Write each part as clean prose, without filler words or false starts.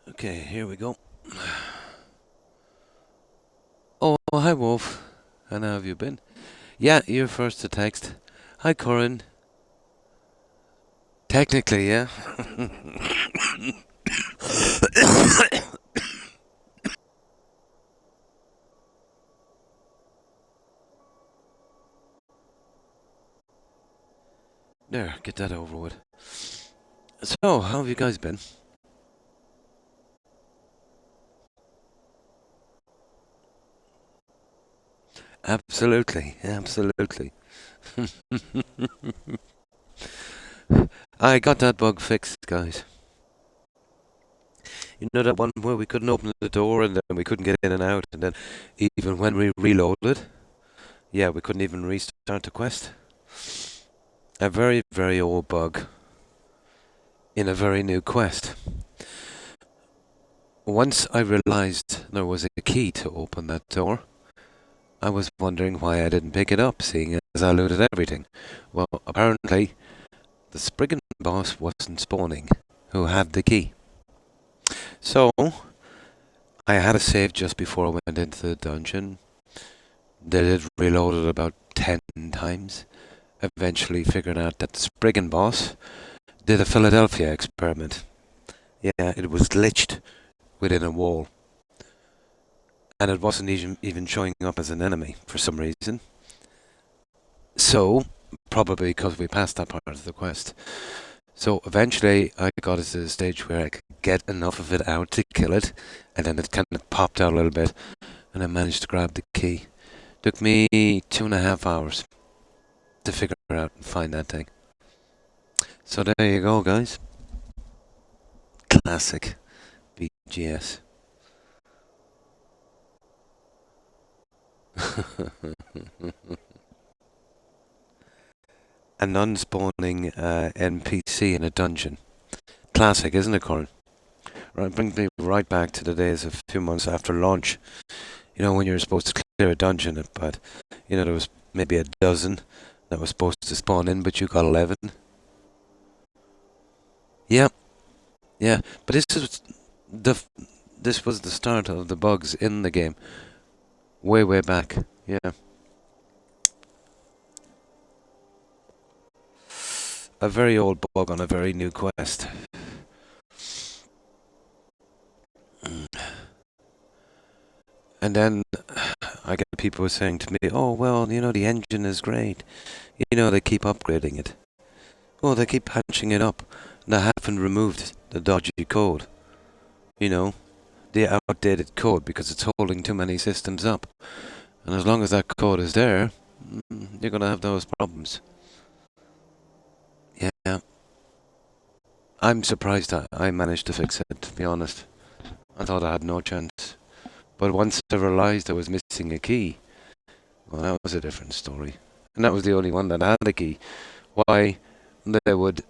Okay, here we go. Oh, hi Wolf. And how have you been? Yeah, you're first to text. Hi Corin. Technically, yeah. There, get that over with. So, how have you guys been? Absolutely, absolutely. I got that bug fixed, guys. You know that one where we couldn't open the door and then we couldn't get in and out, and then even when we reloaded, yeah, we couldn't even restart the quest? A very, very old bug in a very new quest. Once I realized there was a key to open that door, I was wondering why I didn't pick it up, seeing as I looted everything. Well, apparently, the Spriggan boss wasn't spawning, who had the key. So, I had a save just before I went into the dungeon. Did it reloaded about 10 times, eventually figuring out that the Spriggan boss did a Philadelphia experiment. Yeah, it was glitched within a wall. And it wasn't even showing up as an enemy for some reason. So, probably because we passed that part of the quest. So eventually I got to the stage where I could get enough of it out to kill it, and then it kind of popped out a little bit, and I managed to grab the key. Took me 2.5 hours to figure out and find that thing. So there you go, guys. Classic BGS. A non-spawning NPC in a dungeon. Classic, isn't it, Corin? Right, brings me right back to the days of 2 months after launch. You know, when you were supposed to clear a dungeon, but, there was maybe a dozen that was supposed to spawn in, but you got 11. Yeah, yeah. But the this was the start of the bugs in the game. Way, way back. Yeah. A very old bug on a very new quest. And then I get people saying to me, oh, well, the engine is great. They keep upgrading it. Well, they keep patching it up. And they haven't removed the dodgy code. The outdated code because it's holding too many systems up. And as long as that code is there, you're going to have those problems. Yeah. I'm surprised that I managed to fix it, to be honest. I thought I had no chance. But once I realized I was missing a key, well, that was a different story. And that was the only one that had a key. Why they would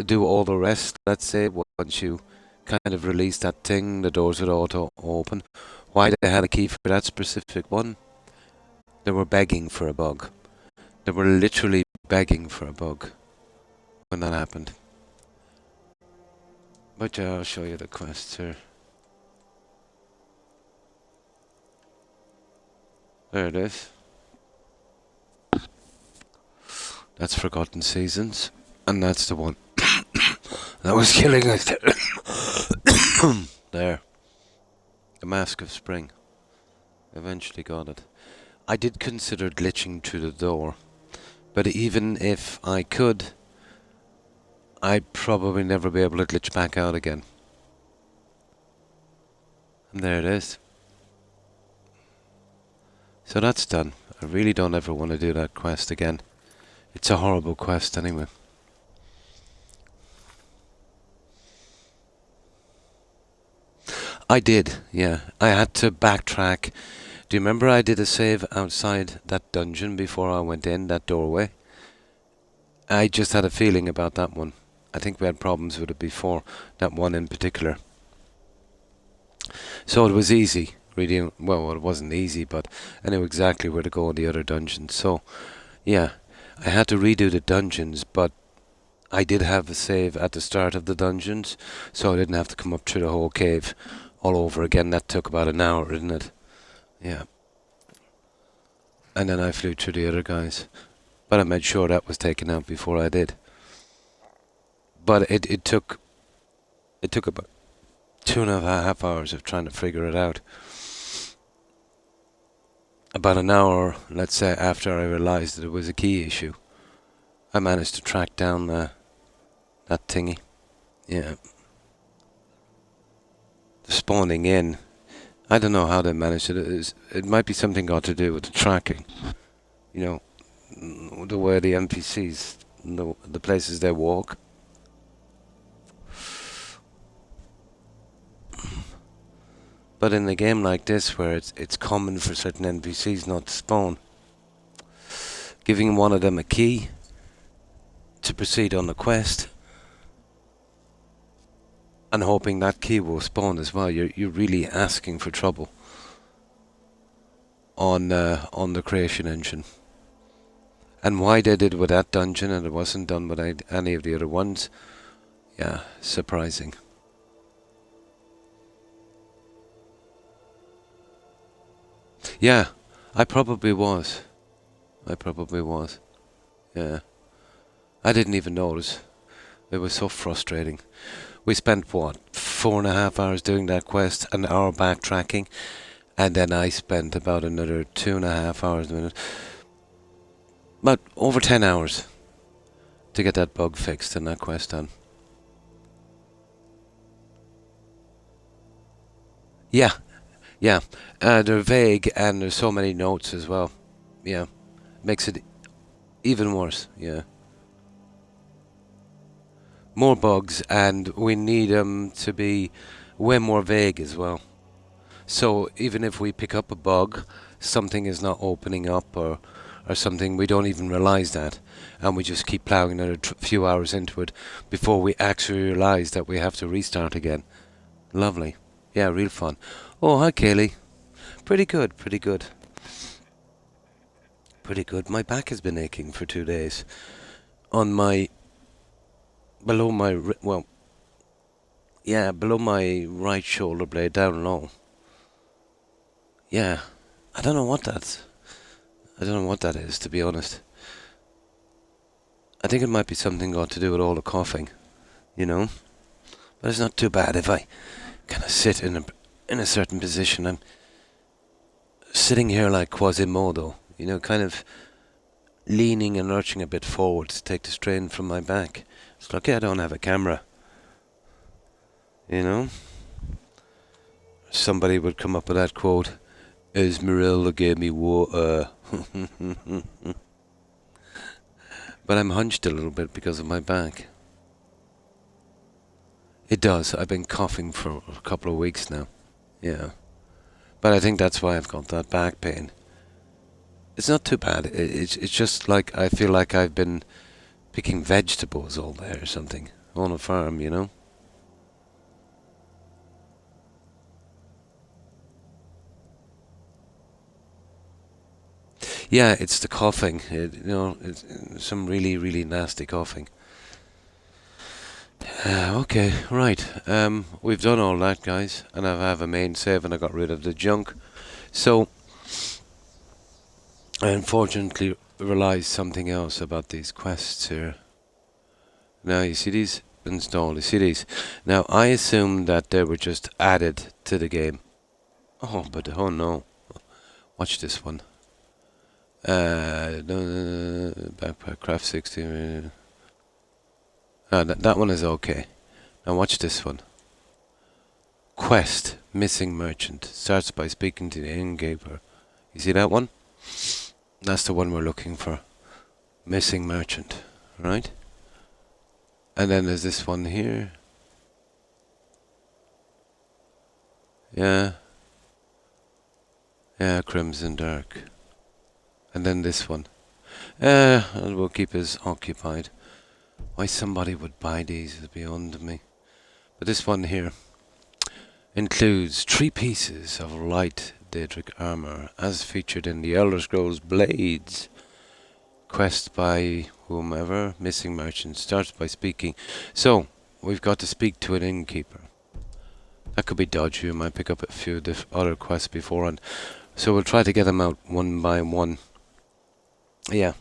do all the rest, let's say, once you kind of release that thing, the doors would auto open. Why they had a key for that specific one? They were begging for a bug. They were literally begging for a bug when that happened. But yeah, I'll show you the quests here. There it is. That's Forgotten Seasons. And that's the one that was killing us. There. The Mask of Spring. Eventually got it. I did consider glitching through the door. But even if I could, I'd probably never be able to glitch back out again. And there it is. So that's done. I really don't ever want to do that quest again. It's a horrible quest anyway. I did, yeah. I had to backtrack. Do you remember I did a save outside that dungeon before I went in, that doorway? I just had a feeling about that one. I think we had problems with it before, that one in particular. So it was easy, really. Well, it wasn't easy, but I knew exactly where to go in the other dungeons. So, yeah, I had to redo the dungeons, but I did have a save at the start of the dungeons, so I didn't have to come up through the whole cave all over again. That took about an hour, didn't it? Yeah. And then I flew through the other guys. But I made sure that was taken out before I did. But it took about 2.5 hours of trying to figure it out. About an hour, let's say, after I realised that it was a key issue, I managed to track down that thingy. Yeah. The spawning in. I don't know how they managed it. It might be something got to do with the tracking. You know, the way the NPCs, the places they walk. But in a game like this, where it's common for certain NPCs not to spawn, giving one of them a key to proceed on the quest, and hoping that key will spawn as well, you're really asking for trouble on the creation engine. And why they did it with that dungeon and it wasn't done with any of the other ones, yeah, surprising. Yeah, I probably was. Yeah. I didn't even notice. It was so frustrating. We spent, what, 4.5 hours doing that quest, an hour backtracking, and then I spent about another 2.5 hours doing it. About over 10 hours to get that bug fixed and that quest done. Yeah. They're vague and there's so many notes as well. Yeah. Makes it even worse, yeah. More bugs, and we need them to be way more vague as well. So even if we pick up a bug, something is not opening up or something, we don't even realise that, and we just keep ploughing another few hours into it before we actually realise that we have to restart again. Lovely. Yeah, real fun. Oh, hi Kaylee. Pretty good. My back has been aching for 2 days. On my... below my right shoulder blade, down low. Yeah, I don't know what that is, to be honest. I think it might be something got to do with all the coughing, you know. But it's not too bad if I kind of sit in a certain position. I'm sitting here like Quasimodo, you know, kind of leaning and lurching a bit forward to take the strain from my back. It's lucky I don't have a camera, you know. Somebody would come up with that quote, Esmeralda gave me water. But I'm hunched a little bit because of my back. It does. I've been coughing for a couple of weeks now. Yeah. But I think that's why I've got that back pain. It's not too bad. It's just like I feel like I've been picking vegetables all day or something on a farm, you know. Yeah, it's the coughing. It's some really, really nasty coughing. Okay, right. We've done all that, guys, and I have a main save, and I got rid of the junk. So, I unfortunately realised something else about these quests here. Now, you see these installed. You see these. Now, I assumed that they were just added to the game. Oh, but oh no! Watch this one. Backpack craft 60. That one is okay. Now watch this one. Quest missing merchant starts by speaking to the innkeeper. You see that one? That's the one we're looking for. Missing merchant, right? And then there's this one here. Yeah, Crimson Dark. And then this one. And we'll keep us occupied. Why somebody would buy these is beyond me. But this one here includes 3 pieces of light Daedric armor, as featured in the Elder Scrolls Blades. Quest by whomever. Missing merchant. Starts by speaking. So, we've got to speak to an innkeeper. That could be dodgy. We might pick up a few other quests beforehand. So we'll try to get them out one by one. Yeah.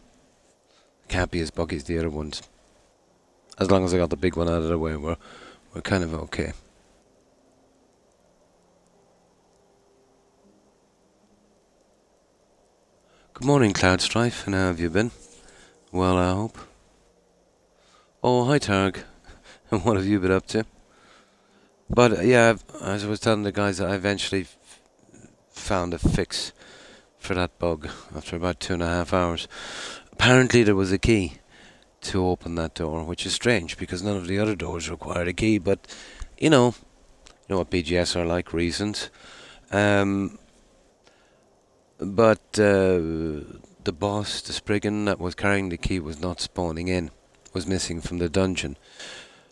Can't be as buggy as the other ones. As long as I got the big one out of the way, we're kind of okay. Good morning, Cloud Strife, and how have you been? Well, I hope. Oh, hi, Targ. And what have you been up to? But yeah, as I was telling the guys, I eventually found a fix for that bug after about 2.5 hours. Apparently there was a key to open that door, which is strange because none of the other doors required a key, but you know what BGS are like, reasons. But the boss, the Spriggan that was carrying the key, was not spawning in, was missing from the dungeon.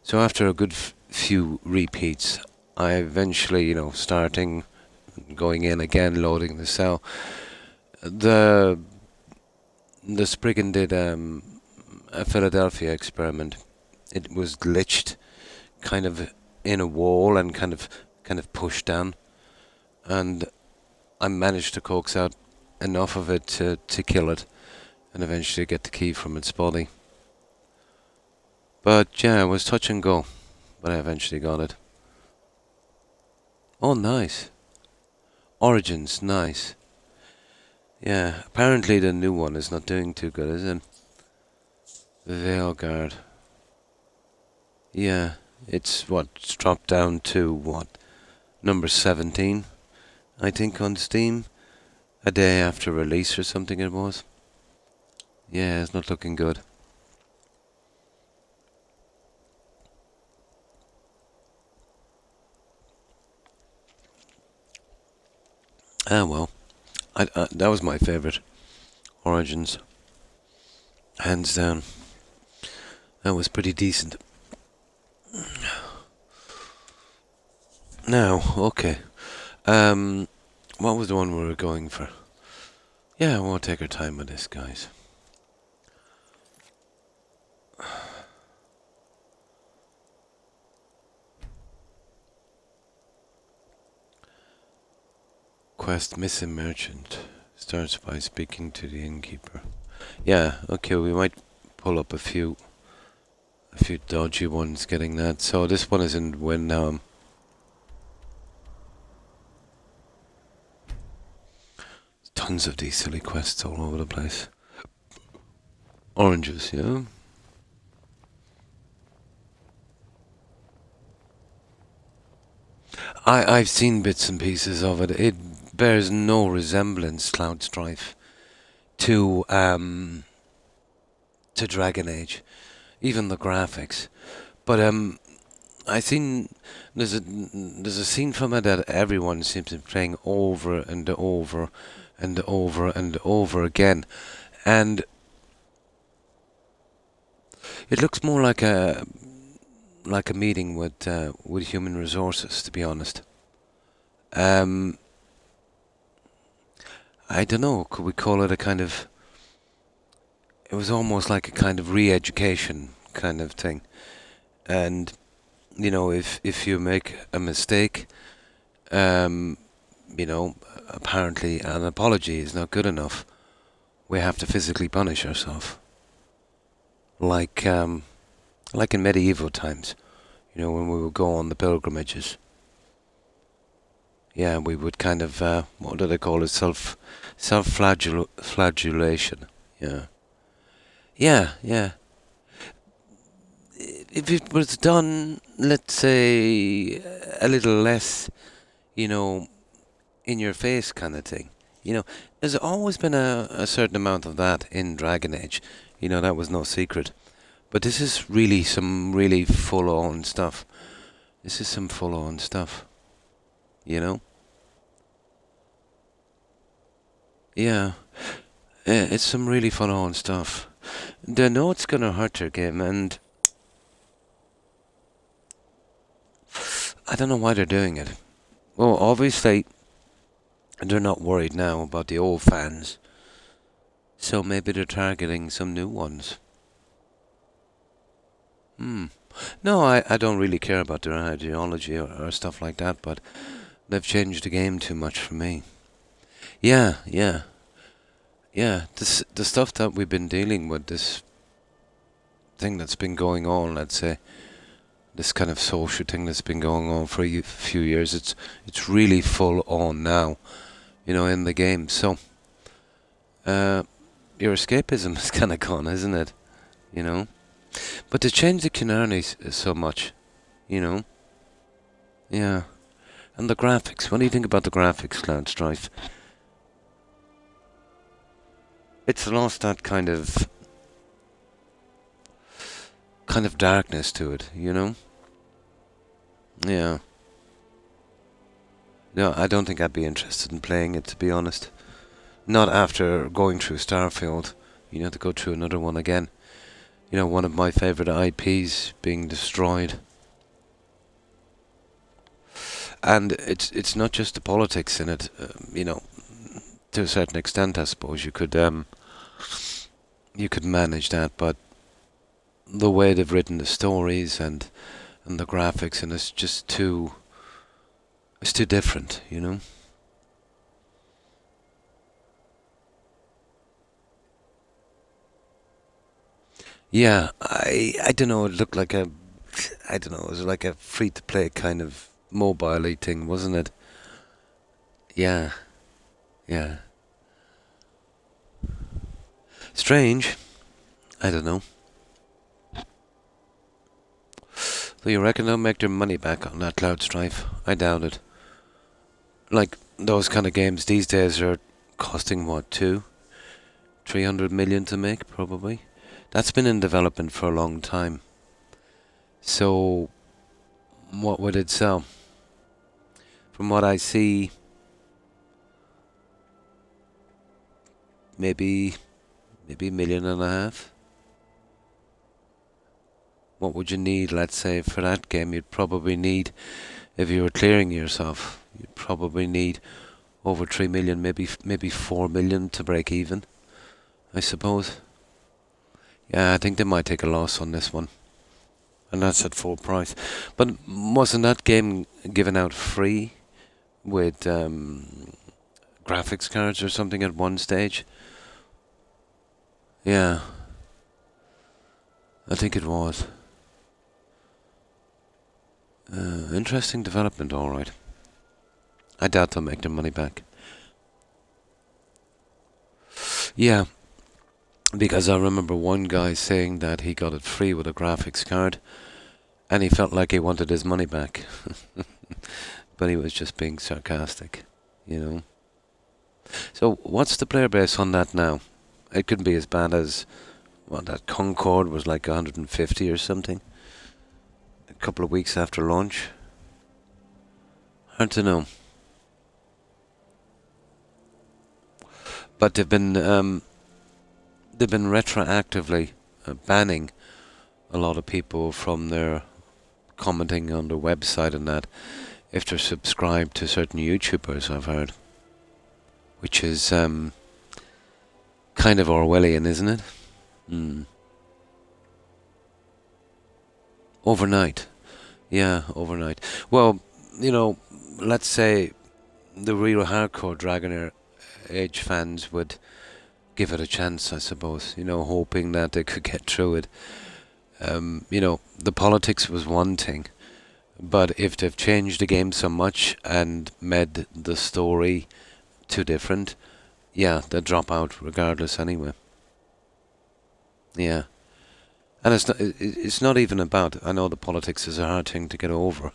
So after a good few repeats, I eventually, starting, going in again, loading the cell. The Spriggan did a Philadelphia experiment. It was glitched, kind of in a wall and kind of pushed down, and I managed to coax out enough of it to kill it, and eventually get the key from its body. But yeah, it was touch and go, but I eventually got it. Oh, nice. Origins, nice. Yeah, apparently the new one is not doing too good, is it? Veilguard. Yeah, it's dropped down to number 17, I think, on Steam. A day after release or something it was. Yeah, it's not looking good. Ah, well. That was my favourite. Origins. Hands down. That was pretty decent. Now, okay. What was the one we were going for? Yeah, we'll take our time with this, guys. Quest missing merchant. Starts by speaking to the innkeeper. Yeah, okay, we might pull up a few dodgy ones getting that. So this one is in Windham. Tons of these silly quests all over the place. Oranges, yeah? I've seen bits and pieces of it. It bears no resemblance, Cloud Strife, to Dragon Age. Even the graphics. But I seen there's a scene from it that everyone seems to be playing over and over and over and over again, and it looks more like a meeting with human resources, to be honest. I don't know. Could we call it a kind of? It was almost like a kind of re-education kind of thing, and if you make a mistake, apparently an apology is not good enough. We have to physically punish ourselves, like in medieval times, when we would go on the pilgrimages. Yeah, we would kind of what do they call it? Flagellation. Yeah. Yeah. If it was done, let's say, a little less, in your face kind of thing. There's always been a certain amount of that in Dragon Age. That was no secret. But this is really some really full-on stuff. This is some full-on stuff. Yeah. It's some really full-on stuff. They know it's gonna hurt your game, and I don't know why they're doing it. Well, obviously, they're not worried now about the old fans So maybe they're targeting some new ones. Hmm. No, I don't really care about their ideology or stuff like that, but they've changed the game too much for me. Yeah, yeah, yeah. The stuff that we've been dealing with, this thing that's been going on, let's say, this kind of social thing that's been going on for a few years, it's really full on now, in the game. So, uh, your escapism is kind of gone, isn't it? You know. But to change the community so much, you know. Yeah. And the graphics. What do you think about the graphics, Cloud Strife? It's lost that kind of darkness to it, you know? Yeah. No, I don't think I'd be interested in playing it, to be honest. Not after going through Starfield, to go through another one again. One of my favourite IPs being destroyed. And it's not just the politics in it, to a certain extent, I suppose you could manage that, but the way they've written the stories and the graphics, and it's too different, Yeah, I don't know. It looked like I don't know. It was like a free to play kind of mobile thing, wasn't it? Yeah, yeah. Strange. I don't know. Do you reckon they'll make their money back on that Cloud Strife? I doubt it. Like those kind of games these days are costing what, 300 million to make, probably. That's been in development for a long time. So, what would it sell? From what I see, maybe a million and a half. What would you need, let's say, for that game? You'd probably need, if you were clearing yourself, you'd probably need over 3 million, maybe 4 million to break even, I suppose. Yeah, I think they might take a loss on this one. And that's at full price. But wasn't that game given out free with graphics cards or something at one stage? Yeah, I think it was. Interesting development, alright. I doubt they'll make their money back. Yeah, because I remember one guy saying that he got it free with a graphics card, and he felt like he wanted his money back. But he was just being sarcastic. So what's the player base on that now? It couldn't be as bad as, that Concord was like 150 or something. A couple of weeks after launch. Hard to know. But they've been retroactively banning a lot of people from their commenting on their website and that if they're subscribed to certain YouTubers, I've heard. Which is kind of Orwellian, isn't it? Overnight. Yeah, overnight. Well, let's say the real hardcore Dragon Age fans would give it a chance, I suppose, hoping that they could get through it. The politics was one thing, but if they've changed the game so much and made the story too different, yeah, they'll drop out regardless anyway. Yeah. And it's not even about, I know the politics is a hard thing to get over,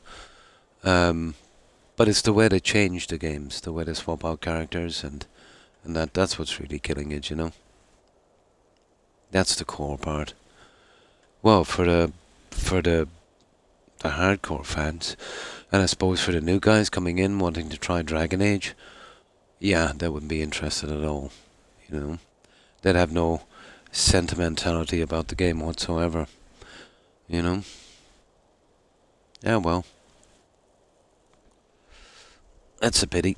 but it's the way they change the games, the way they swap out characters, and that's what's really killing it. That's the core part. Well, for the hardcore fans, and I suppose for the new guys coming in wanting to try Dragon Age, yeah, they wouldn't be interested at all. They'd have no sentimentality about the game whatsoever. You know? Yeah, well. That's a pity.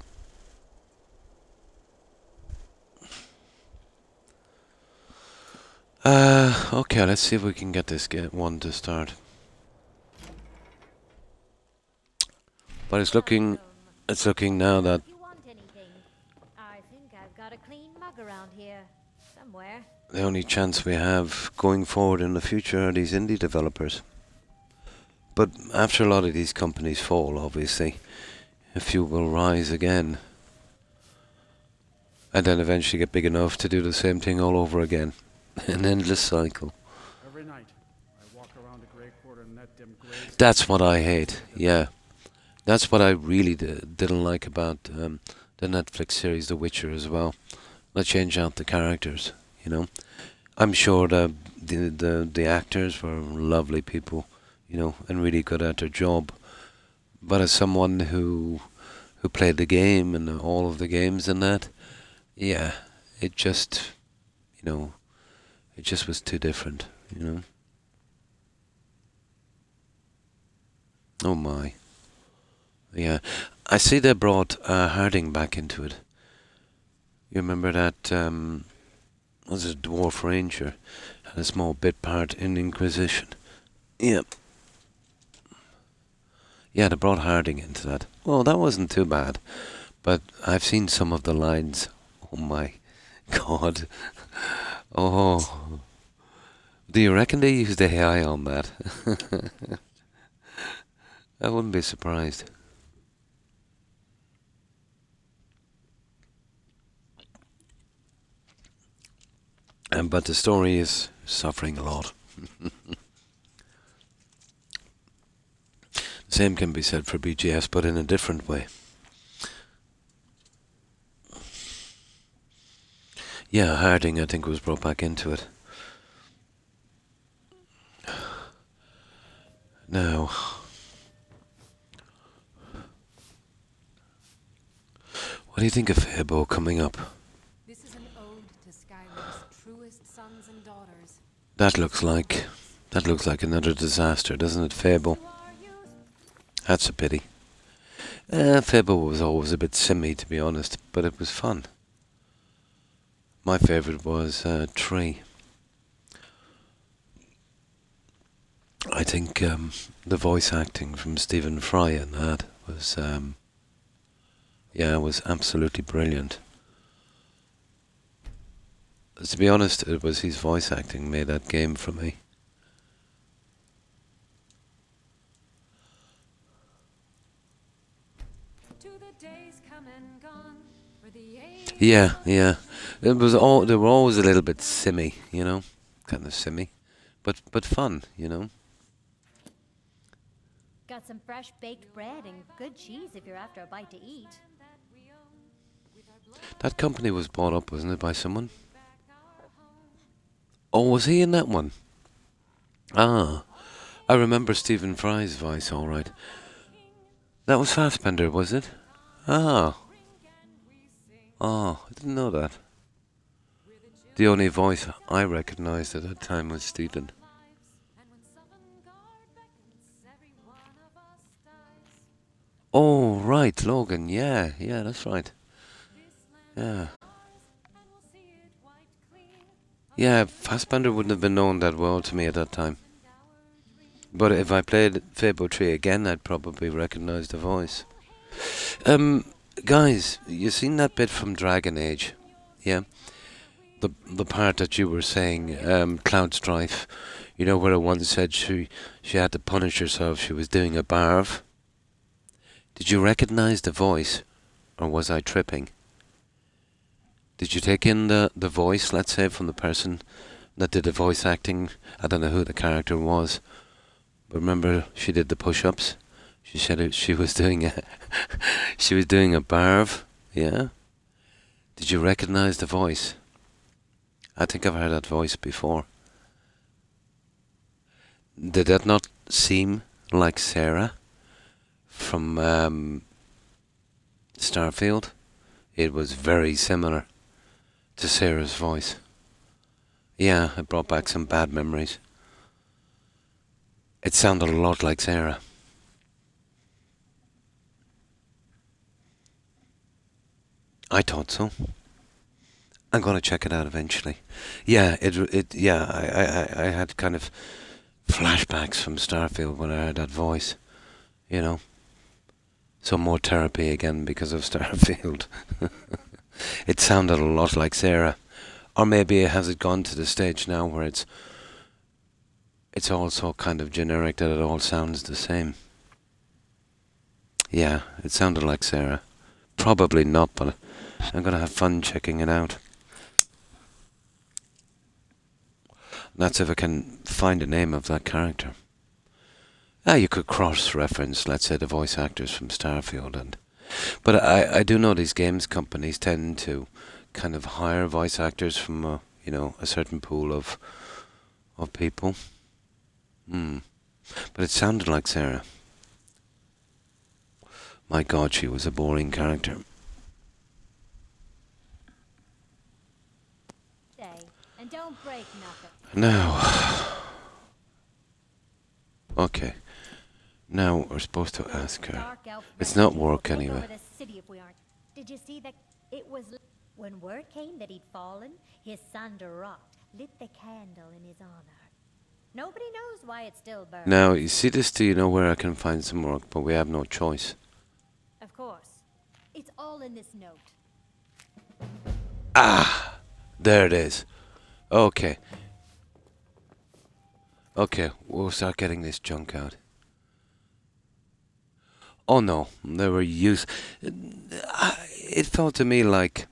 Okay, let's see if we can get this one to start. But it's looking now that If you want anything, I think I've got a clean mug around here somewhere. the only chance we have going forward in the future are these indie developers. But after a lot of these companies fall, obviously, a few will rise again. And then eventually get big enough to do the same thing all over again. An endless cycle. Every night, I walk around the grey quarter in that dim grey. That's what I hate, yeah. That's what I really didn't like about the Netflix series The Witcher as well. They change out the characters, you know. I'm sure the actors were lovely people, you know, and really good at their job. But as someone who played the game and all of the games and that, yeah, it just, you know, it just was too different, you know. Oh my. Yeah. I see they brought Harding back into it. You remember that, was it Dwarf Ranger? Had a small bit part in Inquisition. Yeah. Yeah, they brought Harding into that. Well, that wasn't too bad. But I've seen some of the lines. Oh my god. Oh. Do you reckon they used AI on that? I wouldn't be surprised. But the story is suffering a lot. Same can be said for BGS, but in a different way. Yeah, Harding, I think, was brought back into it. Now, what do you think of Fable coming up? This is an ode to Skyrim's truest sons and daughters. That looks like another disaster, doesn't it, Fable? That's a pity. Fable was always a bit simmy, to be honest, but it was fun. My favourite was Tree. I think the voice acting from Stephen Fry in that was, was absolutely brilliant. To be honest, it was his voice acting made that game for me. Yeah. It was all. They were always a little bit simmy, you know, kind of simmy, but fun, you know. Got some fresh baked bread and good cheese if you're after a bite to eat. That company was bought up, wasn't it, by someone? Oh, was he in that one? Ah, I remember Stephen Fry's voice, all right. That was Fassbender, was it? Ah. Oh, I didn't know that. The only voice I recognised at that time was Stephen. Oh, right, Logan. Yeah, that's right. Yeah. Yeah, Fassbender wouldn't have been known that well to me at that time. But if I played Fable 3 again, I'd probably recognise the voice. Guys, you seen that bit from Dragon Age? Yeah? The part that you were saying, Cloud Strife, you know, where it once said she had to punish herself, she was doing a barv. Did you recognise the voice, or was I tripping? Did you take in the voice, let's say, from the person that did the voice acting? I don't know who the character was, but remember she did the push-ups? She said she was doing a she was doing a barv, yeah? Did you recognise the voice? I think I've heard that voice before. Did that not seem like Sarah from Starfield? It was very similar to Sarah's voice. Yeah, it brought back some bad memories. It sounded a lot like Sarah. I thought so. I'm gonna check it out eventually. Yeah, yeah, I had kind of flashbacks from Starfield when I heard that voice. You know, some more therapy again because of Starfield. It sounded a lot like Sarah, or maybe has it gone to the stage now where it's also kind of generic that it all sounds the same. Yeah, it sounded like Sarah. Probably not, but I'm gonna have fun checking it out. That's if I can find the name of that character. You could cross-reference, let's say, the voice actors from Starfield, but I do know these games companies tend to kind of hire voice actors from a certain pool of people. But it sounded like Sarah. My God, she was a boring character. And don't break nothing. Now, okay. Now we're supposed to ask her. It's not work anyway. Did you see that it was when word came that he'd fallen, his son Croc lit the candle in his honor. Nobody knows why it still burns. Now, you see this, do you know where I can find some work, but we have no choice. Of course. It's all in this note. Ah! There it is. Okay. Okay, we'll start getting this junk out. Oh no, they were used. It felt to me like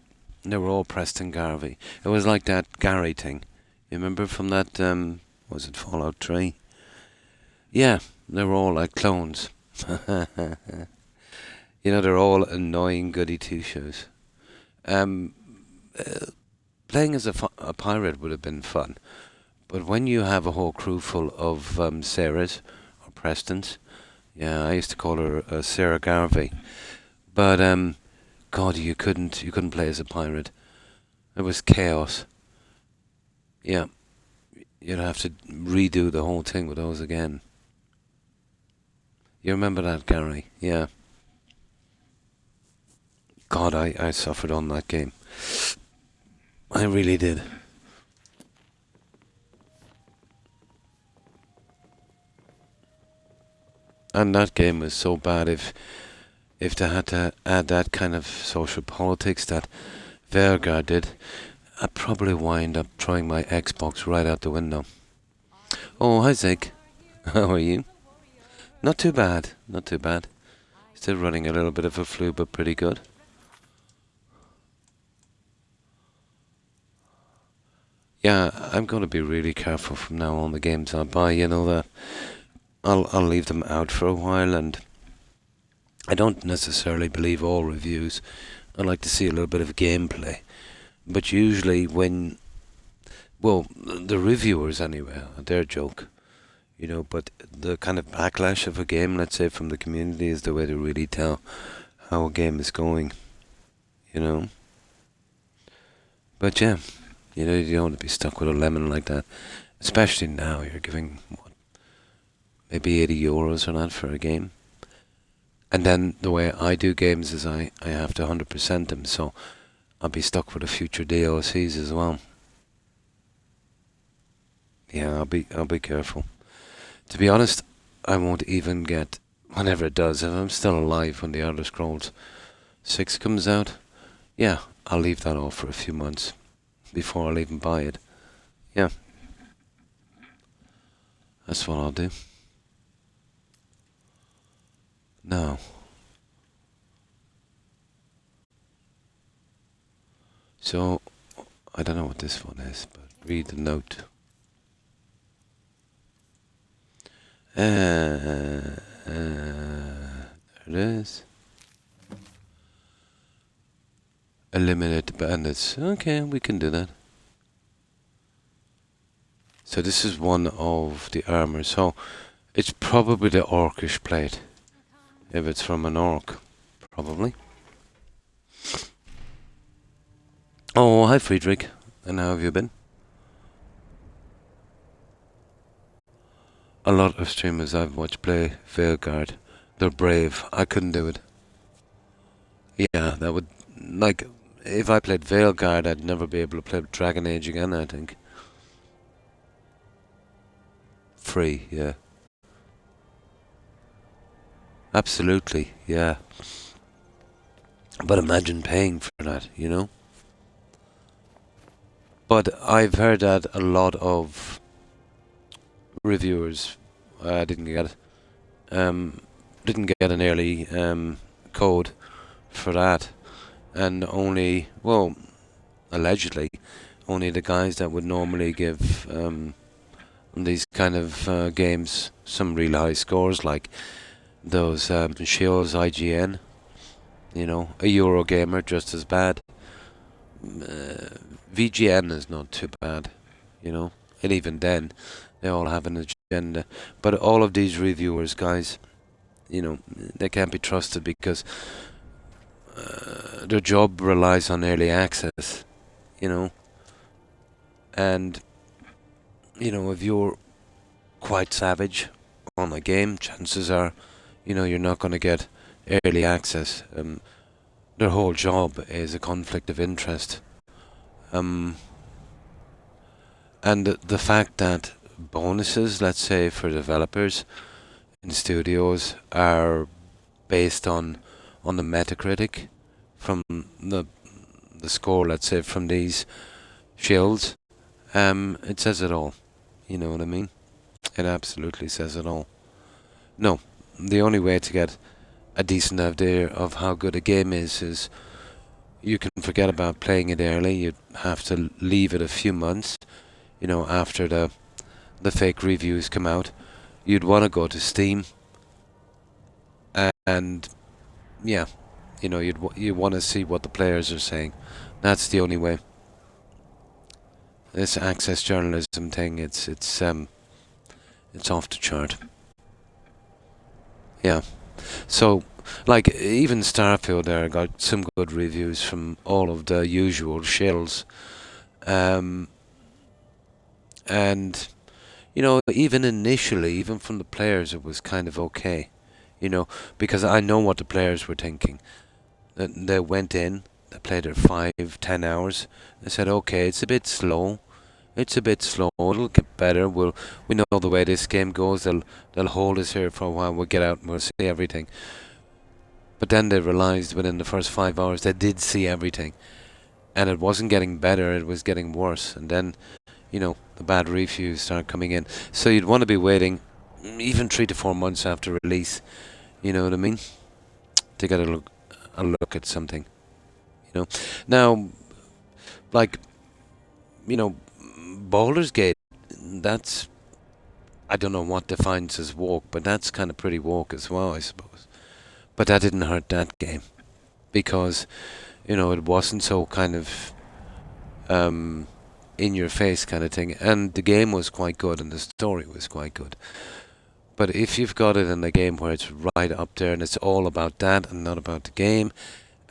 they were all Preston Garvey. It was like that Gary thing. You remember from that, was it Fallout 3? Yeah, they were all like clones. They're all annoying goody two-shoes. Playing as a pirate would have been fun. But when you have a whole crew full of Sarahs or Prestons, yeah, I used to call her Sarah Garvey. But God, you couldn't play as a pirate. It was chaos. Yeah, you'd have to redo the whole thing with those again. You remember that, Gary? Yeah. God, I suffered on that game. I really did. And that game was so bad if they had to add that kind of social politics that Vergar did, I'd probably wind up throwing my Xbox right out the window. Oh, hi Zig. How are you? Not too bad, not too bad. Still running a little bit of a flu, but pretty good. Yeah, I'm going to be really careful from now on the games I buy, that I'll leave them out for a while, and I don't necessarily believe all reviews. I like to see a little bit of gameplay. But usually the reviewers anyway, their joke, but the kind of backlash of a game, let's say, from the community is the way to really tell how a game is going, But yeah, you don't want to be stuck with a lemon like that. Especially now, you're giving, maybe €80 or that for a game. And then the way I do games is I have to 100% them, so I'll be stuck with the future DLCs as well. Yeah, I'll be careful. To be honest, I won't even get, whenever it does, if I'm still alive when the Elder Scrolls 6 comes out, yeah, I'll leave that off for a few months before I'll even buy it. Yeah. That's what I'll do. Now. So, I don't know what this one is, but read the note. There it is. Eliminate the bandits. Okay, we can do that. So this is one of the armor. So it's probably the orcish plate. If it's from an orc. Probably. Oh, hi Friedrich. And how have you been? A lot of streamers I've watched play Veilguard. They're brave. I couldn't do it. Yeah, that would, if I played Veilguard, I'd never be able to play Dragon Age again, I think. Free, yeah. Absolutely, yeah. But imagine paying for that, you know? But I've heard that a lot of reviewers didn't get an early code for that, and only, well, allegedly, only the guys that would normally give these kind of games some real high scores, like those Shields IGN, you know, a Eurogamer just as bad. VGN is not too bad, you know, and even then, they all have an agenda. But all of these reviewers, guys, you know, they can't be trusted because their job relies on early access, you know. And, you know, if you're quite savage on a game, chances are, you know, you're not going to get early access. Their whole job is a conflict of interest. And the fact that bonuses, let's say, for developers in studios are based on the Metacritic from the score, let's say, from these shields, it says it all. You know what I mean? It absolutely says it all. No, the only way to get a decent idea of how good a game is you can forget about playing it early. You'd have to leave it a few months, you know, after the fake reviews come out. You'd want to go to Steam, and yeah, you know, you want to see what the players are saying. That's the only way. This access journalism thing, it's off the chart. Yeah. So, like, even Starfield there got some good reviews from all of the usual shills. And, you know, even initially, even from the players, it was kind of okay. You know, because I know what the players were thinking. They went in, they played their 5-10 hours. They said, okay, it's a bit slow. It'll get better. We know the way this game goes. They'll hold us here for a while. We'll get out and we'll see everything. But then they realized within the first 5 hours they did see everything, and it wasn't getting better. It was getting worse. And then, you know, the bad reviews start coming in. So you'd want to be waiting even 3 to 4 months after release. You know what I mean? To get a look at something. You know. Now, like, you know, Baldur's Gate, that's, I don't know what defines as woke, but that's kind of pretty woke as well, I suppose. But that didn't hurt that game, because, you know, it wasn't so kind of in your face kind of thing, and the game was quite good and the story was quite good. But if you've got it in a game where it's right up there and it's all about that and not about the game,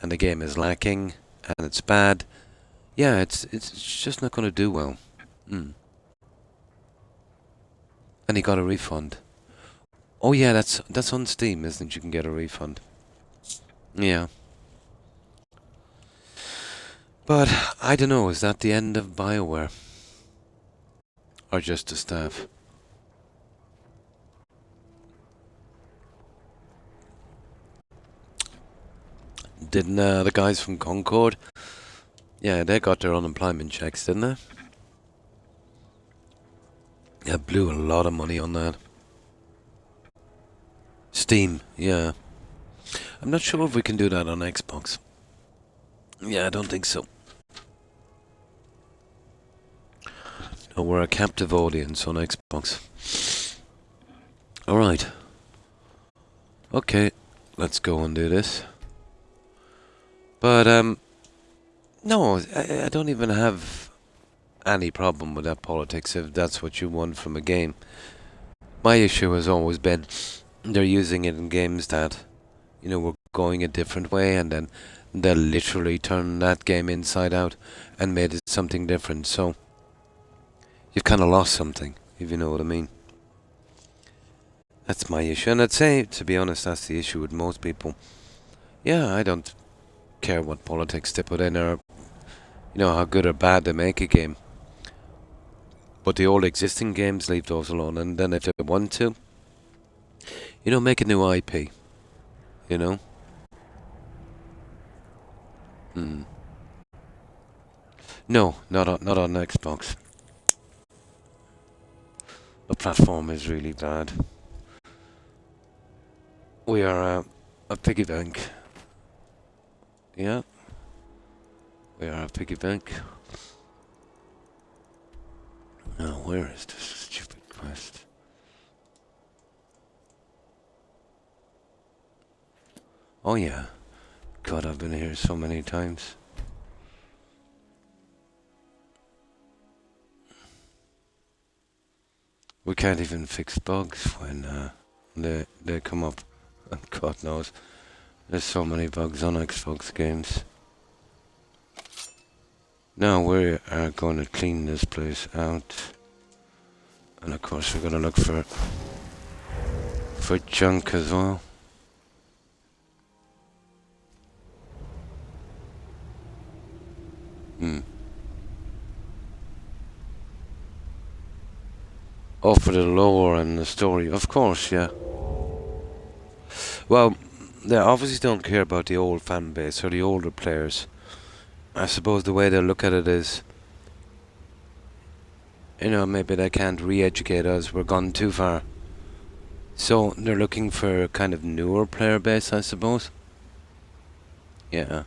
and the game is lacking and it's bad, yeah, it's just not going to do well. And he got a refund. Oh yeah, that's on Steam, isn't it? You can get a refund. Yeah. But I don't know, is that the end of BioWare? Or just the staff? Didn't the guys from Concord? Yeah, they got their unemployment checks, didn't they? Yeah, blew a lot of money on that. Steam, yeah. I'm not sure if we can do that on Xbox. Yeah, I don't think so. No, we're a captive audience on Xbox. Alright. Okay, let's go and do this. But, no, I don't even have any problem with that politics if that's what you want from a game. My issue has always been they're using it in games that, you know, were going a different way, and then they literally turned that game inside out and made it something different. So you've kind of lost something, if you know what I mean. That's my issue, and I'd say, to be honest, that's the issue with most people. Yeah, I don't care what politics they put in, or You know how good or bad they make a game. But the old existing games, leave those alone. And then if they want to, make a new IP. You know? Hmm. No, not on Xbox. The platform is really bad. We are a piggy bank. Yeah, we are a piggy bank. Now, where is this stupid quest? Oh yeah. God, I've been here so many times. We can't even fix bugs when they come up. And God knows, there's so many bugs on Xbox games. Now we are going to clean this place out. And of course we're going to look for junk as well. Oh, for the lore and the story, of course, yeah. Well, they obviously don't care about the old fan base or the older players. I suppose the way they look at it is, maybe they can't re-educate us, we're gone too far. So they're looking for a kind of newer player base, I suppose. Yeah.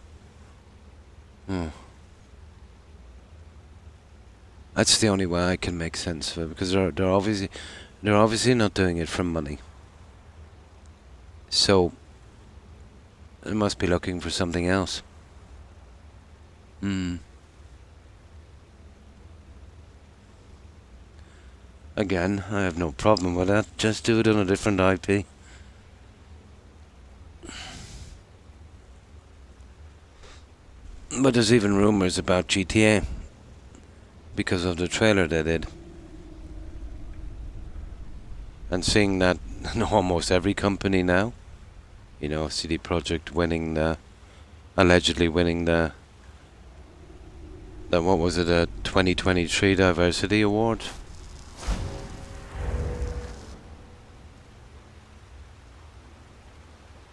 That's the only way I can make sense of it, because they're obviously not doing it for money. So they must be looking for something else. Again, I have no problem with that. Just do it on a different IP. But there's even rumours about GTA because of the trailer they did. And seeing that almost every company now, CD Projekt allegedly winning the what was it, a 2023 Diversity Award?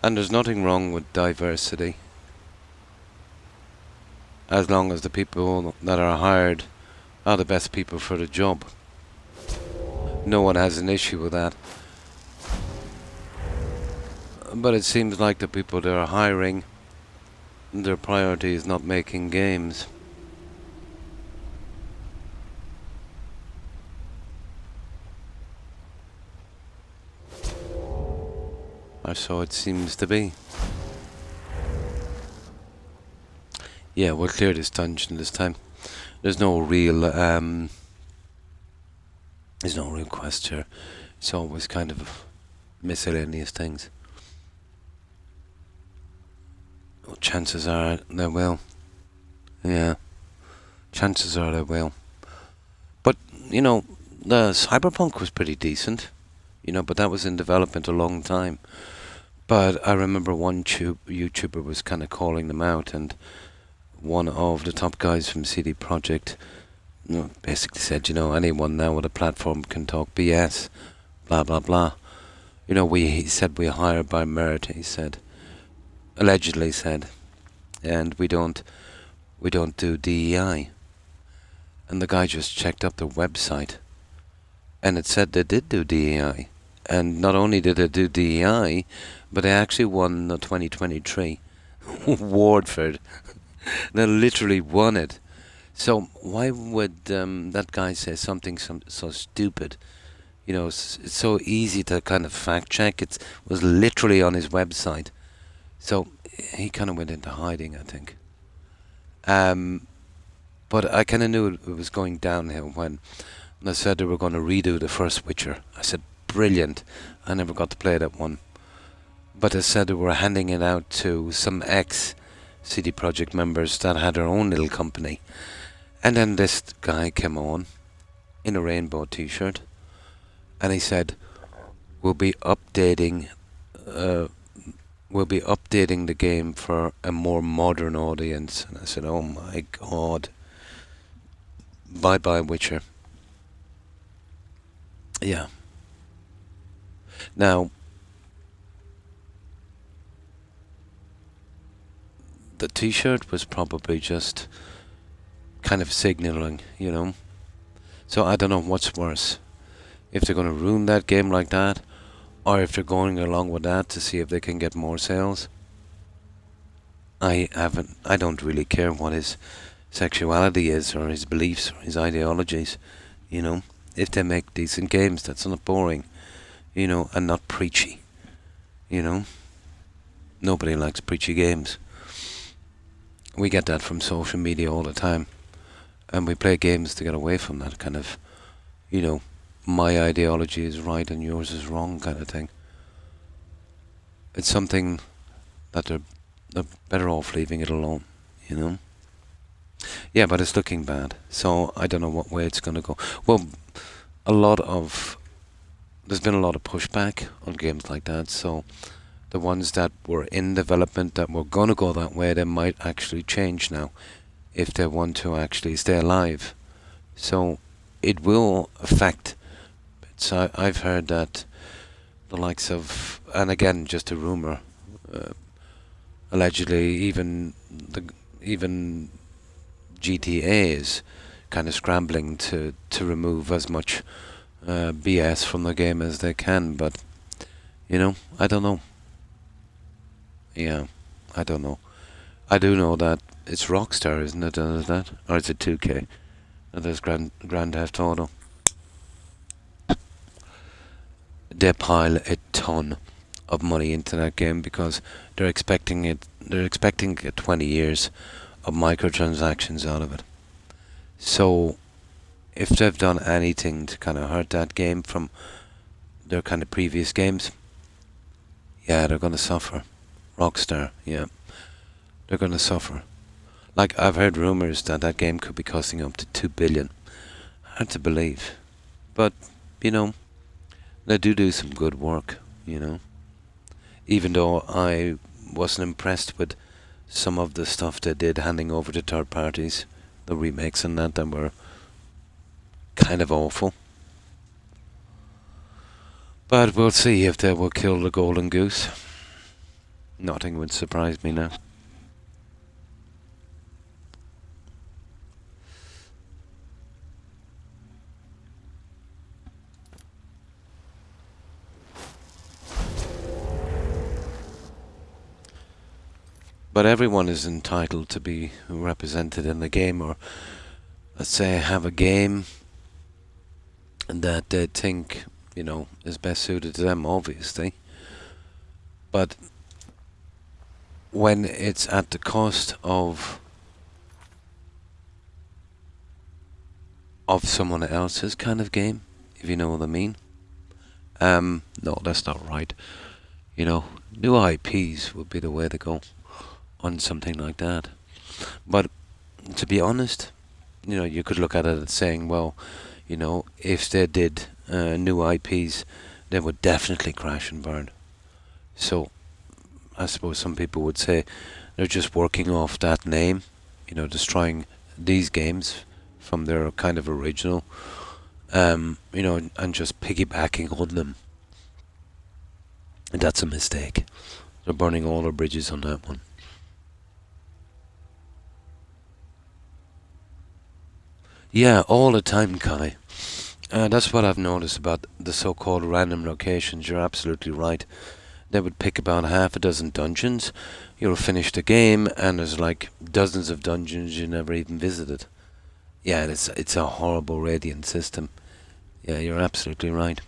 And there's nothing wrong with diversity, as long as the people that are hired are the best people for the job. No one has an issue with that. But it seems like the people they're hiring, their priority is not making games. Or so it seems to be. Yeah, we'll clear this dungeon this time. There's no real quest here. It's always kind of miscellaneous things. Well, chances are they will. Yeah. Chances are they will. But, the Cyberpunk was pretty decent. But that was in development a long time. But I remember one YouTuber was kind of calling them out, and one of the top guys from CD Projekt basically said, anyone now with a platform can talk BS, blah blah blah. He said we hire by merit. He said, allegedly said, and we don't do DEI. And the guy just checked up the website, and it said they did do DEI. And not only did they do DEI, but they actually won the 2023 award for it. They literally won it. So why would that guy say something so stupid? It's so easy to kind of fact check. It was literally on his website. So he kind of went into hiding, I think. But I kind of knew it was going downhill when they said they were going to redo the first Witcher. I said, brilliant. I never got to play that one. But they said they were handing it out to some ex-CD Projekt members that had their own little company. And then this guy came on in a rainbow t-shirt. And he said, we'll be updating the game for a more modern audience. And I said, oh my God. Bye bye, Witcher. Yeah. Now, the T-shirt was probably just kind of signaling, you know. So I don't know what's worse, if they're going to ruin that game like that, or if they're going along with that to see if they can get more sales. I don't really care what his sexuality is, or his beliefs, or his ideologies, you know. If they make decent games that's not boring, you know, and not preachy, you know. Nobody likes preachy games. We get that from social media all the time. And we play games to get away from that kind of, you know, my ideology is right and yours is wrong kind of thing. It's something that they're better off leaving it alone, you know. Yeah, but it's looking bad. So I don't know what way it's going to go. Well, there's been a lot of pushback on games like that. So the ones that were in development that were going to go that way, they might actually change now if they want to actually stay alive. So it will affect. So I've heard that the likes of, and again, just a rumor, allegedly even GTA is kind of scrambling to remove as much BS from the game as they can. But you know, I don't know. Yeah, I don't know. I do know that it's Rockstar, isn't it? Is that, or is it 2K? And there's Grand Theft Auto. They pile a ton of money into that game because they're expecting it. They're expecting 20 years of microtransactions out of it. So, if they've done anything to kind of hurt that game from their kind of previous games, yeah, they're gonna suffer. Rockstar, yeah, they're gonna suffer. Like, I've heard rumors that that game could be costing up to 2 billion. Hard to believe. But, you know, they do some good work, you know. Even though I wasn't impressed with some of the stuff they did handing over to third parties, the remakes and that were kind of awful. But we'll see if they will kill the golden goose. Nothing would surprise me now. But everyone is entitled to be represented in the game, or let's say have a game that they think, you know, is best suited to them, obviously. But when it's at the cost of someone else's kind of game, if you know what I mean. No, that's not right. You know, new IPs would be the way to go on something like that. But to be honest, you know, you could look at it as saying, well, you know, if they did new IPs, they would definitely crash and burn. So I suppose some people would say they're just working off that name, you know, destroying these games from their kind of original, you know, and just piggybacking on them. And that's a mistake. They're burning all their bridges on that one. Yeah, all the time, Kai. That's what I've noticed about the so-called random locations. You're absolutely right. They would pick about half a dozen dungeons. You'll finish the game, and there's like dozens of dungeons you never even visited. Yeah, it's a horrible radiant system. Yeah, you're absolutely right.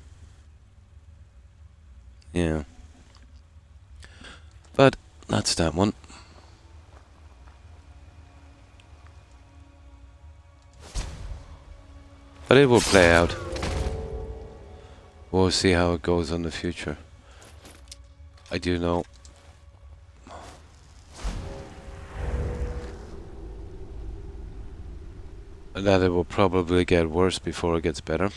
Yeah. But that's that one. But it will play out. We'll see how it goes in the future. I do know that it will probably get worse before it gets better.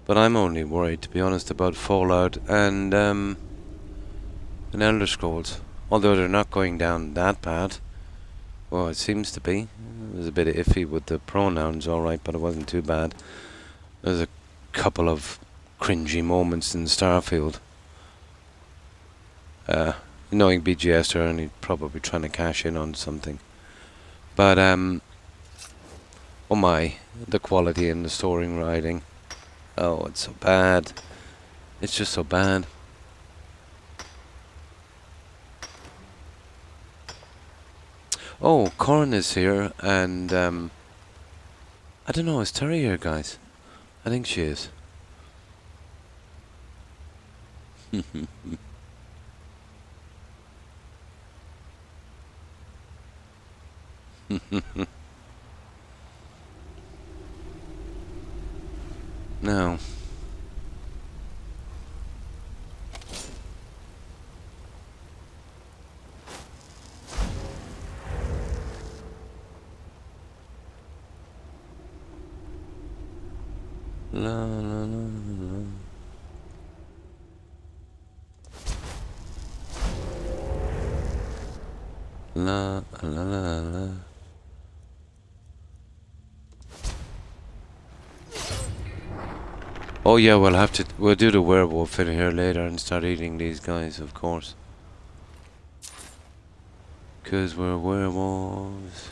But I'm only worried, to be honest, about Fallout and Elder Scrolls. Although they're not going down that bad. Well, it seems to be. It was a bit iffy with the pronouns, alright, but it wasn't too bad. There's a couple of cringy moments in Starfield. Knowing BGS, they're only probably trying to cash in on something. But, oh my, the quality in the story and writing. Oh, it's so bad. It's just so bad. Oh, Corin is here, and, I don't know, is Terry here, guys? I think she is. No. La la la la. La la la la. Oh yeah, we'll do the werewolf in here later and start eating these guys, of course. 'Cause we're werewolves.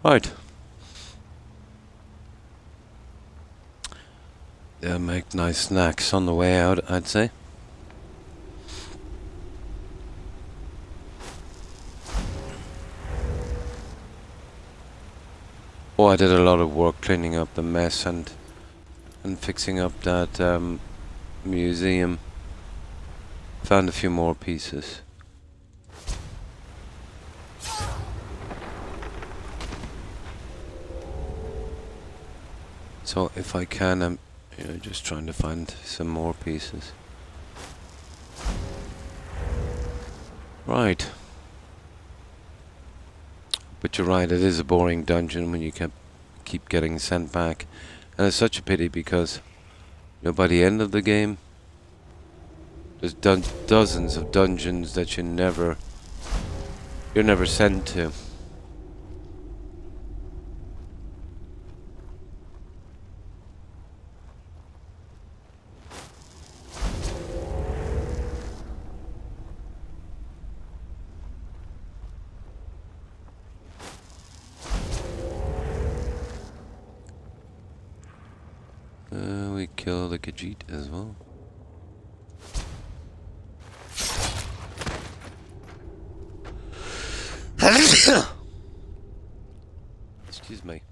Right. They'll make nice snacks on the way out, I'd say. Oh, I did a lot of work cleaning up the mess and fixing up that museum. Found a few more pieces. So if I can, I'm just trying to find some more pieces. Right. But you're right, it is a boring dungeon when you keep getting sent back. And it's such a pity because by the end of the game, there's dozens of dungeons that you're never sent to. We kill the Khajiit as well. Excuse me.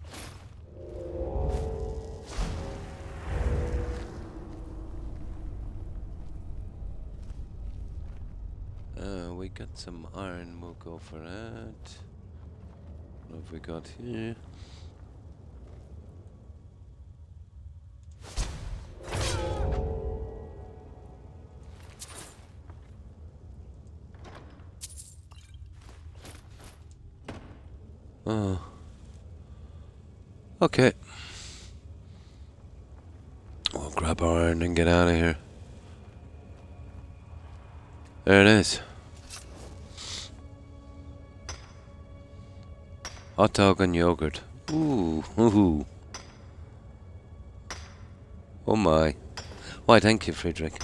We got some iron, we'll go for that. What have we got here? Oh. Okay. We'll grab our iron and get out of here. There it is. Hot dog and yogurt. Ooh, ooh. Oh my. Why, thank you, Friedrich.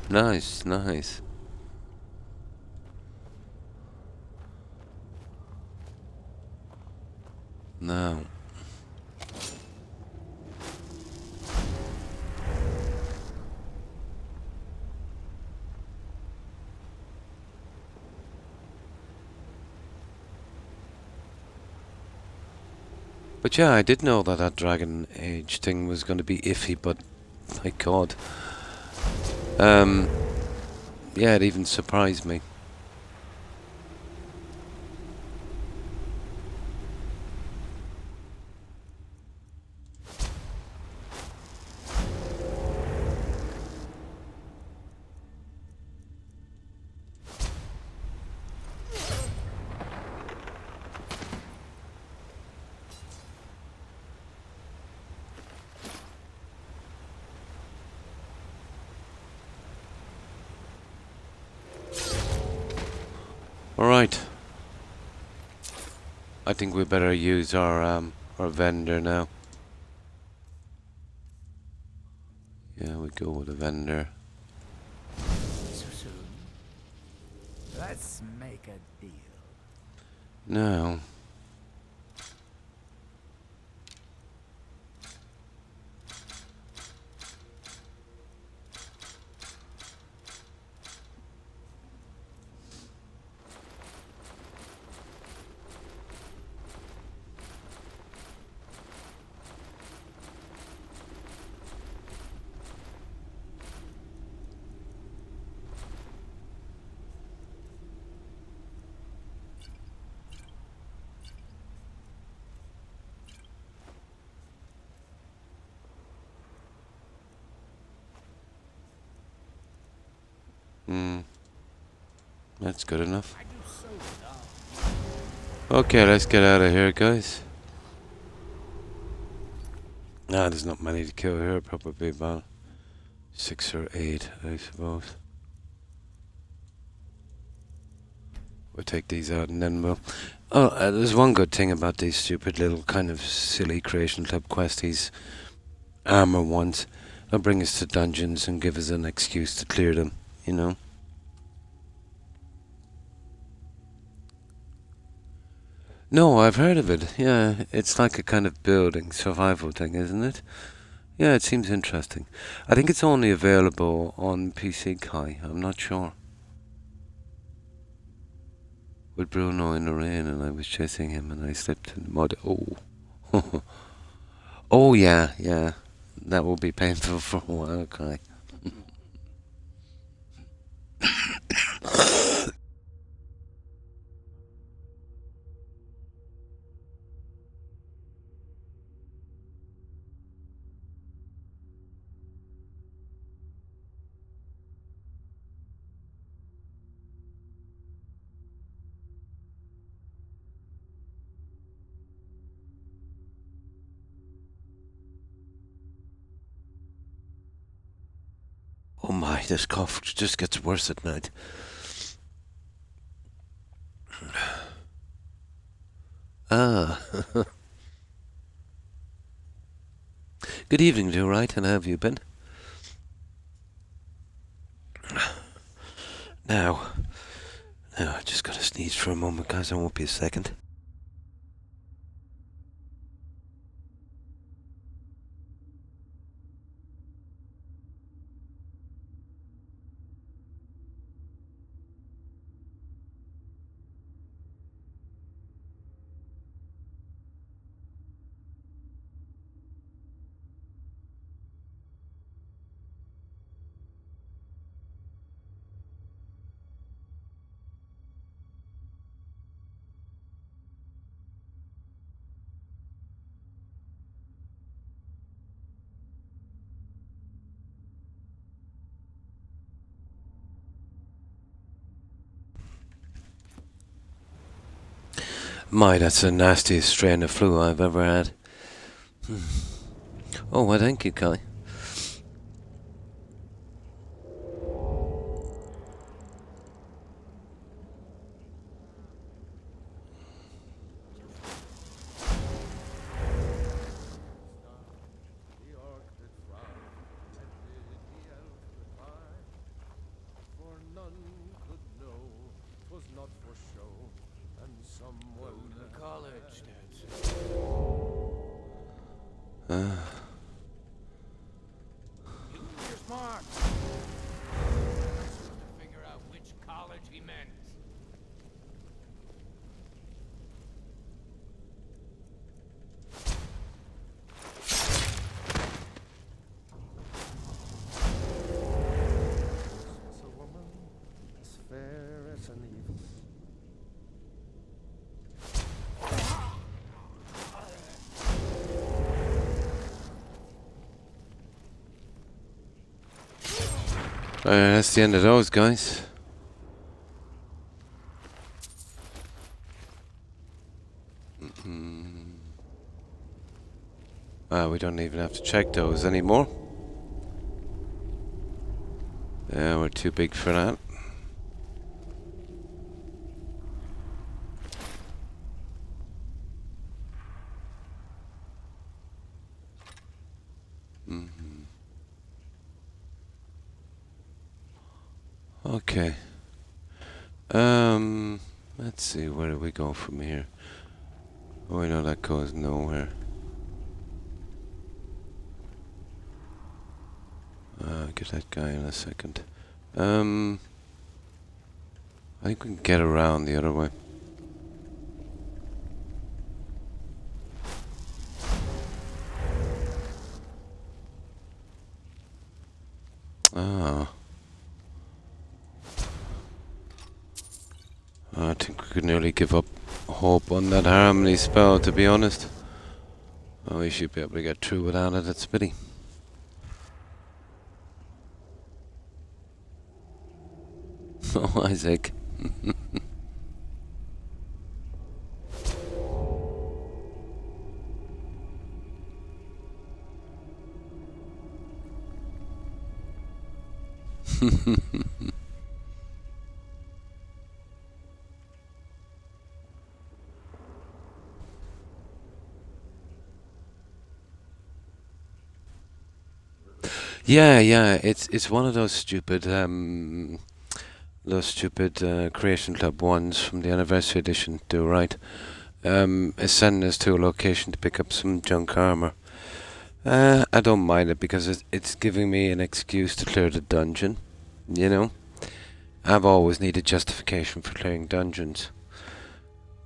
Nice, nice. Now. But yeah, I did know that Dragon Age thing was going to be iffy, but my god. Yeah, it even surprised me. Alright. I think we better use our vendor now. Yeah, we go with a vendor. So soon. Let's make a deal. No. That's good enough. Okay, let's get out of here, guys. There's not many to kill here. Probably about 6 or 8, I suppose. We'll take these out and then we'll... Oh, there's one good thing about these stupid little kind of silly Creation Club quests. These armor ones. They'll bring us to dungeons and give us an excuse to clear them, you know. No, I've heard of it. Yeah, it's like a kind of building survival thing, isn't it? Yeah, it seems interesting. I think it's only available on PC, Kai. I'm not sure. With Bruno in the rain and I was chasing him and I slipped in the mud. Oh. Oh, yeah, yeah. That will be painful for a while, Kai. Oh my, this cough just gets worse at night. Ah. Good evening, Joe Wright, and how have you been? Now, I just gotta sneeze for a moment, guys. I won't be a second. My, that's the nastiest strain of flu I've ever had. Oh, well, thank you, Kai. That's the end of those, guys. We don't even have to check those anymore. Yeah, we're too big for that. Okay. Let's see, where do we go from here? Oh, I know that goes nowhere. Get that guy in a second. I think we can get around the other way. Ah. I think we could nearly give up hope on that harmony spell, to be honest. Oh, we should be able to get through without it, it's a pity. Oh, Isaac. Yeah, it's one of those stupid Creation Club ones from the anniversary edition. Do right. It's sending us to a location to pick up some junk armor. I don't mind it because it's giving me an excuse to clear the dungeon. You know, I've always needed justification for clearing dungeons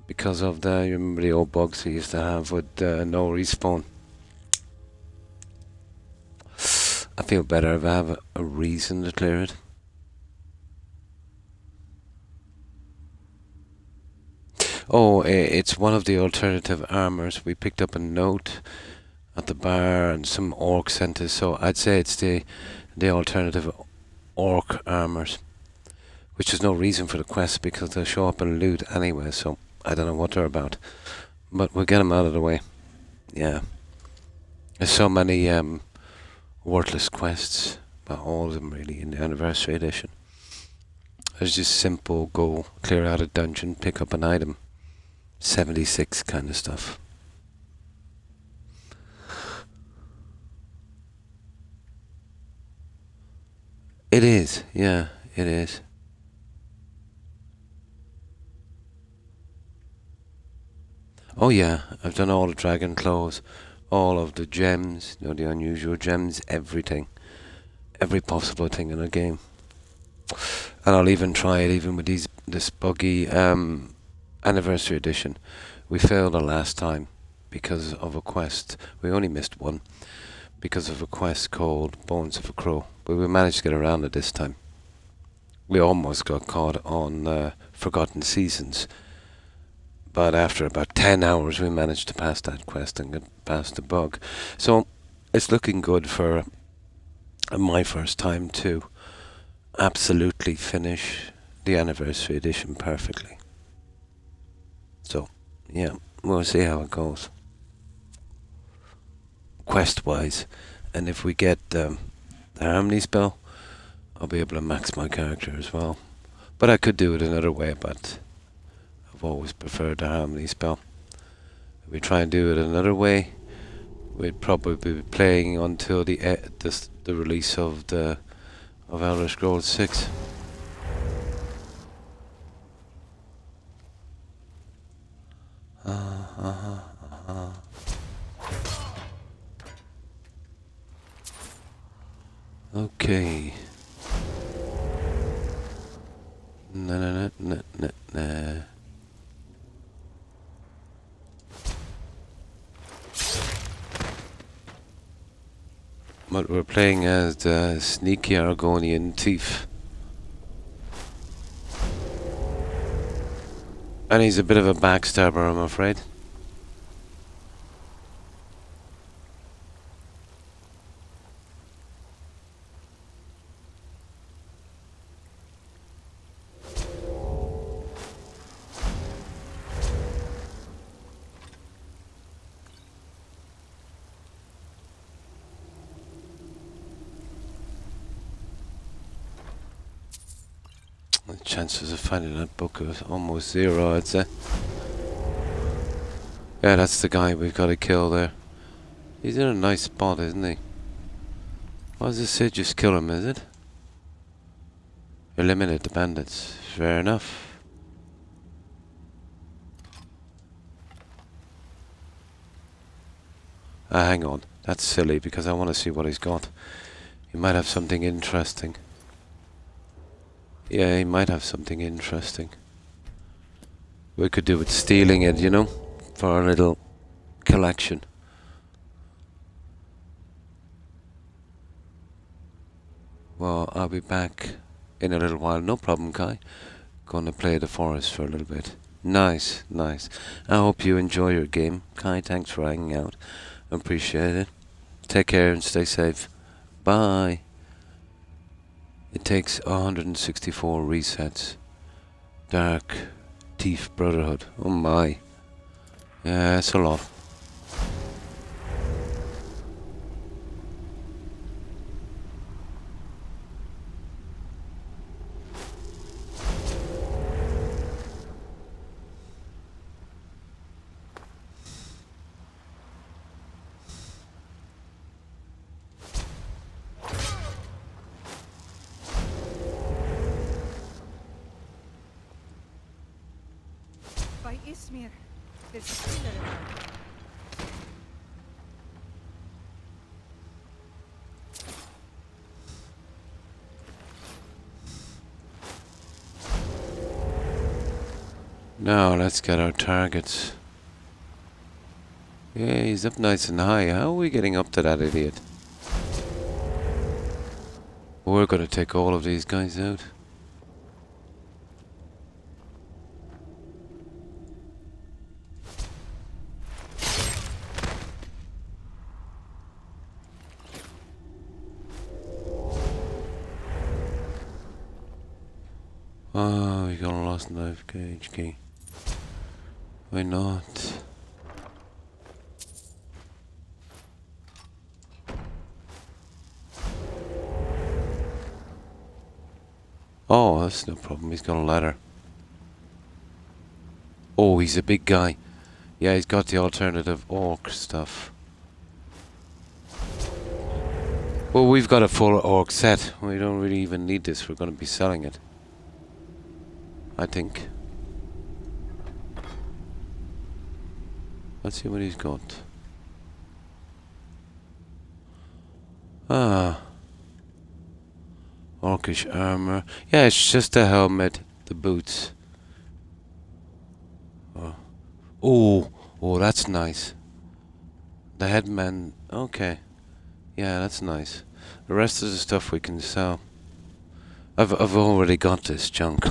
because of you remember the old bugs we used to have with no respawn. I feel better if I have a reason to clear it. Oh, it's one of the alternative armors. We picked up a note at the bar and some orc sent us, so I'd say it's the alternative orc armors. Which is no reason for the quest because they'll show up and loot anyway, so I don't know what they're about. But we'll get them out of the way. Yeah. There's so many worthless quests, but all of them really in the anniversary edition. There's just simple go, clear out a dungeon, pick up an item. 76 kind of stuff. It is, yeah, it is. Oh yeah, I've done all the dragon claws, all of the gems, you know, the unusual gems, everything. Every possible thing in a game. And I'll even try it even with this buggy anniversary edition. We failed the last time because of a quest. We only missed one because of a quest called Bones of a Crow. But we managed to get around it this time. We almost got caught on Forgotten Seasons. But after about 10 hours we managed to pass that quest and get past the bug. So it's looking good for my first time to absolutely finish the anniversary edition perfectly. So, yeah, we'll see how it goes. Quest-wise. And if we get the harmony spell, I'll be able to max my character as well. But I could do it another way, but I've always preferred the harmony spell. If we try and do it another way, we'd probably be playing until the release of Elder Scrolls 6. Okay. Nah. But we're playing as the sneaky Argonian thief. And he's a bit of a backstabber, I'm afraid. The chances of finding that book is almost zero, I'd say. Yeah, that's the guy we've got to kill there. He's in a nice spot, isn't he? What does it say? Just kill him, is it? Eliminate the bandits. Fair enough. Hang on. That's silly because I want to see what he's got. He might have something interesting. Yeah, he might have something interesting. We could do with stealing it, you know, for our little collection. Well, I'll be back in a little while. No problem, Kai. Gonna play the forest for a little bit. Nice, nice. I hope you enjoy your game. Kai, thanks for hanging out. Appreciate it. Take care and stay safe. Bye. It takes 164 resets. Dark Thief Brotherhood. Oh my. Yeah, that's a lot. By Ismir, there's a killer around. Now let's get our targets. Yeah, he's up nice and high. How are we getting up to that idiot? We're gonna take all of these guys out. Oh, we got a lost knife cage key. Why not? Oh, that's no problem. He's got a ladder. Oh, he's a big guy. Yeah, he's got the alternative orc stuff. Well, we've got a full orc set. We don't really even need this. We're going to be selling it, I think. Let's see what he's got. Ah. Orcish armor. Yeah, it's just the helmet, the boots. Oh, oh, that's nice. The headman. Okay. Yeah, that's nice. The rest of the stuff we can sell. I've already got this junk.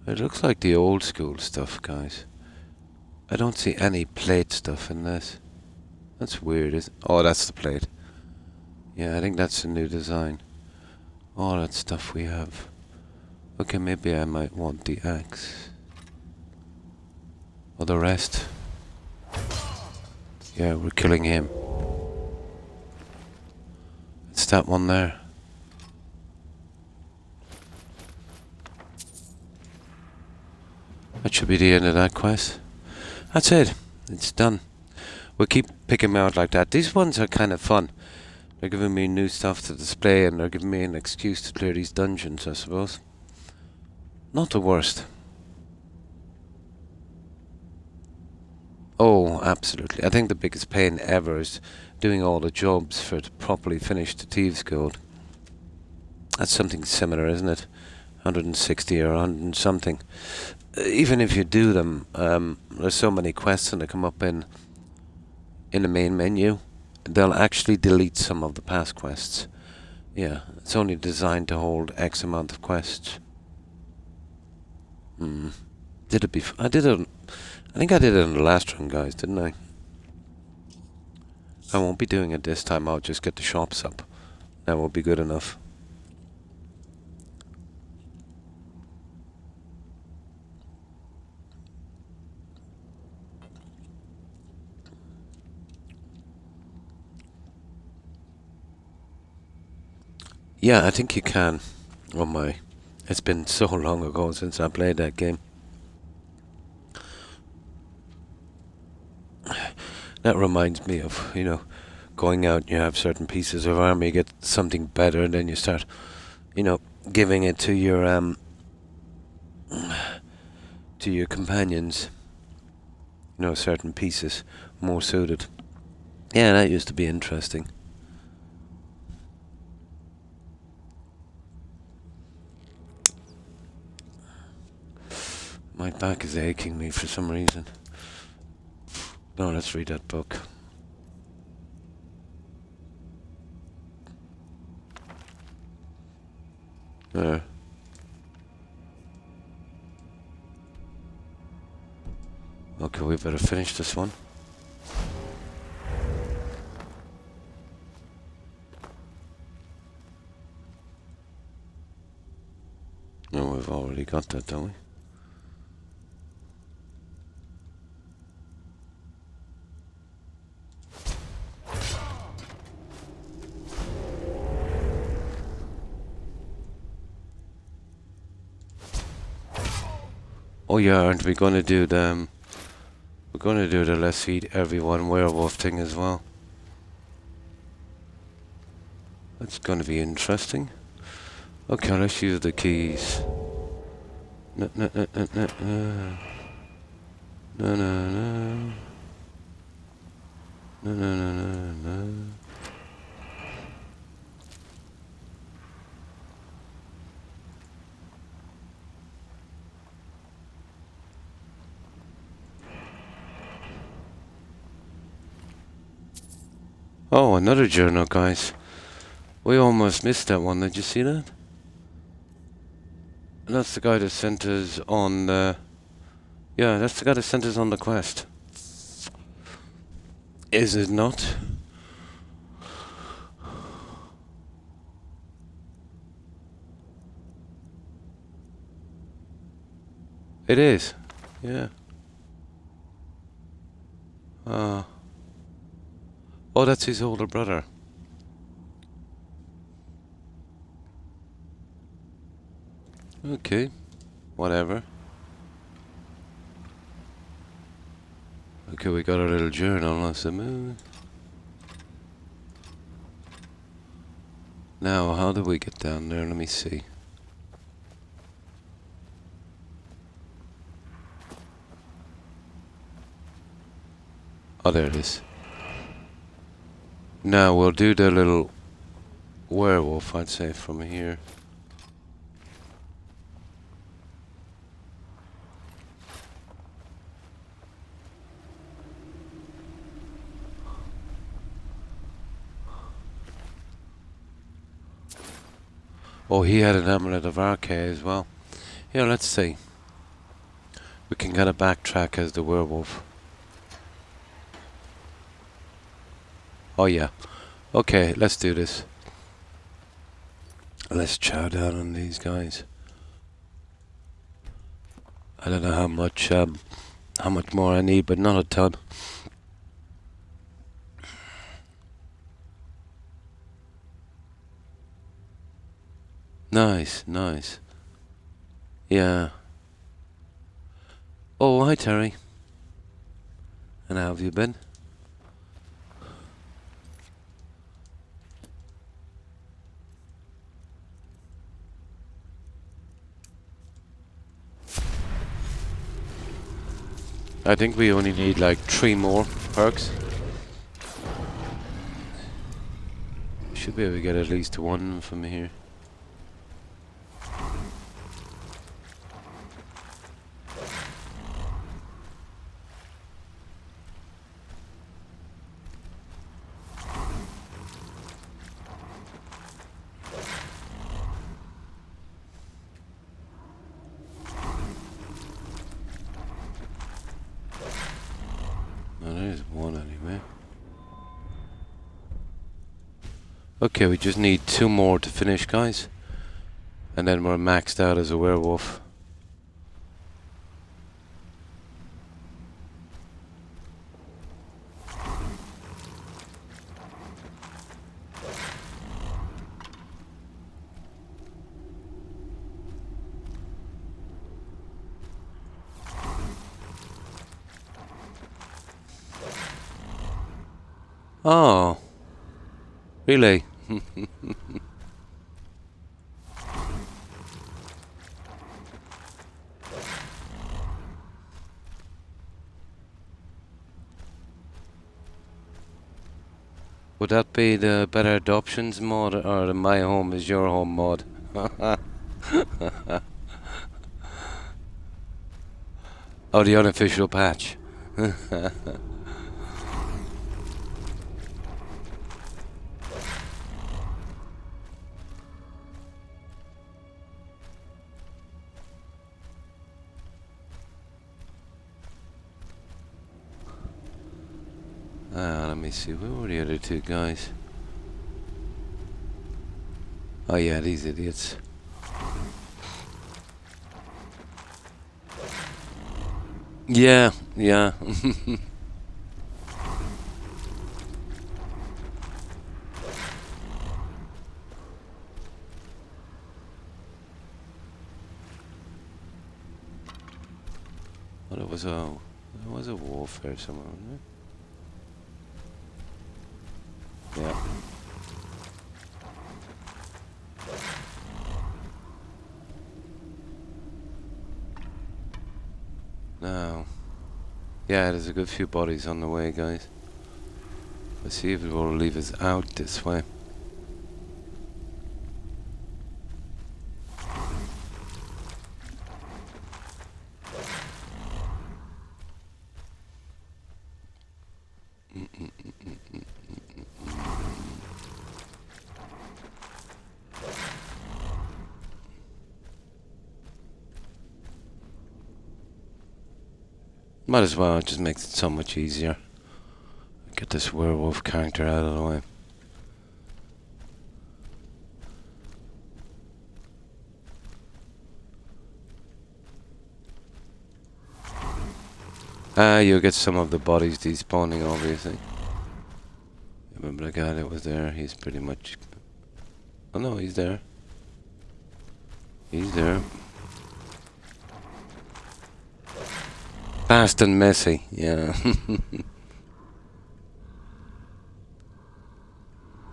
It looks like the old school stuff, guys. I don't see any plate stuff in this. That's weird, isn't it? Oh, that's the plate. Yeah, I think that's a new design. All that stuff we have. Okay, maybe I might want the axe. Or the rest. Yeah, we're killing him. It's that one there. That should be the end of that quest. That's it. It's done. We'll keep picking them out like that. These ones are kind of fun. They're giving me new stuff to display and they're giving me an excuse to clear these dungeons, I suppose. Not the worst. Oh, absolutely. I think the biggest pain ever is doing all the jobs for to properly finish the Thieves Guild. That's something similar, isn't it? 160 or 100 and something. Even if you do them, there's so many quests and they come up in the main menu. They'll actually delete some of the past quests. Yeah, it's only designed to hold X amount of quests. Did it before? I think I did it in the last run, guys, didn't I? I won't be doing it this time. I'll just get the shops up. That will be good enough. Yeah, I think you can. Oh my. It's been so long ago since I played that game. That reminds me of, going out, you have certain pieces of armor, you get something better, and then you start, giving it to your companions. Certain pieces more suited. Yeah, that used to be interesting. My back is aching me for some reason. No, let's read that book. There. Okay, we better finish this one. No, we've already got that, don't we? Oh yeah, aren't we going to do the... We're going to do the let's feed everyone werewolf thing as well. That's going to be interesting. Okay, let's use the keys. No, no, no, no, no, no. No, no, no. No, no, no, no, no. Oh, another journal, guys. We almost missed that one. Did you see that? And that's the guy that sent us on the... Yeah, that's the guy that sent us on the quest. Is it not? It is. Yeah. Oh, that's his older brother. Okay. Whatever. Okay, we got our little journal on the moon. Now, how do we get down there? Let me see. Oh, there it is. Now, we'll do the little werewolf, I'd say, from here. Oh, he had an amulet of Arche as well. Yeah, let's see. We can kind of backtrack as the werewolf. Oh yeah. Okay, let's do this. Let's chow down on these guys. I don't know how much more I need, but not a ton. Nice, nice. Yeah. Oh, hi Terry. And how have you been? I think we only need like 3 more perks. Should be able to get at least 1 from here. There's 1 anyway. Okay, we just need 2 more to finish, guys. And then we're maxed out as a werewolf. Oh, Really? Would that be the Better Adoptions mod or the My Home is Your Home mod? Oh, the unofficial patch. Let me see, where were the other two guys? Oh yeah, these idiots. Yeah, yeah. Well, there was a warfare somewhere, wasn't there? Yeah. Now, yeah, there's a good few bodies on the way, guys. Let's see if it will leave us out this way. Might as well, it just makes it so much easier. Get this werewolf character out of the way. You'll get some of the bodies despawning, obviously. Remember the guy that was there? He's pretty much... Oh no, he's there. He's there. Fast and messy, yeah.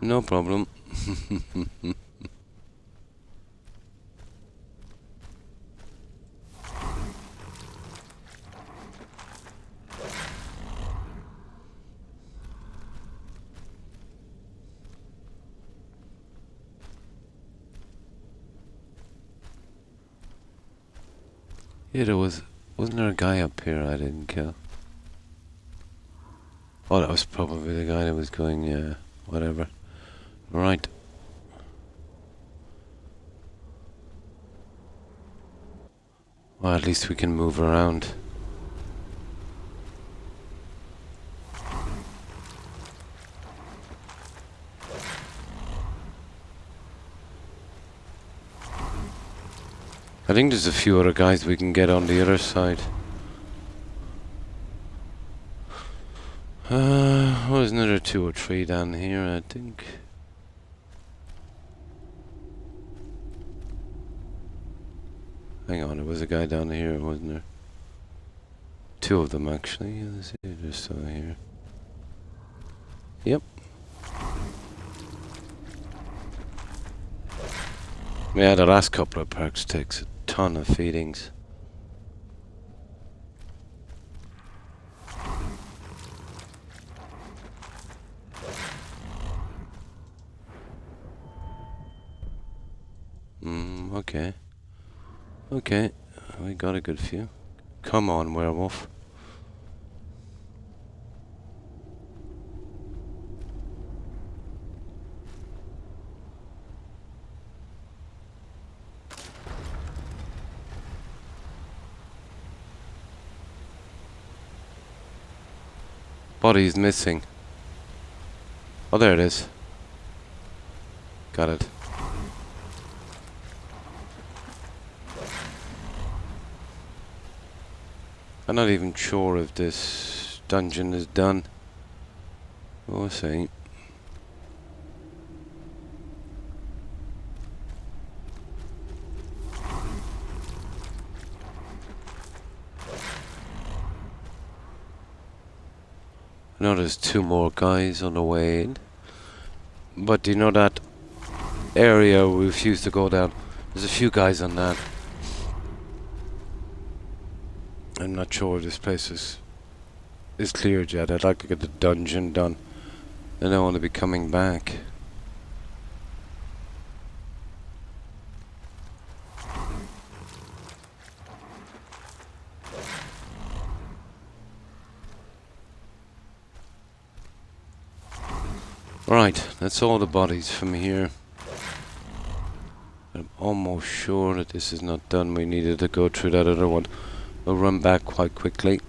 No problem. Yeah, wasn't there a guy up here I didn't kill? Oh, that was probably the guy that was going, whatever. Right. Well, at least we can move around. I think there's a few other guys we can get on the other side. There's another 2 or 3 down here, I think. Hang on, there was a guy down here, wasn't there? 2 of them, actually. Let's see, there's some here. Yep. Yeah, the last couple of perks takes a ton of feedings. Okay. Okay, we got a good few. Come on, werewolf. Body's missing. Oh, there it is. Got it. I'm not even sure if this dungeon is done. We'll see. I know there's 2 more guys on the way in. But do you know that area we refuse to go down? There's a few guys on that. I'm not sure this place is cleared yet. I'd like to get the dungeon done. Then I want to be coming back. Right, that's all the bodies from here. I'm almost sure that this is not done. We needed to go through that other one. We'll run back quite quickly.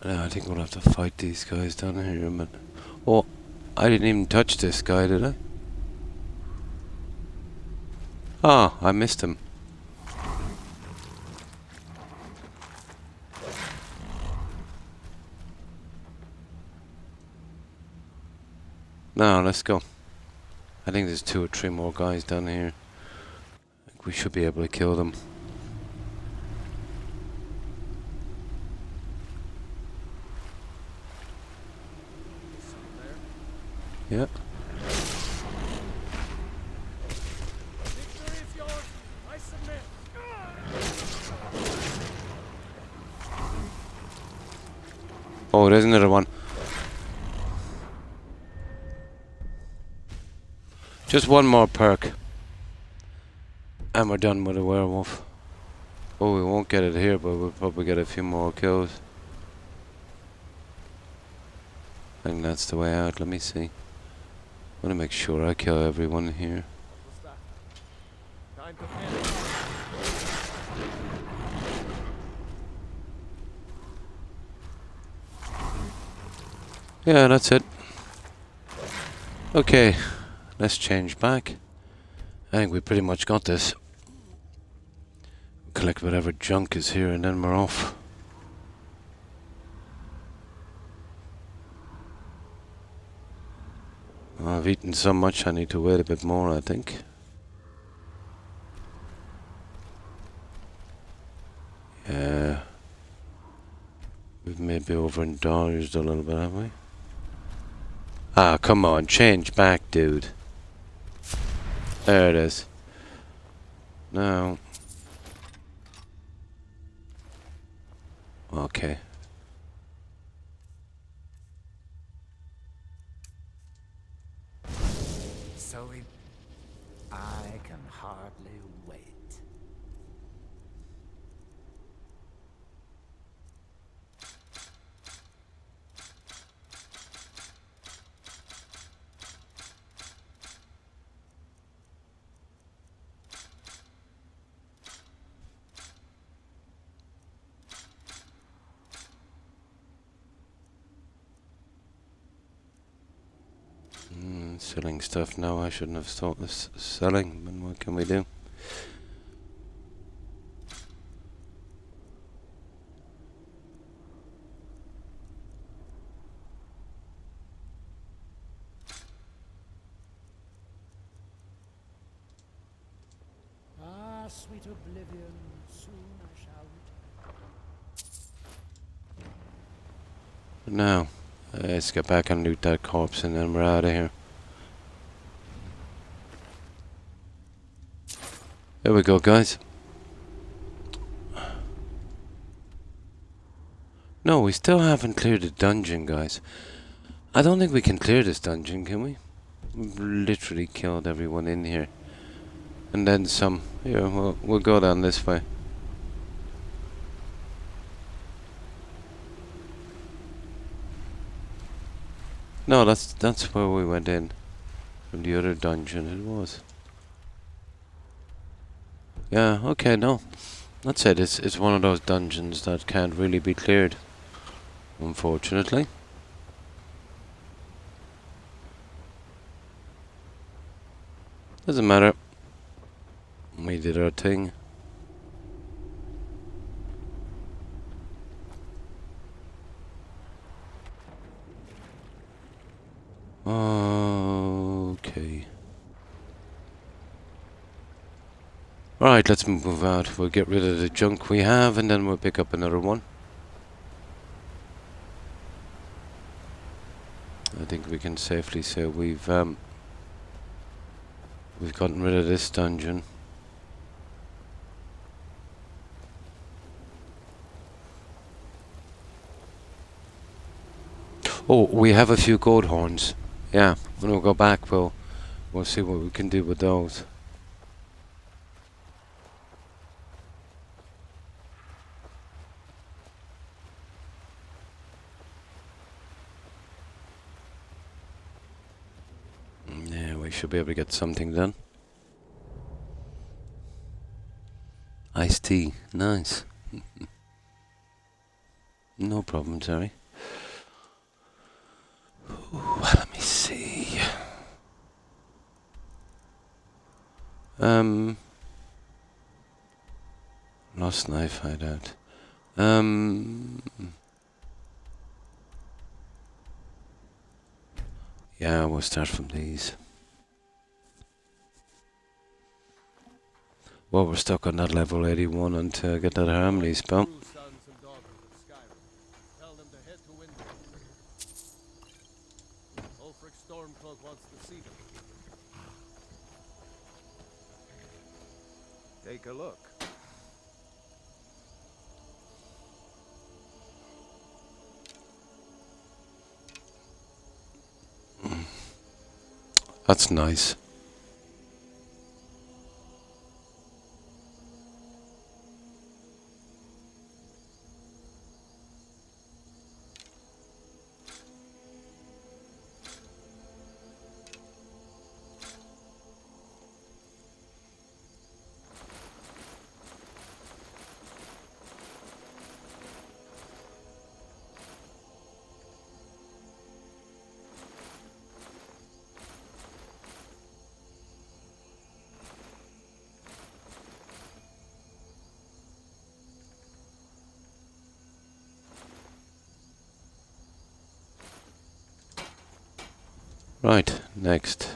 I think we'll have to fight these guys down here a minute. Oh, I didn't even touch this guy, did I? Ah, I missed him. Now, let's go. I think there's 2 or 3 more guys down here. I think we should be able to kill them. Yeah. Victory is yours. I submit. Oh, there's another one. Just one more perk. And we're done with the werewolf. Oh, we won't get it here, but we'll probably get a few more kills. I think that's the way out. Let me see. I want to make sure I kill everyone here. Time to finish. Yeah, that's it. Okay, let's change back. I think we pretty much got this. Collect whatever junk is here and then we're off. I've eaten so much I need to wait a bit more, I think. Yeah. We've maybe overindulged a little bit, haven't we? Ah, come on, change back, dude. There it is. No. Okay. So I can hardly wait. Selling stuff now. I shouldn't have started this selling, but what can we do? Ah, sweet oblivion. Soon I shall return. Now, let's get back and loot that corpse and then we're out of here. There we go, guys. No, we still haven't cleared the dungeon, guys. I don't think we can clear this dungeon, can we? We've literally killed everyone in here. And then some. Here, we'll go down this way. No, that's where we went in. From the other dungeon it was. Yeah, okay, no. That's it. It's one of those dungeons that can't really be cleared, unfortunately. Doesn't matter. We did our thing. Okay. Alright, let's move out. We'll get rid of the junk we have and then we'll pick up another one. I think we can safely say we've gotten rid of this dungeon. Oh, we have a few gold horns. Yeah, when we go back we'll see what we can do with those. Yeah, we should be able to get something done. Iced tea, nice. No problem, Terry. Ooh, let me see. Lost knife hideout. Yeah, we'll start from these. Well, we're stuck on that level 81 until I get that harmony spell. True sons and daughters of Skyrim. Tell them to head to Winter. Ulfric Stormcloak wants to see them. Take a look. That's nice. Right, next.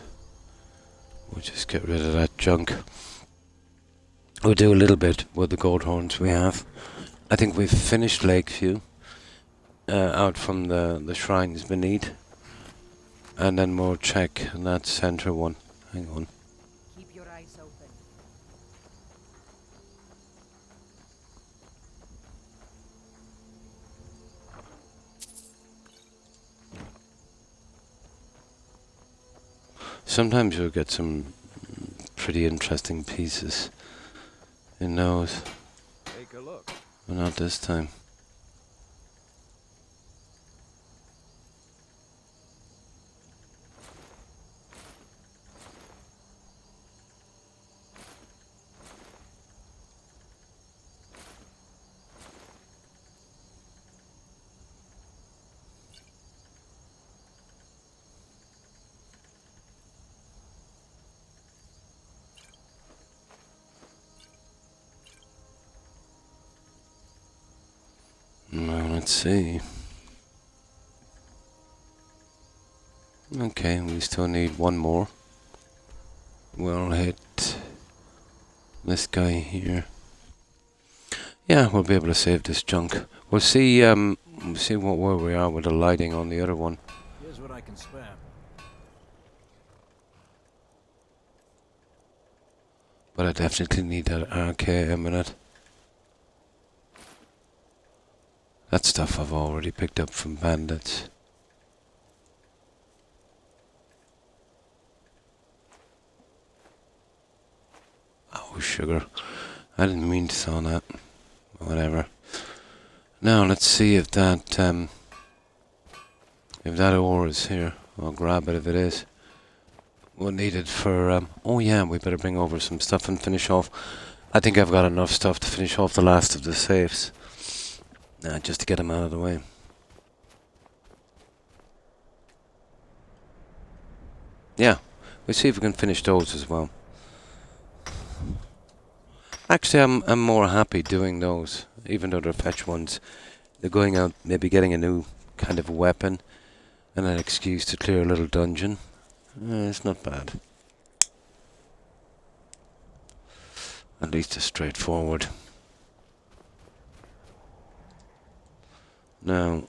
We'll just get rid of that junk. We'll do a little bit with the gold horns we have. I think we've finished Lakeview. Out from the shrines beneath. And then we'll check that center one. Hang on. Keep your eyes open. Sometimes you'll get some pretty interesting pieces in those. Take a look. But not this time. Well, let's see. Okay, we still need one more. We'll hit this guy here. Yeah, we'll be able to save this junk. We'll see where we are with the lighting on the other one. Here's what I can spare. But I definitely need that RKM in it. That stuff I've already picked up from bandits. sugar. I didn't mean to saw that. Whatever. Now let's see if that ore is here. I'll grab it if it is. We'll need it for oh yeah, we better bring over some stuff and finish off. I think I've got enough stuff to finish off the last of the safes. Just to get them out of the way. Yeah, we'll see if we can finish those as well. Actually, I'm more happy doing those, even though they're fetch ones. They're going out, maybe getting a new kind of weapon, and an excuse to clear a little dungeon. It's not bad. At least it's straightforward. Now,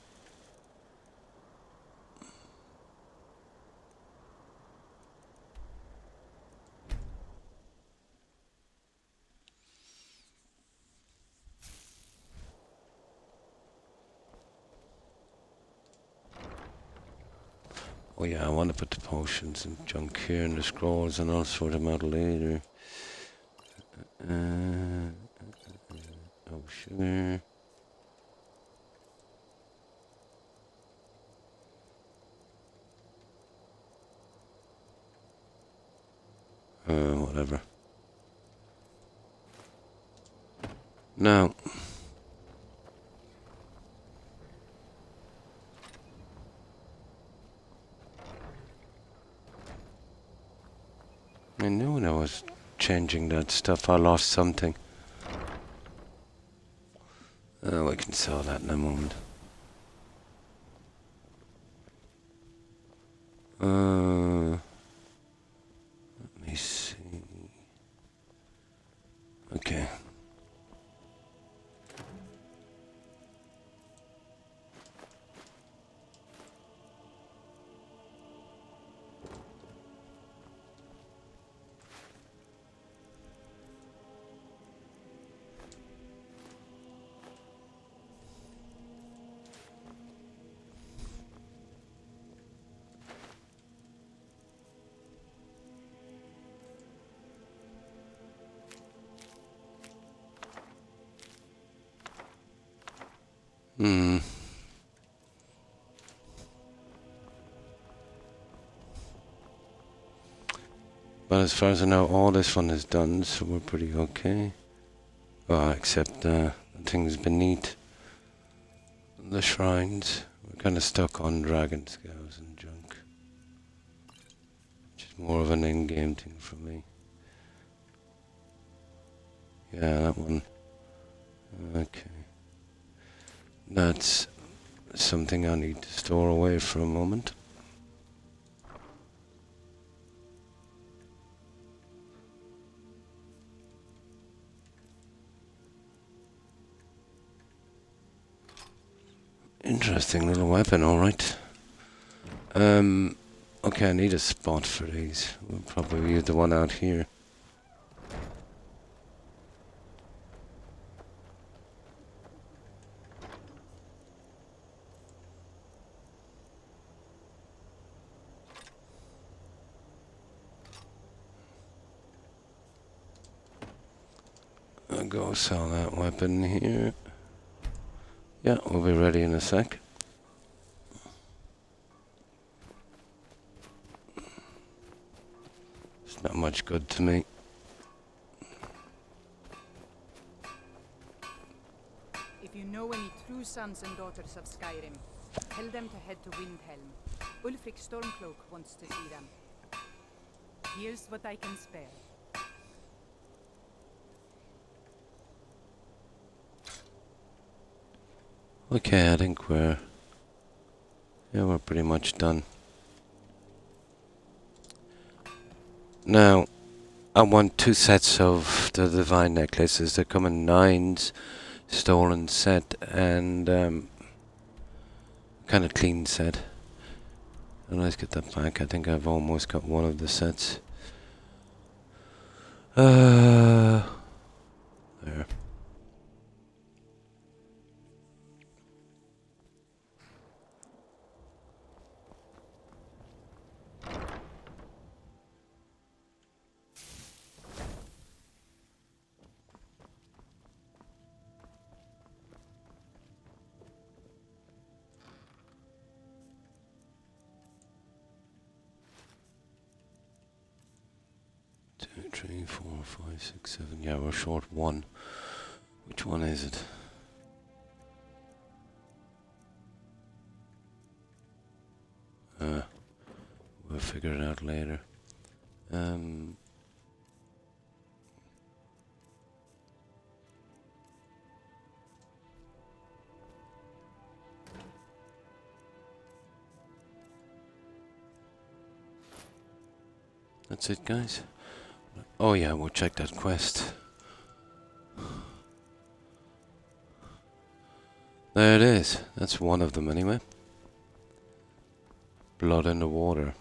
oh yeah, I want to put the potions and junk here and the scrolls and all sort of out later. Oh, sugar. Whatever. Now, I knew when I was changing that stuff I lost something. Oh, I can sell that in a moment. Let me see. Okay. But as far as I know, all this one is done, so we're pretty okay. Well, except the things beneath the shrines. We're kind of stuck on dragon scales and junk. Which is more of an in-game thing for me. Yeah, that one. Okay. That's something I need to store away for a moment. Interesting little weapon, alright. Okay, I need a spot for these. We'll probably use the one out here. I'll go sell that weapon here. Yeah, we'll be ready in a sec. It's not much good to me. If you know any true sons and daughters of Skyrim, tell them to head to Windhelm. Ulfric Stormcloak wants to see them. Here's what I can spare. Okay, I think we're pretty much done. Now, I want 2 sets of the divine necklaces. They come in 9s, stolen set, and kind of clean set. And let's get that back. I think I've almost got one of the sets. There. 3, 4, 5, 6, 7. Yeah, we're short 1. Which one is it? We'll figure it out later. That's it, guys. Oh yeah, we'll check that quest. There it is. That's one of them anyway. Blood in the water.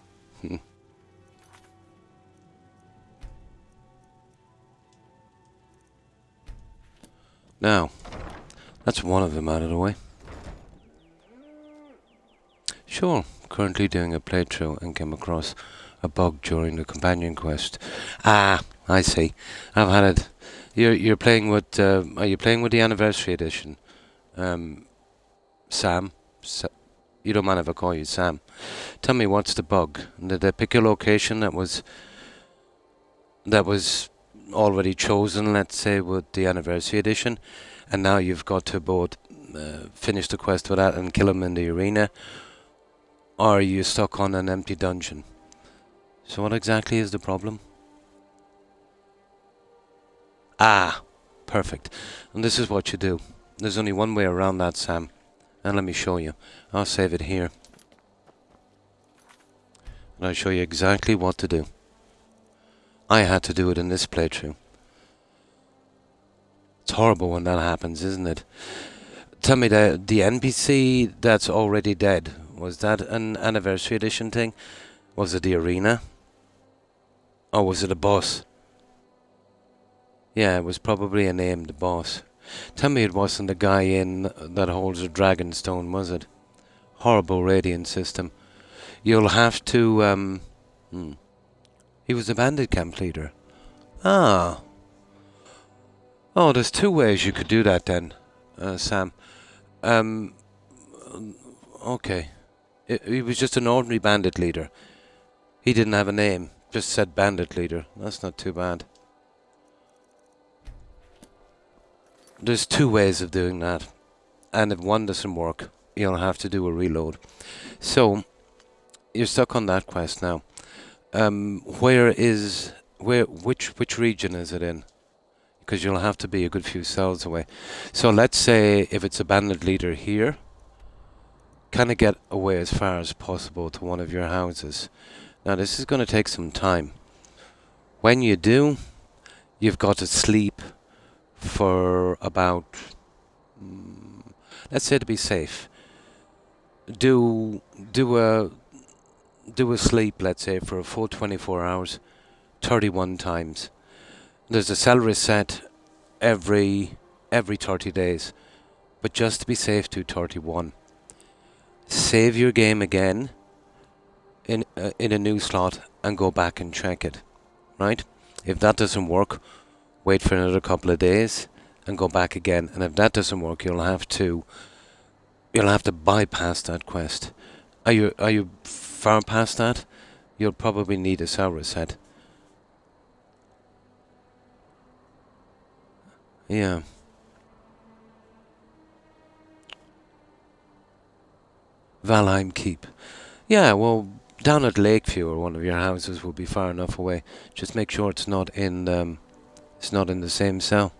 Now, that's one of them out of the way. Sure, currently doing a playthrough and came across a bug during the companion quest. Ah, I see. I've had it. You're playing with. Are you playing with the anniversary edition? Sam. You don't mind if I call you Sam. Tell me what's the bug? Did they pick a location that was already chosen, let's say, with the anniversary edition, and now you've got to both finish the quest with that and kill him in the arena, or are you stuck on an empty dungeon? So what exactly is the problem? Ah, perfect. And this is what you do. There's only one way around that, Sam. And let me show you. I'll save it here. And I'll show you exactly what to do. I had to do it in this playthrough. It's horrible when that happens, isn't it? Tell me, the NPC that's already dead, was that an anniversary edition thing? Was it the arena? Or was it a boss? Yeah, it was probably a named boss. Tell me it wasn't the guy in that holds a dragon stone, was it? Horrible radiant system. You'll have to, He was a bandit camp leader. Ah. Oh, there's two ways you could do that then, Sam. Okay. He was just an ordinary bandit leader. He didn't have a name, just said bandit leader. That's not too bad. There's two ways of doing that. And if one doesn't work, you'll have to do a reload. So, you're stuck on that quest now. Which region is it in? Because you'll have to be a good few cells away. So let's say if it's a bandit leader here, kind of get away as far as possible to one of your houses. Now this is going to take some time. When you do, you've got to sleep for about, let's say to be safe, do a sleep, let's say, for a full 24 hours, 31 times. There's a cell reset every 30 days, but just to be safe, do 31. Save your game again in a new slot and go back and check it, right? If that doesn't work, wait for another couple of days and go back again. And if that doesn't work, you'll have to bypass that quest. Are you far past that? You'll probably need a cell reset. Yeah. Valheim Keep. Yeah, well, down at Lakeview or one of your houses will be far enough away. Just make sure it's not in the same cell.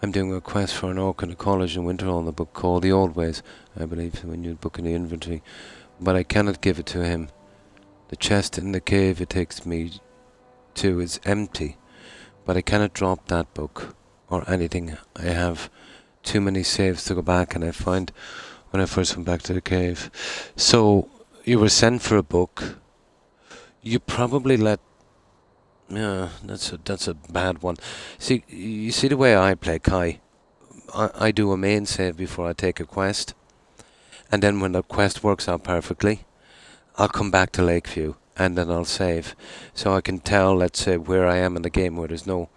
I'm doing a quest for an orc in a college in Winterhall in a book called The Old Ways, I believe, when you book in the inventory. But I cannot give it to him. The chest in the cave it takes me to is empty. But I cannot drop that book or anything. I have too many saves to go back and I find when I first went back to the cave. So, you were sent for a book. You probably let... Yeah, that's a bad one. See, you see the way I play Kai? I do a main save before I take a quest. And then when the quest works out perfectly, I'll come back to Lakeview and then I'll save. So I can tell, let's say, where I am in the game where there's no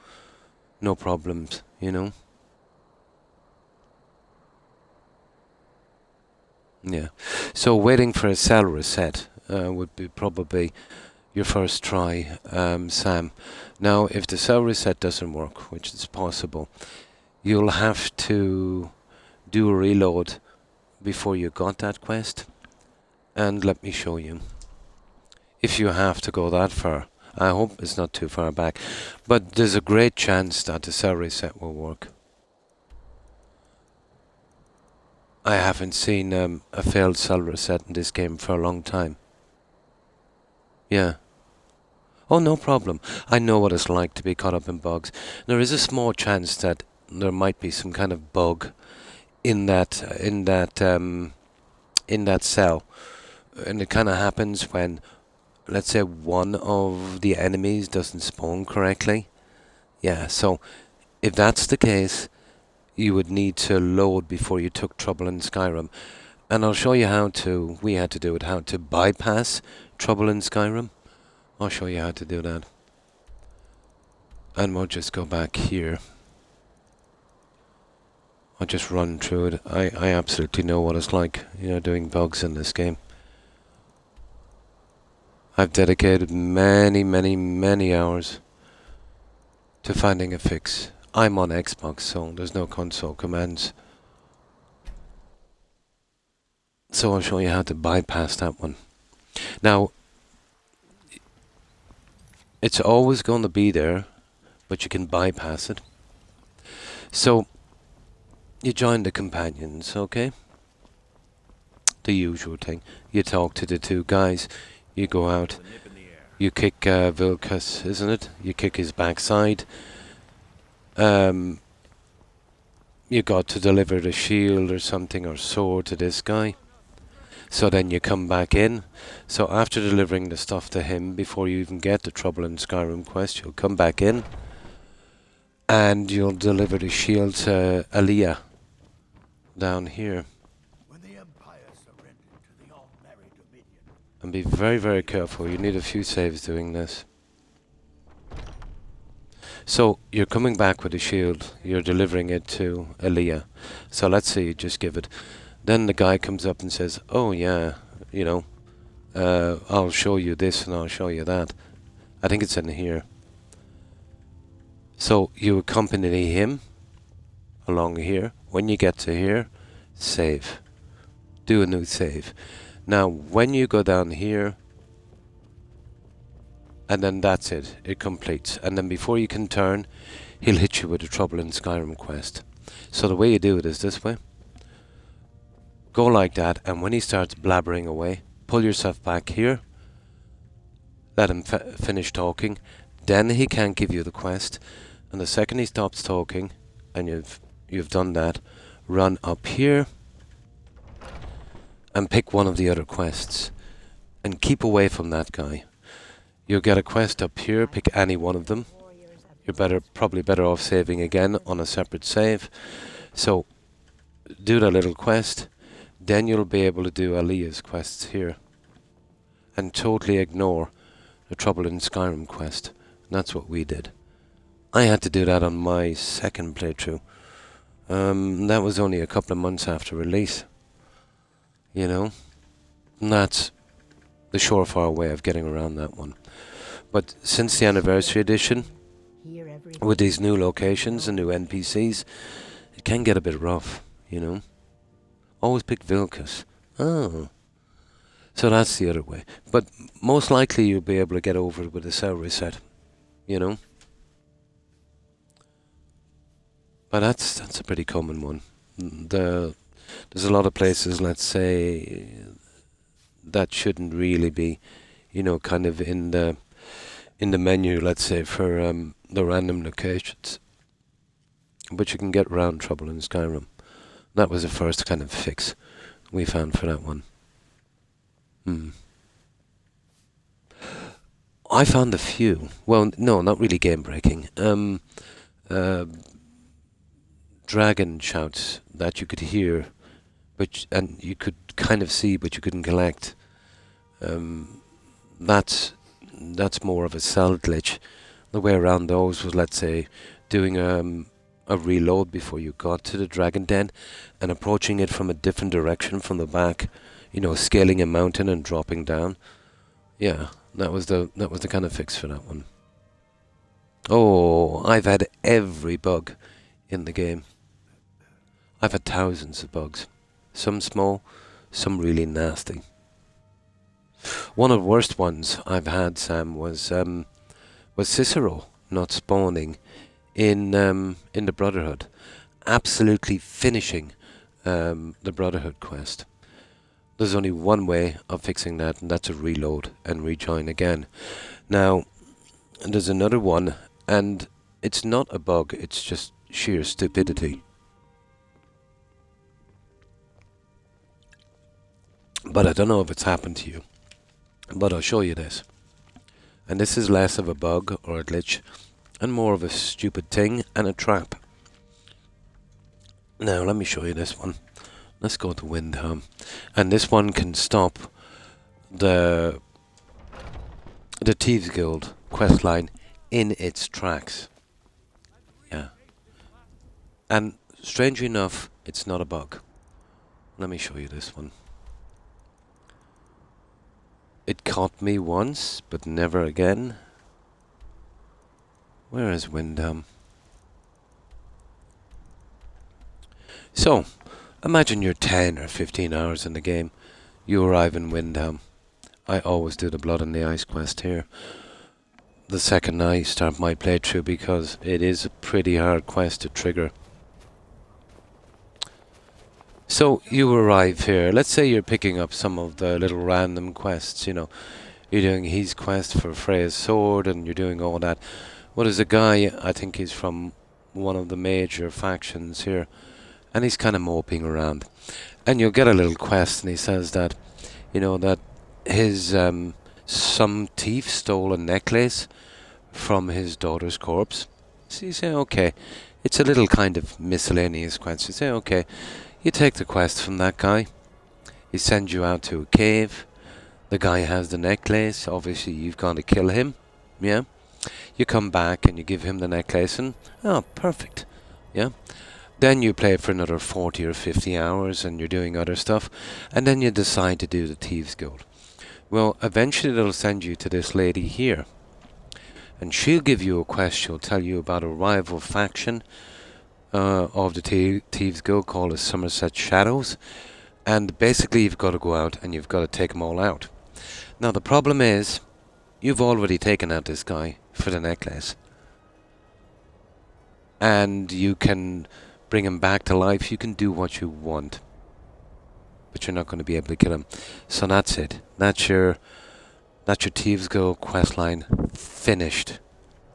problems, you know? Yeah. So waiting for a cell reset would be probably your first try, Sam. Now, if the cell reset doesn't work, which is possible, you'll have to do a reload before you got that quest. And let me show you. If you have to go that far. I hope it's not too far back. But there's a great chance that the cell reset will work. I haven't seen a failed cell reset in this game for a long time. Yeah. Oh, no problem. I know what it's like to be caught up in bugs. There is a small chance that there might be some kind of bug in that cell, and it kind of happens when, let's say, one of the enemies doesn't spawn correctly. Yeah. So, if that's the case, you would need to load before you took trouble in Skyrim. And I'll show you we had to do it, how to bypass trouble in Skyrim. I'll show you how to do that. And we'll just go back here. I'll just run through it. I absolutely know what it's like, doing bugs in this game. I've dedicated many, many, many hours to finding a fix. I'm on Xbox, so there's no console commands. So I'll show you how to bypass that one. Now, it's always going to be there, but you can bypass it. So, you join the companions, okay? The usual thing. You talk to the two guys. You go out. You kick Vilkas, isn't it? You kick his backside. You got to deliver the shield or something or sword to this guy. So then you come back in. So after delivering the stuff to him, before you even get the Trouble in Skyrim quest, you'll come back in and you'll deliver the shield to Aaliyah down here. When the Empire surrendered to the all-married Dominion. And be very, very careful. You need a few saves doing this. So, you're coming back with a shield. You're delivering it to Aaliyah. So let's say you just give it. Then the guy comes up and says, oh yeah, I'll show you this and I'll show you that. I think it's in here. So, you accompany him along here. When you get to here, save. Do a new save. Now, when you go down here, and then that's it. It completes. And then before you can turn, he'll hit you with a Trouble in Skyrim quest. So the way you do it is this way. Go like that, and when he starts blabbering away, pull yourself back here. Let him finish talking. Then he can't give you the quest. And the second he stops talking, and you've done that, run up here and pick one of the other quests. And keep away from that guy. You'll get a quest up here, pick any one of them. You're probably better off saving again on a separate save. So, do that little quest, then you'll be able to do Aaliyah's quests here. And totally ignore the Trouble in Skyrim quest. And that's what we did. I had to do that on my second playthrough. That was only a couple of months after release. And that's the surefire way of getting around that one. But since the anniversary edition, with these new locations and new NPCs, it can get a bit rough, Always pick Vilkas. Oh. So that's the other way. But most likely you'll be able to get over it with a cell reset, But that's a pretty common one. There's a lot of places, let's say, that shouldn't really be, kind of in the menu, let's say, for the random locations. But you can get around Trouble in Skyrim. That was the first kind of fix we found for that one. I found a few. Well, no, not really game breaking. Dragon shouts that you could hear, and you could kind of see, but you couldn't collect. That's more of a cell glitch. The way around those was, let's say, doing a reload before you got to the dragon den and approaching it from a different direction from the back, scaling a mountain and dropping down. Yeah, That was the kind of fix for that one. Oh, I've had every bug in the game. I've had thousands of bugs. Some small, some really nasty. One of the worst ones I've had, Sam, was Cicero not spawning in the Brotherhood. Absolutely finishing the Brotherhood quest. There's only one way of fixing that, and that's to reload and rejoin again. Now, there's another one, and it's not a bug, it's just sheer stupidity. But I don't know if it's happened to you. But I'll show you this. And this is less of a bug or a glitch, and more of a stupid thing and a trap. Now, let me show you this one. Let's go to Windham. And this one can stop the Thieves Guild questline in its tracks. Yeah. And strangely enough, it's not a bug. Let me show you this one. It caught me once, but never again. Where is Windham? So, imagine you're 10 or 15 hours in the game. You arrive in Windham. I always do the Blood on the Ice quest here. The second I start my playthrough, because it is a pretty hard quest to trigger. So you arrive here. Let's say you're picking up some of the little random quests, you know. You're doing his quest for Freya's sword and you're doing all that. Well, there's a guy, I think he's from one of the major factions here, and he's kind of moping around. And you'll get a little quest and he says that, you know, that his, some thief stole a necklace from his daughter's corpse. So you say, okay, it's a little kind of miscellaneous quest. You say, okay. You take the quest from that guy. He sends you out to a cave. The guy has the necklace. Obviously, you've gone to kill him. Yeah. You come back and you give him the necklace and, oh, perfect. Yeah. Then you play for another 40 or 50 hours and you're doing other stuff. And then you decide to do the Thieves Guild. Well, eventually they'll send you to this lady here. And she'll give you a quest. She'll tell you about a rival faction of the Thieves Guild called the Somerset Shadows, and basically you've got to go out and you've got to take them all out. Now the problem is, you've already taken out this guy for the necklace, and you can bring him back to life, you can do what you want, but you're not going to be able to kill him. So that's it. That's your Thieves Guild questline finished.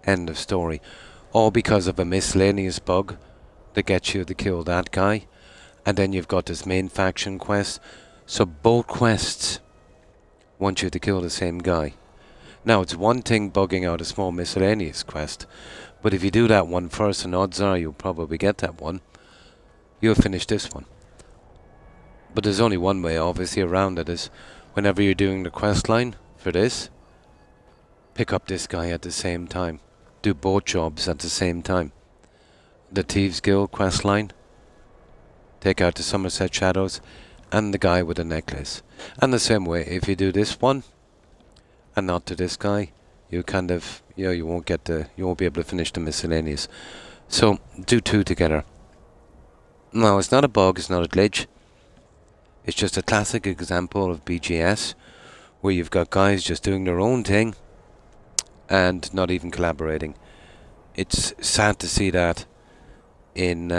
End of story. All because of a miscellaneous bug that gets you to kill that guy, and then you've got this main faction quest. So both quests want you to kill the same guy. Now it's one thing bugging out a small miscellaneous quest, but if you do that one first, and odds are you'll probably get that one, you'll finish this one. But there's only one way obviously around it, is whenever you're doing the quest line for this, pick up this guy at the same time. Do both jobs at the same time. The Thieves Guild quest line, take out the Somerset Shadows and the guy with the necklace. And the same way, if you do this one and not to this guy, you kind of, you know, you won't be able to finish the miscellaneous. So do two together. Now it's not a bug, it's not a glitch. It's just a classic example of BGS, where you've got guys just doing their own thing and not even collaborating. It's sad to see that in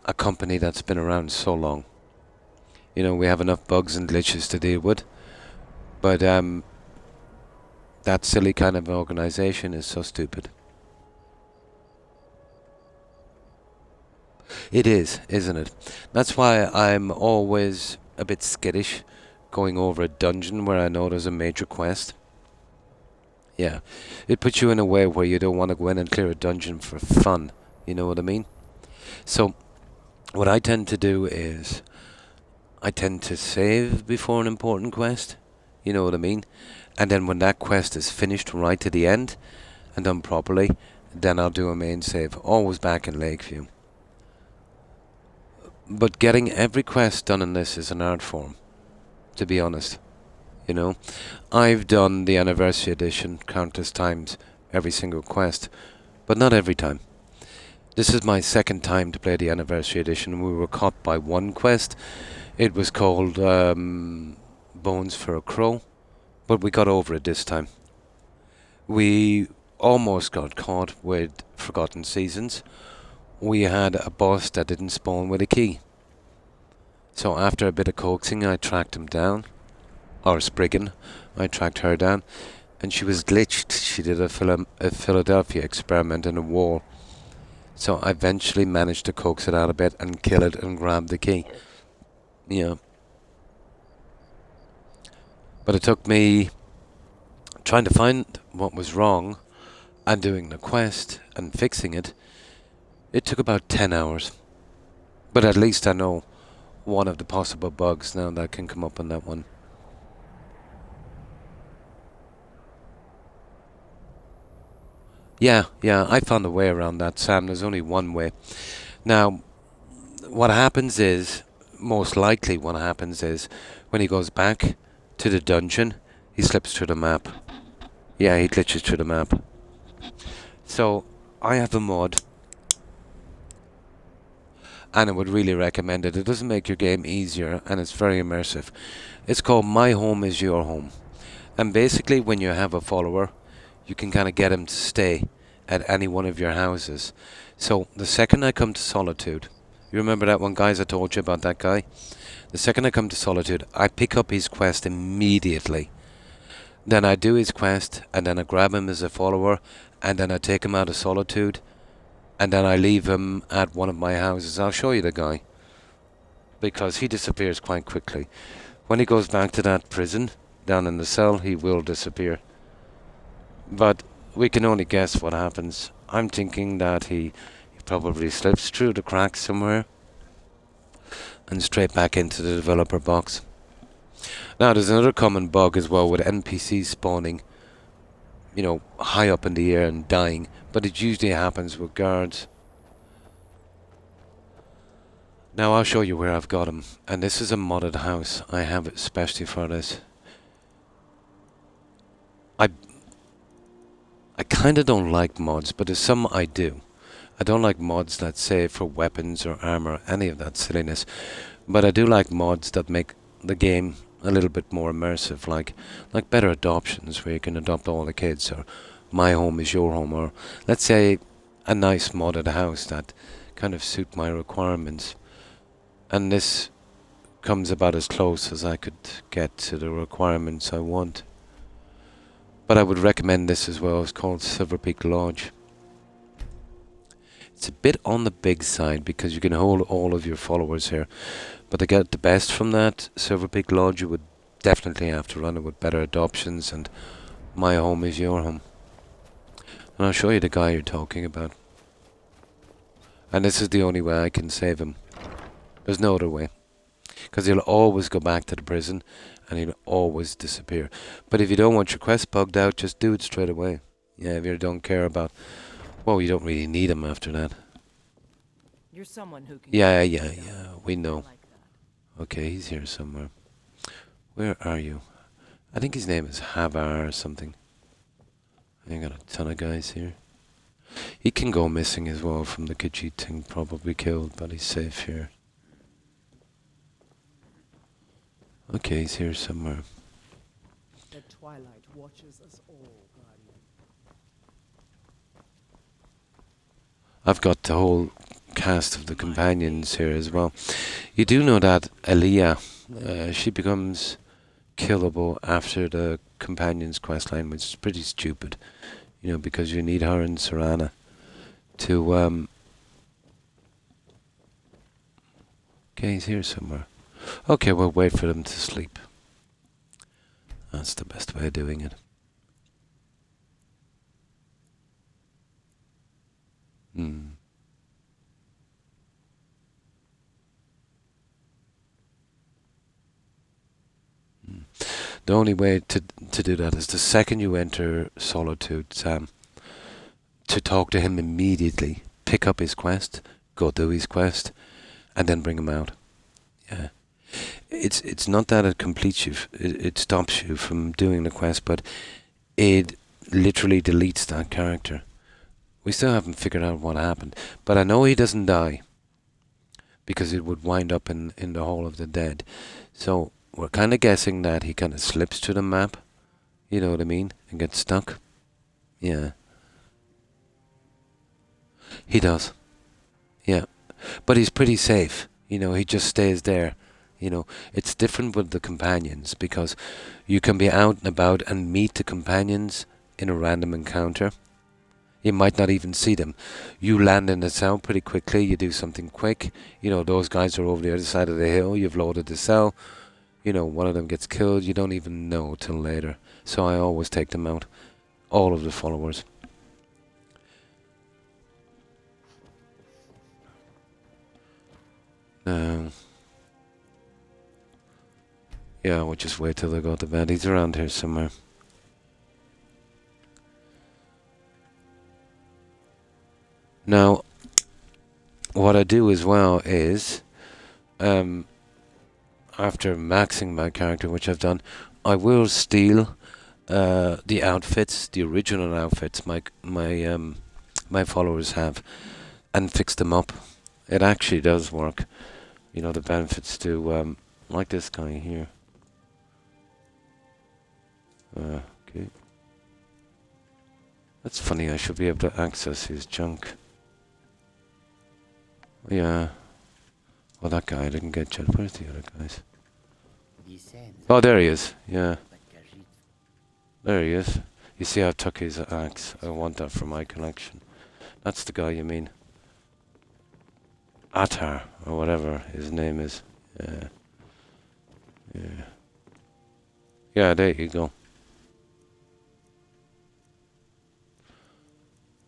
a company that's been around so long. You know, we have enough bugs and glitches to deal with, but that silly kind of organization is so stupid. It is, isn't it? That's why I'm always a bit skittish going over a dungeon where I know there's a major quest. Yeah, it puts you in a way where you don't want to go in and clear a dungeon for fun. You know what I mean? So, what I tend to do is, I tend to save before an important quest. You know what I mean? And then when that quest is finished right to the end, and done properly, then I'll do a main save. Always back in Lakeview. But getting every quest done in this is an art form, to be honest. You know, I've done the anniversary edition countless times, every single quest, but not every time. This is my second time to play the anniversary edition. We were caught by one quest. It was called Bones for a Crow, but we got over it this time. We almost got caught with Forgotten Seasons. We had a boss that didn't spawn with a key. So after a bit of coaxing, I tracked him down. Or Spriggan, I tracked her down. And she was glitched. She did a Philadelphia experiment in a wall. So I eventually managed to coax it out a bit and kill it and grab the key. Yeah. But it took me trying to find what was wrong and doing the quest and fixing it. It took about 10 hours. But at least I know one of the possible bugs now that can come up on that one. Yeah, I found a way around that, Sam. There's only one way. Now, what happens is, most likely what happens is, when he goes back to the dungeon, he slips through the map. Yeah, he glitches through the map. So, I have a mod, and I would really recommend it. It doesn't make your game easier, and it's very immersive. It's called My Home is Your Home. And basically, when you have a follower, you can kind of get him to stay at any one of your houses. So the second I come to Solitude, you remember that one, guys? I told you about that guy. The second I come to Solitude, I pick up his quest immediately. Then I do his quest, and then I grab him as a follower, and then I take him out of Solitude, and then I leave him at one of my houses. I'll show you the guy, because he disappears quite quickly. When he goes back to that prison down in the cell, he will disappear. But we can only guess what happens. I'm thinking that he probably slips through the cracks somewhere and straight back into the developer box. Now, there's another common bug as well with NPCs spawning, high up in the air and dying, but it usually happens with guards. Now, I'll show you where I've got him, and this is a modded house. I have it especially for this. I kind of don't like mods, but there's some I do. I don't like mods that say for weapons or armor, any of that silliness. But I do like mods that make the game a little bit more immersive, like better adoptions where you can adopt all the kids, or My Home is Your Home, or let's say a nice modded house that kind of suit my requirements. And this comes about as close as I could get to the requirements I want. But I would recommend this as well. It's called Silver Peak Lodge. It's a bit on the big side because you can hold all of your followers here. But to get the best from that Silver Peak Lodge, you would definitely have to run it with better adoptions and My Home is Your Home. And I'll show you the guy you're talking about. And this is the only way I can save him. There's no other way. Because he'll always go back to the prison and he'll always disappear. But if you don't want your quest bugged out, just do it straight away. Yeah, if you don't care about... Well, you don't really need him after that. You're someone who can... Yeah, we know. Okay, he's here somewhere. Where are you? I think his name is Havar or something. I got a ton of guys here. He can go missing as well from the Khajiit thing, probably killed, but he's safe here. Okay, he's here somewhere. The twilight watches us all, Guardian. I've got the whole cast of the companions here as well. You do know that Aliyah, she becomes killable after the companions questline, which is pretty stupid, because you need her and Serana to okay, he's here somewhere. Okay, we'll wait for them to sleep. That's the best way of doing it. The only way to do that is the second you enter Solitude, Sam, to talk to him immediately, pick up his quest, go do his quest, and then bring him out. Yeah. It's not that it completes you, it stops you from doing the quest, but it literally deletes that character. We still haven't figured out what happened, but I know he doesn't die because it would wind up in the Hall of the Dead. So we're kind of guessing that he kind of slips to the map, you know what I mean, and gets stuck. Yeah. He does. Yeah. But he's pretty safe. You know, he just stays there. You know, it's different with the companions because you can be out and about and meet the companions in a random encounter. You might not even see them. You land in the cell pretty quickly, you do something quick. You know, those guys are over the other side of the hill, you've loaded the cell. You know, one of them gets killed, you don't even know till later. So I always take them out. All of the followers. Yeah, we'll just wait till they go to bed. He's around here somewhere. Now, what I do as well is, after maxing my character, which I've done, I will steal the outfits, the original outfits my followers have, and fix them up. It actually does work. You know, the benefits to, like this guy here. Okay. That's funny, I should be able to access his junk. Yeah. Well, that guy didn't get yet. Where's the other guys? Oh, there he is. Yeah. There he is. You see, I took his axe. I want that for my collection. That's the guy you mean. Attar, or whatever his name is. Yeah. Yeah. Yeah, there you go.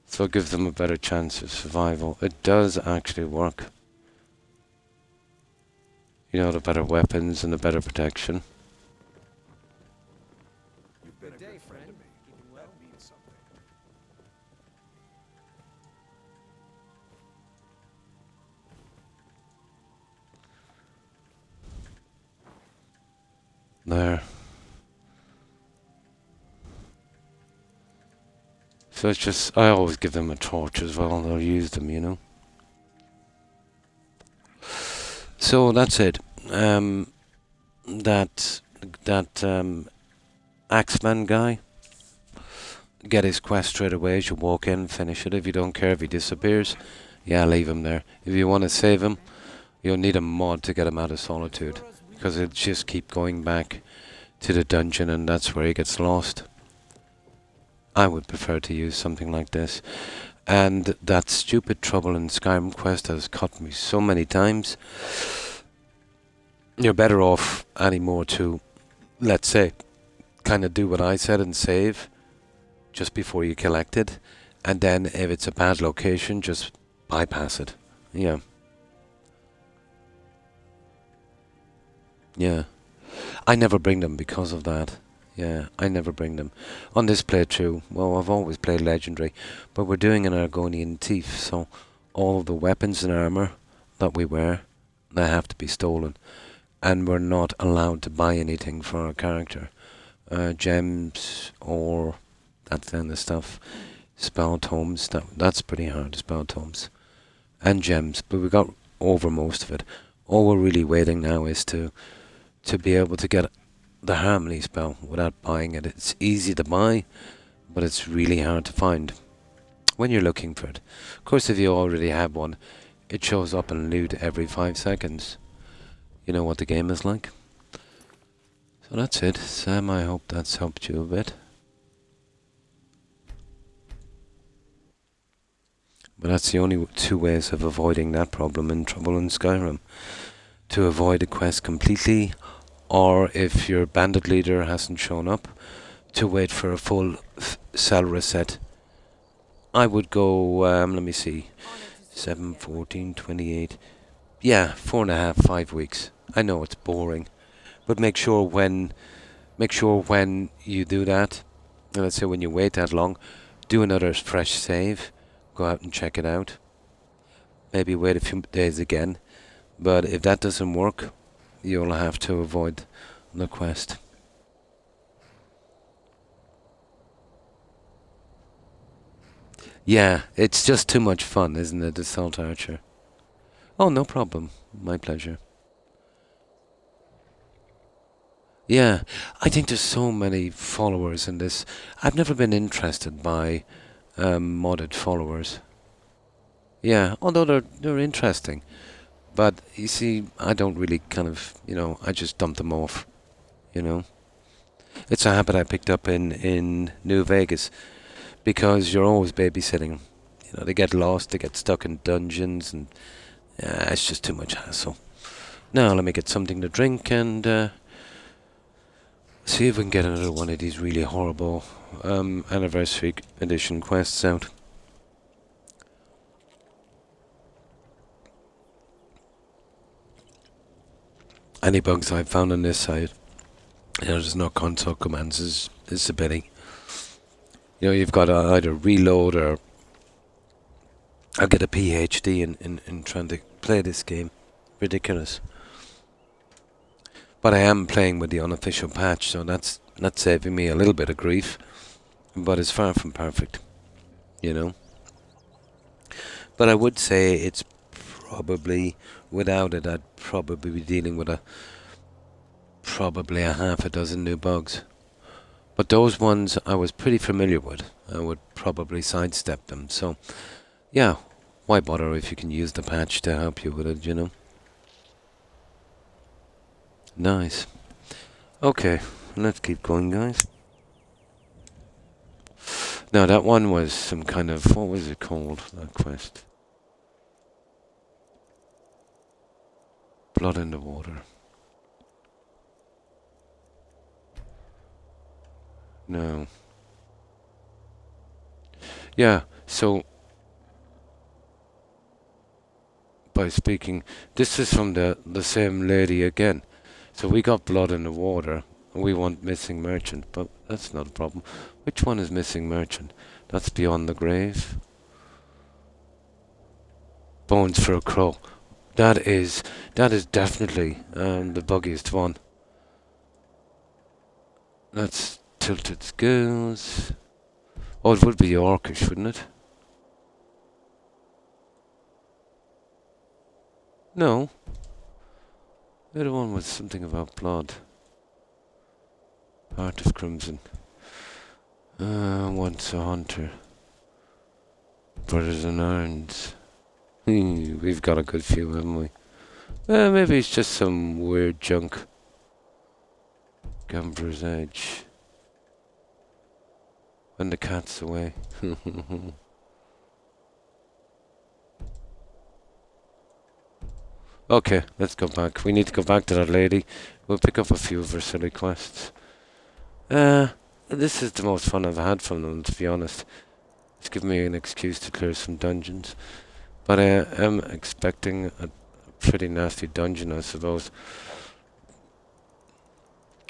So it gives them a better chance of survival. It does actually work. You know, the better weapons and the better protection. You've been a good friend to me. That means something. There. So it's just, I always give them a torch as well, and they'll use them, you know. So that's it. That Axeman guy, get his quest straight away as you walk in, finish it. If you don't care if he disappears, yeah, leave him there. If you want to save him, you'll need a mod to get him out of Solitude, because it'll just keep going back to the dungeon, and that's where he gets lost. I would prefer to use something like this. And that stupid Trouble in Skyrim quest has cut me so many times. You're better off anymore to, let's say, kind of do what I said and save just before you collect it. And then if it's a bad location, just bypass it. Yeah. Yeah. I never bring them because of that. Yeah, I never bring them. On this playthrough, well, I've always played Legendary, but we're doing an Argonian Thief, so all of the weapons and armour that we wear, they have to be stolen. And we're not allowed to buy anything for our character. Gems or that kind of stuff. Spell tomes, that's pretty hard, spell tomes. And gems, but we got over most of it. All we're really waiting now is to be able to get the Harmony spell without buying it. It's easy to buy, but it's really hard to find when you're looking for it. Of course, if you already have one, it shows up in loot every 5 seconds. You know what the game is like. So that's it, Sam. I hope that's helped you a bit. But that's the only two ways of avoiding that problem in Trouble in Skyrim. To avoid a quest completely, or if your bandit leader hasn't shown up, to wait for a full cell reset. I would go, let me see, 7, 14, 28, yeah, 4.5, 5 weeks. I know it's boring, but make sure when you do that, let's say when you wait that long, do another fresh save, go out and check it out. Maybe wait a few days again, but if that doesn't work, you'll have to avoid the quest. Yeah, it's just too much fun, isn't it, Assault Archer? Oh, no problem. My pleasure. Yeah, I think there's so many followers in this. I've never been interested by modded followers. Yeah, although they're interesting. But you see, I don't really kind of, I just dump them off, you know. It's a habit I picked up in New Vegas because you're always babysitting. They get lost, they get stuck in dungeons, and it's just too much hassle. Now let me get something to drink and see if we can get another one of these really horrible anniversary edition quests out. Any bugs I've found on this side, there's no console commands, is a pity. You've got to either reload or I'll get a PhD in trying to play this game. Ridiculous. But I am playing with the unofficial patch, so that's saving me a little bit of grief. But it's far from perfect, But I would say it's probably, without it, I'd probably be dealing with probably a half a dozen new bugs. But those ones I was pretty familiar with. I would probably sidestep them. So, yeah, why bother if you can use the patch to help you with it, Nice. Okay, let's keep going, guys. Now, that one was some kind of, what was it called, that quest? Blood in the water. No. Yeah, so by speaking, this is from the same lady again. So we got blood in the water, and we want missing merchant, but that's not a problem. Which one is missing merchant? That's beyond the grave. Bones for a crow. That is definitely the buggiest one. That's tilted scales. Oh, it would be Yorkish, wouldn't it? No. The other one was something about blood. Heart of Crimson. Once a hunter. Brothers in Irons. We've got a good few, haven't we? Maybe it's just some weird junk. Gambler's Edge. When the cat's away. Okay, let's go back. We need to go back to that lady. We'll pick up a few of her silly quests. This is the most fun I've had from them, to be honest. It's given me an excuse to clear some dungeons. But I am expecting a pretty nasty dungeon, I suppose.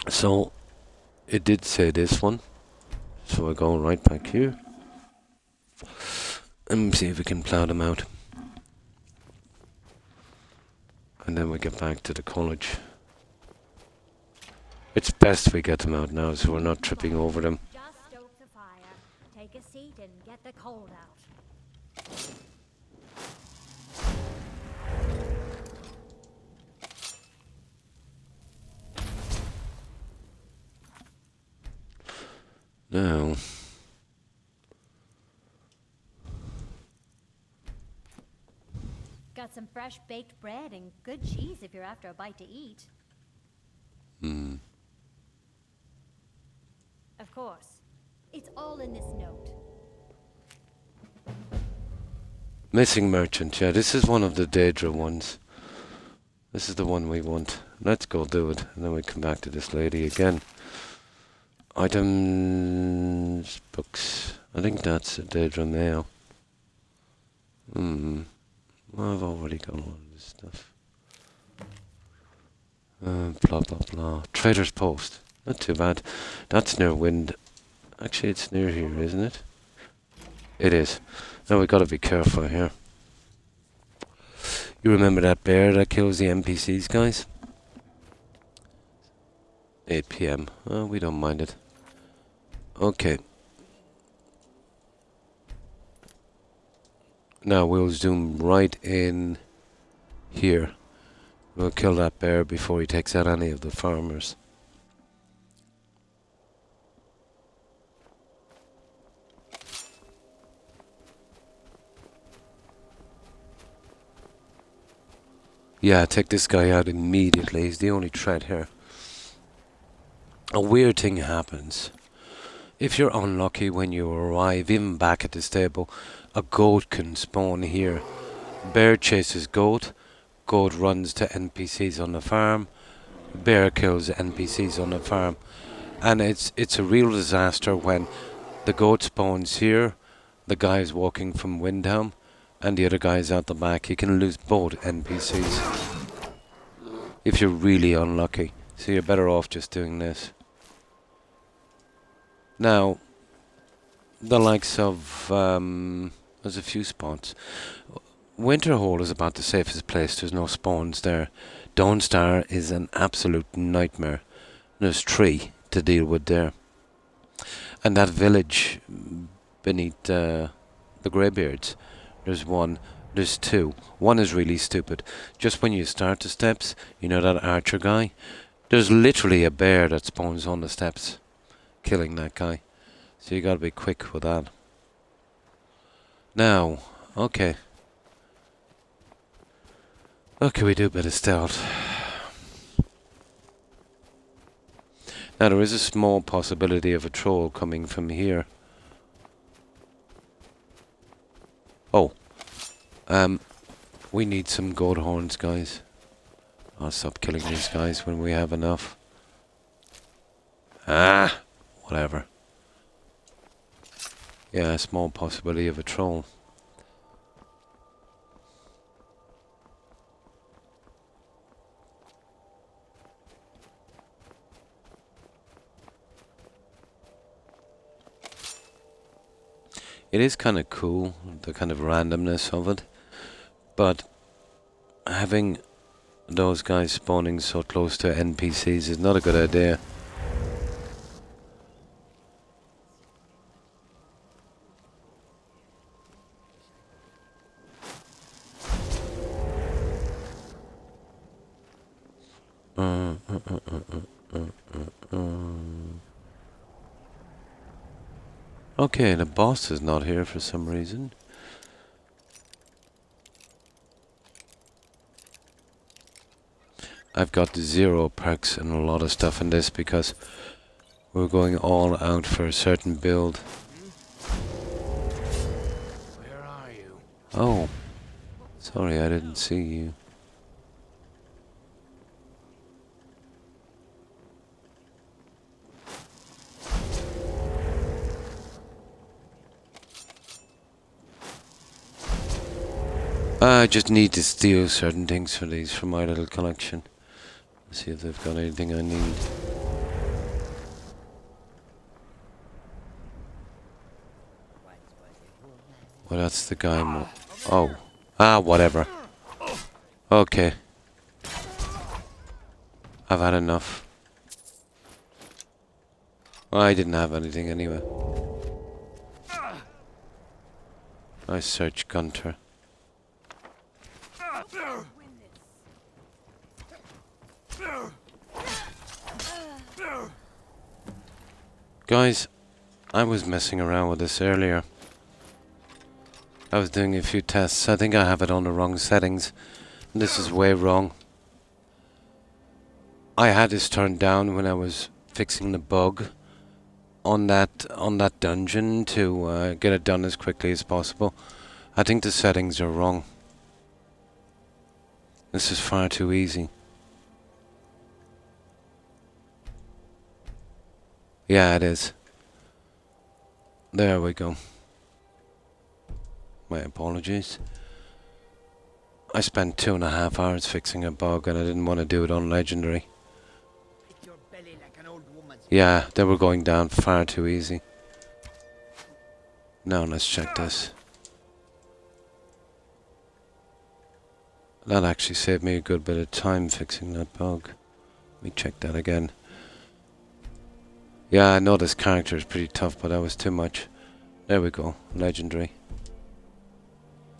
So, it did say this one. So I go right back here. And see if we can plow them out. And then we get back to the college. It's best we get them out now so we're not tripping over them. Just stoke the fire, take a seat and get the cold out. Now, Got some fresh baked bread and good cheese if you're after a bite to eat. Of course. It's all in this note. missing merchant. Yeah, this is one of the Daedra ones. This is the one we want. Let's go do it, and then we come back to this lady again. Items, books. I think that's a Daedra mail. Well, I've already got all of this stuff. Blah blah blah. Trader's Post. Not too bad. That's near Wind. Actually, it's near here, isn't it? It is. Now we gotta be careful here. You remember that bear that kills the NPCs, guys? 8 p.m. We don't mind it. Okay. Now we'll zoom right in here. We'll kill that bear before he takes out any of the farmers. Yeah, take this guy out immediately. He's the only threat here. A weird thing happens. If you're unlucky when you arrive, even back at the stable, a goat can spawn here. Bear chases goat. Goat runs to NPCs on the farm. Bear kills NPCs on the farm. And it's a real disaster when the goat spawns here, the guy's walking from Windhelm, and the other guy's out the back. You can lose both NPCs if you're really unlucky. So you're better off just doing this. Now, the likes of, there's a few spots. Winterhold is about the safest place. There's no spawns there. Dawnstar is an absolute nightmare. There's 3 to deal with there. And that village beneath the Greybeards, there's 1, there's 2. 1 is really stupid. Just when you start the steps, you know that archer guy? There's literally a bear that spawns on the steps, killing that guy. So you gotta be quick with that. Now, okay. Okay, we do a bit of stealth. Now there is a small possibility of a troll coming from here. Oh. We need some goat horns, guys. I'll stop killing these guys when we have enough. Ah! Whatever. Yeah, a small possibility of a troll. It is kind of cool, the kind of randomness of it, but having those guys spawning so close to NPCs is not a good idea. Okay, the boss is not here for some reason. I've got 0 perks and a lot of stuff in this because we're going all out for a certain build. Where are you? Oh, sorry, I didn't see you. I just need to steal certain things for these from my little collection. See if they've got anything I need. Well, that's the guy mo- Oh. Ah, whatever. Okay. I've had enough. I didn't have anything anyway. I search Gunter. Guys, I was messing around with this earlier. I was doing a few tests. I think I have it on the wrong settings. This is way wrong. I had this turned down when I was fixing the bug on that dungeon to get it done as quickly as possible. I think the settings are wrong. This is far too easy. Yeah, it is. There we go. My apologies. I spent 2.5 hours fixing a bug and I didn't want to do it on Legendary. Yeah, they were going down far too easy. Now let's check this. That actually saved me a good bit of time fixing that bug. Let me check that again. Yeah, I know this character is pretty tough, but that was too much. There we go. Legendary.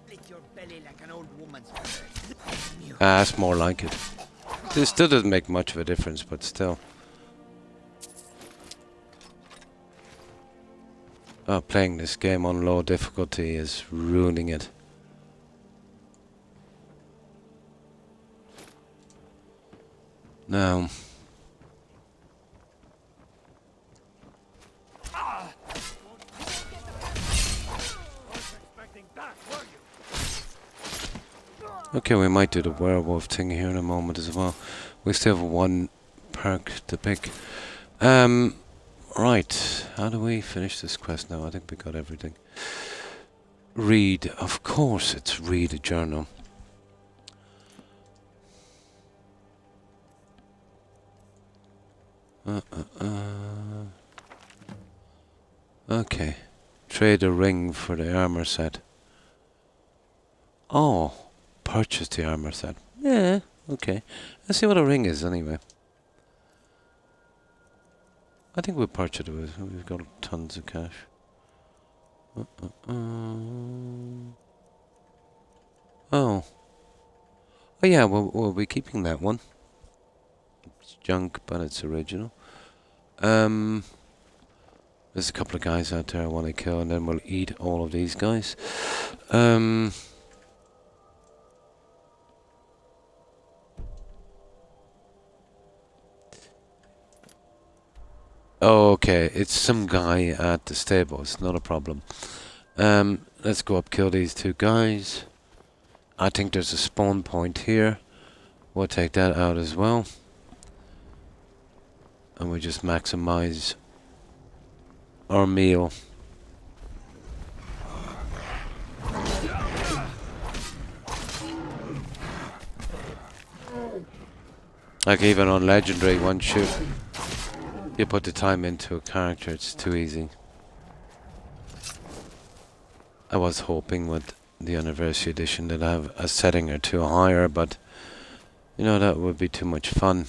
Split your belly like an old woman's Ah, that's more like it. This still doesn't make much of a difference, but still. Oh, playing this game on low difficulty is ruining it. Now, okay, we might do the werewolf thing here in a moment as well. We still have one perk to pick. Right, how do we finish this quest now? I think we got everything. Read, of course it's read a journal. Okay, trade a ring for the armor set. Oh, purchase the armor set. Yeah, okay. Let's see what a ring is anyway. I think we'll purchase it. We've got tons of cash. Oh. Oh yeah, we'll be keeping that one. It's junk, but it's original. There's a couple of guys out there I want to kill, and then we'll eat all of these guys. Oh, okay, it's some guy at the stables, not a problem. Let's go up, kill these two guys. I think there's a spawn point here. We'll take that out as well. And we just maximize our meal. Like even on Legendary, one shoot. You put the time into a character, it's too easy. I was hoping with the Anniversary Edition that I have a setting or two higher, but you know, that would be too much fun,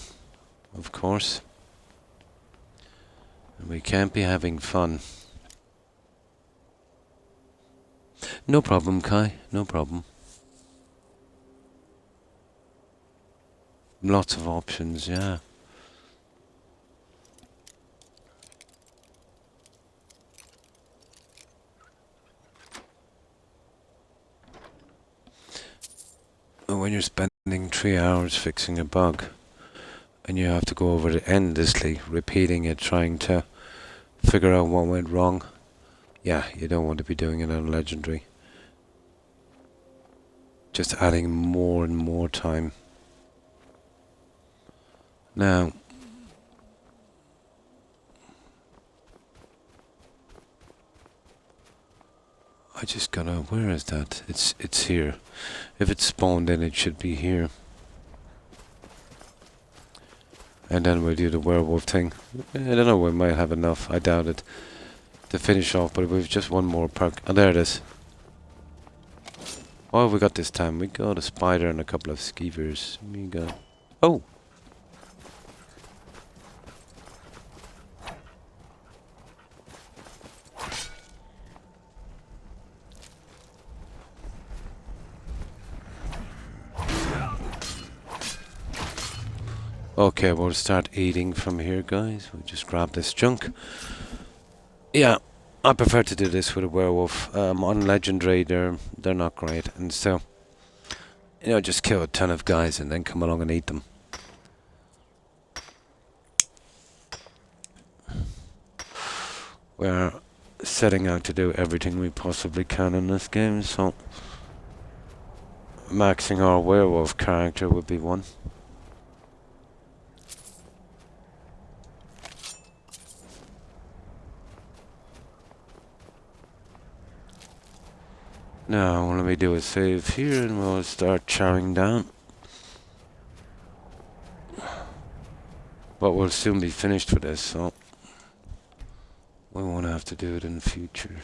of course. And we can't be having fun. No problem, Kai, no problem. Lots of options, yeah. When you're spending 3 hours fixing a bug and you have to go over it endlessly, repeating it, trying to figure out what went wrong, yeah, you don't want to be doing it on Legendary. Just adding more and more time. Now, I just gotta, where is that? It's here. If it's spawned in, it should be here. And then we'll do the werewolf thing. I don't know, we might have enough, I doubt it, to finish off, but we've just one more perk. Oh, there it is. What have we got this time? We got a spider and a couple of skeevers. We got... Oh! Okay, we'll start eating from here, guys. We'll just grab this junk. Yeah, I prefer to do this with a werewolf. On Legendary, they're not great. And so, you know, just kill a ton of guys and then come along and eat them. We're setting out to do everything we possibly can in this game, so maxing our werewolf character would be one. Now, let me do a save here and we'll start chowing down. But we'll soon be finished with this, so we won't have to do it in the future.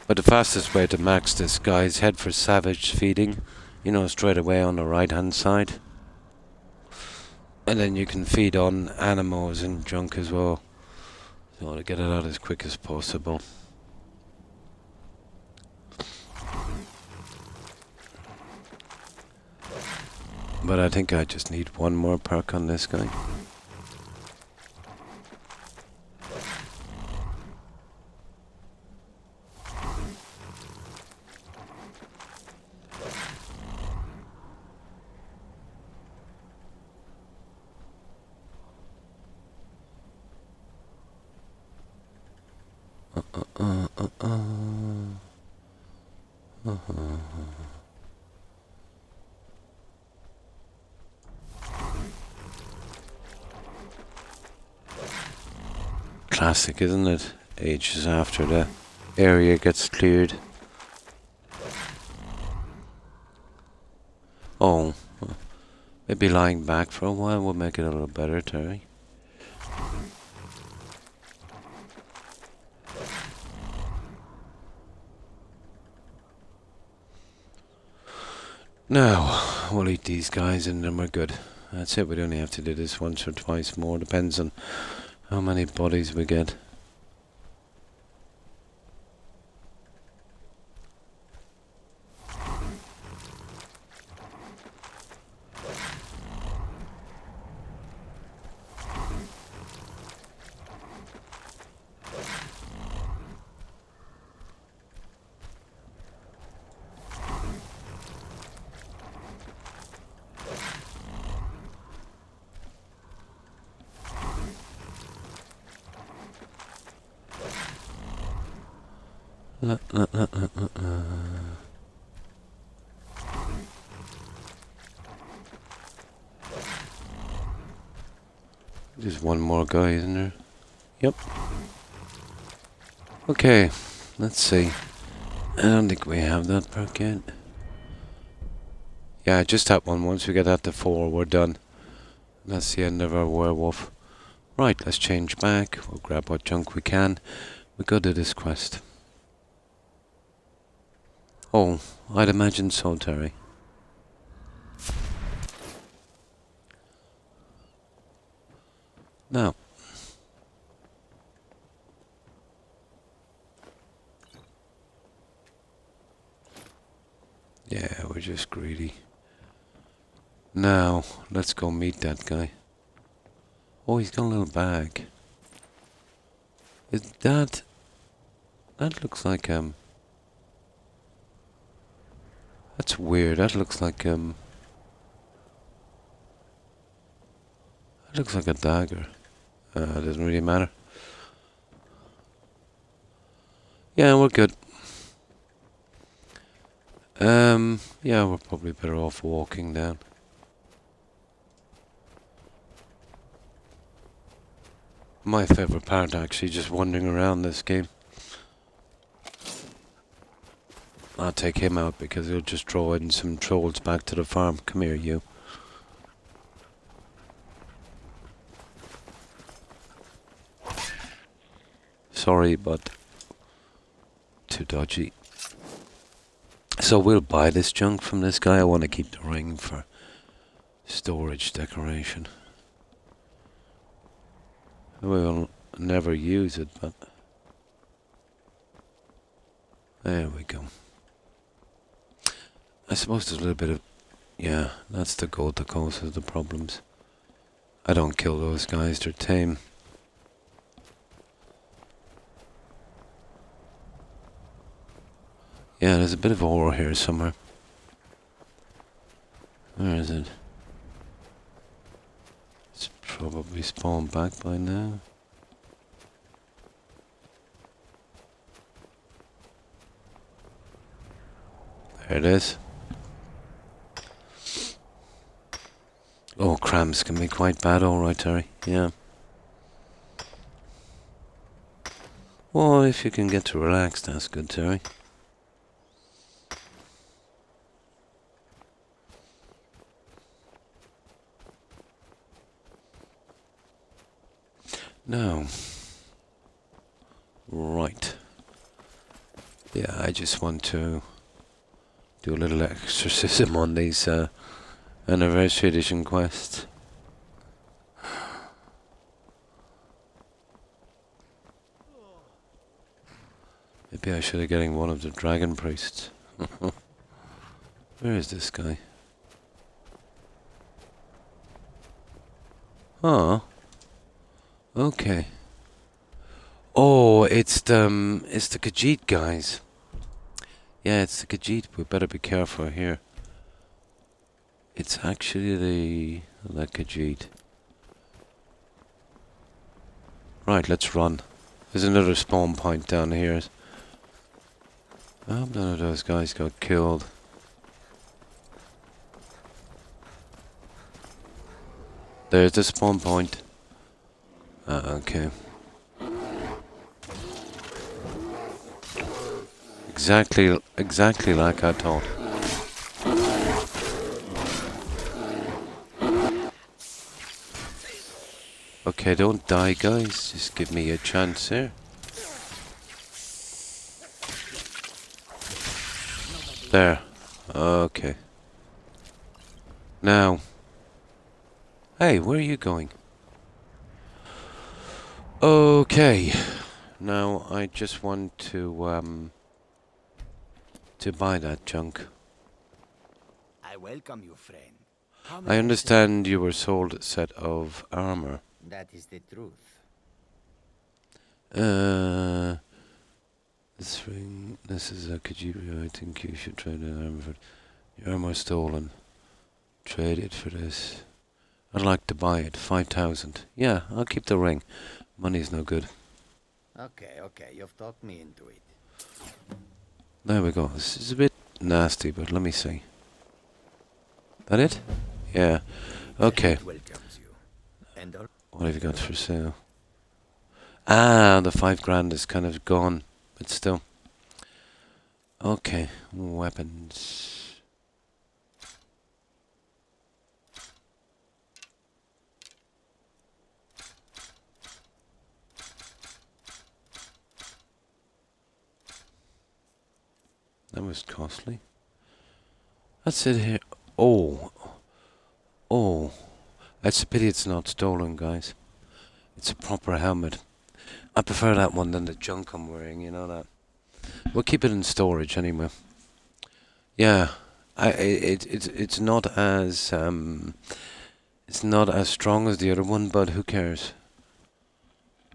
But the fastest way to max this guy is head for savage feeding. You know, straight away on the right hand side. And then you can feed on animals and junk as well. So to get it out as quick as possible. But I think I just need one more perk on this guy. Classic, isn't it? Ages after the area gets cleared. Oh, maybe lying back for a while will make it a little better, Terry. Now, we'll eat these guys and then we're good. That's it, we only have to do this once or twice more, depends on how many bodies we get. Just one more guy, isn't there? Yep. Okay, let's see. I don't think we have that perk yet. Yeah, just that one. Once we get that to 4, we're done. That's the end of our werewolf. Right, let's change back. We'll grab what junk we can. We'll go do this quest. Oh, I'd imagine so, Terry. Now. Yeah, we're just greedy. Now, let's go meet that guy. Oh, he's got a little bag. Is that... That looks like, That's weird. That looks like, That looks like a dagger. It doesn't really matter. Yeah, we're good. Yeah, we're probably better off walking down. My favourite part, actually, just wandering around this game. I'll take him out because he'll just draw in some trolls back to the farm. Come here, you. Sorry, but too dodgy. So we'll buy this junk from this guy. I want to keep the ring for storage decoration. We'll never use it, but there we go. I suppose there's a little bit of... Yeah, that's the goat that causes the problems. I don't kill those guys, they're tame. Yeah, there's a bit of ore here somewhere. Where is it? It's probably spawned back by now. There it is. Oh, cramps can be quite bad, alright, Terry. Yeah. Well, if you can get to relax, that's good, Terry. Now. Right. Yeah, I just want to do a little exorcism on these anniversary edition quests. Maybe I should have getting one of the dragon priests. Where is this guy? Oh. Okay. Oh, it's the Khajiit guys. Yeah, it's the Khajiit. We better be careful here. It's actually the Khajiit. Right, let's run. There's another spawn point down here. I hope none of those guys got killed. There's the spawn point. Okay. Exactly like I thought. Okay, don't die, guys. Just give me a chance here. There. Okay. Now. Hey, where are you going? Okay. Now, I just want to buy that junk. I welcome you, friend. I understand you were sold a set of armor. That is the truth. This ring, this is a Khajiit. I think you should trade an armor for it. Your armor stolen. Trade it for this. I'd like to buy it. 5,000. Yeah, I'll keep the ring. Money's no good. Okay, you've talked me into it. There we go. This is a bit nasty, but let me see. That it? Yeah. Okay. It welcomes you. And What have you got for sale? Ah, the 5 grand is kind of gone, but still. Okay, weapons. That was costly. That's it here. Oh. Oh. That's a pity it's not stolen, guys. It's a proper helmet. I prefer that one than the junk I'm wearing, you know that. We'll keep it in storage anyway. Yeah. It's not as strong as the other one, but who cares?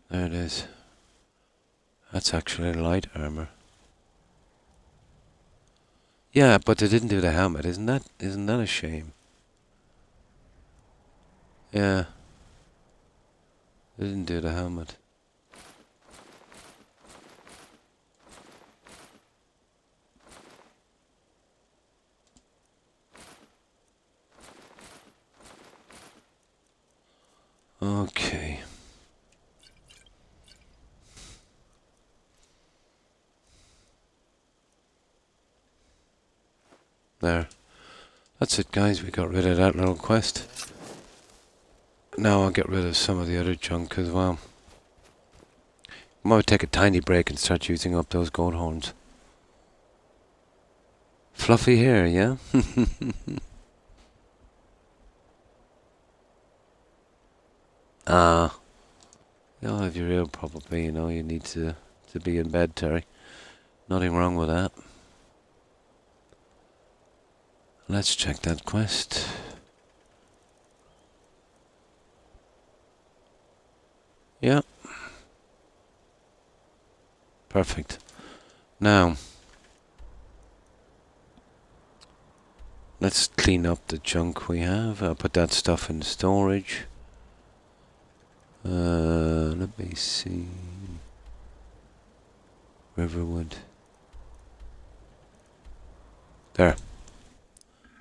There it is. That's actually light armor. Yeah, but they didn't do the helmet. Isn't that a shame? Yeah. They didn't do the helmet. Okay. There. That's it, guys. We got rid of that little quest. Now I'll get rid of some of the other junk as well. I might take a tiny break and start using up those goat horns. Fluffy hair, yeah? You'll have your ill probably, you know, you need to be in bed, Terry. Nothing wrong with that. Let's check that quest. Yeah. Perfect. Now, let's clean up the junk we have. I'll put that stuff in storage. Let me see. Riverwood. There.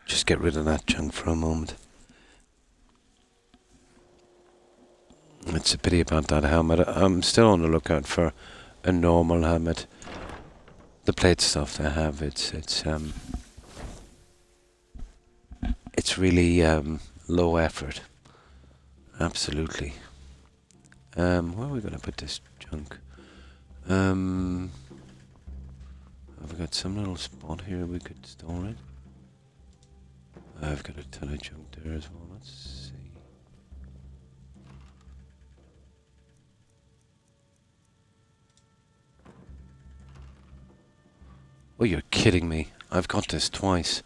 Just get rid of that junk for a moment. It's a pity about that helmet. I'm still on the lookout for a normal helmet. The plate stuff they have, it's really low effort. Absolutely. Where are we gonna put this junk? got some little spot here we could store it. I've got a ton of junk there as well. Let's see. Oh, you're kidding me. I've got this twice.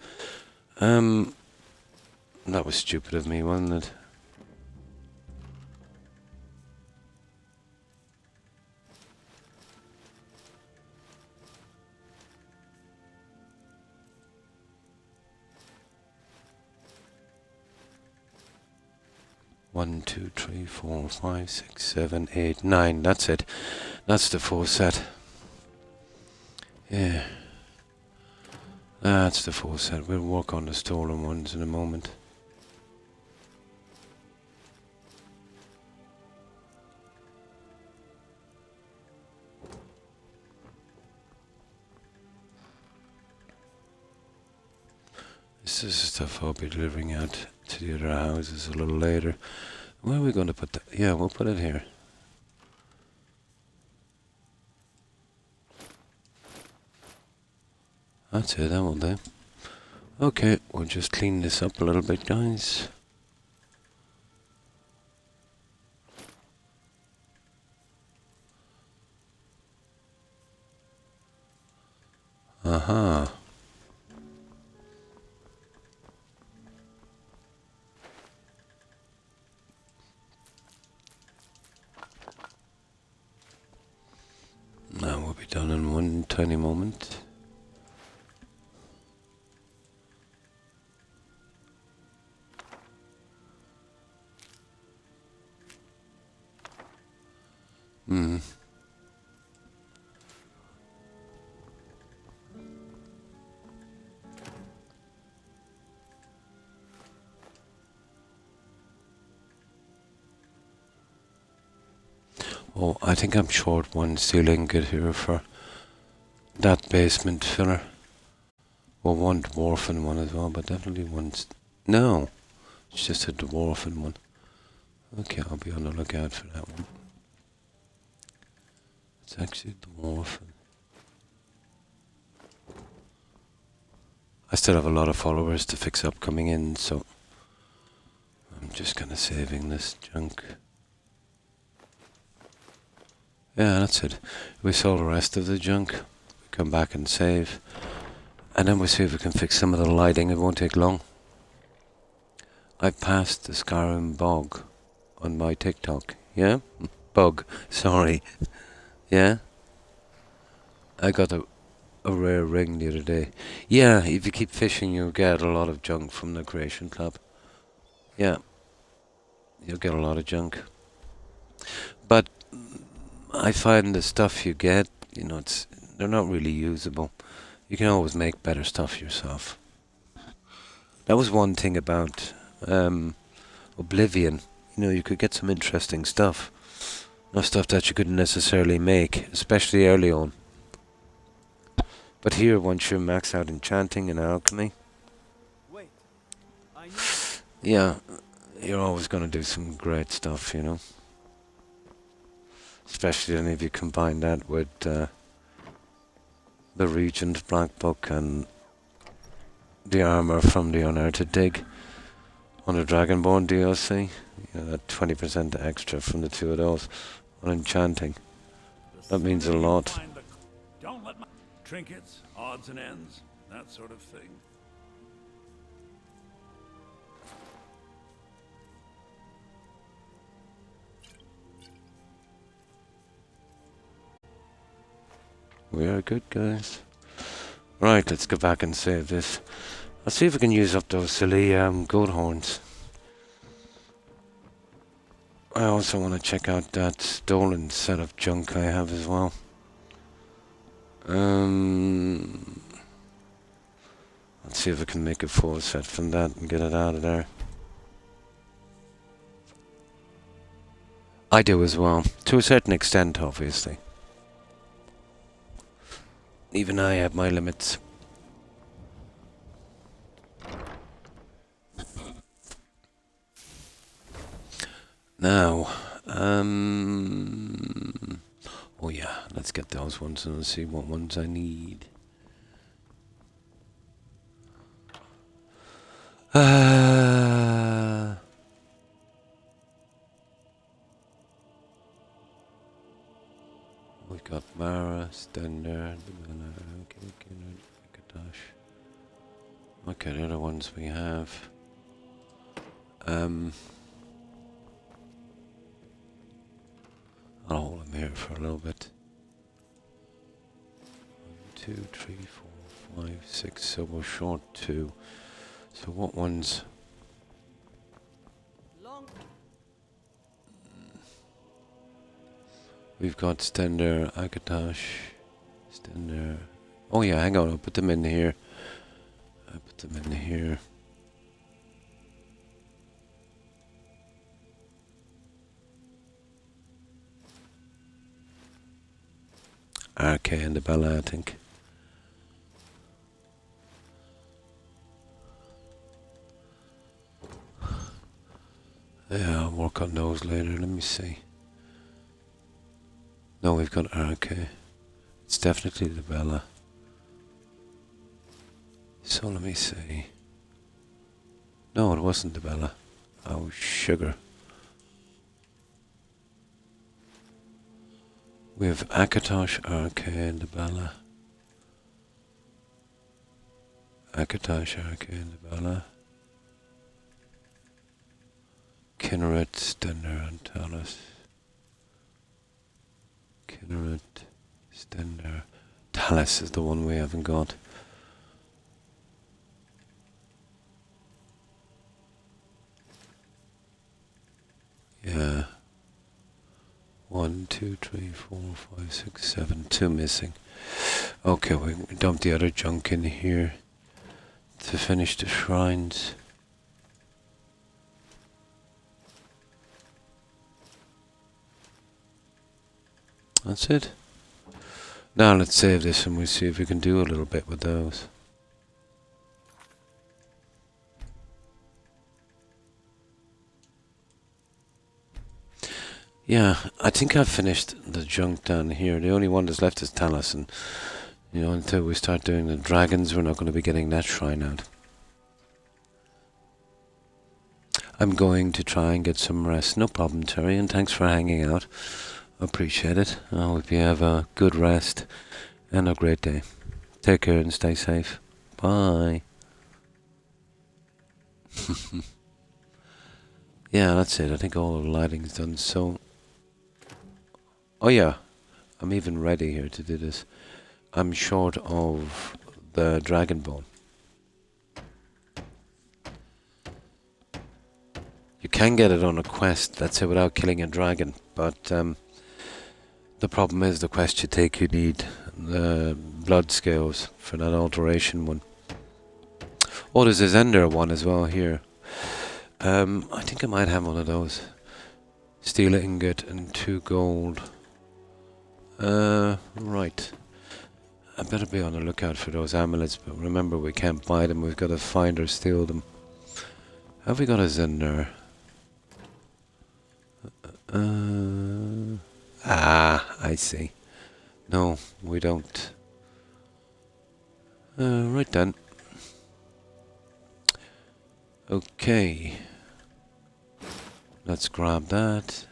That was stupid of me, wasn't it? One, two, three, 4, 5, 6, 7, 8, 9. That's it. That's the full set. Yeah. That's the full set. We'll work on the stolen ones in a moment. This is the stuff I'll be delivering out to the other houses a little later. Where are we going to put that? Yeah, we'll put it here. That's it, that will do. Okay, we'll just clean this up a little bit, guys. Aha. Now we'll be done in one tiny moment. Oh, I think I'm short one steel ingot here for that basement filler. Well, one dwarfen one as well, but definitely one. No, it's just a dwarfen one. Okay, I'll be on the lookout for that one. It's actually dwarfen. I still have a lot of followers to fix up coming in, so I'm just kind of saving this junk. Yeah, that's it. We sold the rest of the junk. We come back and save. And then we see if we can fix some of the lighting. It won't take long. I passed the Skyrim bog on my TikTok. Yeah? Bug. Sorry. Yeah? I got a rare ring the other day. Yeah, if you keep fishing, you'll get a lot of junk from the Creation Club. Yeah. You'll get a lot of junk. But I find the stuff you get, you know, they're not really usable. You can always make better stuff yourself. That was one thing about Oblivion. You know, you could get some interesting stuff. No stuff that you couldn't necessarily make, especially early on. But here, once you're maxed out enchanting and alchemy, Wait. I know. yeah, you're always going to do some great stuff, you know. Especially then if you combine that with the Regent Black Book and the armor from the Unearthed Dig on the Dragonborn DLC. You know, that 20% extra from the two of those on enchanting. That means a lot. Don't let my trinkets, odds and ends, that sort of thing. We are good, guys. Right, let's go back and save this. I'll see if we can use up those silly goat horns. I also want to check out that stolen set of junk I have as well. Let's see if we can make a full set from that and get it out of there. I do as well, to a certain extent, obviously. Even I have my limits. Now, oh yeah, let's get those ones and see what ones I need. We've got Mara, Stender, Kadash. Okay, the other ones we have. I'll hold them here for a little bit. 1, 2, 3, 4, 5, 6. So we're short 2. So what ones? We've got Stender, Akatosh, Stender. Oh yeah, hang on, I'll put them in here. I put them in here. RK and the Bella, I think. Yeah, I'll work on those later. Let me see. No, we've got RK. It's definitely the Bella. So let me see. No, it wasn't the Bella. Oh, sugar. We have Akatosh, RK, and the Bella. Akatosh, RK, and the Bella. Kinneret, Stender, and Talus. Kinneret, Stender. Talus is the one we haven't got. Yeah. 1, 2, 3, 4, 5, 6, 7. 2 missing. Okay, we dump the other junk in here to finish the shrines. That's it. Now let's save this and we'll see if we can do a little bit with those. Yeah, I think I've finished the junk down here. The only one that's left is Talus, and you know, until we start doing the dragons, we're not going to be getting that shrine out. I'm going to try and get some rest. No problem, Terry, and thanks for hanging out. Appreciate it. I hope you have a good rest and a great day. Take care and stay safe. Bye. Yeah, that's it. I think all the lighting's done. So, oh yeah, I'm even ready here to do this. I'm short of the dragon bone. You can get it on a quest, let's say, without killing a dragon, but the problem is the quest you take, you need the blood scales for that alteration one. Oh, there's a Zender one as well here. I think I might have one of those. Steel ingot and 2 gold. Right. I better be on the lookout for those amulets, but remember we can't buy them, we've got to find or steal them. Have we got a Zender? I see. No, we don't. Right then. Okay. Let's grab that.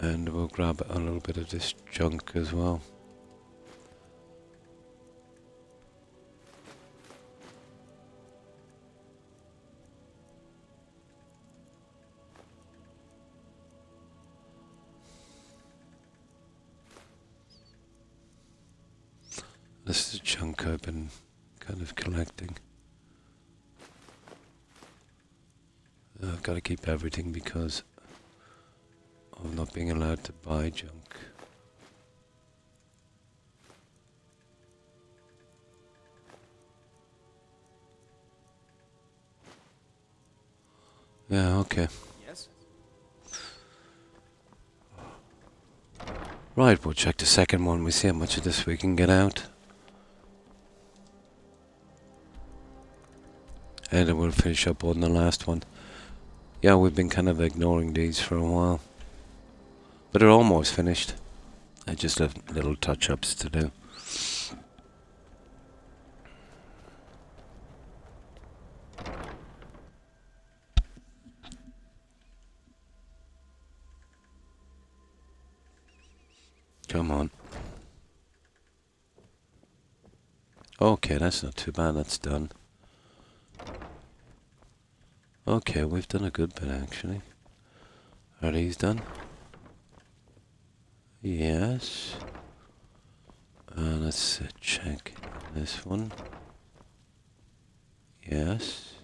And we'll grab a little bit of this junk as well. This is junk I've been kind of collecting. I've got to keep everything because of not being allowed to buy junk. Yeah, okay. Yes? Right, we'll check the second one. We see how much of this we can get out. And then we'll finish up on the last one. Yeah, we've been kind of ignoring these for a while. But they're almost finished. I just have little touch-ups to do. Come on. Okay, that's not too bad. That's done. Okay, we've done a good bit actually. Are these done? Yes. Let's check this one. Yes.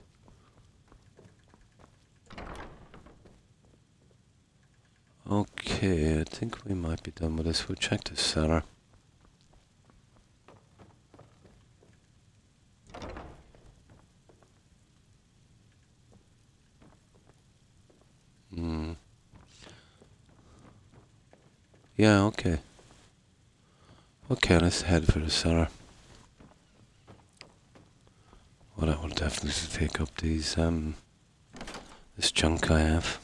Okay, I think we might be done with this. We'll check the cellar. Yeah, okay. Okay, let's head for the cellar. Well, that will definitely take up these, this junk I have.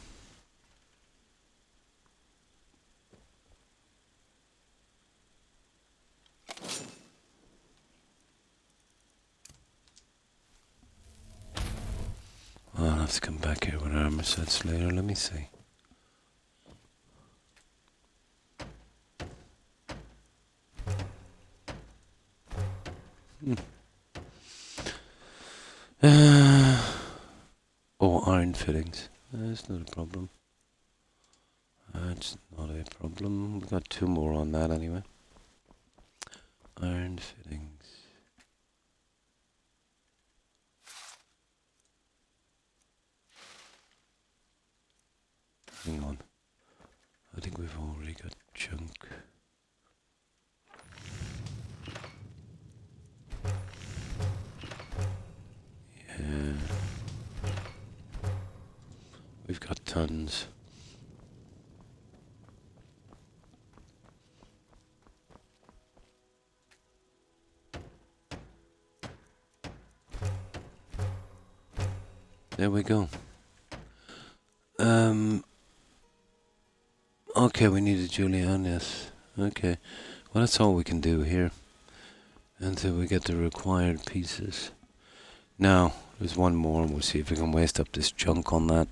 Well, I'll have to come back here with armor sets later. Let me see. Oh, iron fittings. That's not a problem. That's not a problem. We've got 2 more on that anyway. Iron fittings. Hang on. I think we've already got junk. Yeah. We've got tons. There we go. Okay, we need a Julian, yes. Okay. Well, that's all we can do here. Until we get the required pieces. Now, there's one more and we'll see if we can waste up this junk on that.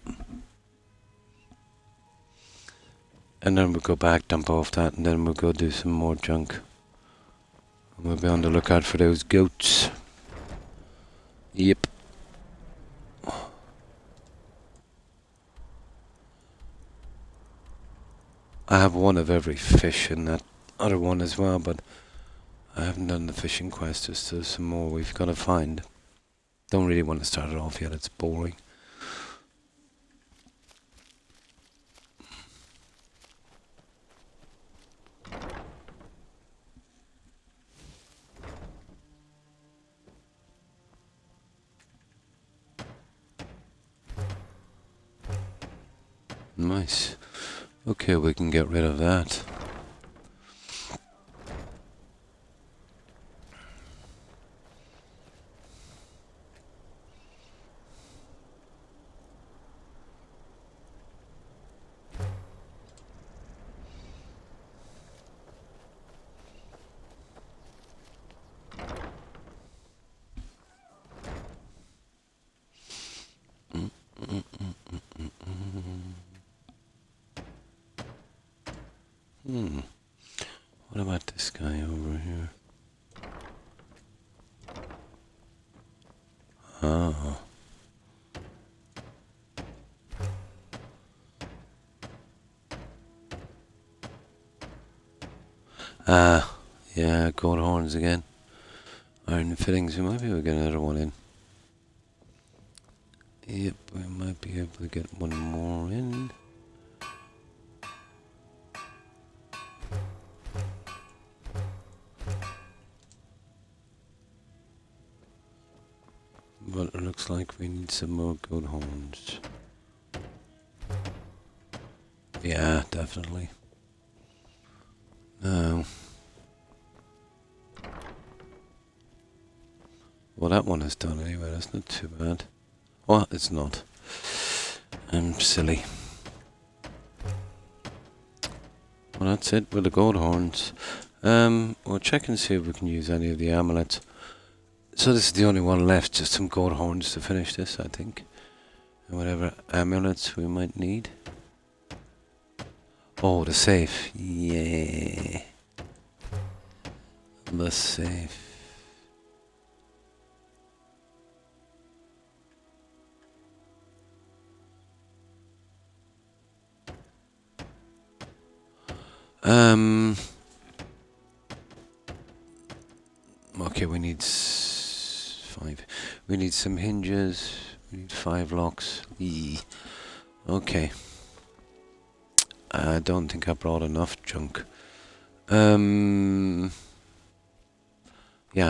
And then we'll go back, dump off that, and then we'll go do some more junk. And we'll be on the lookout for those goats. Yep. I have one of every fish in that other one as well, but I haven't done the fishing quest, just there's some more we've got to find. Don't really want to start it off yet, it's boring. Nice. Okay, we can get rid of that. What about this guy over here? Oh. Yeah, gold horns again. Iron fittings, we might be able to get another one in. Yep, we might be able to get one more in. But it looks like we need some more goat horns. Yeah, definitely. No. Well, that one is done anyway, that's not too bad. Well, it's not. I'm silly. Well, that's it with the gold horns. We'll check and see if we can use any of the amulets. So this is the only one left, just some gold horns to finish this, I think. And whatever amulets we might need. Oh, the safe. Yeah. The safe. Okay, we need 5. We need some hinges. We need 5 locks. Eee. Okay. I don't think I brought enough junk. Yeah,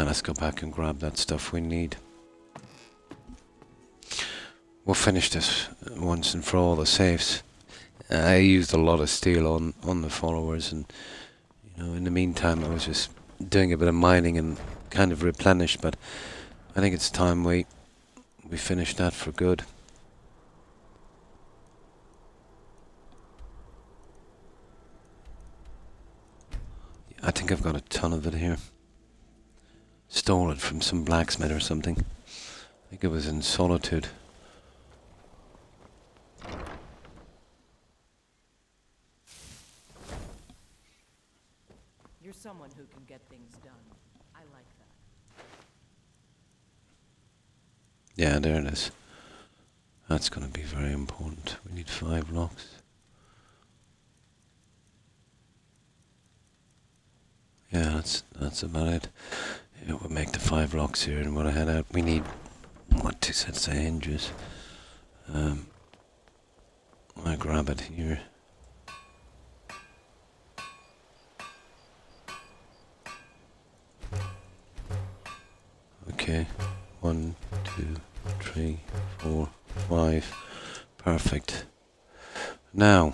let's go back and grab that stuff we need. We'll finish this once and for all, the safes. I used a lot of steel on the followers, and you know, in the meantime I was just doing a bit of mining and kind of replenished, but I think it's time we finish that for good. I think I've got a ton of it here. Stole it from some blacksmith or something. I think it was in Solitude. You're someone who can get things done. I like that. Yeah, there it is. That's going to be very important. We need 5 locks. Yeah, that's about it. Yeah, we'll make the 5 locks here and we'll head out. We need, 2 sets of hinges. I'll grab it here. Okay, 1, 2, 3, 4, 5. Perfect. Now,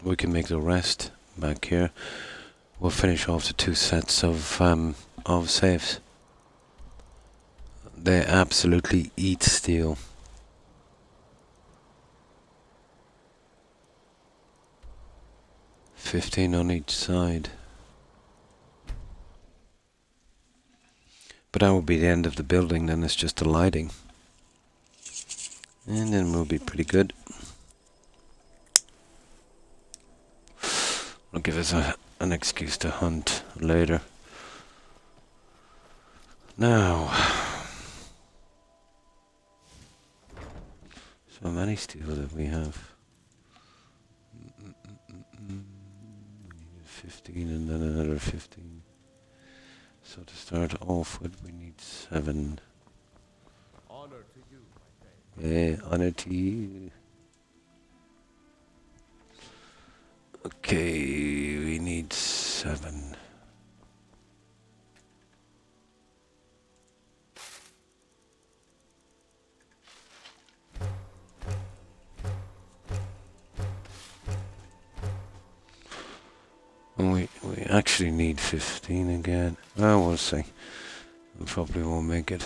we can make the rest back here. We'll finish off the 2 sets of safes. They absolutely eat steel. $15 on each side. But that will be the end of the building, then it's just the lighting. And then we'll be pretty good. It'll give us an excuse to hunt later. Now, so many steel that we have. We need 15 and then another 15. So to start off with, we need 7. Honor to you, my friend. Yeah, honor to you. Okay, we need 7. And we actually need 15 again. Oh, we'll see. We probably won't make it.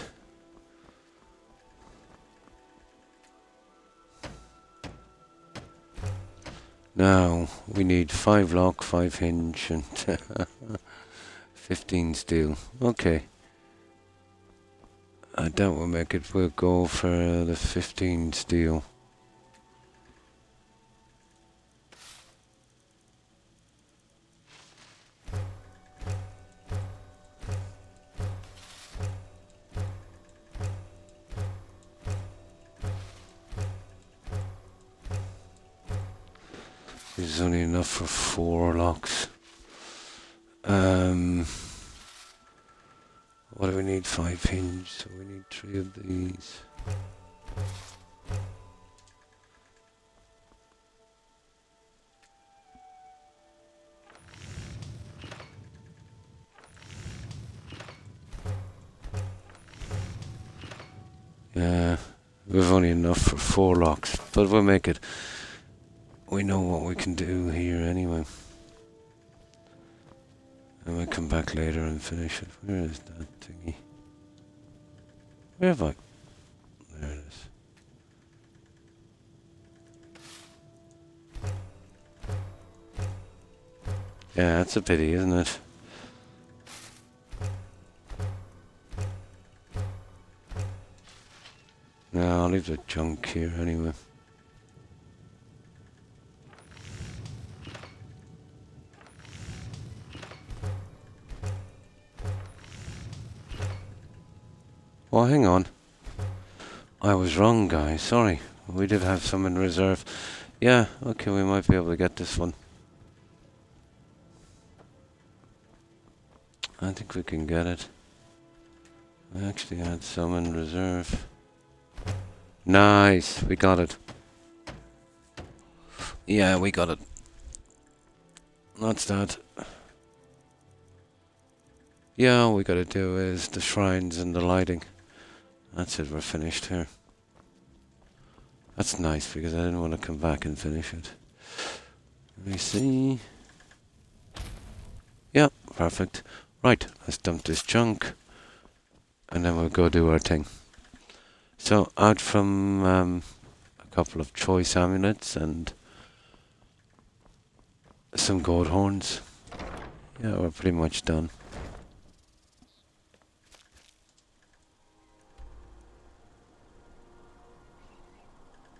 Now, we need 5 lock, 5 hinge, and 15 steel. Okay. I doubt we'll make it. We'll go for the 15 steel. There's only enough for 4 locks. What do we need? 5 hinge, so we need 3 of these. Yeah, we've only enough for 4 locks, but we'll make it. We know what we can do here anyway. And we'll come back later and finish it. Where is that thingy? Where have I? There it is. Yeah, that's a pity, isn't it? No, I'll leave the junk here anyway. Oh, hang on. I was wrong, guys. Sorry. We did have some in reserve. Yeah, okay, we might be able to get this one. I think we can get it. We actually had some in reserve. Nice, we got it. Yeah, we got it. That's that. Yeah, all we gotta do is the shrines and the lighting. That's it, we're finished here. That's nice because I didn't want to come back and finish it. Let me see. Yeah, perfect. Right, let's dump this junk. And then we'll go do our thing. So, out from a couple of choice amulets and some gold horns. Yeah, we're pretty much done.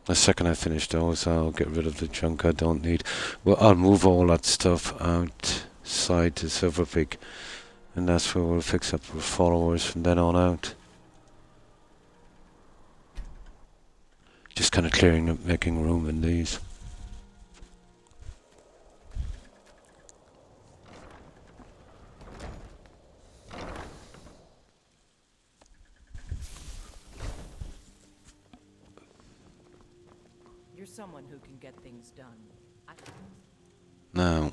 The second I finish those, I'll get rid of the junk I don't need. Well, I'll move all that stuff outside to Silverpeak. And that's where we'll fix up our followers from then on out. Just kind of clearing up, making room in these. You're someone who can get things done. Now,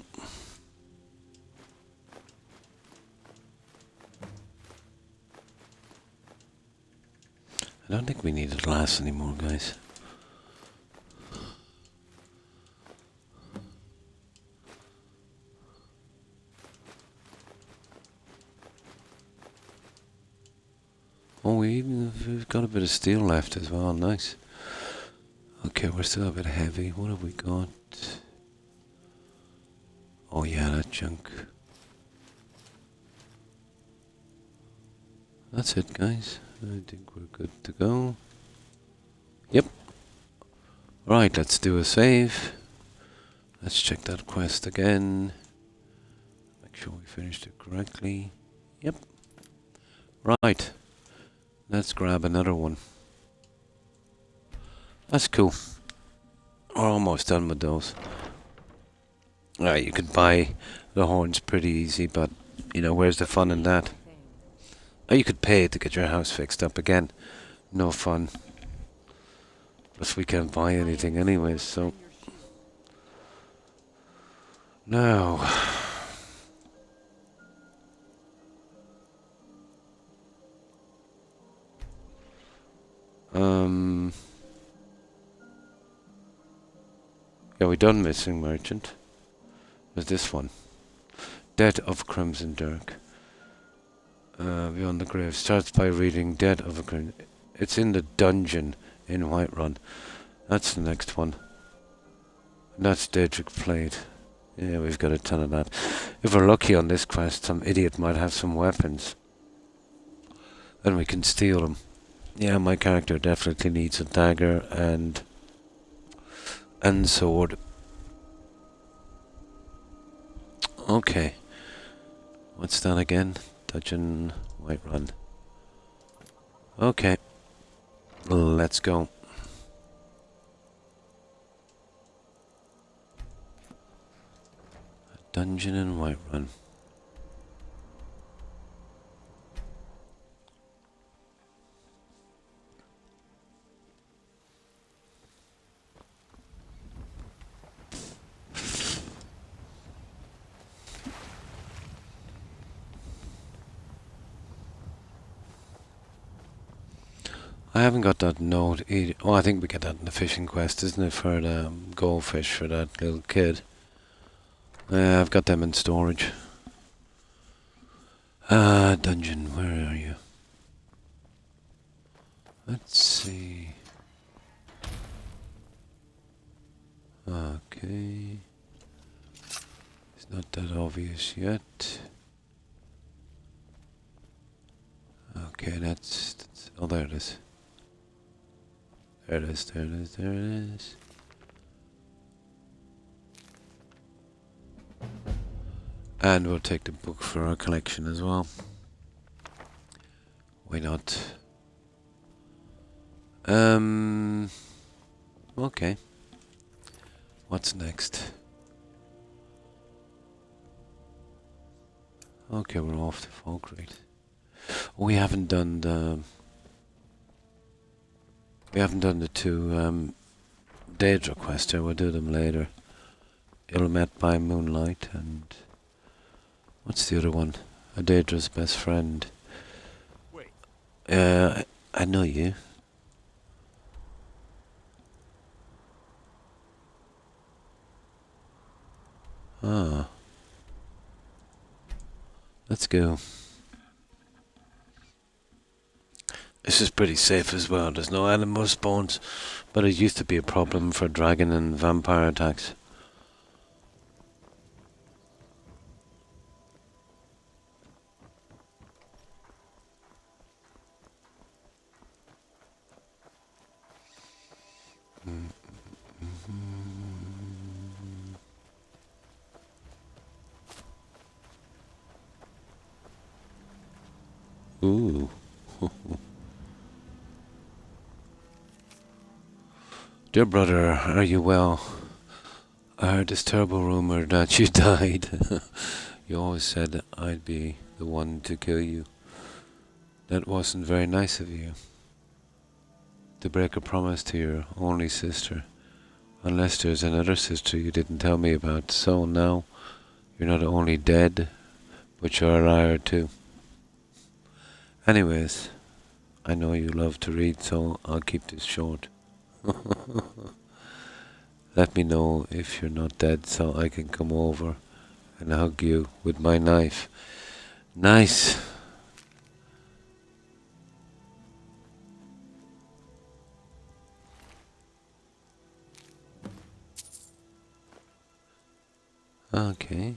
I don't think we need the glass anymore, guys. Oh, we've got a bit of steel left as well, nice. Okay, we're still a bit heavy. What have we got? Oh yeah, that junk. That's it, guys. I think we're good to go. Yep. Right, let's do a save. Let's check that quest again. Make sure we finished it correctly. Yep. Right. Let's grab another one. That's cool. We're almost done with those. You could buy the horns pretty easy, but, you know, where's the fun in that? Oh, you could pay to get your house fixed up again. No fun. Plus we can't buy anything anyways, so... Now... Yeah, we done Missing Merchant. There's this one. Dead of Crimson Dirk. Beyond the Grave. Starts by reading Dead of a Crimson... It's in the dungeon in Whiterun. That's the next one. And that's Daedric Blade. Yeah, we've got a ton of that. If we're lucky on this quest, some idiot might have some weapons. And we can steal them. Yeah, my character definitely needs a dagger and sword. Okay. What's that again? Dungeon Whiterun. Okay. Let's go. A dungeon in Whiterun. I haven't got that note either. Oh, I think we get that in the fishing quest, isn't it? For the goldfish for that little kid. I've got them in storage. Dungeon, where are you? Let's see. Okay. It's not that obvious yet. Okay, that's oh, there it is. There it is, there it is, there it is. And we'll take the book for our collection as well. Why not? Okay. What's next? Okay, we're off to Falkreath. We haven't done the... We haven't done the two Daedra quests here. We'll do them later. Ill Met by Moonlight and... What's the other one? A Daedra's best friend. Wait. I know you. Ah. Let's go. This is pretty safe as well. There's no animal spawns, but it used to be a problem for dragon and vampire attacks. Ooh. Dear brother, are you well? I heard this terrible rumor that you died. You always said I'd be the one to kill you. That wasn't very nice of you. To break a promise to your only sister. Unless there's another sister you didn't tell me about. So now, you're not only dead, but you're a liar too. Anyways, I know you love to read, so I'll keep this short. Let me know if you're not dead so I can come over and hug you with my knife. Nice! Okay.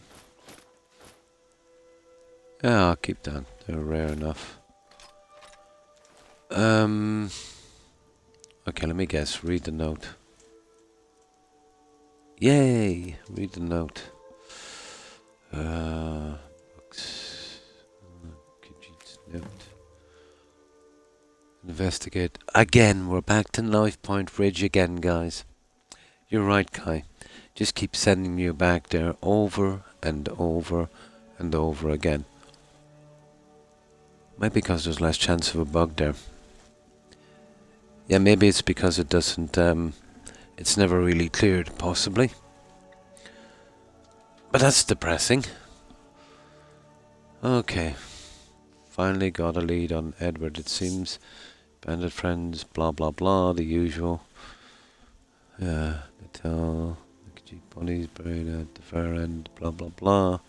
Yeah, I'll keep that. They're rare enough. Okay, let me guess. Read the note. Yay! Read the note. Books. Khajiit's note. Investigate. Again, we're back to Knife Point Ridge again, guys. You're right, Kai. Just keep sending you back there over and over and over again. Maybe because there's less chance of a bug there. Yeah, maybe it's because it doesn't, it's never really cleared, possibly. But that's depressing. Okay. Finally got a lead on Edward, it seems. Bandit friends, blah blah blah, the usual. Yeah, they tell the Khajiit bunnies buried at the far end, blah blah blah.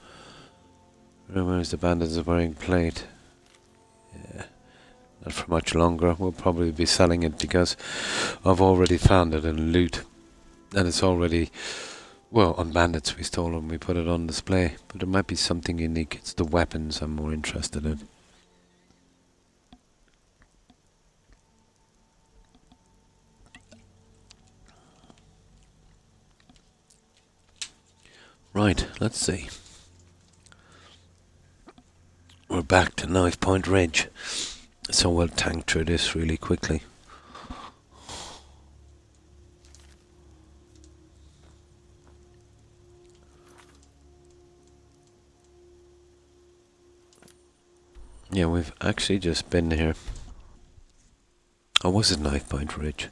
Rumors the bandits are wearing plate. Yeah. Not for much longer. We'll probably be selling it because I've already found it in loot. And it's already, well, on bandits we stole it and we put it on display. But there might be something unique. It's the weapons I'm more interested in. Right, let's see. We're back to Knife Point Ridge. So we'll tank through this really quickly. Yeah, we've actually just been here. Or was it Knife Point Ridge?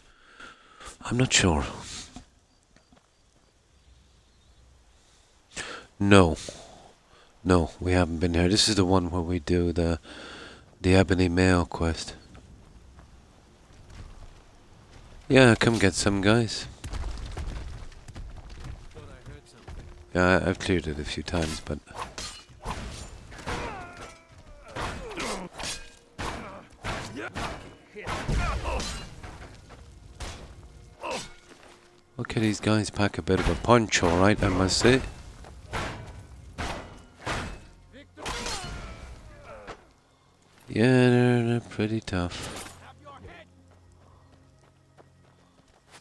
I'm not sure. No. No, we haven't been here. This is the one where we do the Ebony Mail quest. Yeah, come get some, guys. Thought I heard something. Yeah, I've cleared it a few times, but... Okay, these guys pack a bit of a punch, alright, I must say. Yeah, they're pretty tough.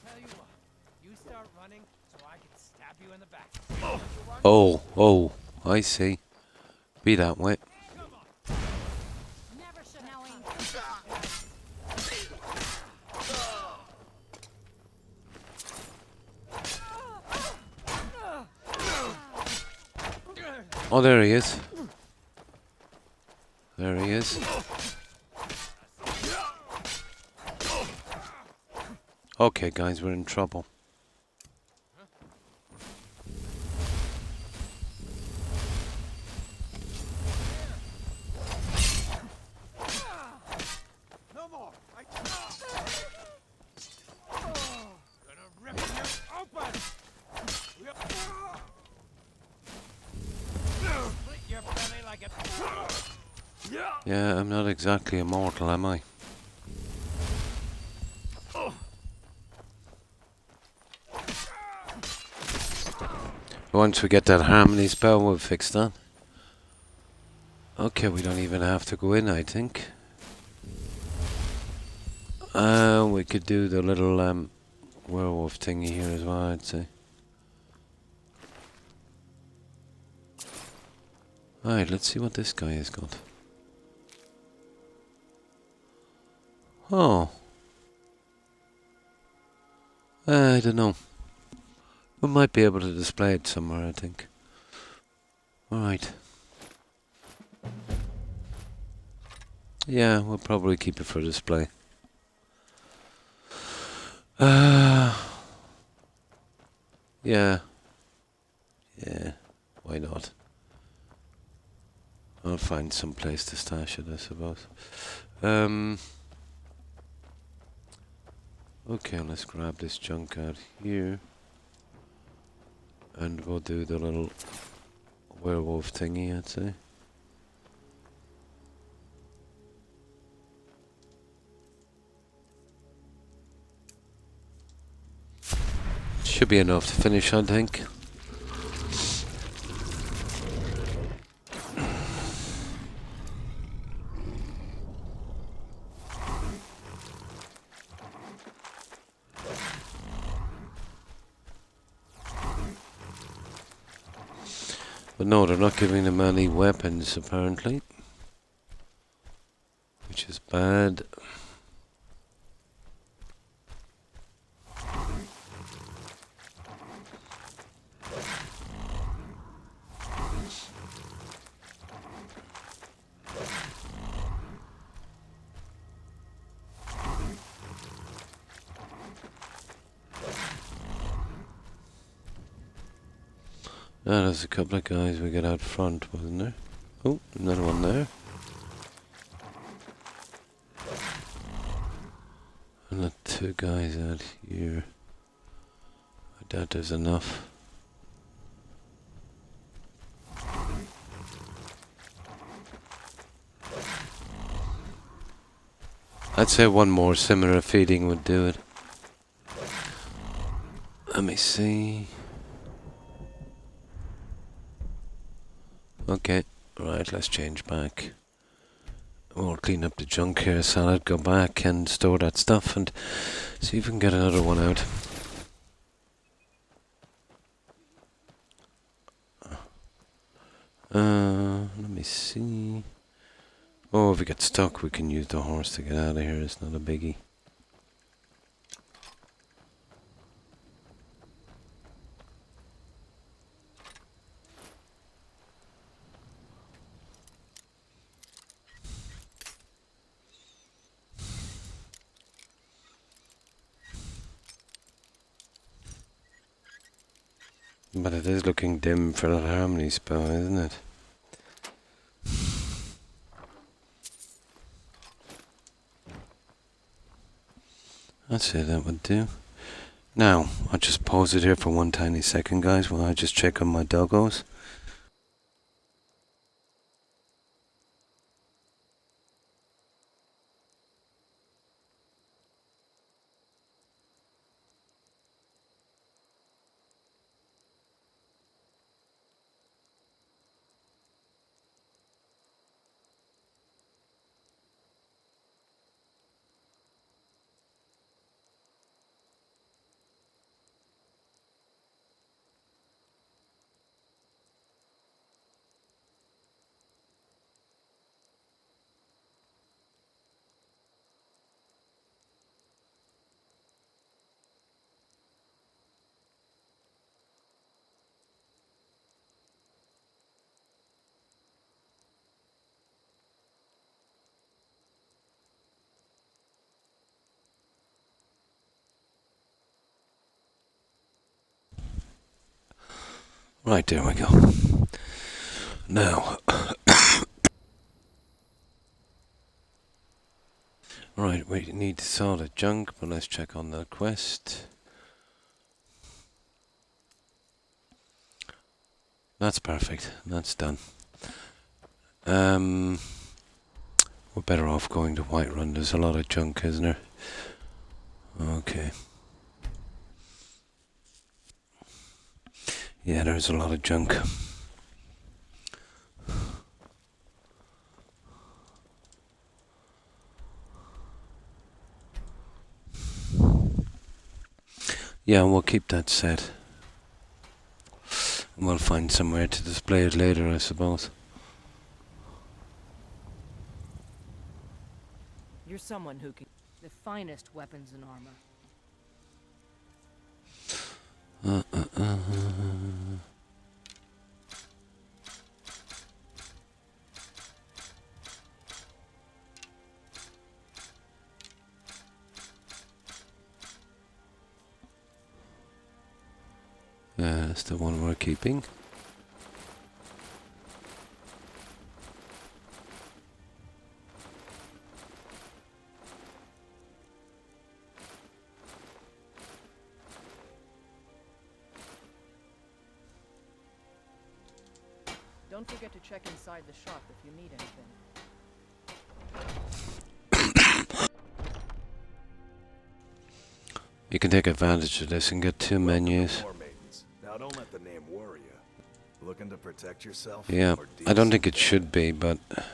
Tell you what, you start running so I can stab you in the back. Oh, I see. Be that way. Never should knowing. Oh, there he is. There he is. Okay, guys, we're in trouble. No more. Gonna rip you open. Split your belly like a. Yeah, I'm not exactly immortal, am I? Once we get that harmony spell, we'll fix that. Okay, we don't even have to go in, I think. We could do the little werewolf thingy here as well, I'd say. Alright, let's see what this guy has got. Oh. I don't know. We might be able to display it somewhere, I think. Alright. Yeah, we'll probably keep it for display. Yeah. Yeah, why not? I'll find some place to stash it, I suppose. Okay, let's grab this junk out here. And we'll do the little werewolf thingy, I'd say. Should be enough to finish, I think. But no, they're not giving them any weapons, apparently. Which is bad. There's a couple of guys we got out front, wasn't there? Oh, another one there. And the two guys out here. I doubt there's enough. I'd say one more similar feeding would do it. Let me see. Okay, right, let's change back. We'll clean up the junk here, Salad, go back and store that stuff and see if we can get another one out. Let me see. Oh, if we get stuck, we can use the horse to get out of here. It's not a biggie. But it is looking dim for that harmony spell, isn't it? I'd say that would do. Now, I'll just pause it here for one tiny second, guys, while I just check on my doggos. Right, there we go. Now, right, we need to sort the junk, but let's check on the quest. That's perfect. That's done. We're better off going to Whiterun. There's a lot of junk, isn't there? Okay. Yeah, there's a lot of junk. Yeah, we'll keep that set. And we'll find somewhere to display it later, I suppose. You're someone who can the finest weapons and armor. That's the one we're keeping. Don't forget to check inside the shop if you need anything. You can take advantage of this and get 2 menus. War maidens. Now don't let the name worry you. Looking to protect yourself? Yeah, or I don't think it decent should be, but it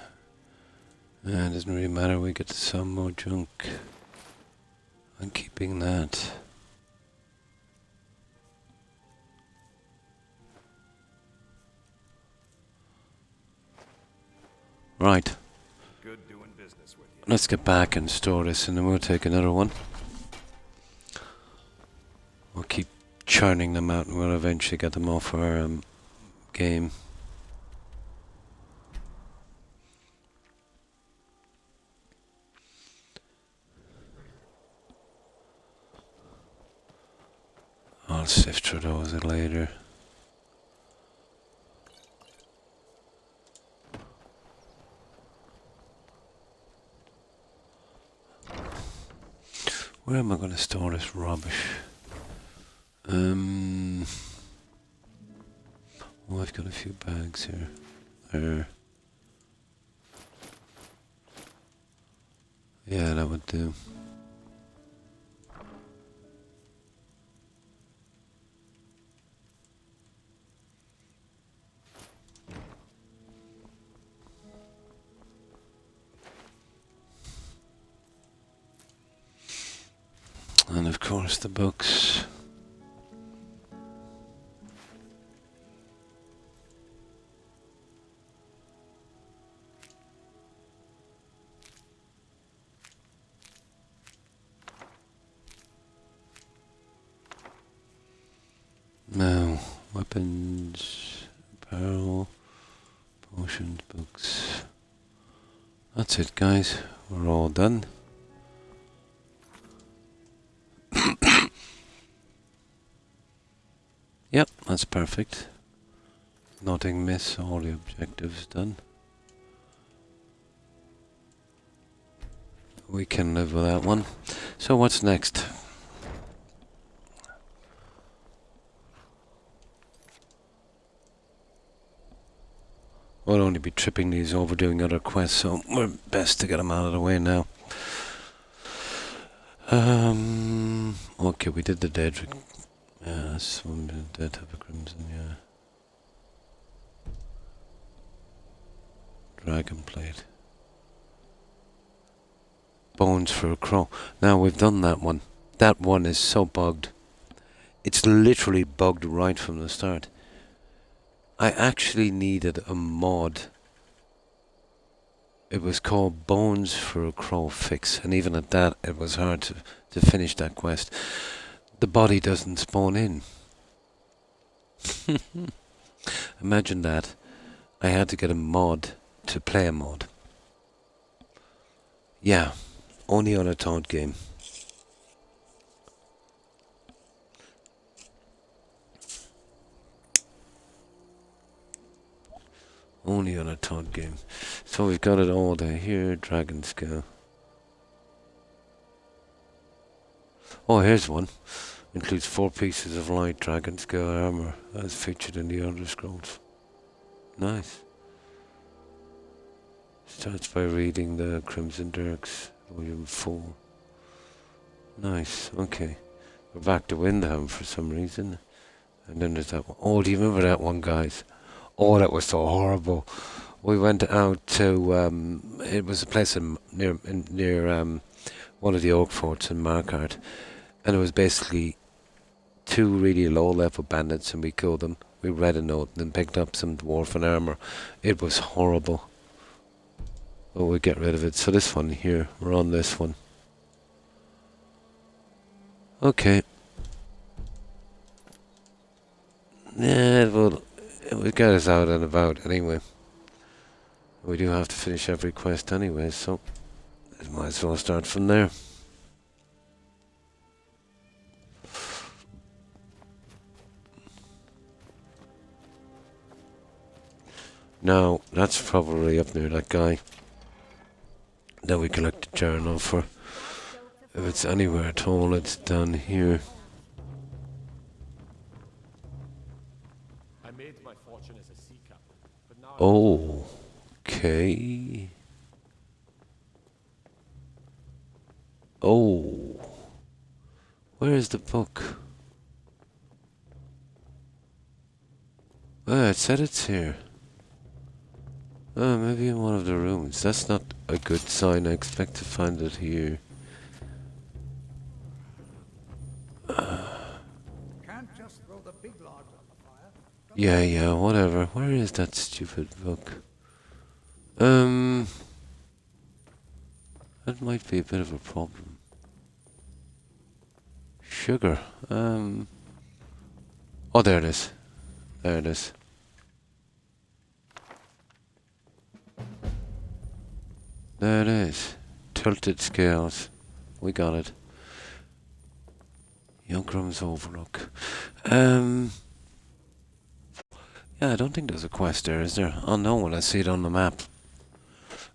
doesn't really matter. We get some more junk. I'm keeping that. Right, Good doing business with you. let's get back and store this, and then we'll take another one. We'll keep churning them out, and we'll eventually get them off our game. I'll sift through those later. Where am I going to store this rubbish? Oh, I've got a few bags here. There. Yeah, that would do. And of course the books. Now, weapons, apparel, potions, books. That's it, guys. We're all done. Yep, that's perfect. Nothing miss, all the objectives done. We can live with that one. So what's next? We'll only be tripping these over doing other quests, so we're best to get them out of the way now. Okay, we did the dead. Yeah, some dead have a crimson, yeah. Dragon plate. Bones for a crow. Now we've done that one. That one is so bugged. It's literally bugged right from the start. I actually needed a mod. It was called Bones for a Crow Fix, and even at that it was hard to finish that quest. The body doesn't spawn in. Imagine that. I had to get a mod to play a mod. Yeah, only on a taunt game. Only on a Todd game. So we've got it all there here. Dragon Scale. Oh, here's one. Includes 4 pieces of light dragon scale armor as featured in the Elder Scrolls. Nice. Starts by reading the Crimson Dirks, Volume 4. Nice, okay. We're back to Windham for some reason. And then there's that one. Oh, do you remember that one, guys? Oh, that was so horrible. We went out to, it was a place near one of the Oak Forts in Marquardt. And it was basically 2 really low-level bandits, and we killed them. We read a note and then picked up some dwarven armor. It was horrible. Oh, we get rid of it. So this one here, we're on this one. Okay. Yeah, it will get us out and about anyway. We do have to finish every quest anyway, so might as well start from there. Now, that's probably up near that guy that we collect a journal for. If it's anywhere at all, it's down here. I made my fortune as a sea captain, but now Okay. Oh. Where is the book? Ah, it said it's here. Oh, maybe in one of the rooms. That's not a good sign. I expect to find it here. Can't just throw the big logs on the fire. Yeah, whatever. Where is that stupid book? That might be a bit of a problem. Sugar. Oh, there it is. There it is. There it is. Tilted scales. We got it. Youngram's Overlook. Yeah, I don't think there's a quest there, is there? Oh no, when I see it on the map.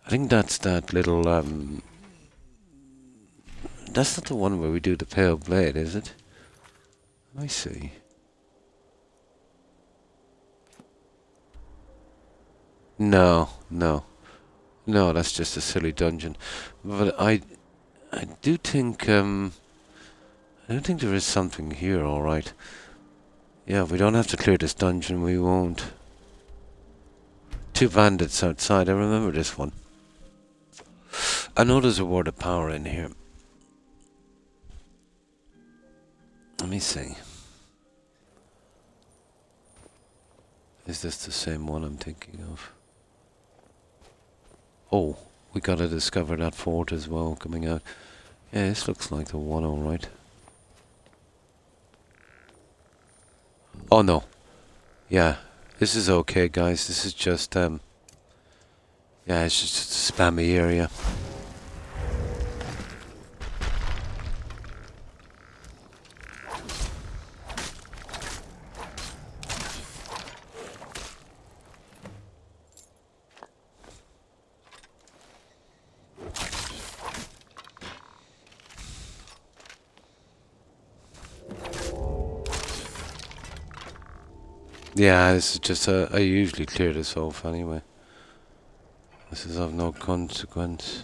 I think that's that little, that's not the one where we do the Pale Blade, is it? Let me see. No, that's just a silly dungeon. But I do think, I don't think there is something here, alright. Yeah, if we don't have to clear this dungeon, we won't. 2 bandits outside, I remember this one. I know there's a word of power in here. Let me see. Is this the same one I'm thinking of? Oh, we gotta discover that fort as well coming out. Yeah, this looks like the one, alright. Oh no. Yeah, this is okay, guys. This is just, yeah, it's just a spammy area. Yeah, this is just I usually clear this off anyway. This is of no consequence.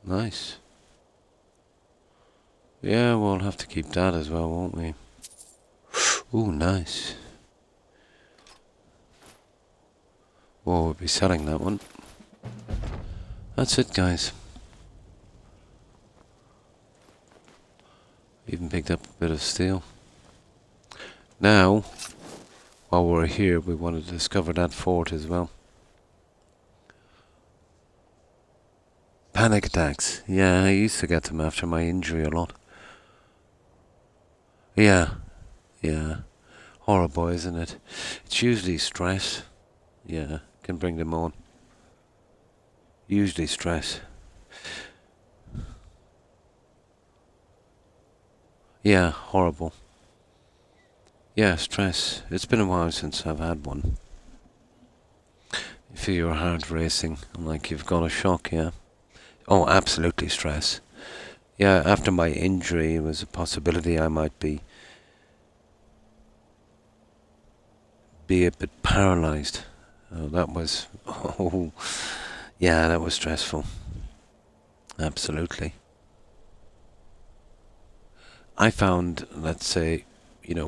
Nice. Yeah, we'll have to keep that as well, won't we? Ooh, nice. Well, we'll be selling that one. That's it, guys. Even picked up a bit of steel. Now, while we're here, we want to discover that fort as well. Panic attacks. Yeah, I used to get them after my injury a lot. Yeah. Horrible, isn't it? It's usually stress. Yeah, can bring them on. Usually stress. Yeah, horrible. Yeah, stress. It's been a while since I've had one. You feel your heart racing, like you've got a shock, yeah. Oh, absolutely stress. Yeah, after my injury, it was a possibility I might be a bit paralyzed. That was, oh, yeah, that was stressful. Absolutely. I found, let's say,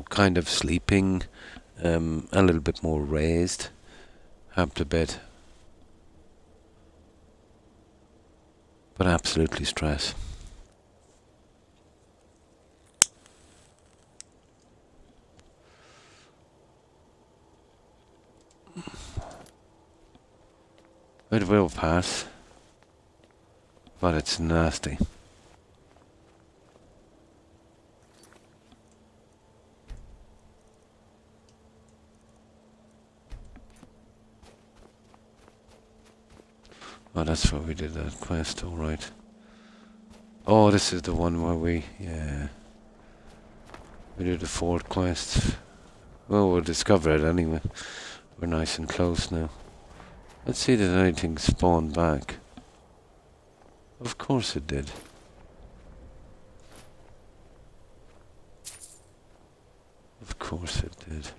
kind of sleeping a little bit more raised helped a bit. But absolutely stress. It will pass, but it's nasty. Oh, that's why we did that quest, alright. Oh, this is the one where we do the fourth quest. Well, we'll discover it anyway. We're nice and close now. Let's see, did anything spawn back? Of course it did. Of course it did.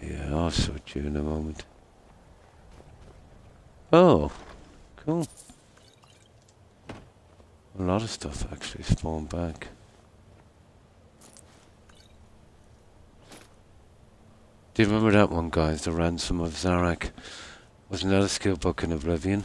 Yeah, I'll sort you in a moment. Oh, cool. A lot of stuff actually spawned back. Do you remember that one, guys? The Ransom of Zarak. Wasn't that a skill book in Oblivion?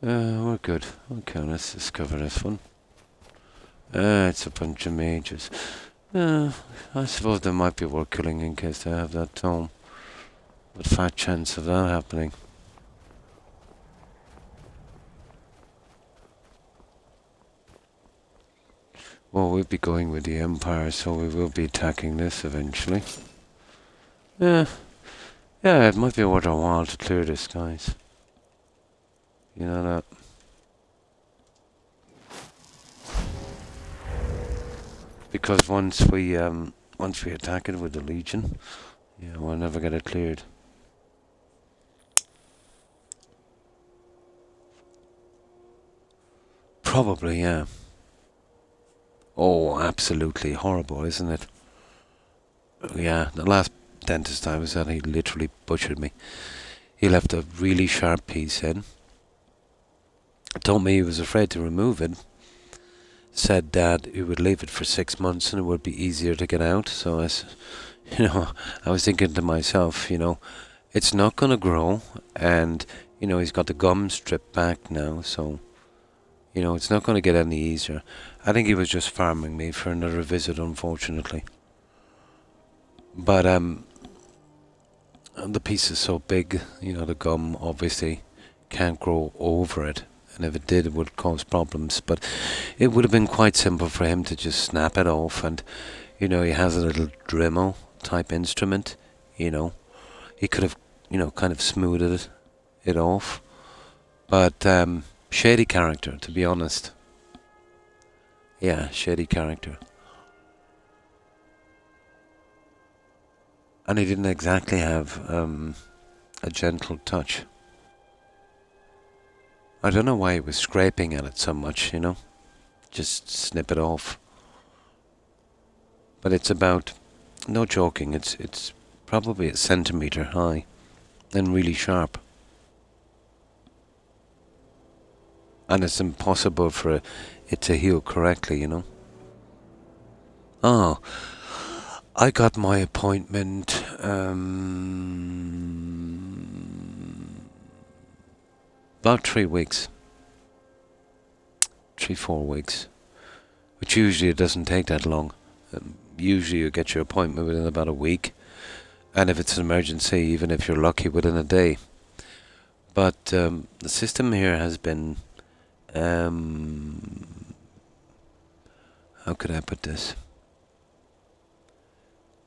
We're good. Okay, let's discover this one. It's a bunch of mages. I suppose they might be worth killing in case they have that tome. But fat chance of that happening. Well, we'll be going with the Empire, so we will be attacking this eventually. Yeah, it might be worth our while to clear this, guys. You know that. Because once we attack it with the Legion, yeah, we'll never get it cleared. Probably, yeah. Oh, absolutely horrible, isn't it? Yeah, the last dentist I was at, he literally butchered me. He left a really sharp piece in. Told me he was afraid to remove it. Said that he would leave it for 6 months and it would be easier to get out. So I was thinking to myself, it's not going to grow, and he's got the gum stripped back now, so it's not going to get any easier. I think he was just farming me for another visit, unfortunately. But the piece is so big, the gum obviously can't grow over it. And if it did, it would cause problems. But it would have been quite simple for him to just snap it off. And, he has a little Dremel type instrument, He could have, kind of smoothed it off. But shady character, to be honest. Yeah, shady character. And he didn't exactly have a gentle touch. I don't know why he was scraping at it so much, Just snip it off. But it's about, no joking, it's probably a centimetre high and really sharp. And it's impossible for it to heal correctly, Oh, I got my appointment about 3 weeks. 3-4 weeks. Which usually it doesn't take that long. Usually you get your appointment within about a week. And if it's an emergency, even if you're lucky, within a day. But the system here has been... how could I put this?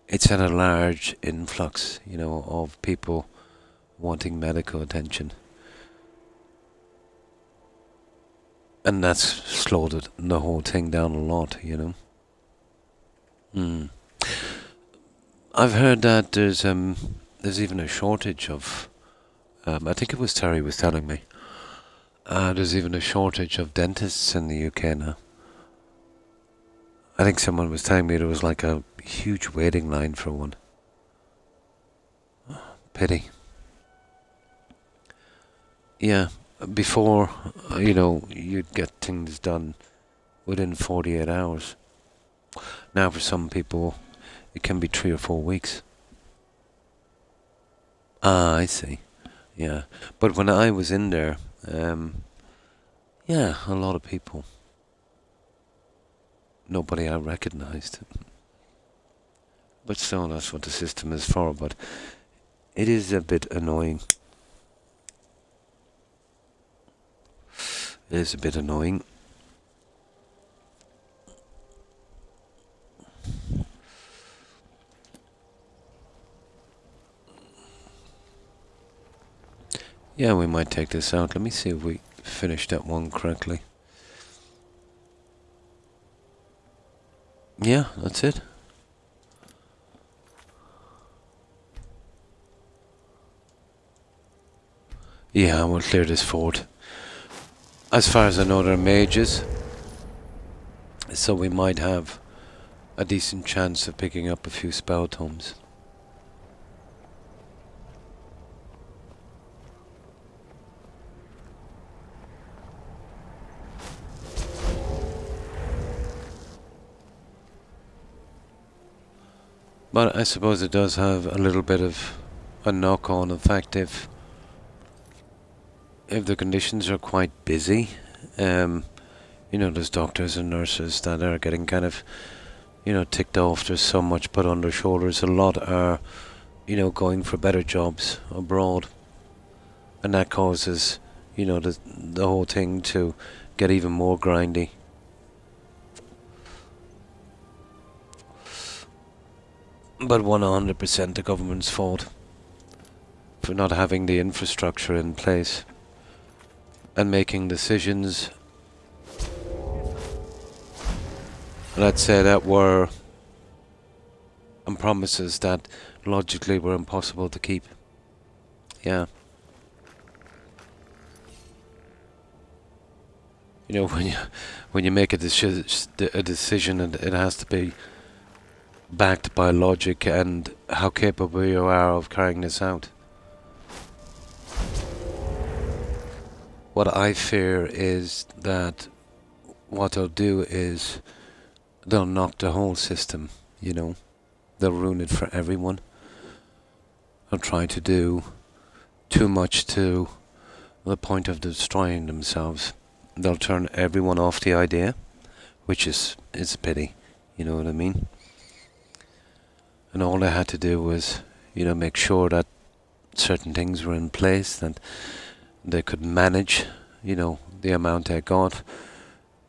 it's had a large influx, you know, of people wanting medical attention. And that's slowed the whole thing down a lot, you know. I've heard that there's even a shortage of, I think it was Terry was telling me, there's even a shortage of dentists in the UK now. I think someone was telling me there was like a huge waiting line for one. Pity. Yeah, before, you know, you'd get things done within 48 hours. Now for some people, it can be 3 or 4 weeks. Ah, I see. Yeah. But when I was in there, yeah, a lot of people. Nobody I recognized. But still, that's what the system is for. But it is a bit annoying. It is a bit annoying. Yeah, we might take this out. Let me see if we finished that one correctly. Yeah, that's it. Yeah, we'll clear this fort. As far as I know, they're mages, so we might have a decent chance of picking up a few spell tomes. But I suppose it does have a little bit of a knock-on effect if the conditions are quite busy. You know, there's doctors and nurses that are getting kind of, you know, ticked off. There's so much put on their shoulders. A lot are, you know, going for better jobs abroad. And that causes, you know, the whole thing to get even more grindy. But 100% the government's fault for not having the infrastructure in place and making decisions, let's say, that were and promises that logically were impossible to keep. Yeah. You know, when you make a decision, and it has to be backed by logic and how capable you are of carrying this out. What I fear is that what they'll do is they'll knock the whole system, you know. They'll ruin it for everyone. They'll try to do too much to the point of destroying themselves. They'll turn everyone off the idea, which is a pity, you know what I mean? And all they had to do was, you know, make sure that certain things were in place, that they could manage, you know, the amount they got,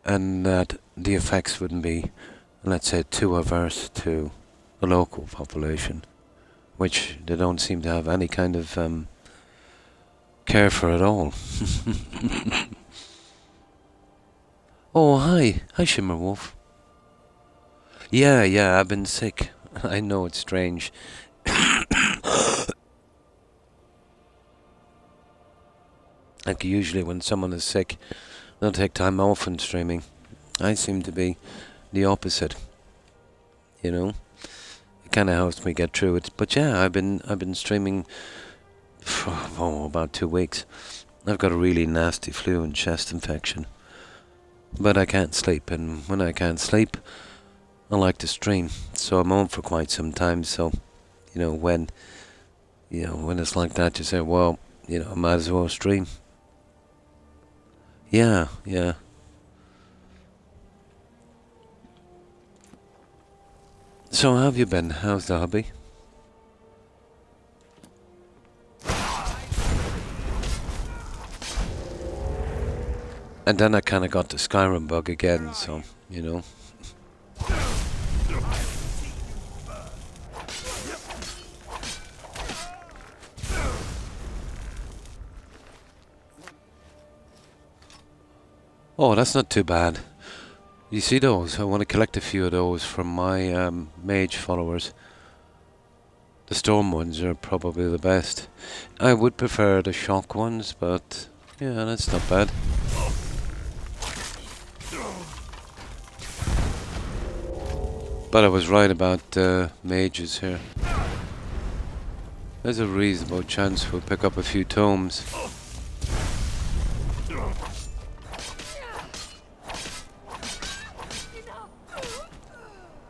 and that the effects wouldn't be, let's say, too averse to the local population, which they don't seem to have any kind of care for at all. Oh, hi. Hi, Shimmerwolf. Yeah, I've been sick. I know it's strange. Like usually when someone is sick, they'll take time off from streaming. I seem to be the opposite. You know? It kinda helps me get through it. But yeah, I've been streaming for about 2 weeks. I've got a really nasty flu and chest infection. But I can't sleep, and when I can't sleep, I like to stream. So I'm on for quite some time, so you know, when it's like that, you say, well, you know, I might as well stream. Yeah. So how have you been? How's the hobby? And then I kind of got the Skyrim bug again, so, you know. Oh, that's not too bad. You see those? I want to collect a few of those from my mage followers. The storm ones are probably the best. I would prefer the shock ones, but yeah, that's not bad. But I was right about mages here. There's a reasonable chance we'll pick up a few tomes.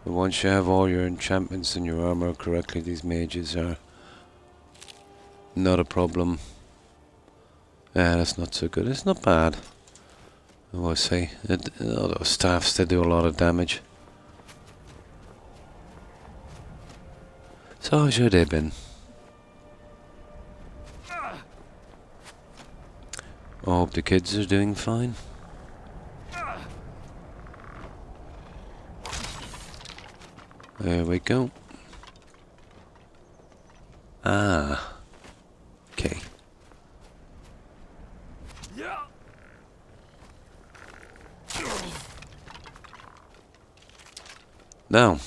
But once you have all your enchantments and your armor correctly, these mages are not a problem. Yeah, that's not so good. It's not bad, I will say. All those staffs, they do a lot of damage. So how's your day been? I hope the kids are doing fine. There we go. Ah. Okay. Now.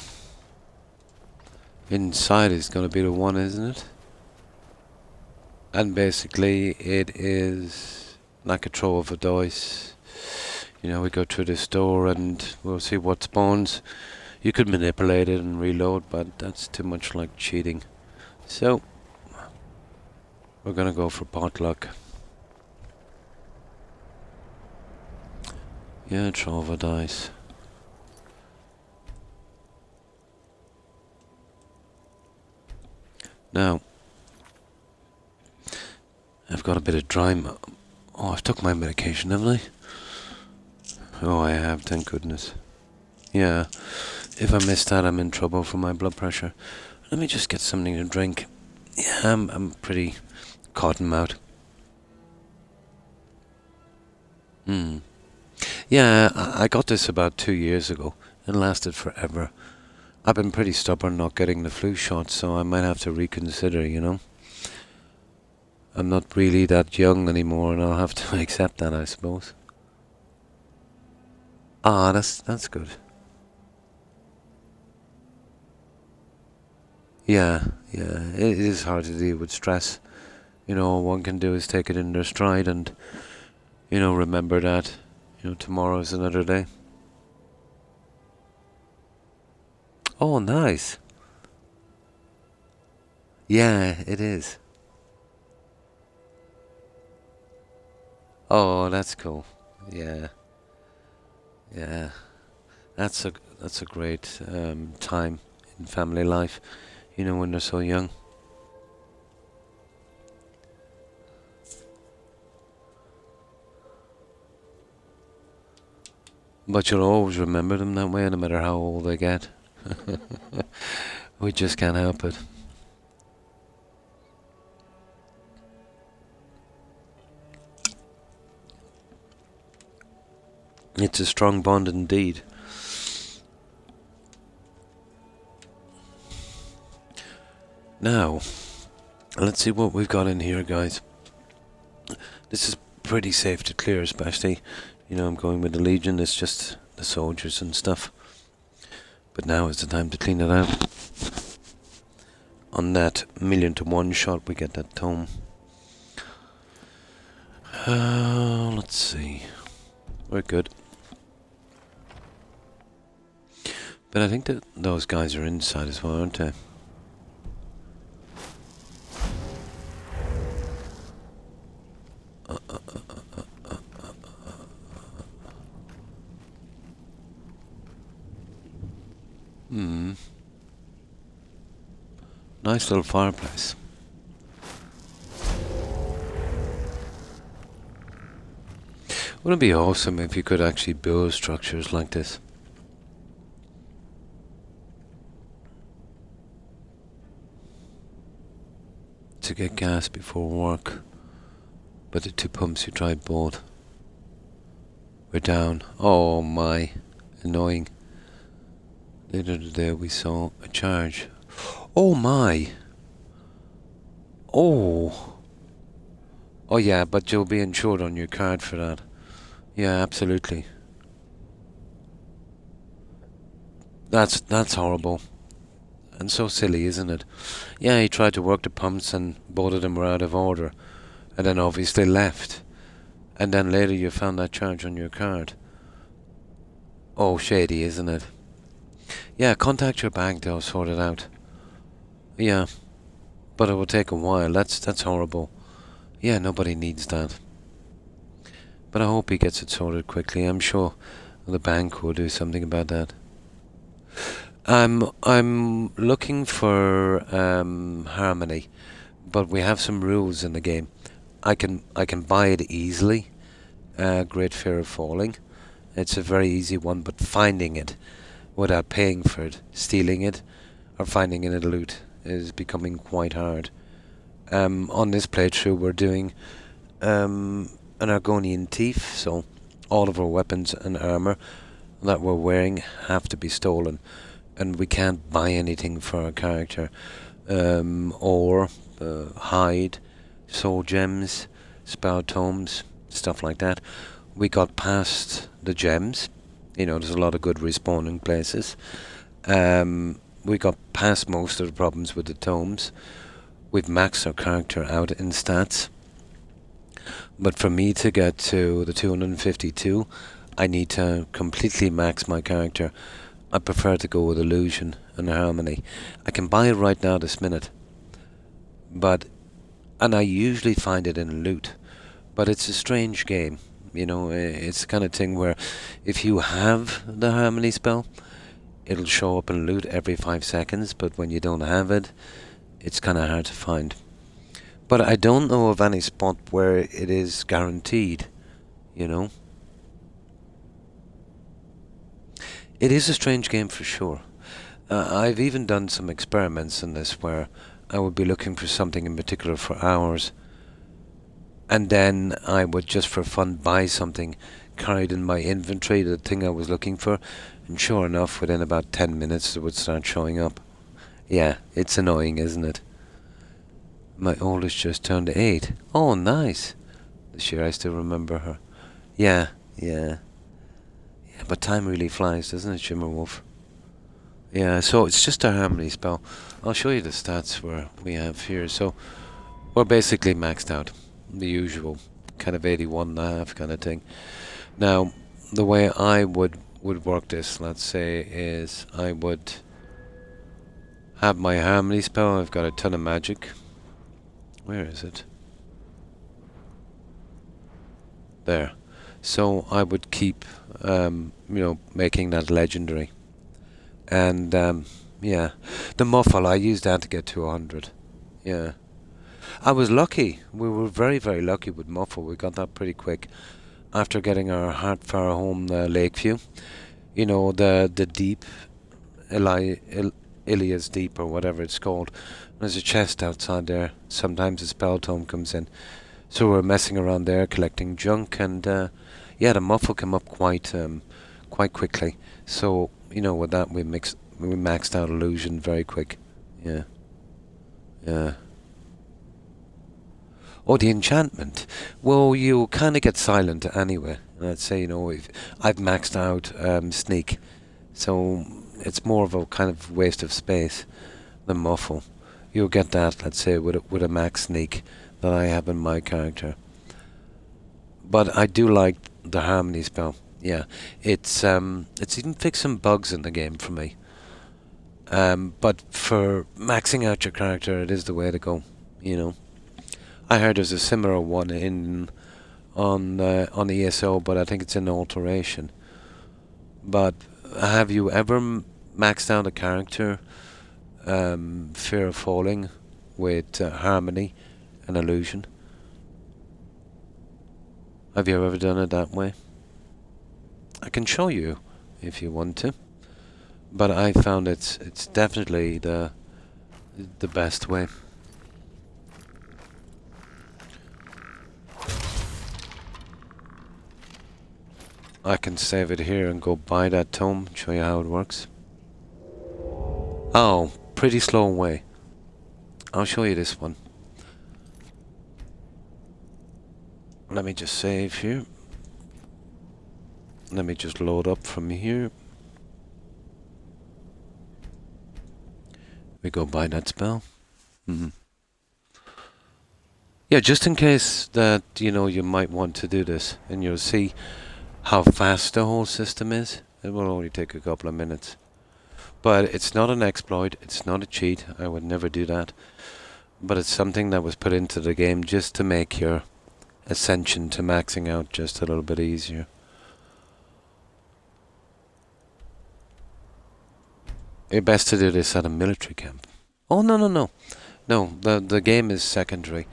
Inside is going to be the one, isn't it? And basically it is like a throw of a dice. You know, we go through this door and we'll see what spawns. You could manipulate it and reload, but that's too much like cheating. So, we're gonna go for potluck. Yeah, throw of a dice. Now, I've got a bit of oh, I've took my medication, haven't I? Oh, I have, thank goodness. Yeah, if I miss that, I'm in trouble for my blood pressure. Let me just get something to drink. Yeah, I'm pretty cotton mouth. Yeah, I got this about 2 years ago. It lasted forever. I've been pretty stubborn not getting the flu shot, so I might have to reconsider, you know. I'm not really that young anymore, and I'll have to accept that, I suppose. Ah, that's good. Yeah, it is hard to deal with stress. You know, all one can do is take it in their stride and, you know, remember that, you know, tomorrow's another day. Oh, nice. Yeah, it is. Oh, that's cool. Yeah. That's a great time in family life, you know, when they're so young. But you'll always remember them that way, no matter how old they get. We just can't help it. It's a strong bond indeed. Now, let's see what we've got in here, guys. This is pretty safe to clear, especially, you know, I'm going with the Legion, it's just the soldiers and stuff. But now is the time to clean it out. On that 1,000,000-to-1 shot, we get that tome. Let's see. We're good. But I think that those guys are inside as well, aren't they? Nice little fireplace. Wouldn't it be awesome if you could actually build structures like this? To get gas before work. But the 2 pumps you tried both. We're down. Oh my. Annoying. Later today we saw a charge. Oh my. Oh. Oh yeah, but you'll be insured on your card for that. Yeah, absolutely. That's horrible. And so silly, isn't it? Yeah, he tried to work the pumps and both of them were out of order. And then obviously left. And then later you found that charge on your card. Oh, shady, isn't it? Yeah, contact your bank, they'll sort it out. Yeah, but it will take a while. That's horrible. Yeah, nobody needs that. But I hope he gets it sorted quickly. I'm sure the bank will do something about that. I'm looking for harmony, but we have some rules in the game. I can buy it easily. Great Fear of Falling. It's a very easy one, but finding it without paying for it, stealing it, or finding it in a loot is becoming quite hard. On this playthrough, we're doing an Argonian thief, so all of our weapons and armor that we're wearing have to be stolen, and we can't buy anything for our character, or hide, soul gems, spell tomes, stuff like that. We got past the gems. There's a lot of good respawning places. We got past most of the problems with the tomes. We've maxed our character out in stats. But for me to get to the 252, I need to completely max my character. I prefer to go with illusion and harmony. I can buy it right now this minute. And I usually find it in loot. But it's a strange game. It's the kind of thing where if you have the harmony spell, it'll show up in loot every 5 seconds, but when you don't have it, it's kind of hard to find. But I don't know of any spot where it is guaranteed, you know. It is a strange game for sure. I've even done some experiments in this where I would be looking for something in particular for hours, and then I would just for fun buy something, carried in my inventory the thing I was looking for, and sure enough within about 10 minutes it would start showing up. Yeah, it's annoying, isn't it? My oldest just turned 8. Oh, nice. This year I still remember her. Yeah. Yeah, but time really flies, doesn't it, Shimmerwolf? Yeah, so it's just a harmony spell. I'll show you the stats where we have here. So we're basically maxed out. The usual kind of 81.5 kind of thing. Now, the way I would work this, let's say, is I would have my harmony spell. I've got a ton of magic. Where is it? There. So I would keep, making that legendary. And, yeah. The muffle, I used that to get to 100. Yeah. I was lucky. We were very, very lucky with muffle. We got that pretty quick. After getting our Heartfire home Lakeview. You know, the deep, Ilia's Deep or whatever it's called. There's a chest outside there. Sometimes a spell tome comes in. So we're messing around there, collecting junk, and yeah, the muffle came up quite quickly. So with that we maxed out illusion very quick. Yeah. Oh, the enchantment. Well, you kind of get silent anyway. And I'd say if I've maxed out sneak, so it's more of a kind of waste of space than muffle. You'll get that, let's say, with a max sneak that I have in my character. But I do like the harmony spell. Yeah, it's even fixed some bugs in the game for me. But for maxing out your character, it is the way to go. I heard there's a similar one on ESO, but I think it's an alteration. But have you ever maxed out a character, Fear of Falling, with harmony and illusion? Have you ever done it that way? I can show you if you want to, but I found it's definitely the best way. I can save it here and go buy that tome, show you how it works. Oh, pretty slow way. I'll show you this one. Let me just save here. Let me just load up from here. We go buy that spell. Yeah, just in case that, you know, you might want to do this, and you'll see how fast the whole system is. It will only take a couple of minutes. But it's not an exploit, it's not a cheat, I would never do that. But it's something that was put into the game just to make your ascension to maxing out just a little bit easier. It's best to do this at a military camp. Oh, no. No, the game is secondary.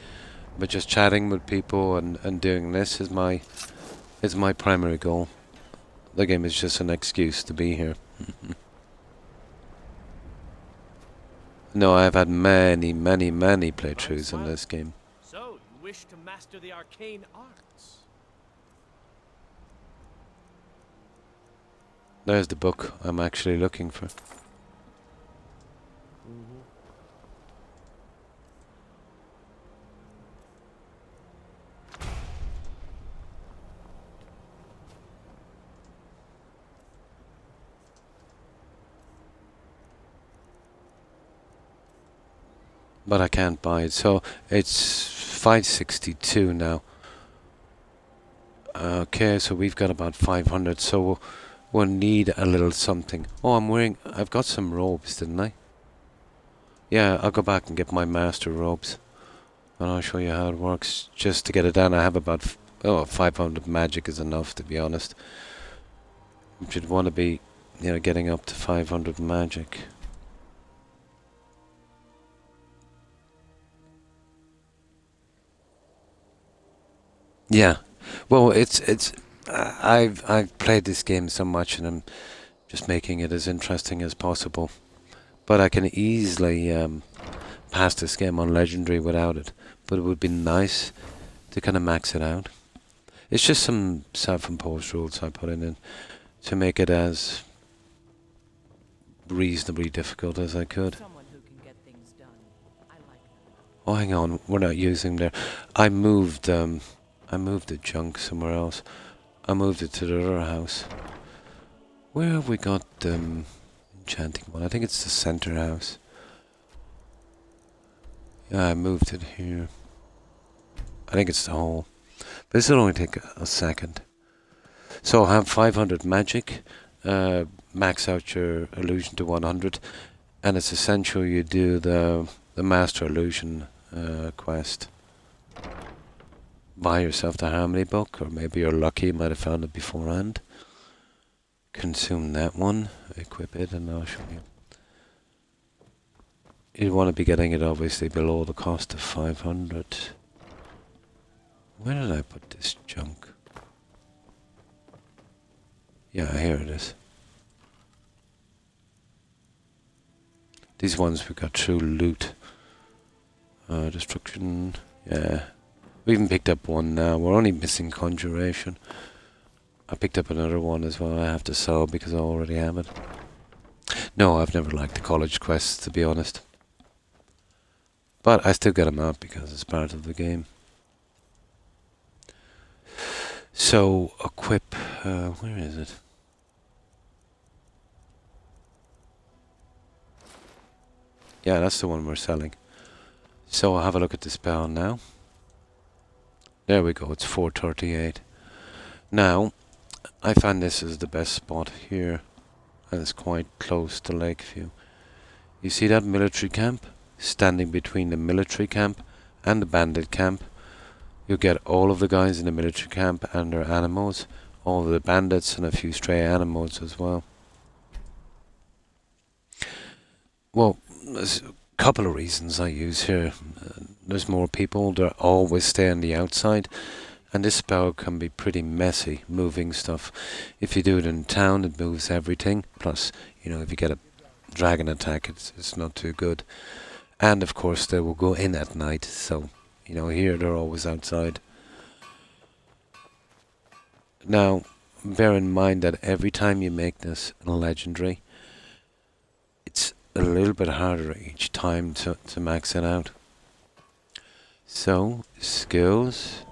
But just chatting with people and doing this is my primary goal. The game is just an excuse to be here. No, I've had many playthroughs in this game. So, you wish to master the arcane arts? There's the book I'm actually looking for. But I can't buy it, so it's 562 now. Okay, so we've got about 500, so we'll need a little something. Oh, I've got some robes, didn't I? Yeah, I'll go back and get my master robes. And I'll show you how it works. Just to get it done, I have about 500 magic is enough, to be honest. You should want to be, you know, getting up to 500 magic. Yeah, well, I've played this game so much, and I'm just making it as interesting as possible. But I can easily pass this game on Legendary without it. But it would be nice to kind of max it out. It's just some self-imposed rules I put in to make it as reasonably difficult as I could. Someone who can get things done. I like that. Oh, hang on, we're not using there. I moved the junk somewhere else. I moved it to the other house. Where have we got enchanting one? I think it's the center house. Yeah, I moved it here. I think it's the hall. This will only take a second. So I have 500 magic. Max out your illusion to 100. And it's essential you do the Master Illusion quest. Buy yourself the Harmony book, or maybe you're lucky you might have found it beforehand. Consume that one, equip it, and I'll show you. You'd want to be getting it obviously below the cost of 500. Where did I put this junk? Yeah, here it is. These ones we got through loot. Destruction, yeah. We even picked up one now. We're only missing Conjuration. I picked up another one as well. I have to sell because I already have it. No, I've never liked the college quests, to be honest. But I still get them out because it's part of the game. So, equip... where is it? Yeah, that's the one we're selling. So I'll have a look at the spell now. There we go, it's 438. Now, I find this is the best spot here, and it's quite close to Lakeview. You see that military camp? Standing between the military camp and the bandit camp. You'll get all of the guys in the military camp and their animals, all of the bandits and a few stray animals as well. Well, there's a couple of reasons I use here. There's more people, they always stay on the outside, and this spell can be pretty messy, moving stuff. If you do it in town, it moves everything, plus, you know, if you get a dragon attack, it's not too good. And of course they will go in at night, so, you know, here they're always outside. Now, bear in mind that every time you make this a legendary, it's a little bit harder each time to max it out. So, skills,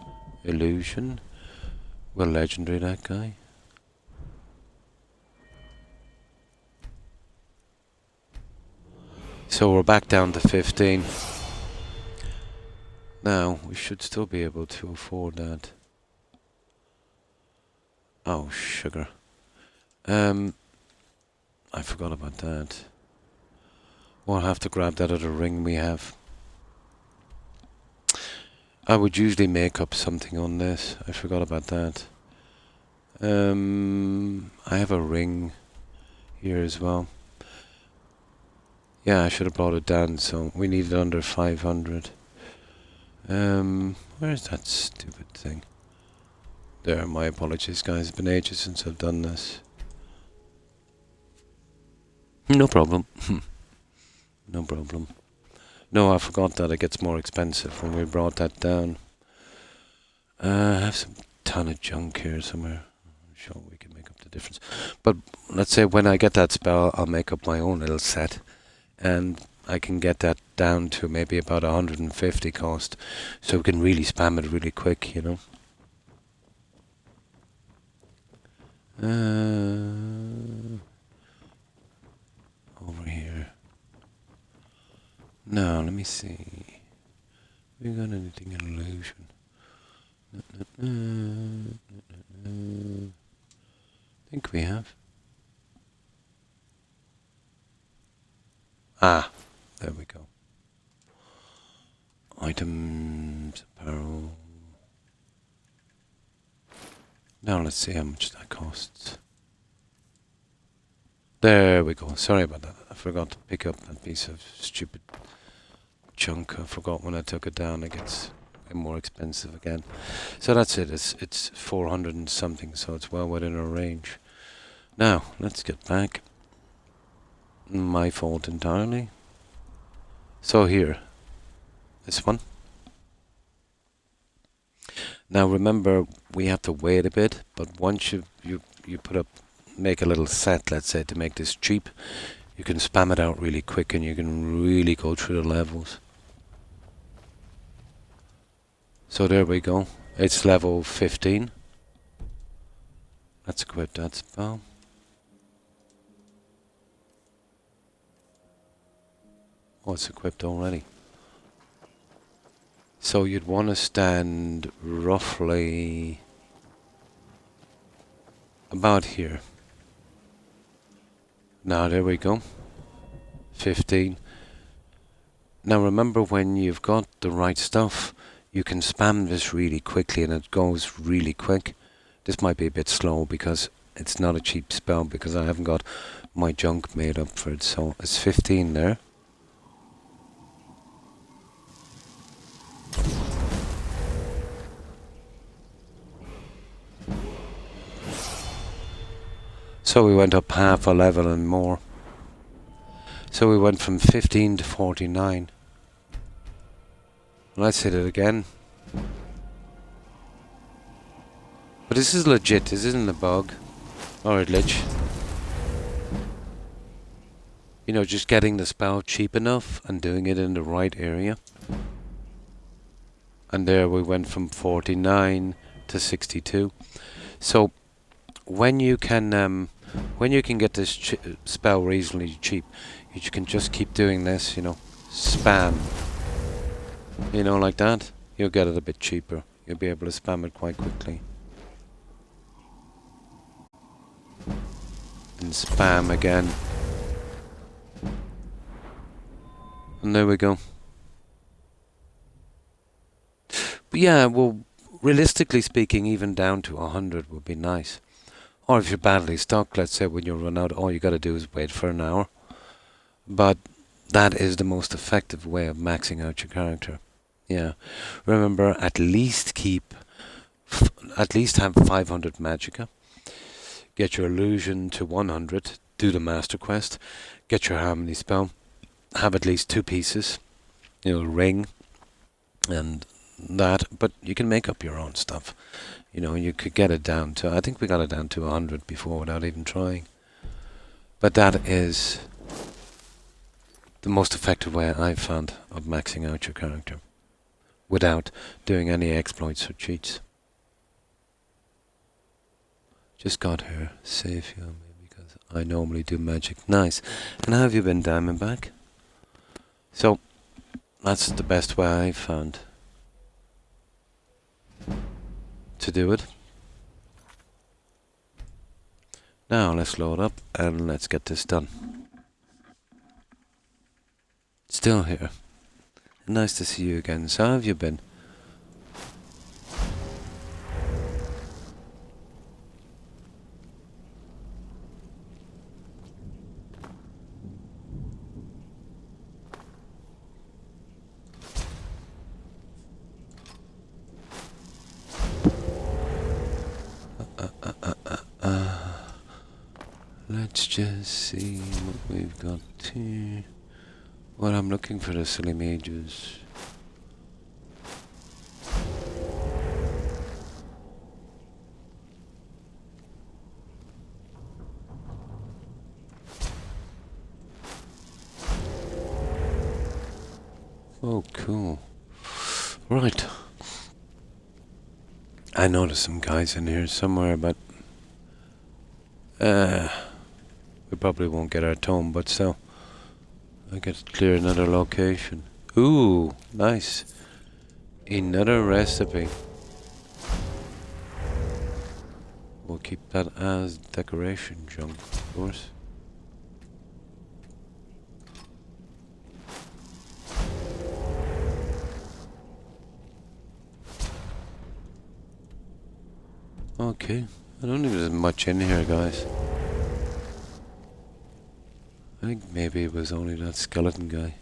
illusion, we'll legendary that guy. So we're back down to 15. Now, we should still be able to afford that. Oh, sugar. I forgot about that. We'll have to grab that other ring we have. I would usually make up something on this. I forgot about that. I have a ring here as well. Yeah, I should have brought it down, so we need it under 500. Where's that stupid thing? There, my apologies, guys. It's been ages since I've done this. No problem. No problem. No, I forgot that it gets more expensive when we brought that down. I have some ton of junk here somewhere. I'm sure we can make up the difference. But let's say when I get that spell, I'll make up my own little set. And I can get that down to maybe about 150 cost. So we can really spam it really quick, you know. Over here. Now, let me see. We got anything in illusion? I think we have. Ah, there we go. Items, apparel. Now let's see how much that costs. There we go. Sorry about that. I forgot to pick up that piece of stupid junk. I forgot when I took it down. It gets way more expensive again. So that's it. It's 400 and something. So it's well within our range. Now let's get back. My fault entirely. So here, this one. Now remember, we have to wait a bit, but once you put up, make a little set, let's say, to make this cheap, you can spam it out really quick and you can really go through the levels. So there we go. It's level 15. Let's equip that spell. Oh, it's equipped already. So you'd want to stand roughly about here. Now there we go. 15. Now remember, when you've got the right stuff, you can spam this really quickly and it goes really quick. This might be a bit slow because it's not a cheap spell, because I haven't got my junk made up for it. So it's 15 there. So we went up half a level and more. So we went from 15 to 49. Let's hit it again. But this is legit. This isn't a bug or a glitch. You know, just getting the spell cheap enough and doing it in the right area. And there we went from 49 to 62. So when you can get this spell reasonably cheap, you can just keep doing this, you know, spam. You know, like that. You'll get it a bit cheaper. You'll be able to spam it quite quickly. And spam again. And there we go. But yeah, well, realistically speaking, even down to 100 would be nice. Or if you're badly stuck, let's say when you run out, all you gotta do is wait for an hour. But that is the most effective way of maxing out your character. Yeah. Remember, at least have 500 magicka. Get your illusion to 100. Do the master quest. Get your harmony spell. Have at least 2 pieces. You know, ring and that. But you can make up your own stuff. You know, you could get it down to, I think we got it down to 100 before without even trying. But that is the most effective way I've found of maxing out your character without doing any exploits or cheats. Just got her safe here because I normally do magic. Nice. And how have you been, Diamondback? So, that's the best way I've found to do it. Now let's load up and let's get this done. Still here. Nice to see you again. So how have you been? Let's just see what we've got here. Well, I'm looking for the silly mages. Oh, cool. Right. I know there's some guys in here somewhere, but we probably won't get our tome, but still. I get to clear another location. Ooh, nice. Another recipe. We'll keep that as decoration junk, of course. Okay, I don't think there's much in here, guys. I think maybe it was only that skeleton guy.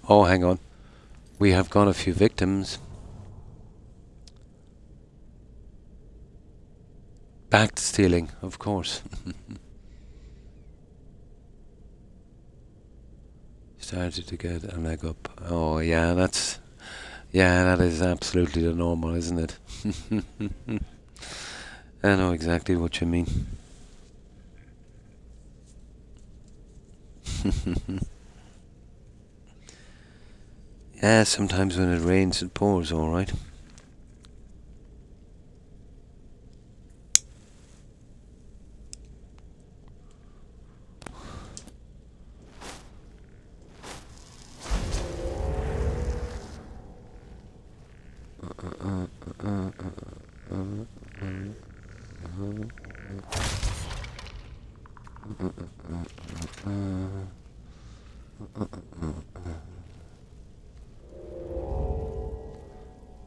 Oh, hang on. We have got a few victims. Back to stealing, of course. Started to get a leg up. Oh, yeah, that is absolutely the normal, isn't it? I know exactly what you mean. Yeah, sometimes when it rains, it pours, alright.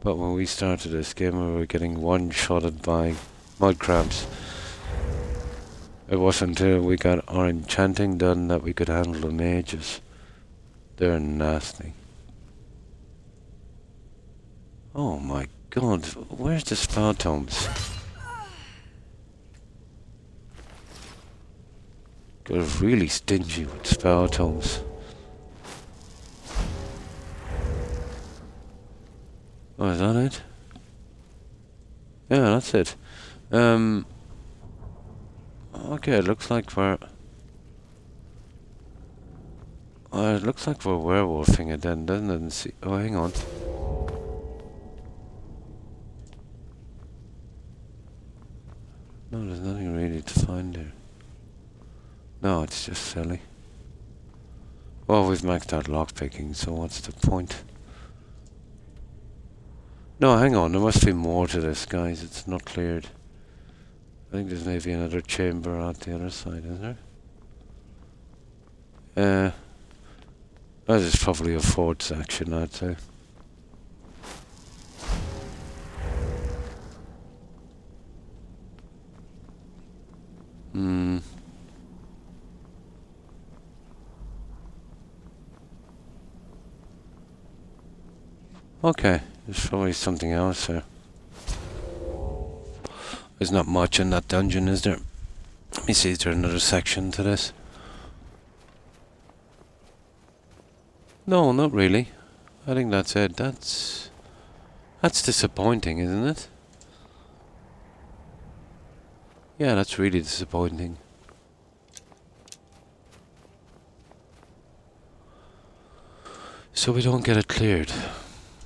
But when we started this game, we were getting one-shotted by mud crabs. It wasn't until we got our enchanting done that we could handle the mages. They're nasty. Oh my god, where's the spell tomes? Got really stingy with spell tomes. Oh, is that it? Yeah, that's it. Okay, it looks like we're... it looks like we're werewolfing it then, doesn't it? And see, oh, hang on. No, there's nothing really to find there. No, it's just silly. Well, we've maxed out lockpicking, so what's the point? No, hang on, there must be more to this, guys. It's not cleared. I think there's maybe another chamber out the other side, isn't there? That is probably a fort section, I'd say. Okay, there's probably something else there. There's not much in that dungeon, is there? Let me see, is there another section to this? No, not really. I think that's it. That's disappointing, isn't it? Yeah, that's really disappointing. So we don't get it cleared.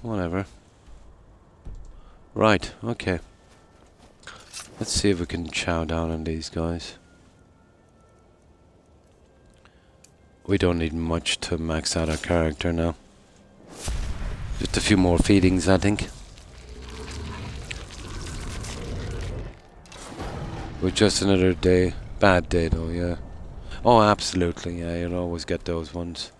Whatever. Right, okay. Let's see if we can chow down on these guys. We don't need much to max out our character now. Just a few more feedings, I think. With just another day. Bad day though, yeah. Oh, absolutely, yeah, you'll always get those ones.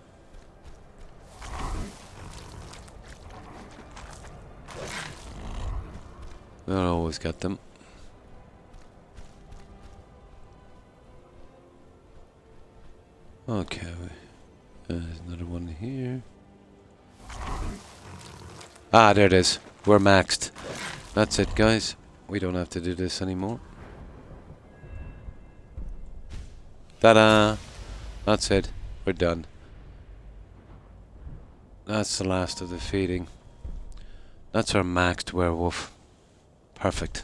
You'll always get them. Okay, there's another one here. Ah, there it is. We're maxed. That's it, guys. We don't have to do this anymore. Ta-da! That's it. We're done. That's the last of the feeding. That's our maxed werewolf. Perfect.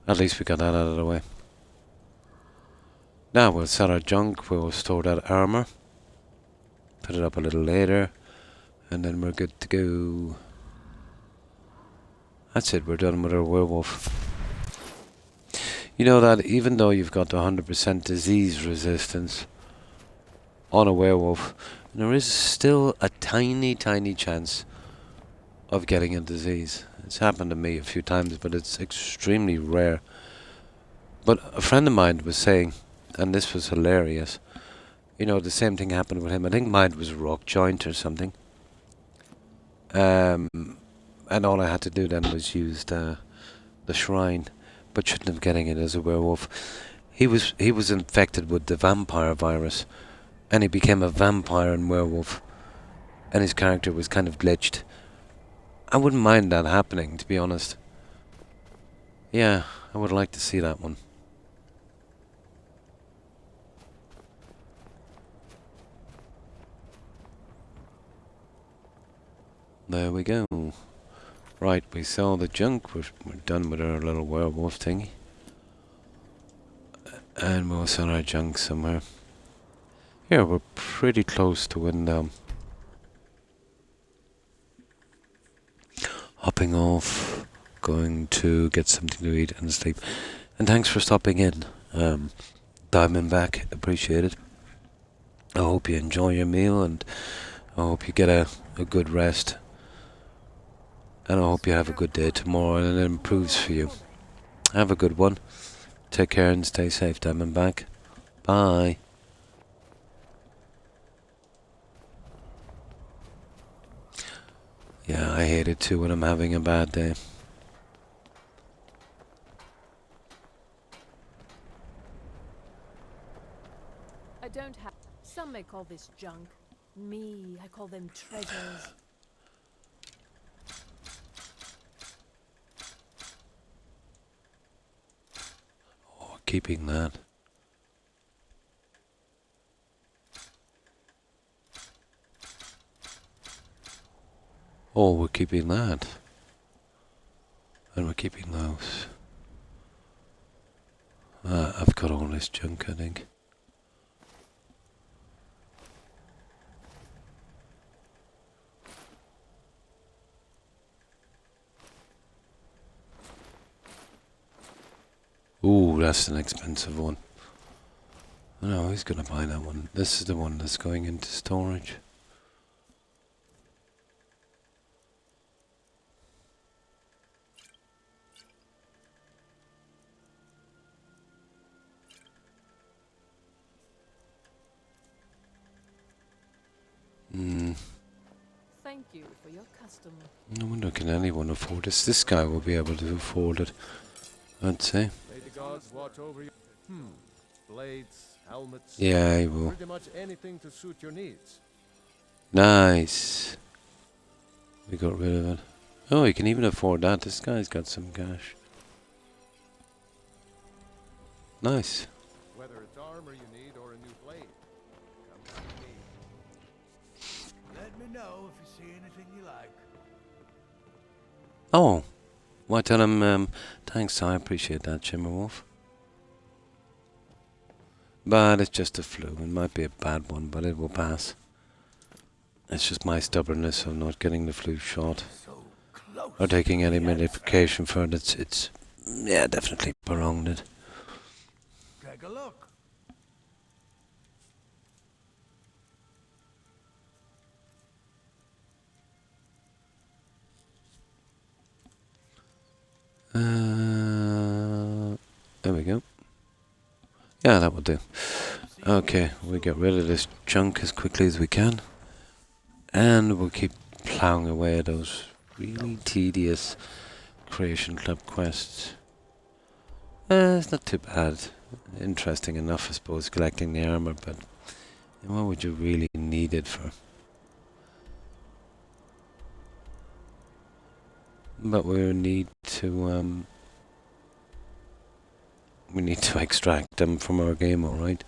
At least we got that out of the way. Now we'll sell our junk, we'll store that armor. Put it up a little later. And then we're good to go. That's it, we're done with our werewolf. You know that even though you've got the 100% disease resistance on a werewolf, there is still a tiny chance of getting a disease. It's happened to me a few times, but it's extremely rare. But a friend of mine was saying, and this was hilarious, you know, the same thing happened with him. I think mine was a rock joint or something. And all I had to do then was use the shrine, but shouldn't have getting it as a werewolf. He was infected with the vampire virus, and he became a vampire and werewolf, and his character was kind of glitched. I wouldn't mind that happening, to be honest. Yeah, I would like to see that one. There we go. Right, we saw the junk. We're done with our little werewolf thingy. And we'll sell our junk somewhere. Yeah, we're pretty close to Windham. Hopping off, going to get something to eat and sleep. And thanks for stopping in. Diamondback, appreciate it. I hope you enjoy your meal, and I hope you get a good rest. And I hope you have a good day tomorrow and it improves for you. Have a good one. Take care and stay safe, Diamondback. Bye. Yeah, I hate it too when I'm having a bad day. I don't have. Some may call this junk. Me, I call them treasures. Oh, keeping that. Oh, we're keeping that. And we're keeping those. I've got all this junk, I think. Ooh, that's an expensive one. No, who's gonna buy that one? This is the one that's going into storage. Thank you for your custom. No wonder can anyone afford this. This guy will be able to afford it, I'd say. May the gods watch over you. Blades, helmets. Yeah, he will. Pretty much anything to suit your needs. Nice. We got rid of it. Oh, he can even afford that. This guy's got some cash. Nice. Whether it's armor you need or a new blade, come to me. Let me know if you see anything you like. Oh. Why tell him, thanks, I appreciate that, Chimmerwolf. But it's just a flu. It might be a bad one, but it will pass. It's just my stubbornness of not getting the flu shot. So close. Or taking any medication for it. It's yeah, definitely prolonged it. Take a look. There we go. Yeah, that will do. Okay, we get rid of this junk as quickly as we can. And we'll keep plowing away at those really tedious Creation Club quests. It's not too bad. Interesting enough, I suppose, collecting the armor, but what would you really need it for? But we need to extract them from our game, alright?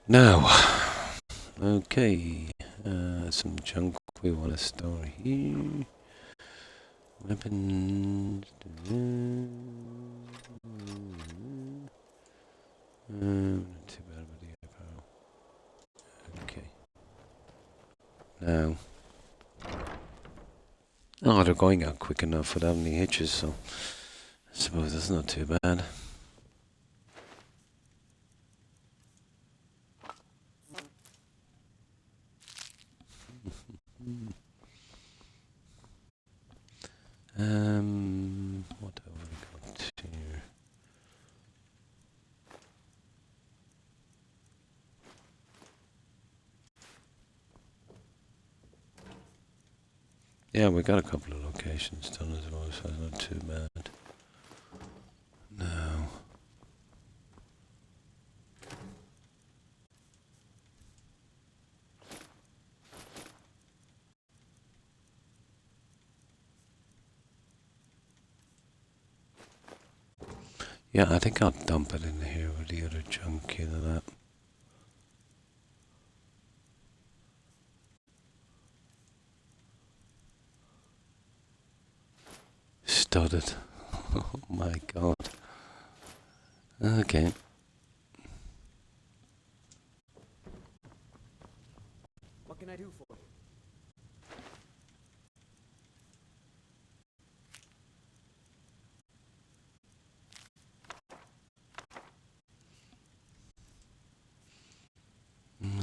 Now, okay, some junk we want to store here. Weapons. Not too bad with the apparel. Okay. Now. Oh, they're going out quick enough without any hitches, so I suppose that's not too bad. What have we got here? Yeah, we got a couple of locations done as well, so it's not too bad. Now. Yeah, I think I'll dump it in here with the other junk, either that. Studded. Oh my god. Okay. What can I do for you?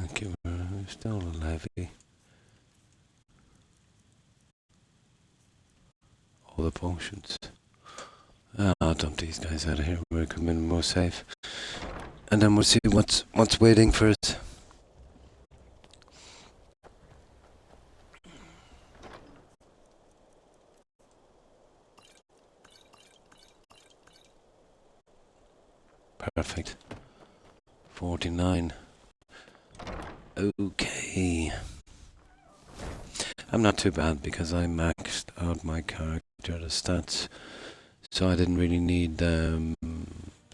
Okay, we're still a levy. All the potions. I'll dump these guys out of here where we come in more safe. And then we'll see what's waiting for us. Perfect. 49. Okay. I'm not too bad because I maxed out my character, the stats. So I didn't really need the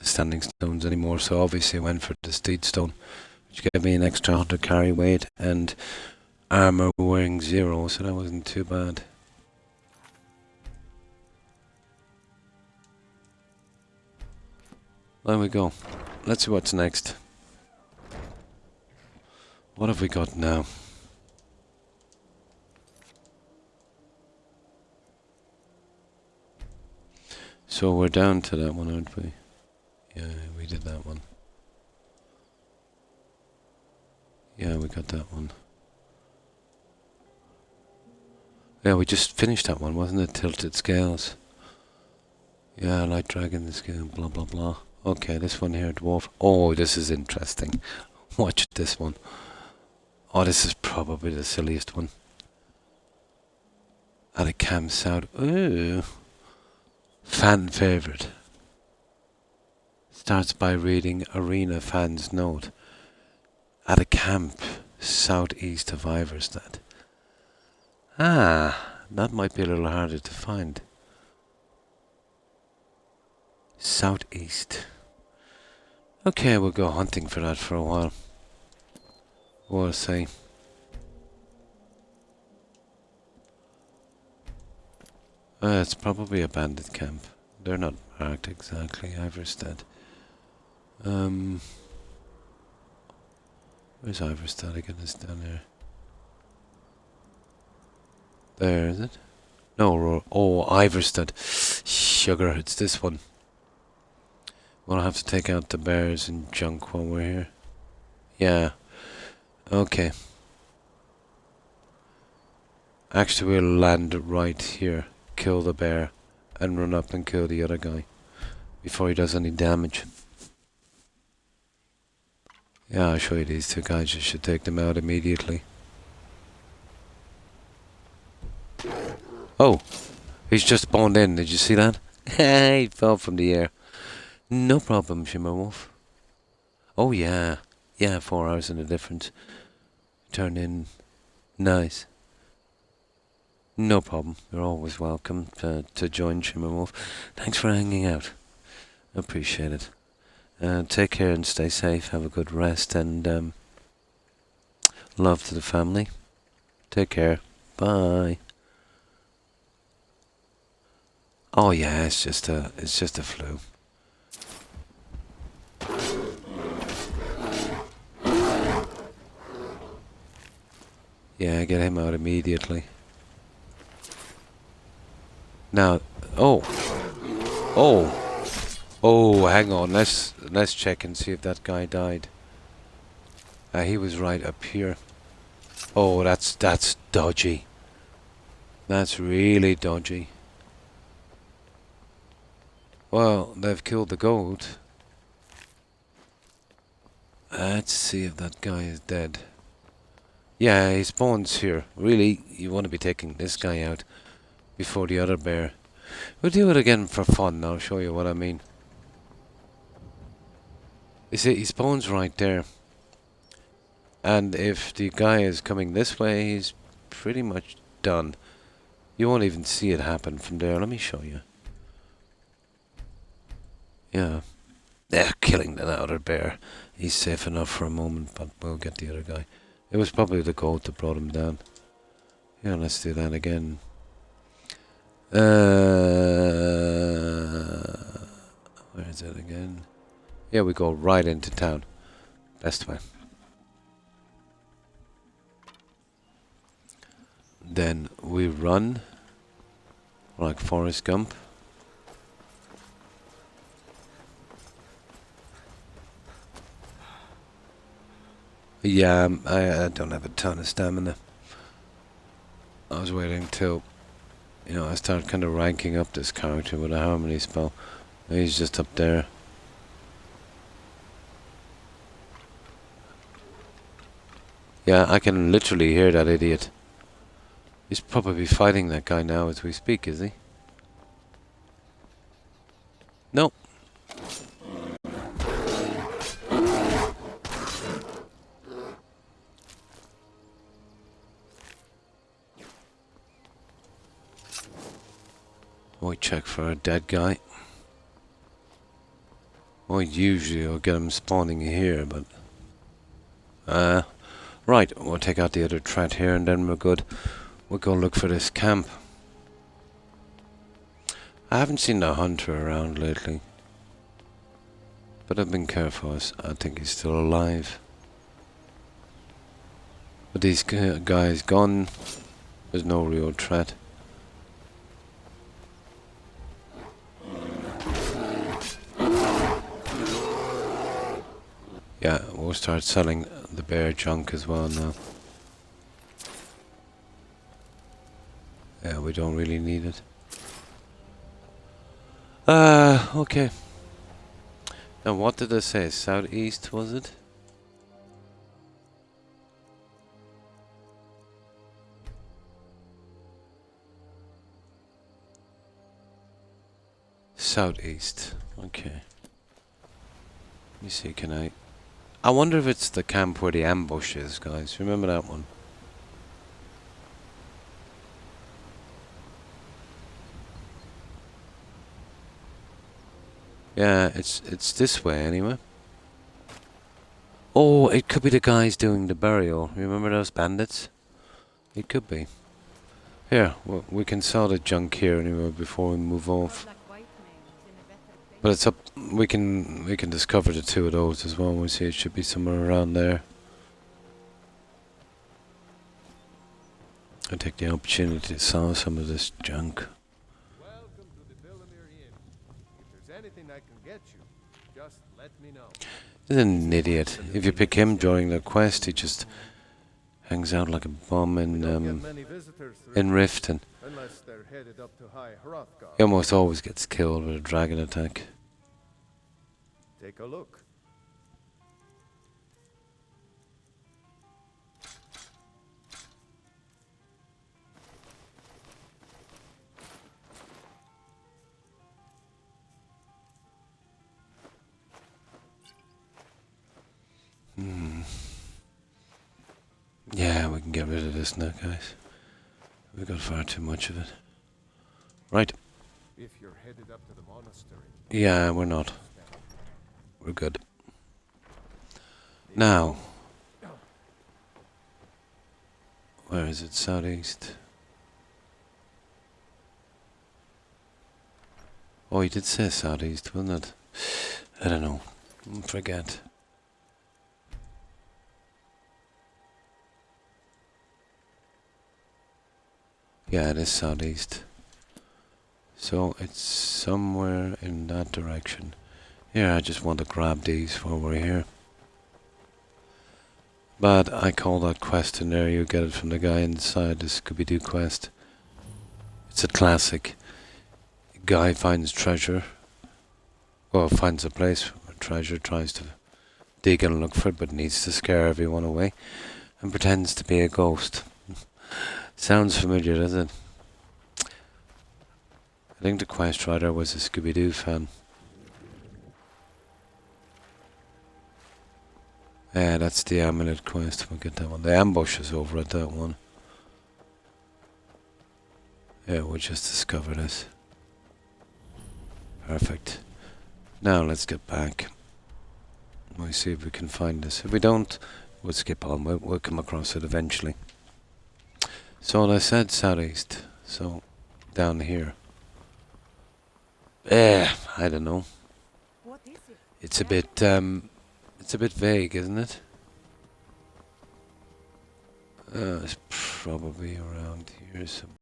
standing stones anymore. So obviously I went for the steed stone, which gave me an extra 100 carry weight and armor wearing 0, so that wasn't too bad. There we go. Let's see what's next. What have we got now? So we're down to that one, aren't we? Yeah, we did that one. Yeah, we got that one. Yeah, we just finished that one, wasn't it? Tilted scales. Yeah, light dragon, the scale, blah blah blah. Okay, this one here, dwarf. Oh, this is interesting. Watch this one. Oh, this is probably the silliest one. At a campsite. Ooh. Fan favorite. Starts by reading Arena Fan's note. At a camp southeast of Iverstead. Ah, that might be a little harder to find. Southeast. Okay, we'll go hunting for that for a while. We'll see. It's probably a bandit camp. They're not marked exactly, Iverstead. Where's Iverstead again? It's down there. There, is it? No, oh, Iverstead. Sugar, it's this one. We'll have to take out the bears and junk while we're here. Yeah. Okay. Actually, we'll land right here, kill the bear, and run up and kill the other guy before he does any damage. Yeah, I'll show you these two guys. You should take them out immediately. Oh, he's just spawned in. Did you see that? He fell from the air. No problem, Shimmerwolf. Oh yeah. Yeah, 4 hours in the difference. Turn in. Nice. No problem. You're always welcome to join Shimmerwolf. Thanks for hanging out. Appreciate it. Take care and stay safe. Have a good rest and love to the family. Take care. Bye. Oh yeah, it's just a flu. Yeah, get him out immediately. Now, oh, hang on. Let's check and see if that guy died. He was right up here. Oh, that's dodgy. That's really dodgy. Well, they've killed the goat. Let's see if that guy is dead. Yeah, he spawns here. Really, you want to be taking this guy out before the other bear. We'll do it again for fun. I'll show you what I mean. You see, he spawns right there. And if the guy is coming this way, he's pretty much done. You won't even see it happen from there. Let me show you. Yeah. They're killing the outer bear. He's safe enough for a moment, but we'll get the other guy. It was probably the goat that brought him down. Yeah, let's do that again. Where is it again? Yeah, we go right into town. Best way. Then we run like Forrest Gump. Yeah, I don't have a ton of stamina. I was waiting till, I start kind of ranking up this character with a harmony spell. He's just up there. Yeah, I can literally hear that idiot. He's probably fighting that guy now as we speak, is he? No. We check for a dead guy. Well, usually I'll get him spawning here, but... right, we'll take out the other threat here and then we're good. We'll go look for this camp. I haven't seen the hunter around lately. But I've been careful, I think he's still alive. But these guys gone, there's no real threat. Yeah, we'll start selling the bear junk as well now. Yeah, we don't really need it. Okay. Now what did I say? Southeast, was it? Southeast. Okay. Let me see, can I wonder if it's the camp where the ambush is, guys. Remember that one? Yeah, it's this way anyway. Oh, it could be the guys doing the burial. Remember those bandits? It could be. Here, we can sell the junk here anyway before we move off. But it's up. We can discover the two of those as well. We see it should be somewhere around there. I take the opportunity to sell some of this junk. Welcome to the Villamere Inn. If there's anything I can get you, just let me know. He's an idiot. If you pick him during the quest, he just Hangs out like a bum We in don't get many visitors through in here, Riften. unless they're headed up to High Hrothgar. He almost always gets killed with a dragon attack. Take a look. Yeah, we can get rid of this now, guys. We've got far too much of it. Right. If you're headed up to the monastery. Yeah, we're not. We're good. Now. Where is it? Southeast. Oh, he did say southeast, wasn't it? I don't know. Forget. Yeah, it is southeast. So it's somewhere in that direction. Here, I just want to grab these while we're here. But I call that quest in there. You get it from the guy inside the Scooby-Doo quest. It's a classic. Guy finds treasure. Well, finds a place where treasure, tries to dig and look for it, but needs to scare everyone away. And pretends to be a ghost. Sounds familiar, doesn't it? I think the quest writer was a Scooby-Doo fan. Yeah, that's the amulet quest. We'll get that one. The ambush is over at that one. Yeah, we'll just discover this. Perfect. Now let's get back. We'll see if we can find this. If we don't, we'll skip on. We'll come across it eventually. So I said southeast. So down here. I don't know. What is it? It's a bit vague, isn't it? It's probably around here somewhere.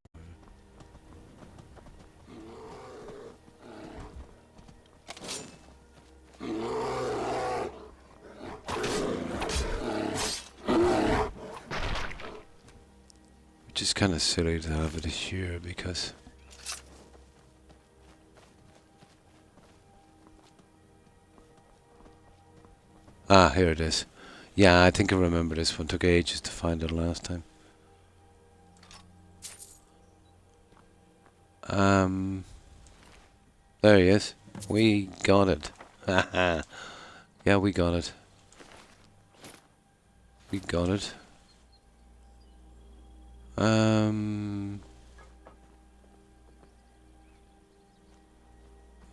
Which is kind of silly to have it here because here it is. Yeah, I think I remember this one. Took ages to find it last time. There he is. We got it. Yeah, we got it. We got it.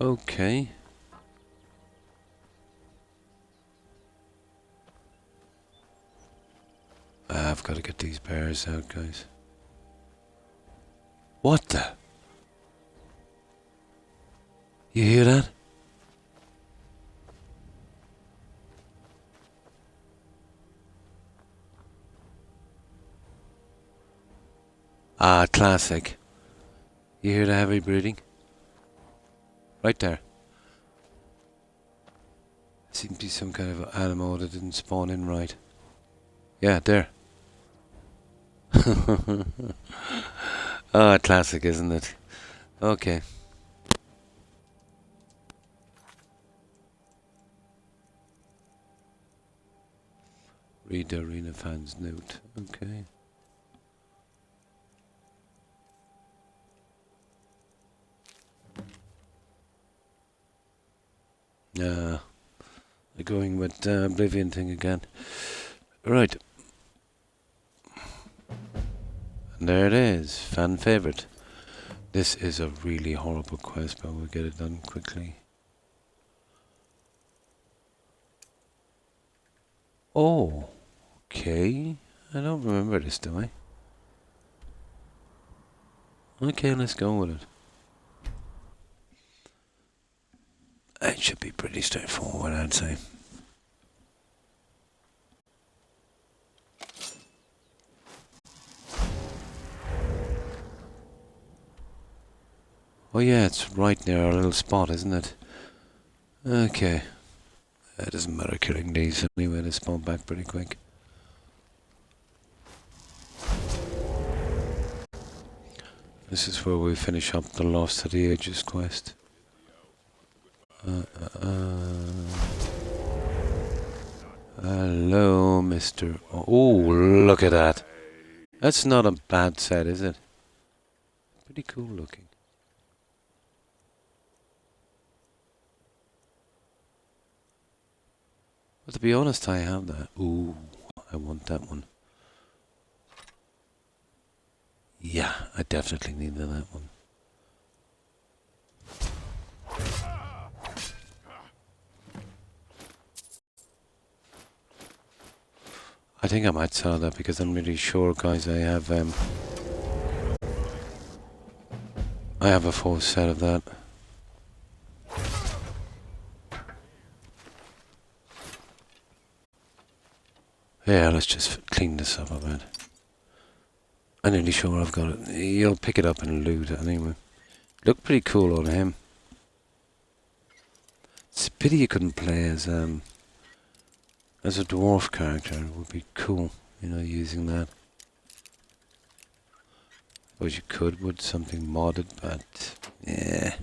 Okay. I've got to get these bears out, guys. What the? You hear that? Classic. You hear the heavy breathing? Right there. Seems to be some kind of animal that didn't spawn in right. Yeah, there. Classic, isn't it? Okay. Read the arena fans note. Okay. They're going with the Oblivion thing again. Right. And there it is. Fan favorite. This is a really horrible quest, but we'll get it done quickly. Oh. Okay. I don't remember this, do I? Okay, let's go with it. It should be pretty straightforward, I'd say. Oh yeah, it's right near our little spot, isn't it? Okay. It doesn't matter killing these anyway, they spawn back pretty quick. This is where we finish up the Lost to the Ages quest. Hello, Mr. Oh, look at that. That's not a bad set, is it? Pretty cool looking. But to be honest, I have that. Ooh, I want that one. Yeah, I definitely need that one. I think I might sell that because I'm really sure, guys, I have a full set of that. Yeah, let's just clean this up a bit. I'm nearly sure I've got it. You'll pick it up and loot it anyway. Look pretty cool on him. It's a pity you couldn't play as a dwarf character. It would be cool, you know, using that. Or you could with something modded, but yeah.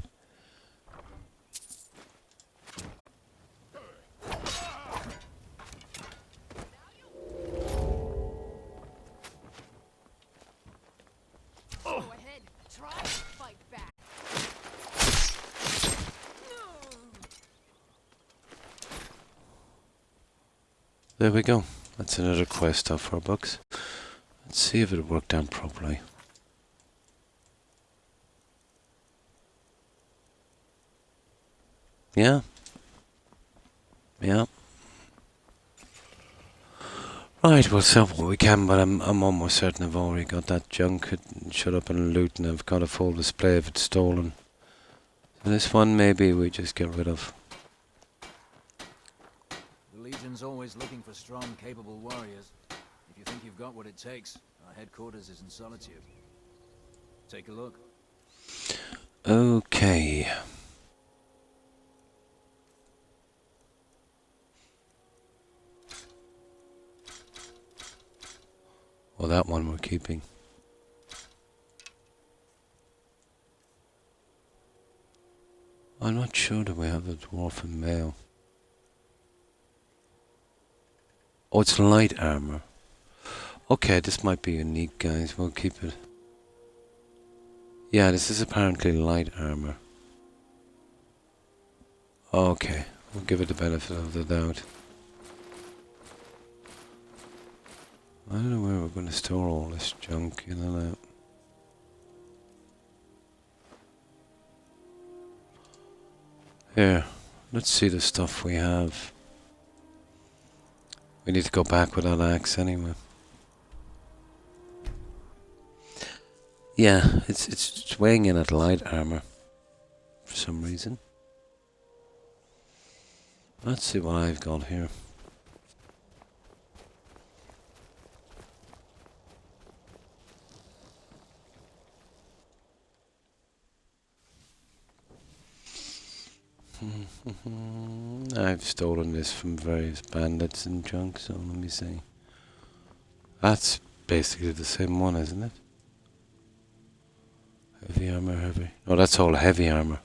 Go ahead, try to fight back. There we go. That's another quest off our books. Let's see if it worked out properly. Yeah. Yeah. Right, we'll sell what we can, but I'm almost certain I've already got that junk shut up and loot, and I've got a full display of it stolen. So this one maybe we just get rid of. The Legion's always looking for strong, capable warriors. If you think you've got what it takes, our headquarters is in Solitude. Take a look. Okay. Well, that one we're keeping. I'm not sure that we have the dwarven mail. Oh, it's light armor. Okay, this might be unique, guys. We'll keep it. Yeah, this is apparently light armor. Okay, we'll give it the benefit of the doubt. I don't know where we're going to store all this junk, you know. Here, let's see the stuff we have. We need to go back with that axe anyway. Yeah, it's weighing in at light armor for some reason. Let's see what I've got here. I've stolen this from various bandits and junk, so let me see. That's basically the same one, isn't it? Heavy armor, heavy. No, that's all heavy armor.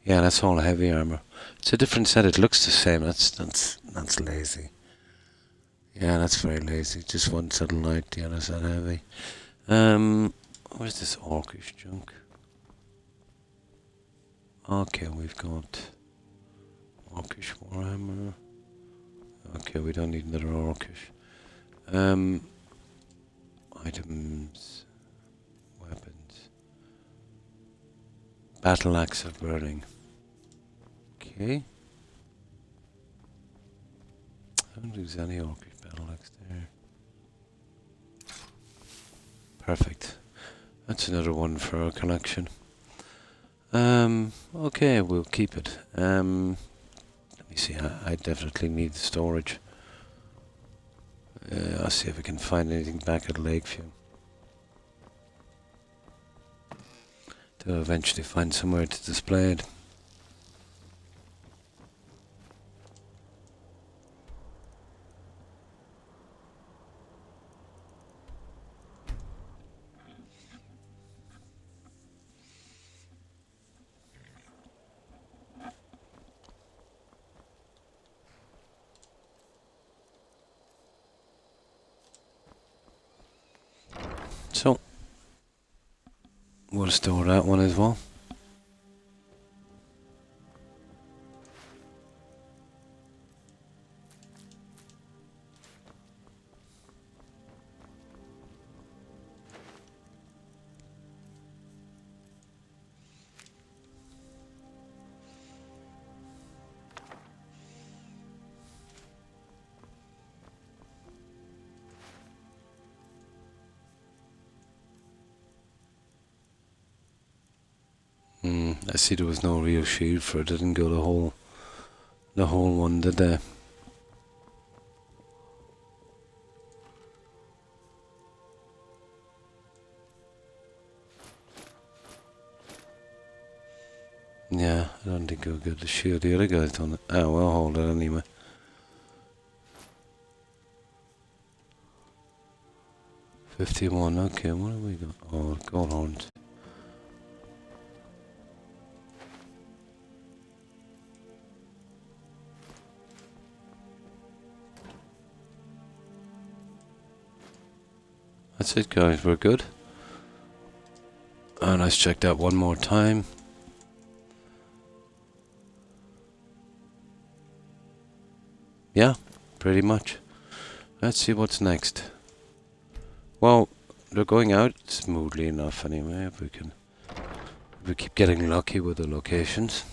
Yeah, that's all heavy armor. It's a different set. It looks the same. That's lazy. Yeah, that's very lazy. Just one set light, the other set heavy. Where's this orcish junk? Okay, we've got orcish warhammer. Okay, we don't need another orcish. Items, weapons, battle axe of burning. Okay. I don't think there's any orcish battle axe there. Perfect. That's another one for our collection. Okay, we'll keep it. Let me see, I definitely need the storage. I'll see if I can find anything back at Lakeview. To eventually find somewhere to display it. So, we'll store that one as well. I see there was no real shield for it. Didn't go the whole one, did they? Yeah, I don't think it'll get the shield. The other guy's done it. Oh, we'll hold it anyway. $51. Okay, what have we got? Oh, gold horns. That's it, guys. We're good. And let's check that one more time. Yeah, pretty much. Let's see what's next. Well, they're going out smoothly enough anyway, if we keep getting lucky with the locations.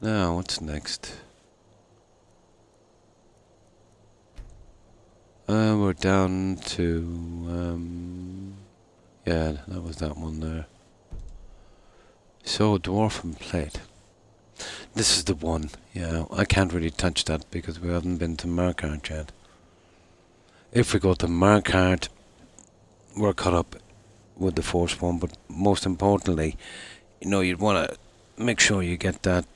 Now, what's next? We're down to, yeah, that was that one there. So, dwarfen plate. This is the one. Yeah, I can't really touch that because we haven't been to Markarth yet. If we go to Markarth, we're caught up with the Force one, but most importantly, you know, you'd want to make sure you get that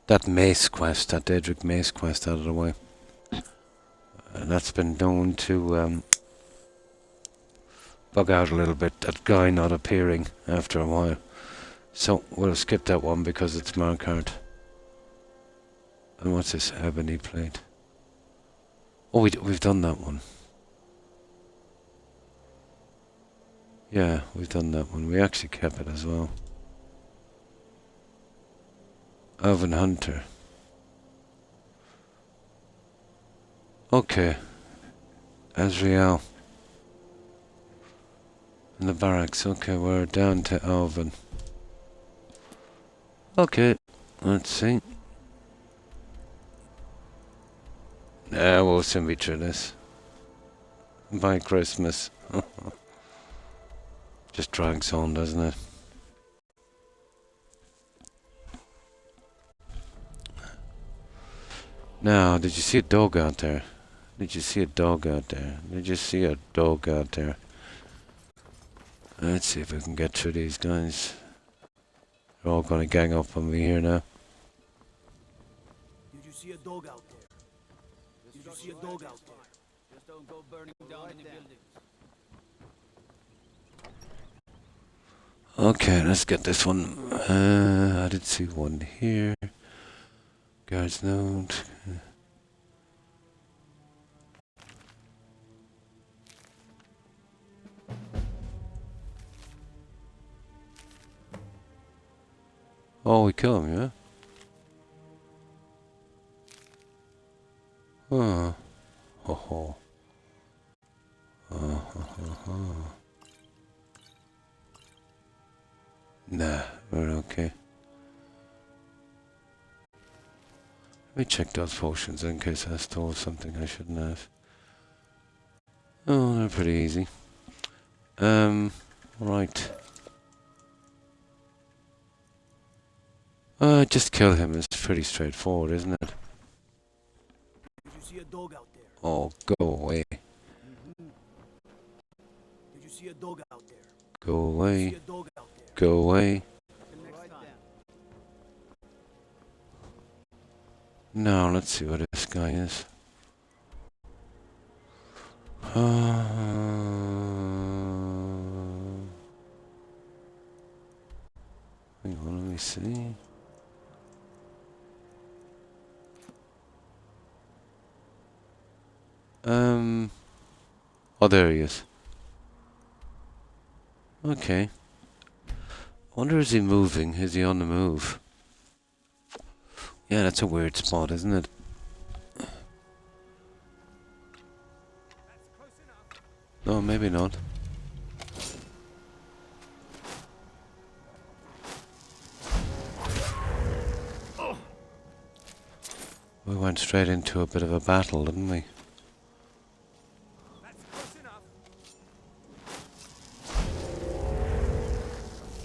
that mace quest, that Daedric mace quest out of the way. That's been known to bug out a little bit, that guy not appearing after a while. So we'll skip that one because it's Markarth. And what's this ebony plate? Oh, we've done that one. Yeah, we've done that one. We actually kept it as well. Oven Hunter. Okay. Azrael. In the barracks. Okay, we're down to Alvin. Okay, let's see. We'll soon be through this. By Christmas. Just drags on, doesn't it? Now, did you see a dog out there? Did you see a dog out there? Did you see a dog out there? Let's see if we can get through these guys. They're all gonna gang up on me here now. Did you see a dog out there? Did you see a dog out there? Just don't go burning down any buildings. Okay, let's get this one. I did see one here. Guards note. Oh, we kill him, yeah? Oh. Ho ho. Nah, we're okay. Let me check those potions in case I stole something I shouldn't have. Oh, they're pretty easy. Right. Just kill him. It's pretty straightforward, isn't it? Did you see a dog out there? Oh, go away. Did you see a dog out there? Go Did you away. see a dog out there? Go away. Now, let's see what this guy is. Hang on, let me see. Oh, there he is. Okay. Wonder, is he moving? Is he on the move? Yeah, that's a weird spot, isn't it? No, maybe not. We went straight into a bit of a battle, didn't we? That's close enough.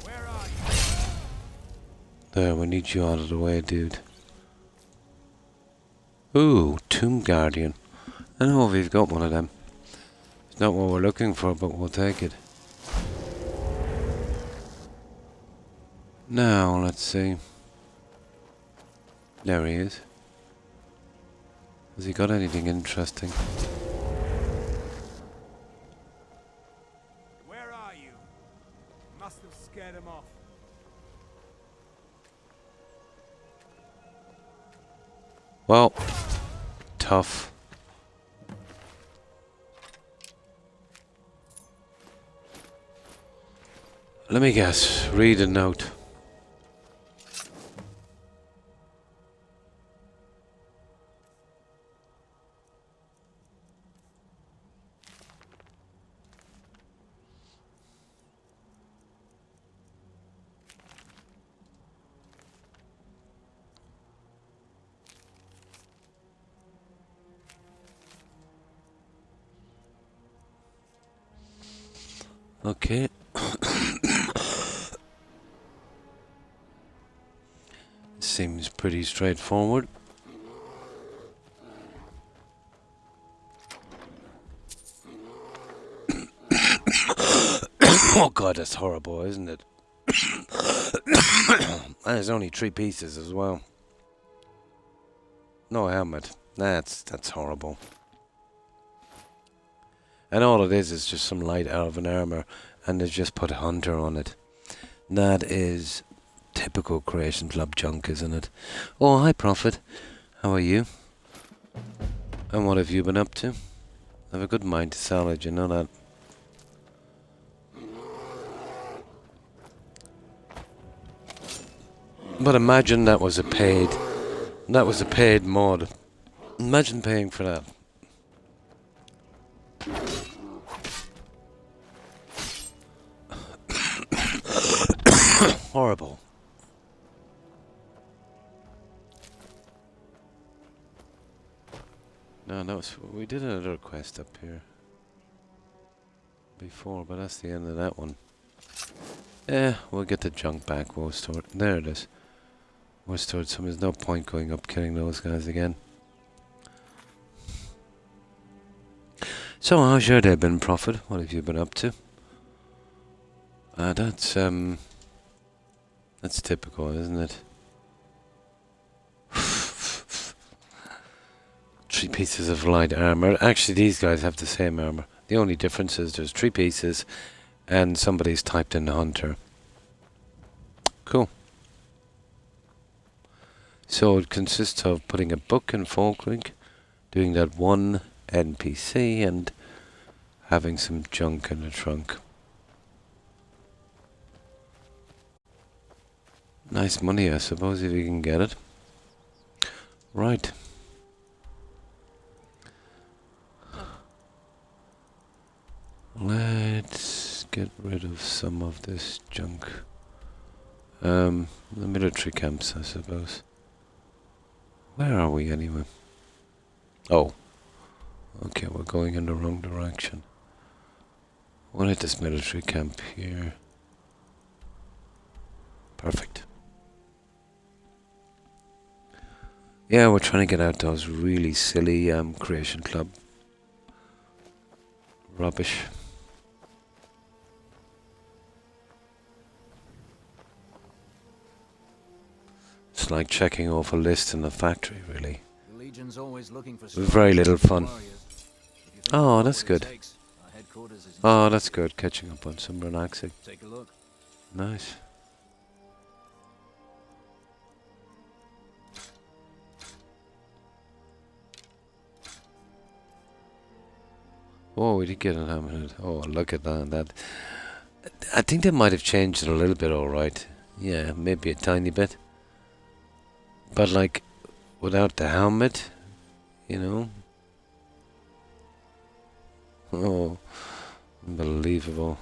Where are you? There, we need you out of the way, dude. Ooh, Tomb Guardian. I know we've got one of them. It's not what we're looking for, but we'll take it. Now, let's see. There he is. Has he got anything interesting? Where are you? Must have scared him off. Well, tough. Let me guess. Read a note. Okay. Seems pretty straightforward. Oh god, that's horrible, isn't it? And there's only 3 pieces as well. No helmet. That's horrible. And all it is just some light elven armor, and they've just put Hunter on it. That is typical Creation Club junk, isn't it? Oh, hi Prophet. How are you? And what have you been up to? I have a good mind to salad, you know that. But imagine that was a paid mod. Imagine paying for that. Horrible. No, we did another quest up here before, but that's the end of that one. Yeah, we'll get the junk back. We'll store it. There it is. We'll store it. So there's no point going up killing those guys again. So how's your day been, Prophet? What have you been up to? That's typical, isn't it? 3 pieces of light armor. Actually, these guys have the same armor. The only difference is there's 3 pieces, and somebody's typed in Hunter. Cool. So it consists of putting a book in Falkirk, doing that one NPC, and having some junk in the trunk. Nice money, I suppose, if you can get it. Right. Let's get rid of some of this junk. The military camps, I suppose. Where are we anyway? Oh. Okay, we're going in the wrong direction. We'll hit this military camp here. Perfect. Yeah, we're trying to get out those really silly Creation Club rubbish. It's like checking off a list in a factory, really. The Legion's always looking for With very little fun. Oh, that's good. Takes, Oh, that's good. Catching up on some relaxing. Take a look. Nice. Oh, we did get an amulet. Oh, look at that. I think they might have changed it a little bit, alright. Yeah, maybe a tiny bit. But like, without the helmet, you know? Oh, unbelievable.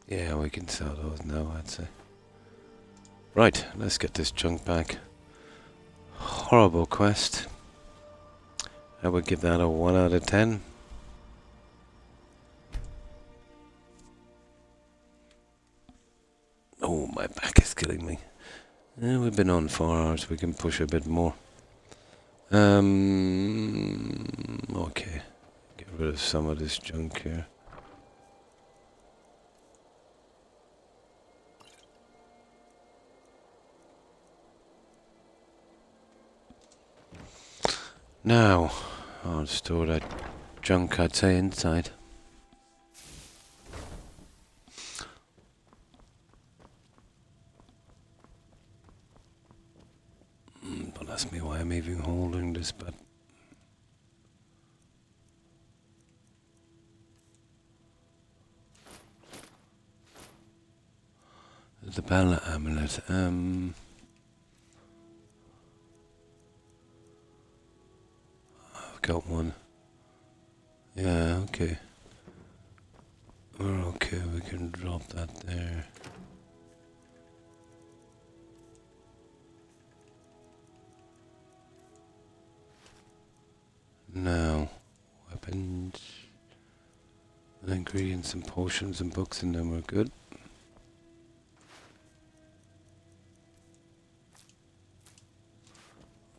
Yeah, we can sell those now, I'd say. Right, let's get this junk back. Horrible quest. I would give that a 1 out of 10. Oh, my back is killing me. We've been on 4 hours, we can push a bit more. Okay. Get rid of some of this junk here. Now, I'll store that junk, I'd say, inside. Don't ask me why I'm even holding this, but... The Bella amulet, I've got one. Yeah, okay. We're okay, we can drop that there. Now, weapons, and ingredients and potions and books in them are good.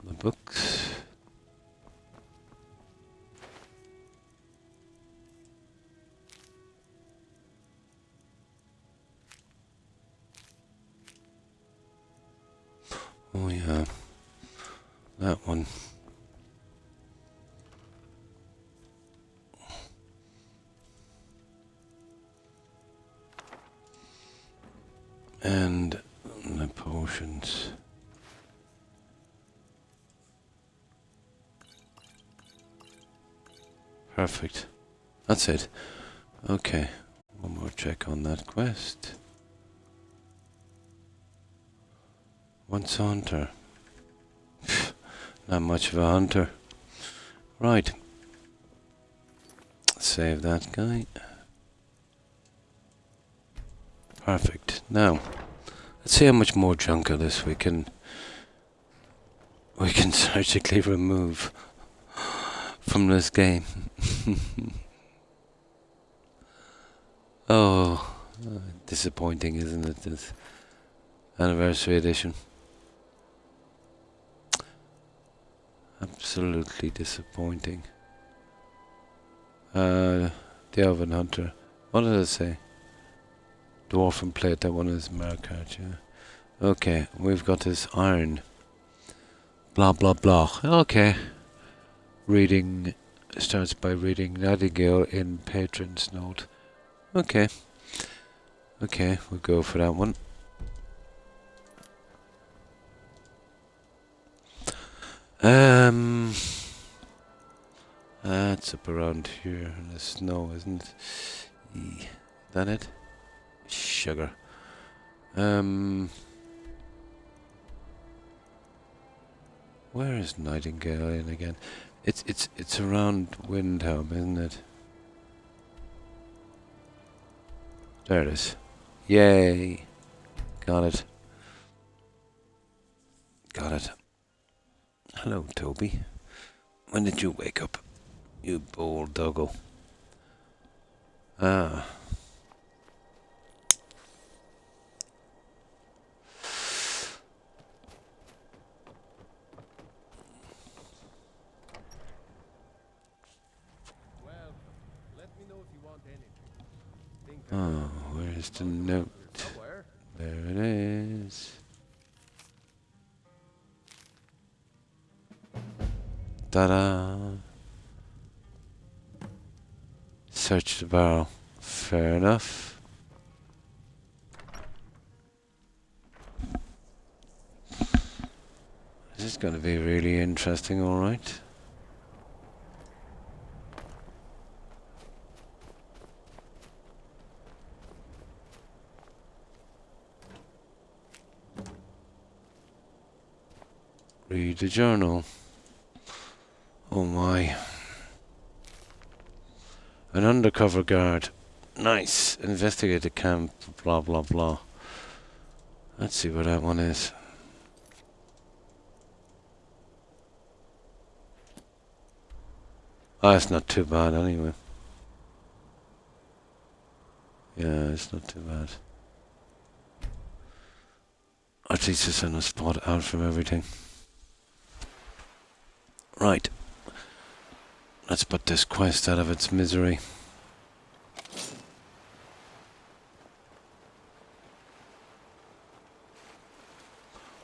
The books. Oh yeah, that one. And the potions. Perfect. That's it. Okay. One more check on that quest. Once a hunter. Not much of a hunter. Right. Save that guy. Perfect. Now, let's see how much more junk of this we can surgically remove from this game. Oh, disappointing, isn't it? This anniversary edition. Absolutely disappointing. The Elven Hunter. What did I say? Dwarven plate, that one is Marikart, yeah. Okay, we've got this iron. Blah blah blah. Okay. Reading starts by reading Nightingale in Patron's Note. Okay. Okay, we'll go for that one. That's up around here in the snow, isn't it? Is that it? Sugar. Where is Nightingale in again? It's around Windhelm, isn't it? There it is. Yay! Got it. Got it. Hello, Toby. When did you wake up? You bold doggo. Ah. Well, let me know if you want anything. Think Oh, where's the note? somewhere. There it is. Ta-da! search the barrel. Fair enough. This is going to be really interesting, alright. Read the journal. Oh my. An undercover guard. Nice. Investigate the camp. Blah blah blah. Let's see what that one is. Oh, it's not too bad anyway. Yeah, it's not too bad. At least it's in a spot out from everything. Right. Let's put this quest out of its misery.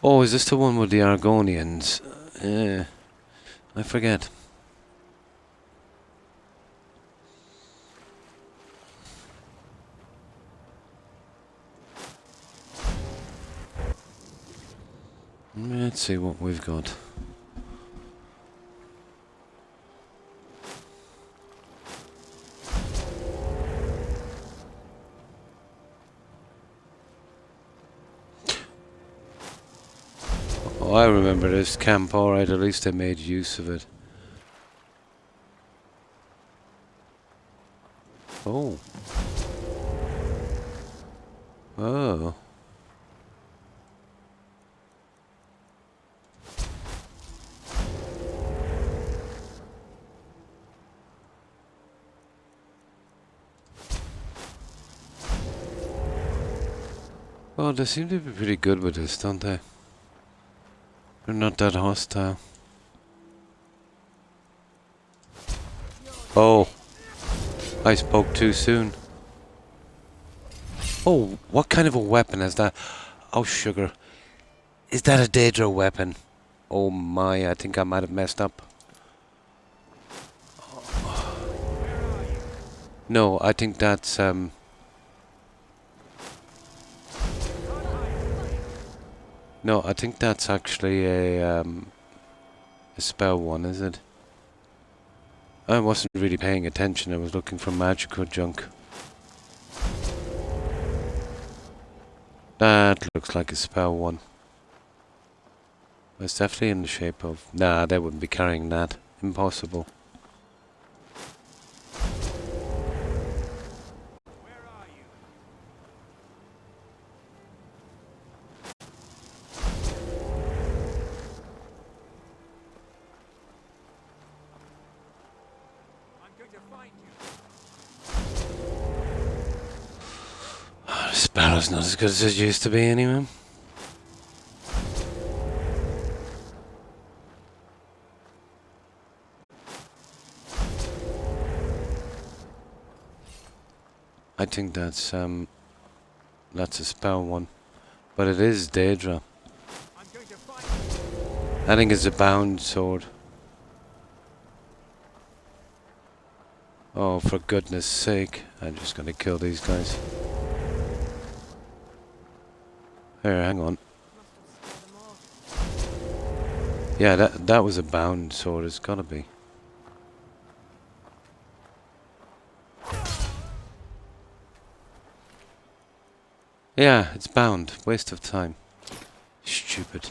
Oh, is this the one with the Argonians? Yeah, I forget. Let's see what we've got. Oh, I remember this camp, alright, at least I made use of it. Oh. Oh. Well, they seem to be pretty good with this, don't they? They're not that hostile. Oh. I spoke too soon. Oh, what kind of a weapon is that? Oh, sugar. Is that a Daedra weapon? Oh my, I think I might have messed up. No, I think that's, no, I think that's actually a spell one, is it? I wasn't really paying attention, I was looking for magical junk. That looks like a spell one. It's definitely in the shape of... Nah, they wouldn't be carrying that. Impossible. Oh, the sparrow's not as good as it used to be anyway. I think that's a spell one. But it is Daedra. I think it's a bound sword. Oh, for goodness sake. I'm just gonna kill these guys. Here, hang on. Yeah, that was a bound sword, it's gotta be. Yeah, it's bound. Waste of time. Stupid.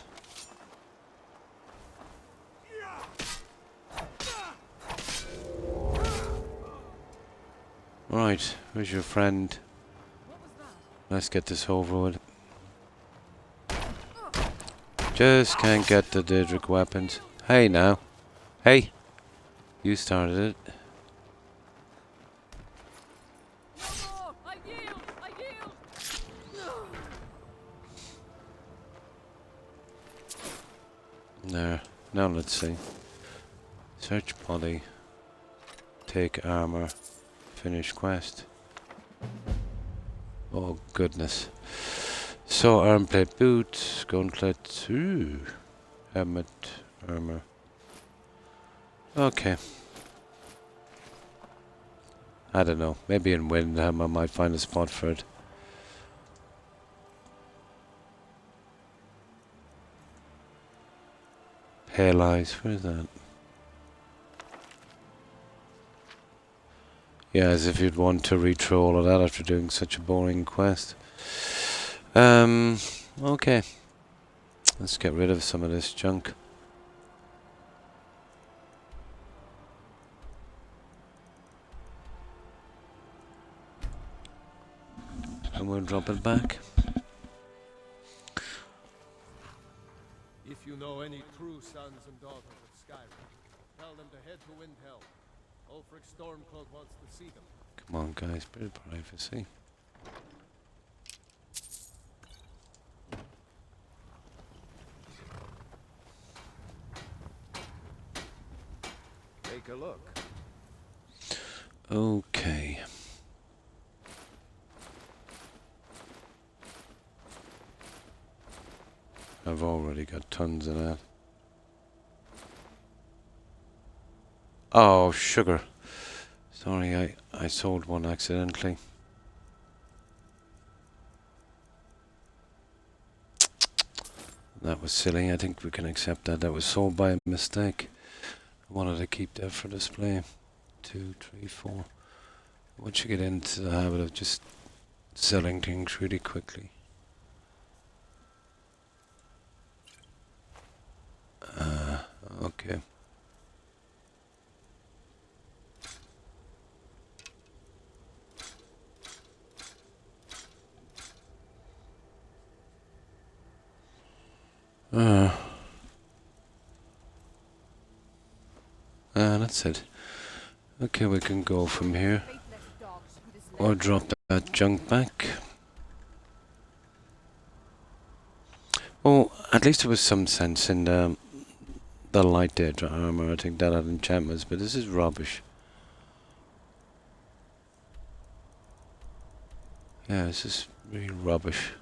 Right, where's your friend? Let's get this over with. Just can't get the Daedric weapons. Hey now. Hey! You started it. There. Now let's see. Search body. Take armor. Finish quest. Oh goodness. So armplate boots, gauntlet, ooh, helmet, armor. Okay. I don't know. Maybe in Windham I might find a spot for it. Pale Eyes, where's that? Yeah, as if you'd want to read through all of that after doing such a boring quest. Okay. Let's get rid of some of this junk. And we'll drop it back. If you know any true sons and daughters of Skyrim, tell them to head to Windhelm. Ulfric Stormcloak wants to see them. Come on, guys, bit of privacy. Take a look. Okay. I've already got tons of that. Oh, sugar. Sorry, I sold one accidentally. That was silly. I think we can accept that. That was sold by mistake. I wanted to keep that for display. 2, 3, 4. Once you get into the habit of just selling things really quickly. Okay. That's it. Okay, we can go from here. Or drop that junk back. Oh, at least there was some sense in the light edge armor. I think that had enchantments, but this is rubbish. Yeah, this is really rubbish.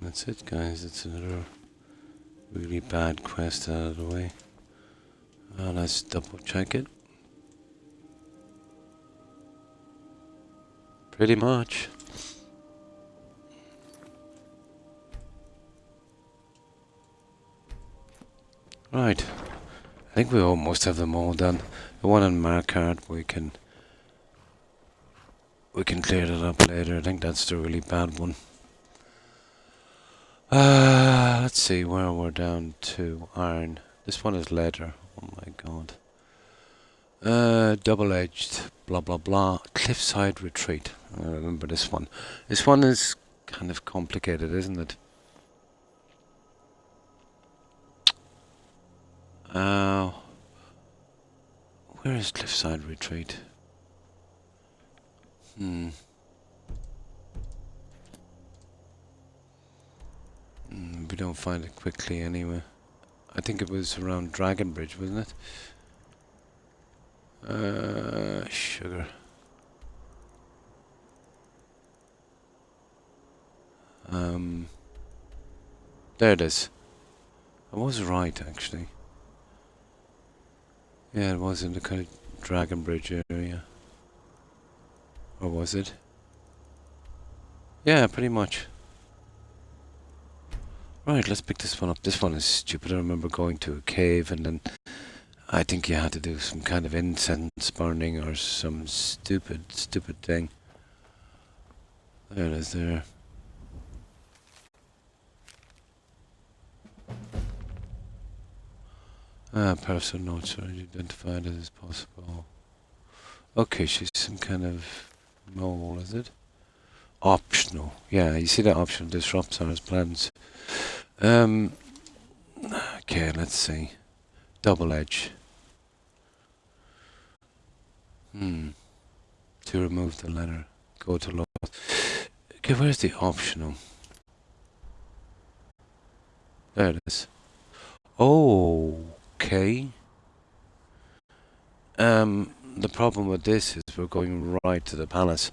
That's it, guys. It's another really bad quest out of the way. Let's double check it. Pretty much. Right. I think we almost have them all done. The one in Markart, we can clear that up later. I think that's the really bad one. Let's see where we're down to. Iron. This one is leather. Oh my god. Double-edged. Blah blah blah. Cliffside retreat. I remember this one. This one is kind of complicated, isn't it? Where is Cliffside retreat? We don't find it quickly anyway. I think it was around Dragon Bridge, wasn't it? Sugar. There it is. I was right, actually. Yeah, it was in the kind of Dragon Bridge area. Or was it? Yeah, pretty much. Right, let's pick this one up. This one is stupid. I remember going to a cave and then I think you had to do some kind of incense burning or some stupid thing. There it is there. Personal notes are identified as possible. Okay, she's some kind of mole, is it? Optional. Yeah, you see that optional disrupts our plans. Okay, let's see. Double edge. To remove the letter, go to load. Okay, where's the optional? There it is. Okay. The problem with this is we're going right to the palace.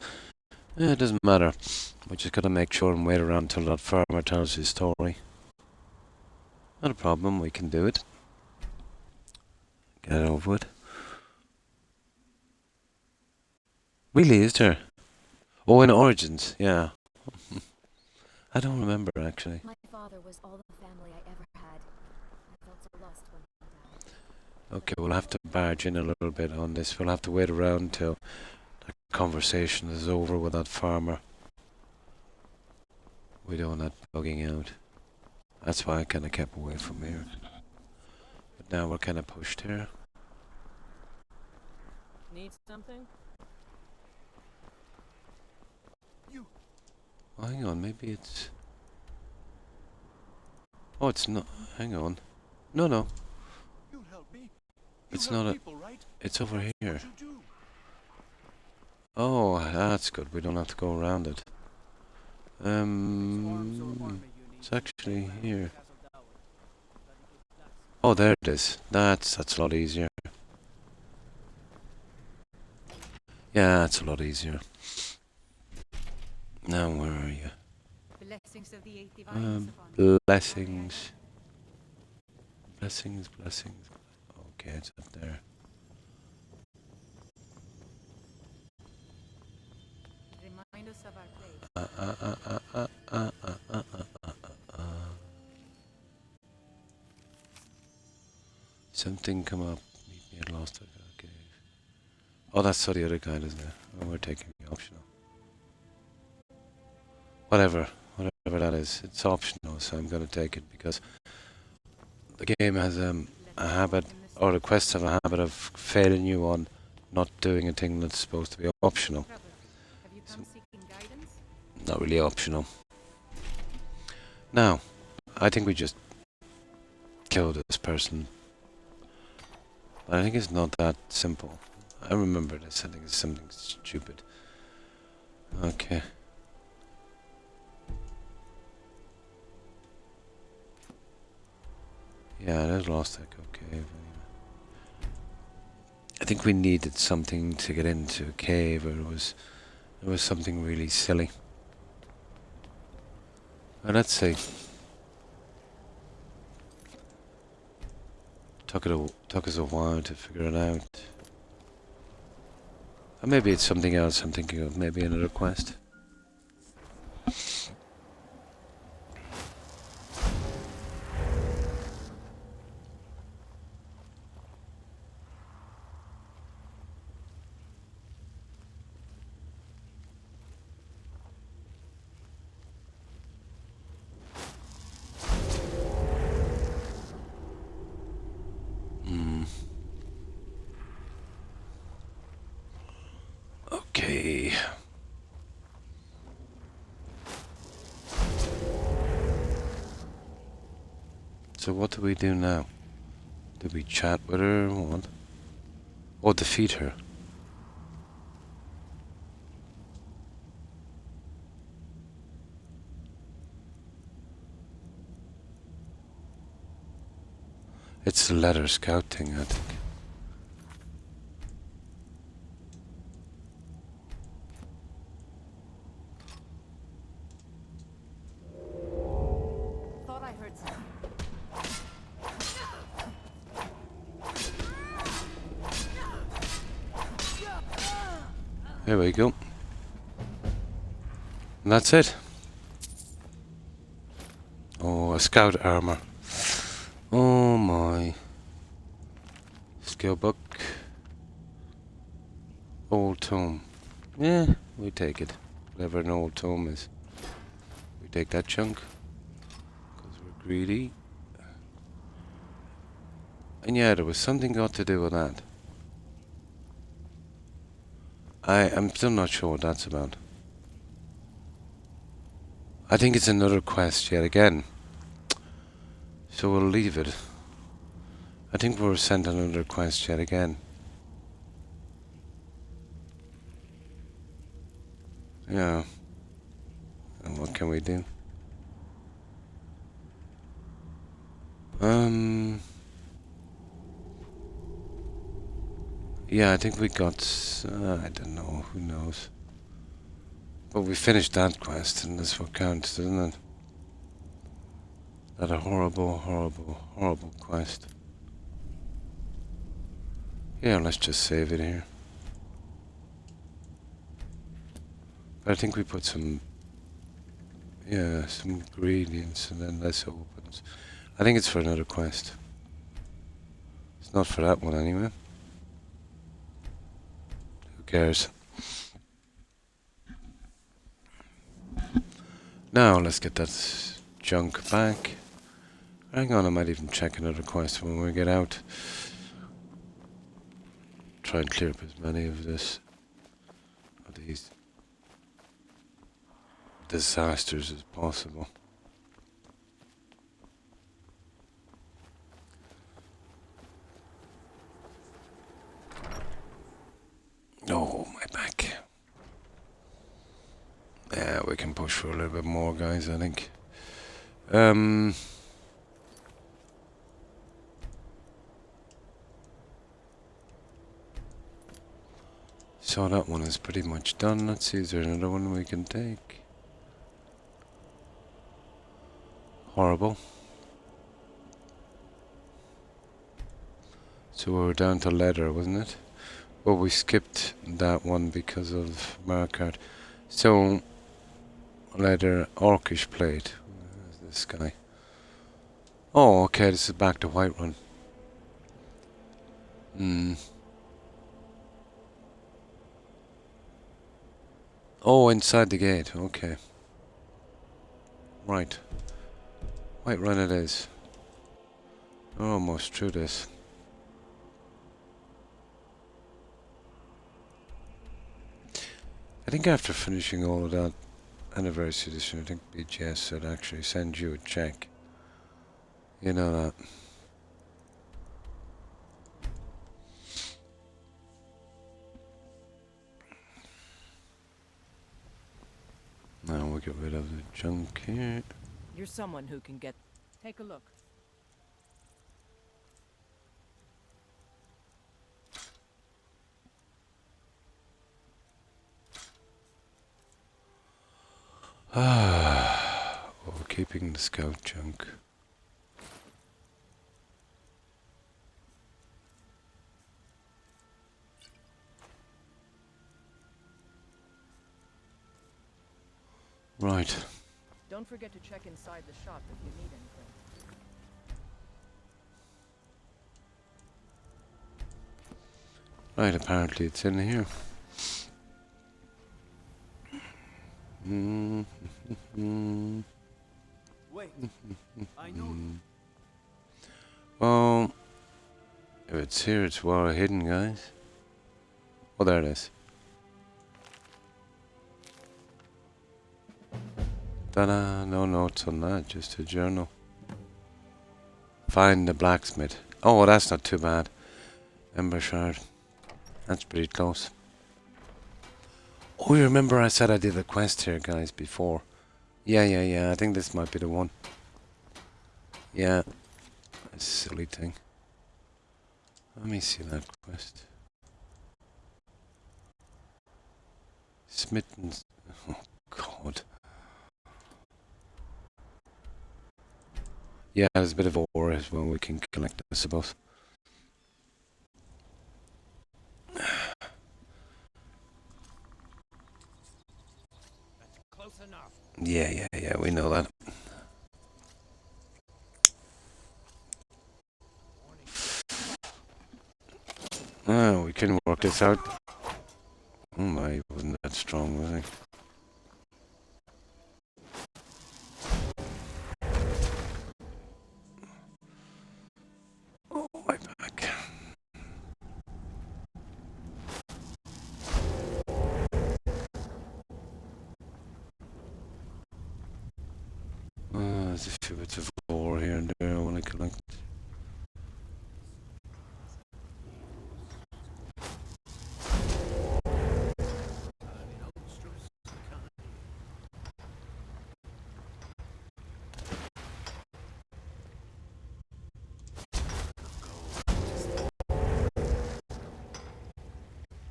It doesn't matter. We just gotta make sure and wait around till that farmer tells his story. Not a problem, we can do it. Get it over with. Really, is there? Oh, in Origins, yeah. I don't remember, actually. My father was all the family I ever had. I felt so lost when he died. Okay, we'll have to barge in a little bit on this. We'll have to wait around till the conversation is over with that farmer. We don't want that bugging out. That's why I kind of kept away from here. But now we're kind of pushed here. Need something? Oh, hang on, maybe it's... Oh, it's not... Hang on. No. It's not a... It's over here. Oh, that's good. We don't have to go around it. It's actually here. Oh, there it is. That's a lot easier. Yeah, that's a lot easier. Now, where are you? Blessings of the eight divines upon Blessings. Blessings. Okay, it's up there. remind us of our place. Something come up. Meet me at Lost Cave. Oh, that's the other guy, isn't it? Oh, we're taking the optional. Whatever that is, it's optional, so I'm going to take it because the game has a habit, or the quests have a habit of failing you on not doing a thing that's supposed to be optional. Have you come seeking guidance? Not really optional. Now, I think we just kill this person. But I think it's not that simple. I remember this, I think it's something stupid. Okay. Yeah, there's Lost Echo Cave. I think we needed something to get into a cave, or it was something really silly. Well, let's see. Took us a while to figure it out. Or maybe it's something else I'm thinking of. Maybe another quest. Okay. So what do we do now? Do we chat with her or what? Or defeat her? It's the letter scout thing, I think. Thought I heard something. There we go. And that's it. Oh, a scout armor. Oh my. Skill book. Old tome. Yeah, we take it. Whatever an old tome is. We take that chunk. Because we're greedy. And yeah, there was something got to do with that. I'm still not sure what that's about. I think it's another quest yet again. So we'll leave it. I think we were sent another quest yet again. Yeah. And what can we do? Yeah, I think we got... I don't know, who knows. But we finished that quest, and that's what counts, doesn't it? That a horrible, horrible, horrible quest. Yeah, let's just save it here. But I think we put some... Yeah, some ingredients, and then less opens. I think it's for another quest. It's not for that one anyway. Who cares? Now, let's get that junk back. Hang on, I might even check another quest when we get out. Try and clear up as many of these disasters as possible. Oh, my back. Yeah, we can push for a little bit more, guys, I think. So that one is pretty much done. Let's see, is there another one we can take? Horrible. So we were down to leather, wasn't it? Well, we skipped that one because of Markart. So, leather, orcish plate. Where's this guy? Oh, okay, this is back to Whiterun. Oh, inside the gate, okay. Right. Whiterun it is. We're almost through this. I think after finishing all of that anniversary edition, I think BGS should actually send you a check. You know that. Now we'll get rid of the junk here. You're someone who can get... Take a look. We're keeping the scout junk. Right. Don't forget to check inside the shop if you need anything. Right, apparently it's in here. Wait, I know. Well, if it's here, it's well hidden, guys. Oh, there it is. Ta-da! No notes on that, just a journal. Find the blacksmith. Oh, that's not too bad. Ember shard. That's pretty close. Oh, you remember I said I did a quest here, guys, before? Yeah. I think this might be the one. Yeah. That's a silly thing. Let me see that quest. Smitten. Oh, God. Yeah, there's a bit of ore as well we can collect, I suppose. Close enough. Yeah, we know that. Oh, we can work this out. Oh my, wasn't that strong, was he? Oh, my back. There's a few bits of ore here and there I want to collect.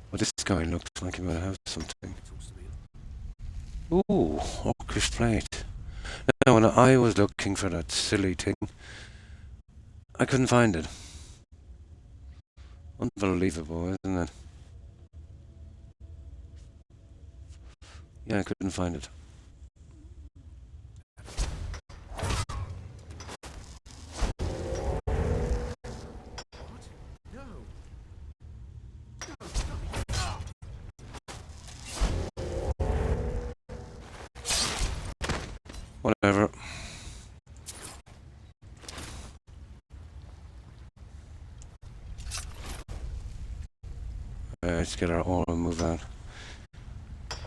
Well, this guy looks like he might have something. Ooh, orcish plate. Now, when I was looking for that silly thing, I couldn't find it. Unbelievable, isn't it? Yeah, I couldn't find it. Whatever. Let's get our ore and move out.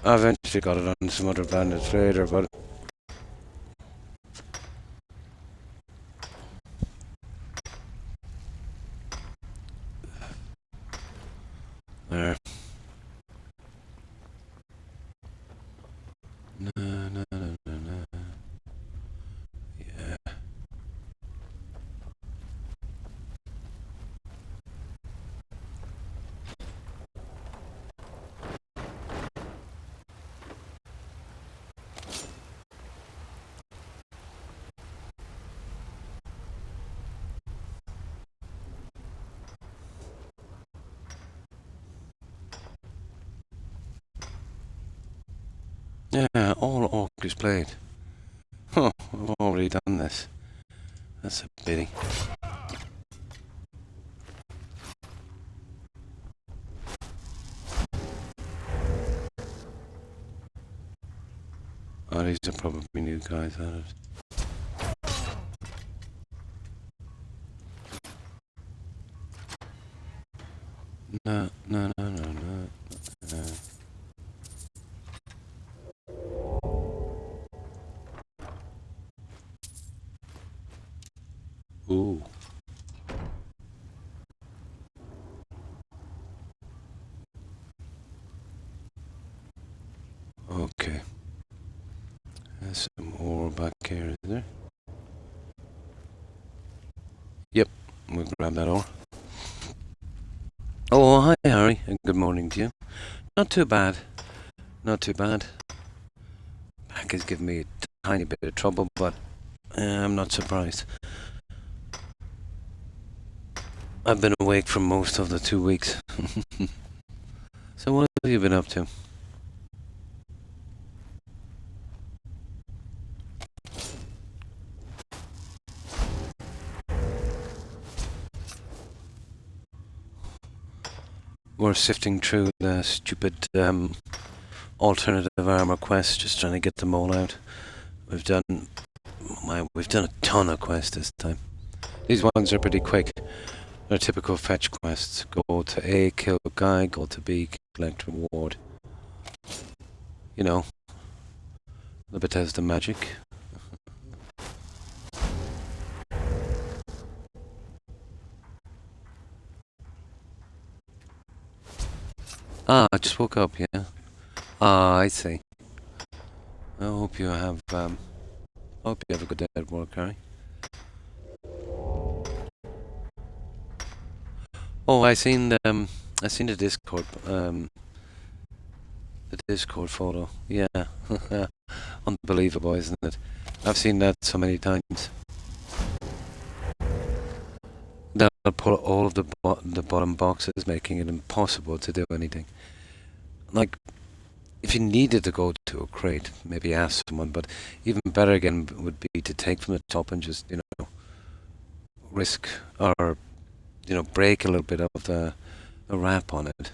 I eventually got it on some other bandits later, but there. No. Yeah. Yeah, all orc is played. Huh, I've already done this. That's a pity. Oh, these are probably new guys, aren't it? No. Ooh. Okay. There's some ore back here, is there? Yep, we'll grab that ore. Oh, hi Harry, and good morning to you. Not too bad. Not too bad. Back is giving me a tiny bit of trouble, but I'm not surprised. I've been awake for most of the 2 weeks. So what have you been up to? We're sifting through the stupid alternative armor quests, just trying to get them all out. We've done a ton of quests this time. These ones are pretty quick. They're typical fetch quests. Go to A, kill a guy. Go to B, collect reward. You know, the Bethesda magic. I just woke up, yeah. I see. I hope you have a good day at work, Harry. Oh, I seen the Discord photo. Yeah. Unbelievable, isn't it? I've seen that so many times. That'll put all of the bottom boxes, making it impossible to do anything. Like, if you needed to go to a crate, maybe ask someone, but even better again would be to take from the top and just, risk or, break a little bit of the wrap on it.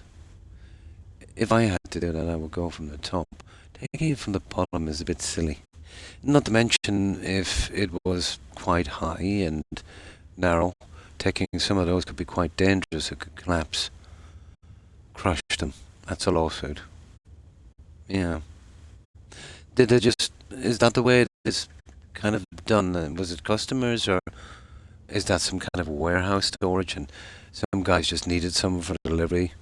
If I had to do that, I would go from the top. Taking it from the bottom is a bit silly. Not to mention if it was quite high and narrow, taking some of those could be quite dangerous. It could collapse, crush them. That's a lawsuit. Yeah. Did they just... Is that the way it is kind of done? Was it customers, or is that some kind of warehouse storage and some guys just needed some for delivery?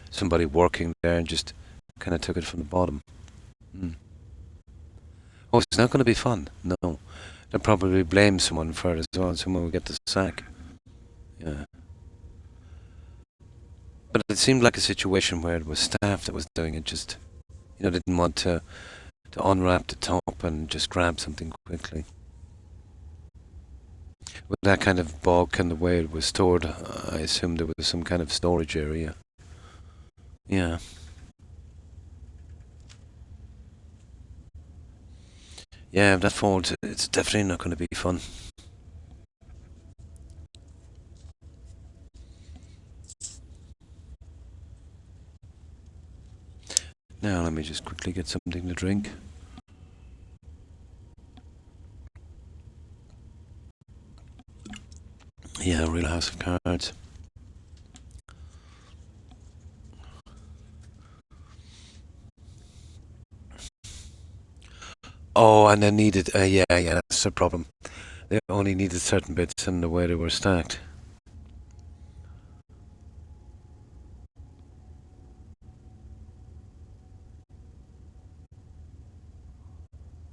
Somebody working there and just kind of took it from the bottom. Oh, it's not going to be fun. No. They'll probably blame someone for it as well. Someone will get the sack. Yeah. But it seemed like a situation where it was staff that was doing it, just, didn't want to unwrap the top and just grab something quickly. With that kind of bulk and the way it was stored, I assumed there was some kind of storage area. Yeah. Yeah, if that falls, it's definitely not going to be fun. Now let me just quickly get something to drink. Yeah, Real House of Cards. Oh, and they needed... yeah, that's the problem. They only needed certain bits and the way they were stacked.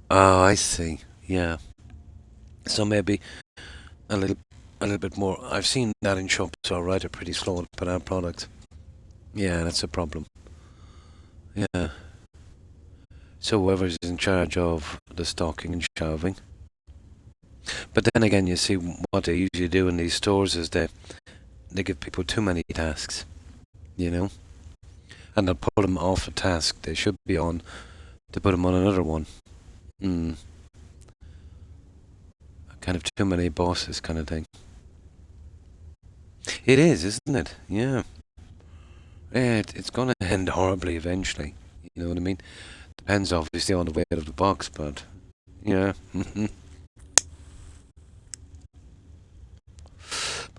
Oh, I see. Yeah. So maybe a little bit more. I've seen that in shops, alright, are pretty slow to put out products. Yeah, that's a problem. Yeah. So whoever's in charge of the stocking and shelving. But then again, you see, what they usually do in these stores is they give people too many tasks, and they'll pull them off a task they should be on to put them on another one. Kind of too many bosses kind of thing. It is, isn't it? Yeah. It's going to end horribly eventually. You know what I mean? Depends obviously on the weight of the box, but yeah. But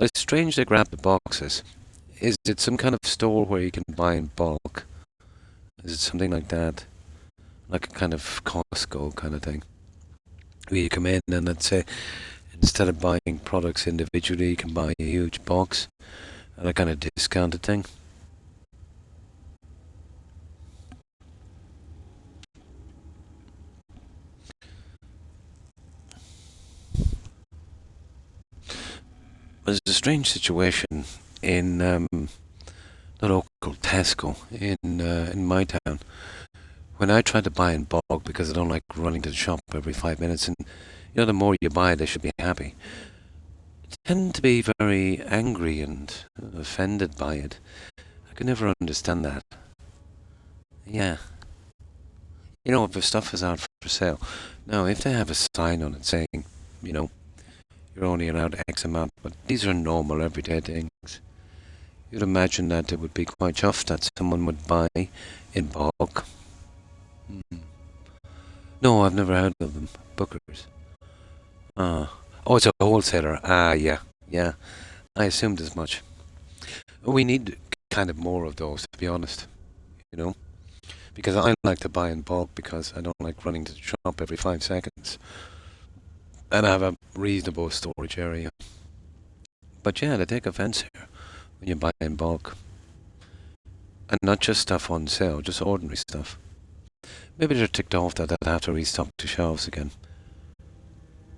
it's strange they grab the boxes. Is it some kind of store where you can buy in bulk? Is it something like that? Like a kind of Costco kind of thing? Where you come in and let's say, instead of buying products individually, you can buy a huge box at a kind of discounted thing. But it's a strange situation in the local Tesco in my town. When I try to buy in bulk, because I don't like running to the shop every 5 minutes, and the more you buy, they should be happy. I tend to be very angry and offended by it. I could never understand that. Yeah. If the stuff is out for sale. Now, if they have a sign on it saying, you're only allowed X amount, but these are normal, everyday things. You'd imagine that it would be quite chuffed that someone would buy in bulk. No, I've never heard of them. Bookers. Oh, it's a wholesaler. Yeah. I assumed as much. We need kind of more of those, to be honest. Because I like to buy in bulk because I don't like running to the shop every 5 seconds. And I have a reasonable storage area. But yeah, they take offense here when you buy in bulk. And not just stuff on sale, just ordinary stuff. Maybe they're ticked off that they'd have to restock the shelves again.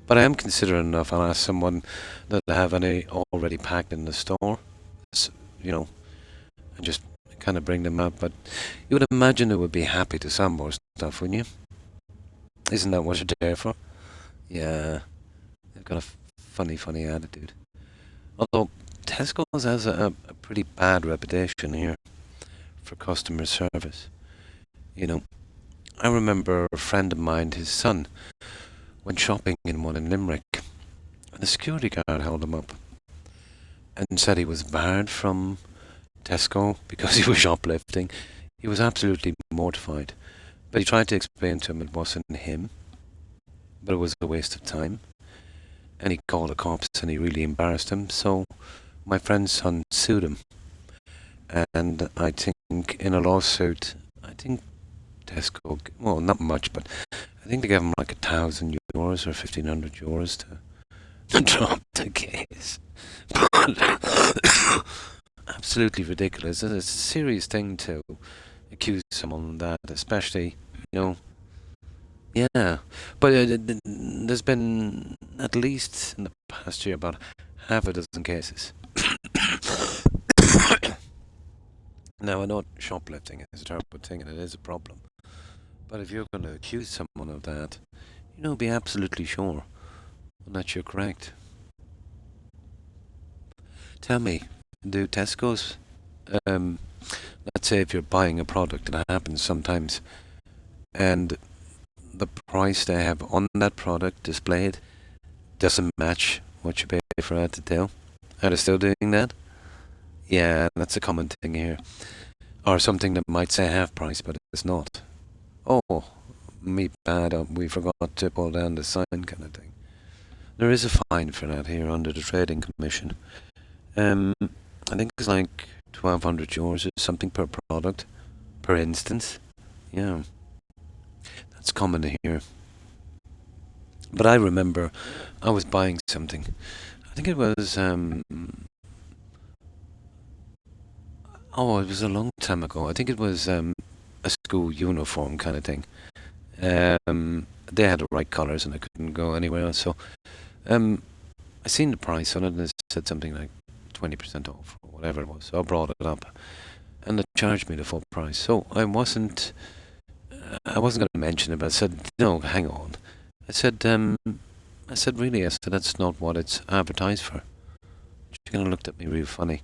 But I am considerate enough. I'll ask someone that they have any already packed in the store, and just kind of bring them out. But you would imagine they would be happy to sell more stuff, wouldn't you? Isn't that what you're there for? Yeah, they've got a funny attitude. Although Tesco's has a pretty bad reputation here for customer service. I remember a friend of mine, his son, went shopping in one in Limerick, and the security guard held him up and said he was barred from Tesco because he was shoplifting. He was absolutely mortified. But he tried to explain to him it wasn't him, but it was a waste of time. And he called the cops and he really embarrassed him. So my friend's son sued him. And I think in a lawsuit, I think Tesco, well, not much, but I think they gave him like €1,000 or €1,500 to drop the case. Absolutely ridiculous. It's a serious thing to accuse someone of that, especially, you know. Yeah, but there's been at least in the past year about half a dozen cases. Now, I know shoplifting is a terrible thing and it is a problem, but if you're going to accuse someone of that, be absolutely sure that you're correct. Tell me, do Tesco's, let's say if you're buying a product, and it happens sometimes, and the price they have on that product displayed doesn't match what you pay for at the till? Are they still doing that? Yeah, that's a common thing here. Or something that might say half price, but it's not. Oh, me bad, we forgot to pull down the sign kind of thing. There is a fine for that here under the Trading Commission. I think it's like €1,200 or something per product, per instance. Yeah, that's common here. But I remember I was buying something. I think it was, it was a long time ago. I think it was a school uniform kind of thing. They had the right colours and I couldn't go anywhere else. So I seen the price on it and it said something like 20% off or whatever it was. So I brought it up and they charged me the full price. So I wasn't going to mention it, but I said, no, hang on. I said, really? I said, that's not what it's advertised for. She kind of looked at me real funny.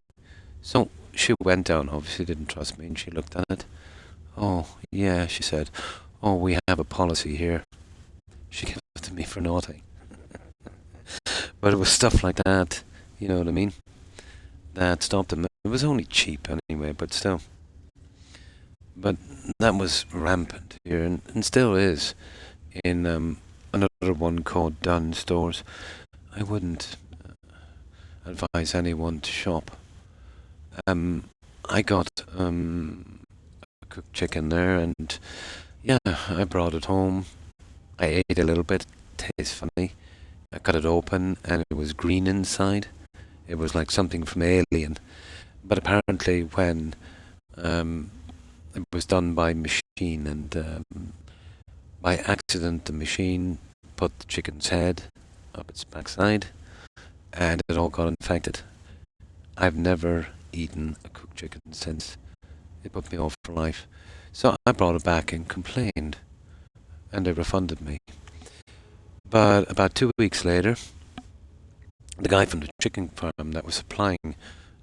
So she went down, obviously didn't trust me, and she looked at it. Oh, yeah, she said. Oh, we have a policy here. She gave it to me for naughty. But it was stuff like that, you know what I mean? That stopped them. It was only cheap anyway, but still. But that was rampant here, and still is, in another one called Dunn Stores. I wouldn't advise anyone to shop. I got a cooked chicken there, and yeah, I brought it home. I ate a little bit. Tastes funny. I cut it open, and it was green inside. It was like something from Alien. But apparently, when it was done by machine, and by accident, the machine put the chicken's head up its backside, and it all got infected. I've never eaten a cooked chicken since. It put me off for life. So I brought it back and complained, and they refunded me. But about 2 weeks later, the guy from the chicken farm that was supplying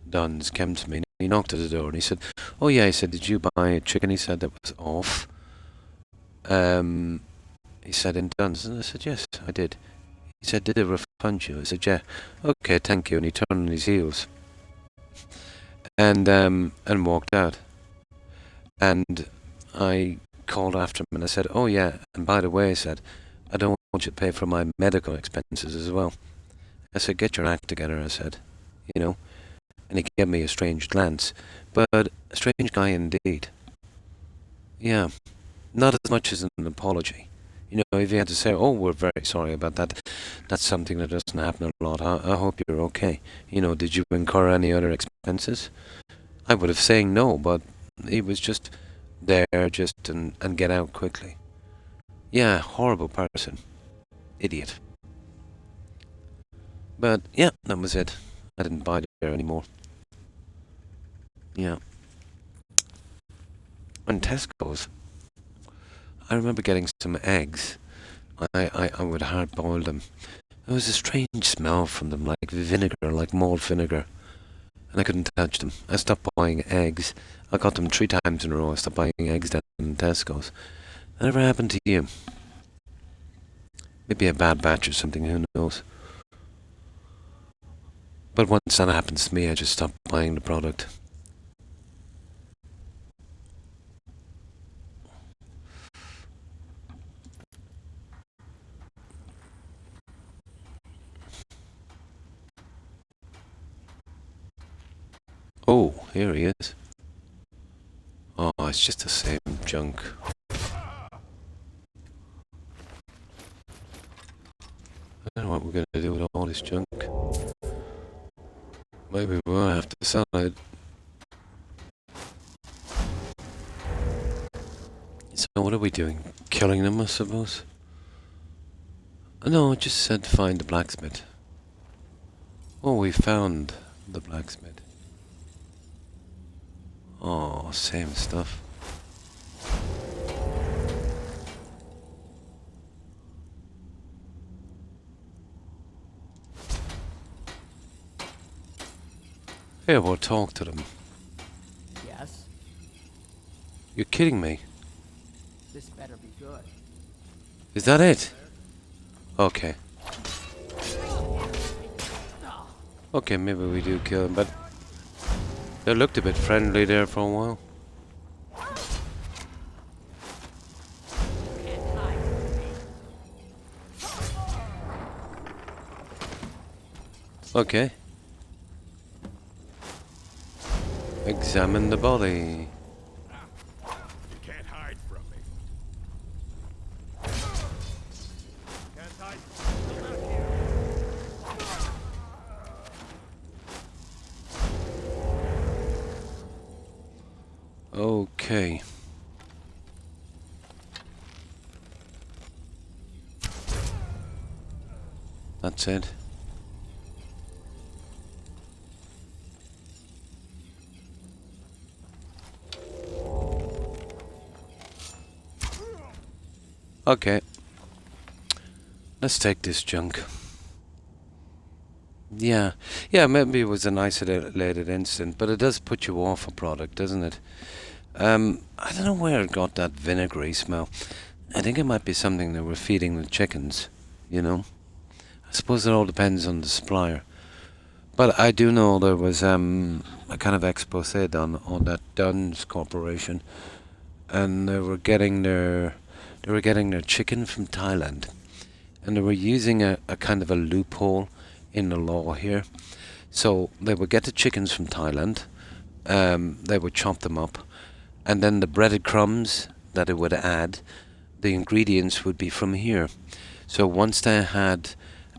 Dunn's came to me, and he knocked at the door, and he said, oh yeah, he said, did you buy a chicken? He said, that was off. He said, in Dunn's, and I said, yes, I did. He said, did they refund you? I said, yeah. Okay, thank you, and he turned on his heels. And walked out. And I called after him and I said, oh yeah, and by the way, I said, I don't want you to pay for my medical expenses as well. I said, get your act together, I said, and he gave me a strange glance, but a strange guy indeed. Yeah, not as much as an apology. If you had to say, oh, we're very sorry about that, that's something that doesn't happen a lot, I hope you're okay. Did you incur any other expenses? I would have said no, but he was just there and get out quickly. Yeah, horrible person. Idiot. But yeah, that was it. I didn't buy there anymore. Yeah. And Tesco's, I remember getting some eggs. I would hard boil them. There was a strange smell from them, like vinegar, like malt vinegar. And I couldn't touch them. I stopped buying eggs. I got them 3 times in a row. I stopped buying eggs down in Tesco's. That ever happened to you? Maybe a bad batch or something, who knows? But once that happens to me, I just stop buying the product. Oh, here he is. Oh, it's just the same junk. I don't know what we're going to do with all this junk. Maybe we'll have to sell it. So what are we doing? Killing them, I suppose? No, it just said find the blacksmith. Oh, we found the blacksmith. Oh, same stuff. Here, we'll talk to them. Yes? You're kidding me. This better be good. Is that it? Okay. Okay, maybe we do kill him, but they looked a bit friendly there for a while. Okay. Examine the body. You can't hide from me. Can't hide. Okay. That's it. Okay. Let's take this junk. Yeah. Yeah, maybe it was an isolated incident, but it does put you off a product, doesn't it? I don't know where it got that vinegary smell. I think it might be something that we're feeding the chickens, you know? I suppose it all depends on the supplier. But I do know there was a kind of expose done on that Dunn's Corporation, and they were getting their chicken from Thailand, and they were using a kind of a loophole in the law here. So they would get the chickens from Thailand, they would chop them up, and then the breaded crumbs that it would add, the ingredients would be from here. So once they had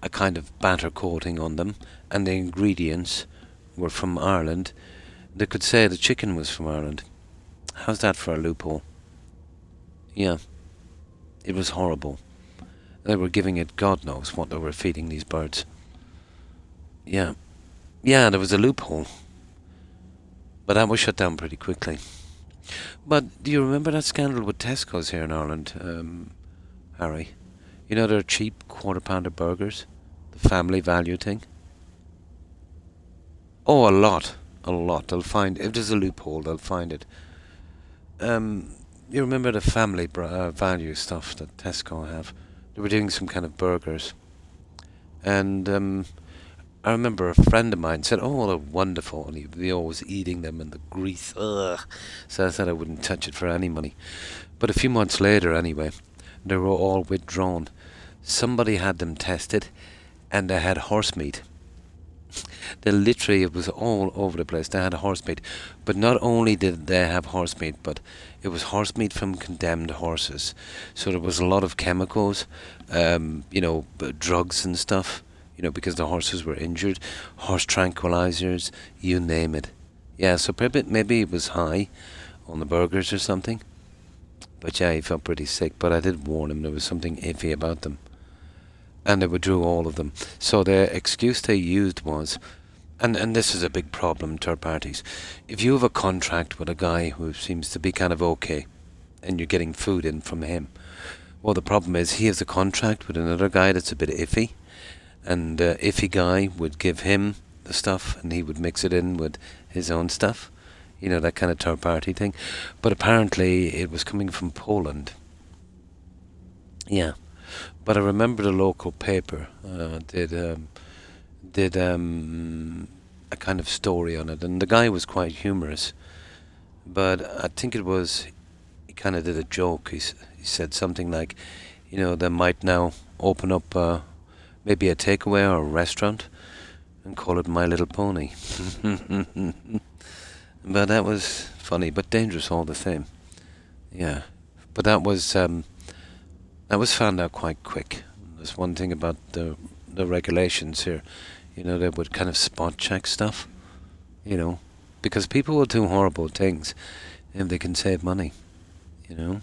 a kind of batter coating on them, and the ingredients were from Ireland, they could say the chicken was from Ireland. How's that for a loophole? Yeah. It was horrible. They were giving it God knows what they were feeding these birds. Yeah. Yeah, there was a loophole. But that was shut down pretty quickly. But do you remember that scandal with Tesco's here in Ireland, Harry? You know their cheap quarter-pounder burgers? The family value thing? Oh, a lot. A lot. They'll find... If there's a loophole, they'll find it. You remember the family value stuff that Tesco have? They were doing some kind of burgers. And I remember a friend of mine said, oh, they're wonderful. And he'd be always eating them and the grease. Ugh. So I said I wouldn't touch it for any money. But a few months later, anyway, they were all withdrawn. Somebody had them tested, and they had horse meat. They literally, it was all over the place. They had horse meat. But not only did they have horse meat, but it was horse meat from condemned horses. So there was a lot of chemicals, drugs and stuff, because the horses were injured. Horse tranquilizers, you name it. Yeah, so maybe it was high on the burgers or something. But yeah, he felt pretty sick. But I did warn him there was something iffy about them. And they withdrew all of them. So the excuse they used was, and this is a big problem, third parties. If you have a contract with a guy who seems to be kind of okay, and you're getting food in from him, well, the problem is he has a contract with another guy that's a bit iffy, and the iffy guy would give him the stuff, and he would mix it in with his own stuff. That kind of third party thing. But apparently it was coming from Poland. Yeah, but I remember the local paper did a kind of story on it, and the guy was quite humorous. But I think it was he kind of did a joke. He said something like, you know, they might now open up maybe a takeaway or a restaurant and call it My Little Pony. But that was funny, but dangerous all the same. Yeah, but that was found out quite quick. There's one thing about the regulations here. You know, they would kind of spot check stuff. You know, because people will do horrible things if they can save money. You know.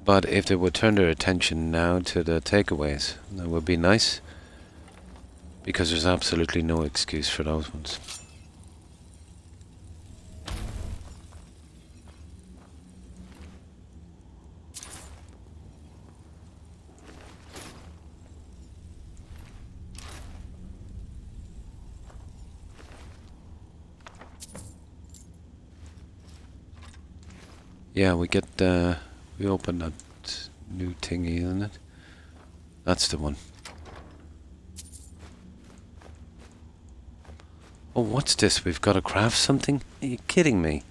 But if they would turn their attention now to the takeaways, that would be nice. Because there's absolutely no excuse for those ones. Yeah, we get we open that new thingy, isn't it? That's the one. Oh, what's this? We've got to craft something? Are you kidding me?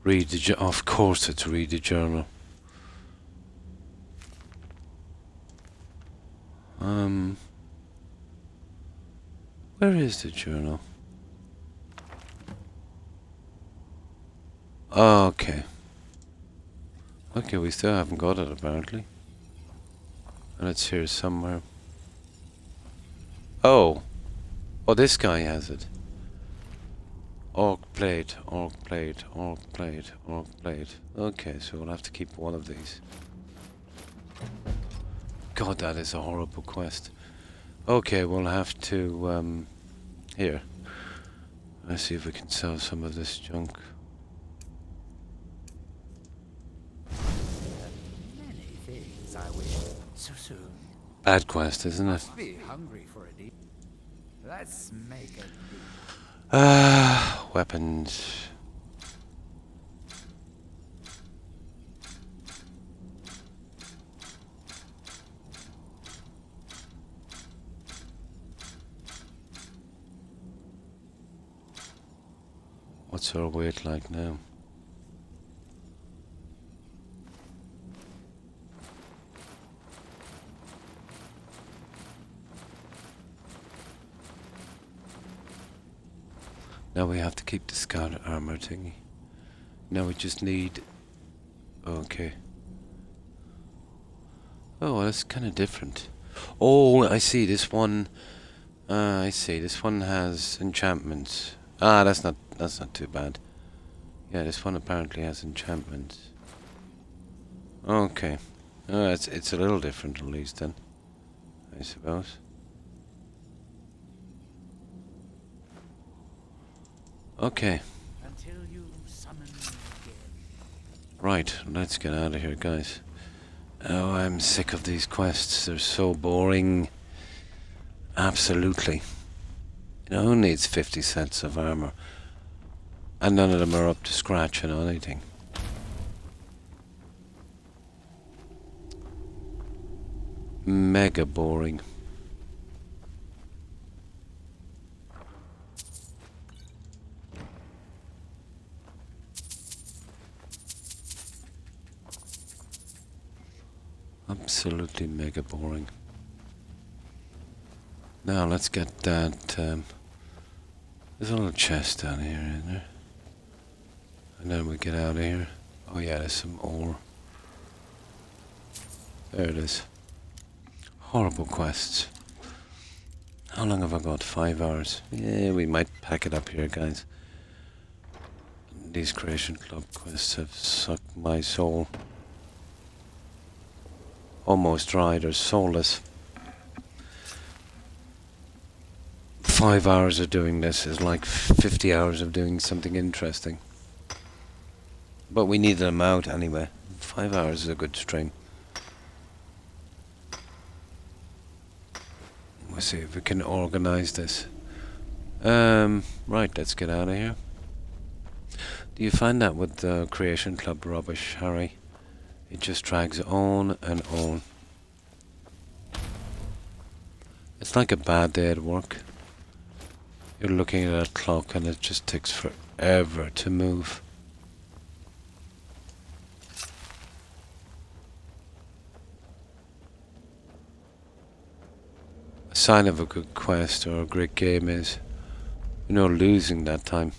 Read the of course it's read the journal. Where is the journal? Oh, okay. Okay, we still haven't got it apparently. And it's here somewhere. Oh! Oh, this guy has it. Orc plate, orc plate, orc plate, orc plate. Okay, so we'll have to keep one of these. God, that is a horrible quest. Okay, we'll have to, here. Let's see if we can sell some of this junk. Many things I wish so soon. Bad quest, isn't it? Be hungry for a deal. Let's make a Weapons. What's our weight like now? Now we have to keep the scout armor thingy. Now we just need... Okay. Oh, well, that's kind of different. Oh, I see. This one... I see. This one has enchantments. Ah, that's not too bad. Yeah, this one apparently has enchantments. Okay. It's a little different at least then, I suppose. Okay. until you summon me again. Right, let's get out of here, guys. Oh, I'm sick of these quests. They're so boring. Absolutely. You know, who needs 50 sets of armor? And none of them are up to scratch on anything. Mega boring. Absolutely mega boring. Now let's get that. There's a little chest down here, isn't there? And then we get out of here. Oh yeah, there's some ore. There it is. Horrible quests. How long have I got? 5 hours. Yeah, we might pack it up here, guys. These Creation Club quests have sucked my soul. Almost dry, they're soulless. 5 hours of doing this is like 50 hours of doing something interesting. But we needed them out anyway. 5 hours is a good string. We'll see if we can organize this. Right, let's get out of here. Do you find that with the Creation Club rubbish, Harry? It just drags on and on. It's like a bad day at work. You're looking at a clock and it just takes forever to move. A sign of a good quest or a great game is, you know, losing that time.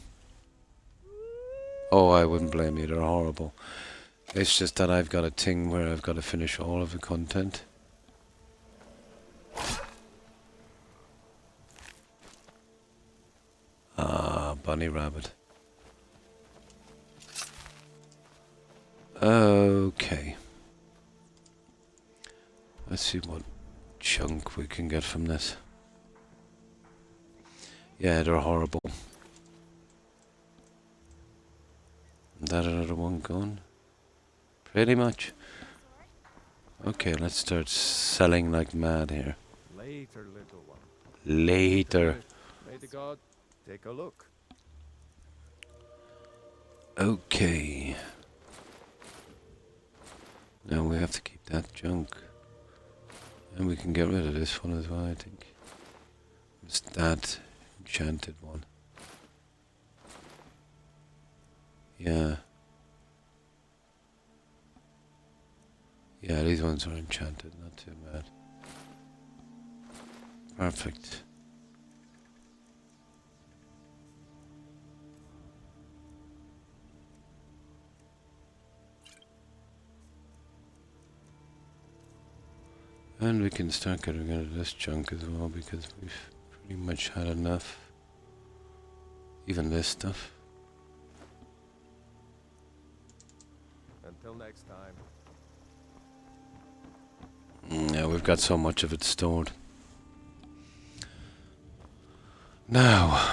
Oh, I wouldn't blame you, they're horrible. It's just that I've got a thing where I've got to finish all of the content. Ah, bunny rabbit. Okay. Let's see what chunk we can get from this. Yeah, they're horrible. Is that another one gone? Pretty much. Okay, let's start selling like mad here. Later, little one. Later. May the god take a look. Okay. Now we have to keep that junk. And we can get rid of this one as well, I think. It's that enchanted one. Yeah. Yeah, these ones are enchanted, not too bad. Perfect. And we can start getting rid of this junk as well because we've pretty much had enough. Even this stuff. Until next time. Yeah, we've got so much of it stored. Now,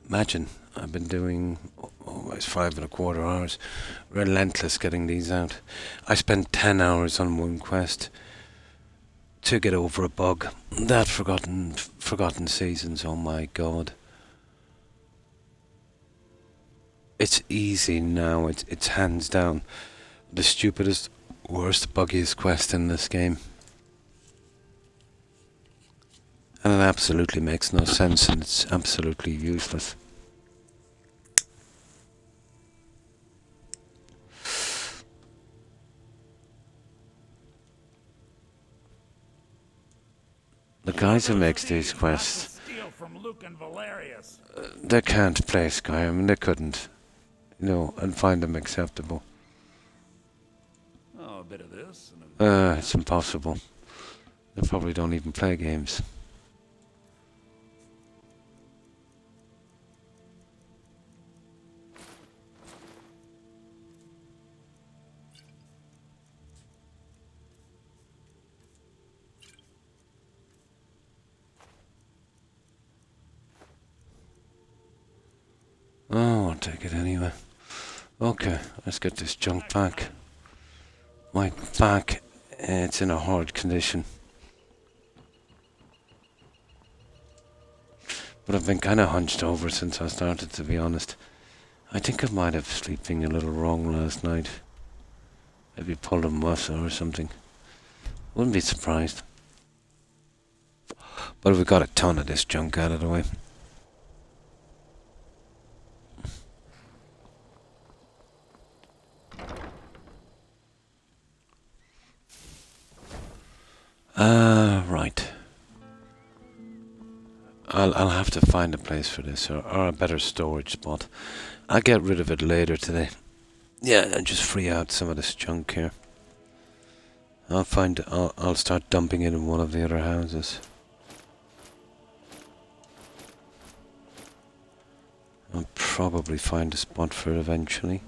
imagine I've been doing almost 5.25 hours, relentless getting these out. I spent 10 hours on one quest to get over a bug. That forgotten seasons, oh my god. It's easy now, it's hands down the stupidest, worst, buggiest quest in this game. And it absolutely makes no sense and it's absolutely useless. The guys who makes these quests, they can't play Skyrim, they couldn't, you know, and find them acceptable. Oh, a bit of this and a bit It's impossible. They probably don't even play games. Oh, I'll take it anyway. Okay, let's get this junk back. My back, it's in a hard condition. But I've been kind of hunched over since I started, to be honest. I think I might have sleeping a little wrong last night. Maybe pulled a muscle or something. Wouldn't be surprised. But we got a ton of this junk out of the way. Right. I'll have to find a place for this, or a better storage spot. I'll get rid of it later today. Yeah, and just free out some of this junk here. I'll start dumping it in one of the other houses. I'll probably find a spot for it eventually.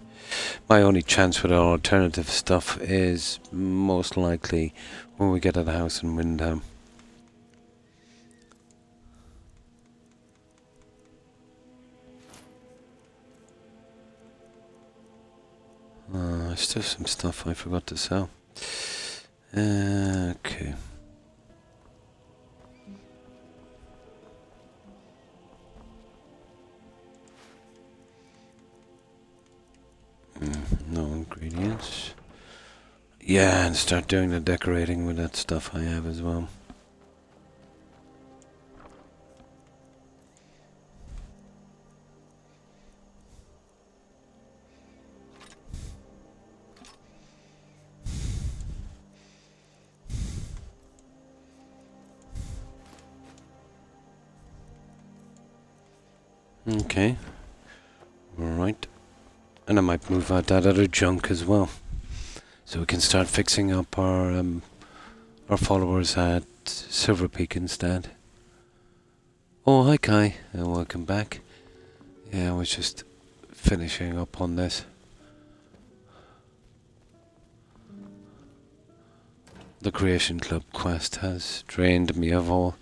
My only chance with alternative stuff is most likely when we get to the house in Windham. There's still some stuff I forgot to sell. Okay. No ingredients. Yeah, and start doing the decorating with that stuff I have as well. Okay. Alright. And I might move out that other junk as well. So we can start fixing up our followers at Silver Peak instead. Oh, hi Kai, and welcome back. Yeah, I was just finishing up on this. The Creation Club quest has drained me of all.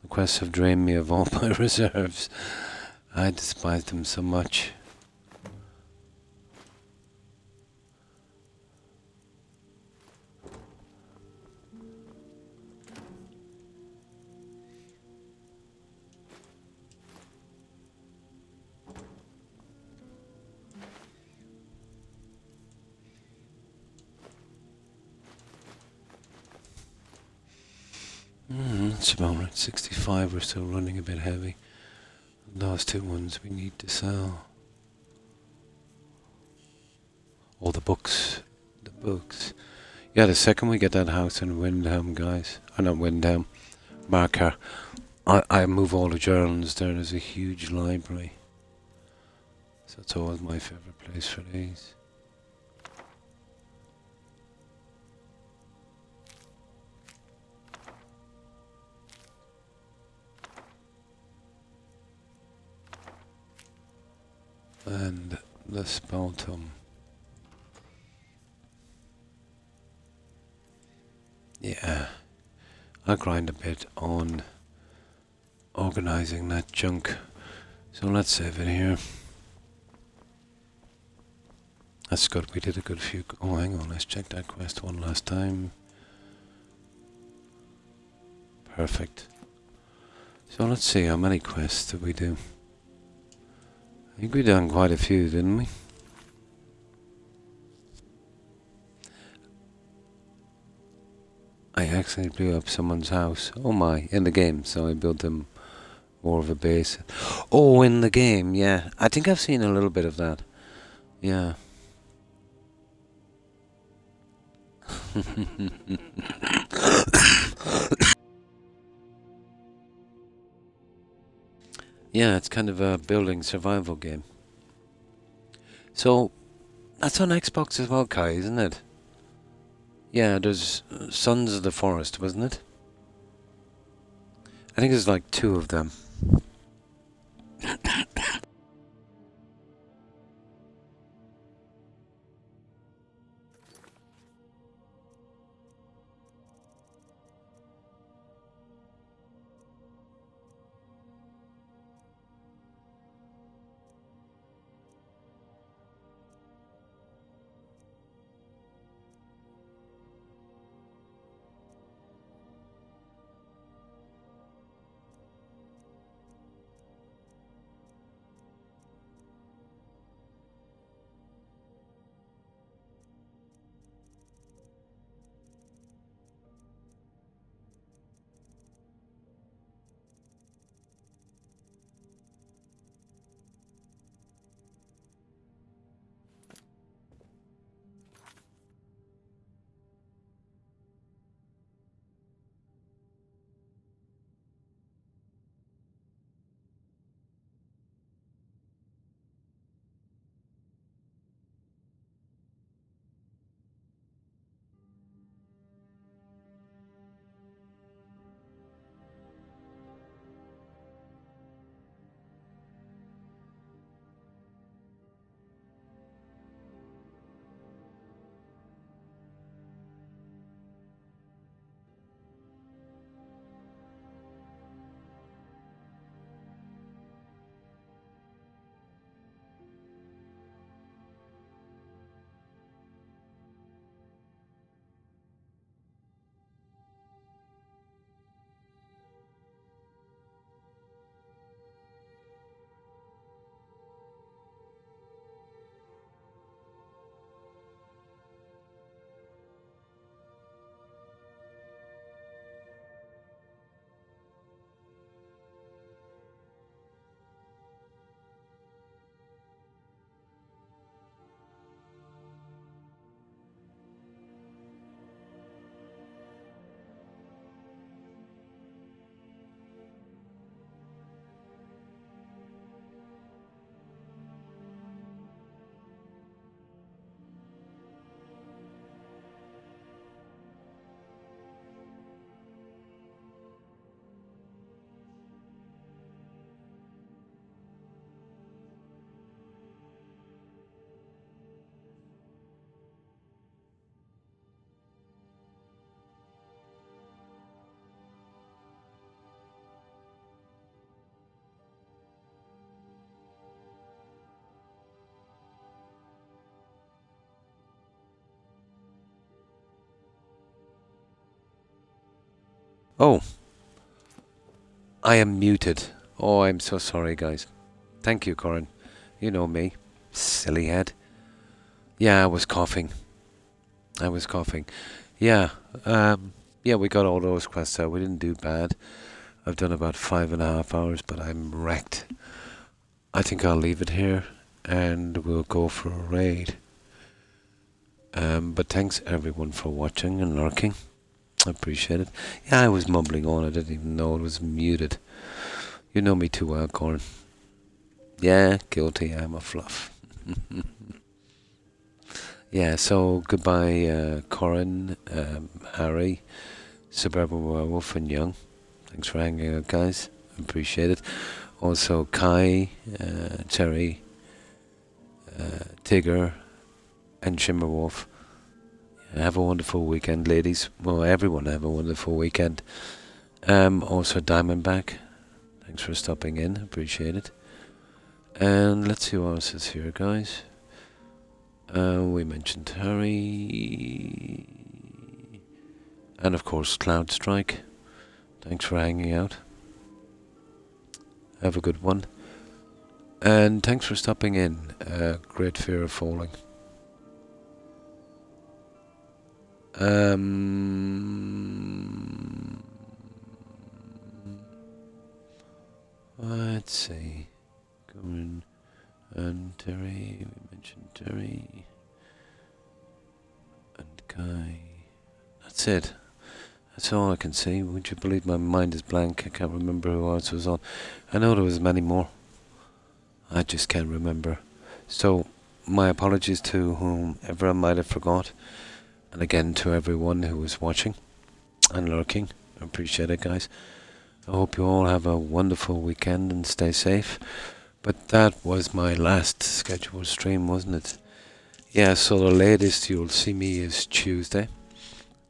The quests have drained me of all my reserves. I despise them so much. It's about right. 65 we're still running a bit heavy. Those two ones we need to sell. Oh, the books. The books. Yeah, the second we get that house in Windham, guys. Or not Windham. Marker. I move all the journals there. There's a huge library. So it's always my favourite place for these. And the Speltum. Yeah, I'll grind a bit on organising that junk. So let's save it here. That's good, we did a good few. Oh, hang on, let's check that quest one last time. Perfect. So let's see, how many quests did we do? I think we done quite a few, didn't we? I accidentally blew up someone's house. Oh my, in the game, so I built them more of a base. Oh, in the game, yeah. I think I've seen a little bit of that. Yeah. Yeah, it's kind of a building survival game. So, that's on Xbox as well, Kai, isn't it? Yeah, there's Sons of the Forest, wasn't it? I think there's like 2 of them. Oh, I am muted. Oh, I'm so sorry, guys. Thank you, Corin. You know me. Silly head. Yeah, I was coughing. Yeah, yeah, we got all those quests out. We didn't do bad. I've done about 5.5 hours, but I'm wrecked. I think I'll leave it here, and we'll go for a raid. But thanks everyone for watching and lurking. I appreciate it. Yeah, I was mumbling on. I didn't even know it was muted. You know me too well, Corin. Yeah, guilty. I'm a fluff. Yeah, so goodbye, Corin, Harry, Suburban Werewolf, and Young. Thanks for hanging out, guys. Appreciate it. Also, Kai, Terry, Tigger, and Shimmerwolf. Have a wonderful weekend, ladies. Well, everyone have a wonderful weekend. Also, Diamondback. Thanks for stopping in. Appreciate it. And let's see what else is here, guys. We mentioned Harry. And of course, Cloud Strike. Thanks for hanging out. Have a good one. And thanks for stopping in. Great Fear of Falling. Let's see. Corin and Terry. We mentioned Terry. And Kai. That's it. That's all I can see. Would you believe my mind is blank? I can't remember who else was on. I know there was many more. I just can't remember. So, my apologies to whomever I might have forgot. And again, to everyone who was watching and lurking. I appreciate it, guys. I hope you all have a wonderful weekend and stay safe. But that was my last scheduled stream, wasn't it? Yeah, so the latest you'll see me is Tuesday.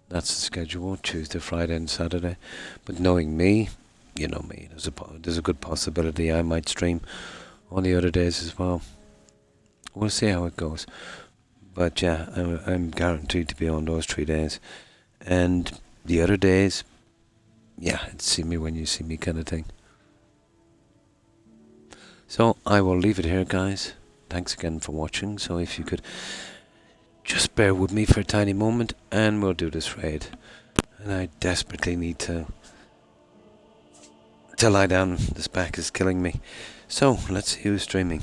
That's the schedule, Tuesday, Friday and Saturday. But knowing me, you know me, there's a good possibility I might stream on the other days as well. We'll see how it goes. But yeah, I'm guaranteed to be on those 3 days. And the other days, yeah, it's see me when you see me kind of thing. So I will leave it here, guys. Thanks again for watching. So if you could just bear with me for a tiny moment and we'll do this raid. And I desperately need to lie down. This back is killing me. So let's see who's streaming.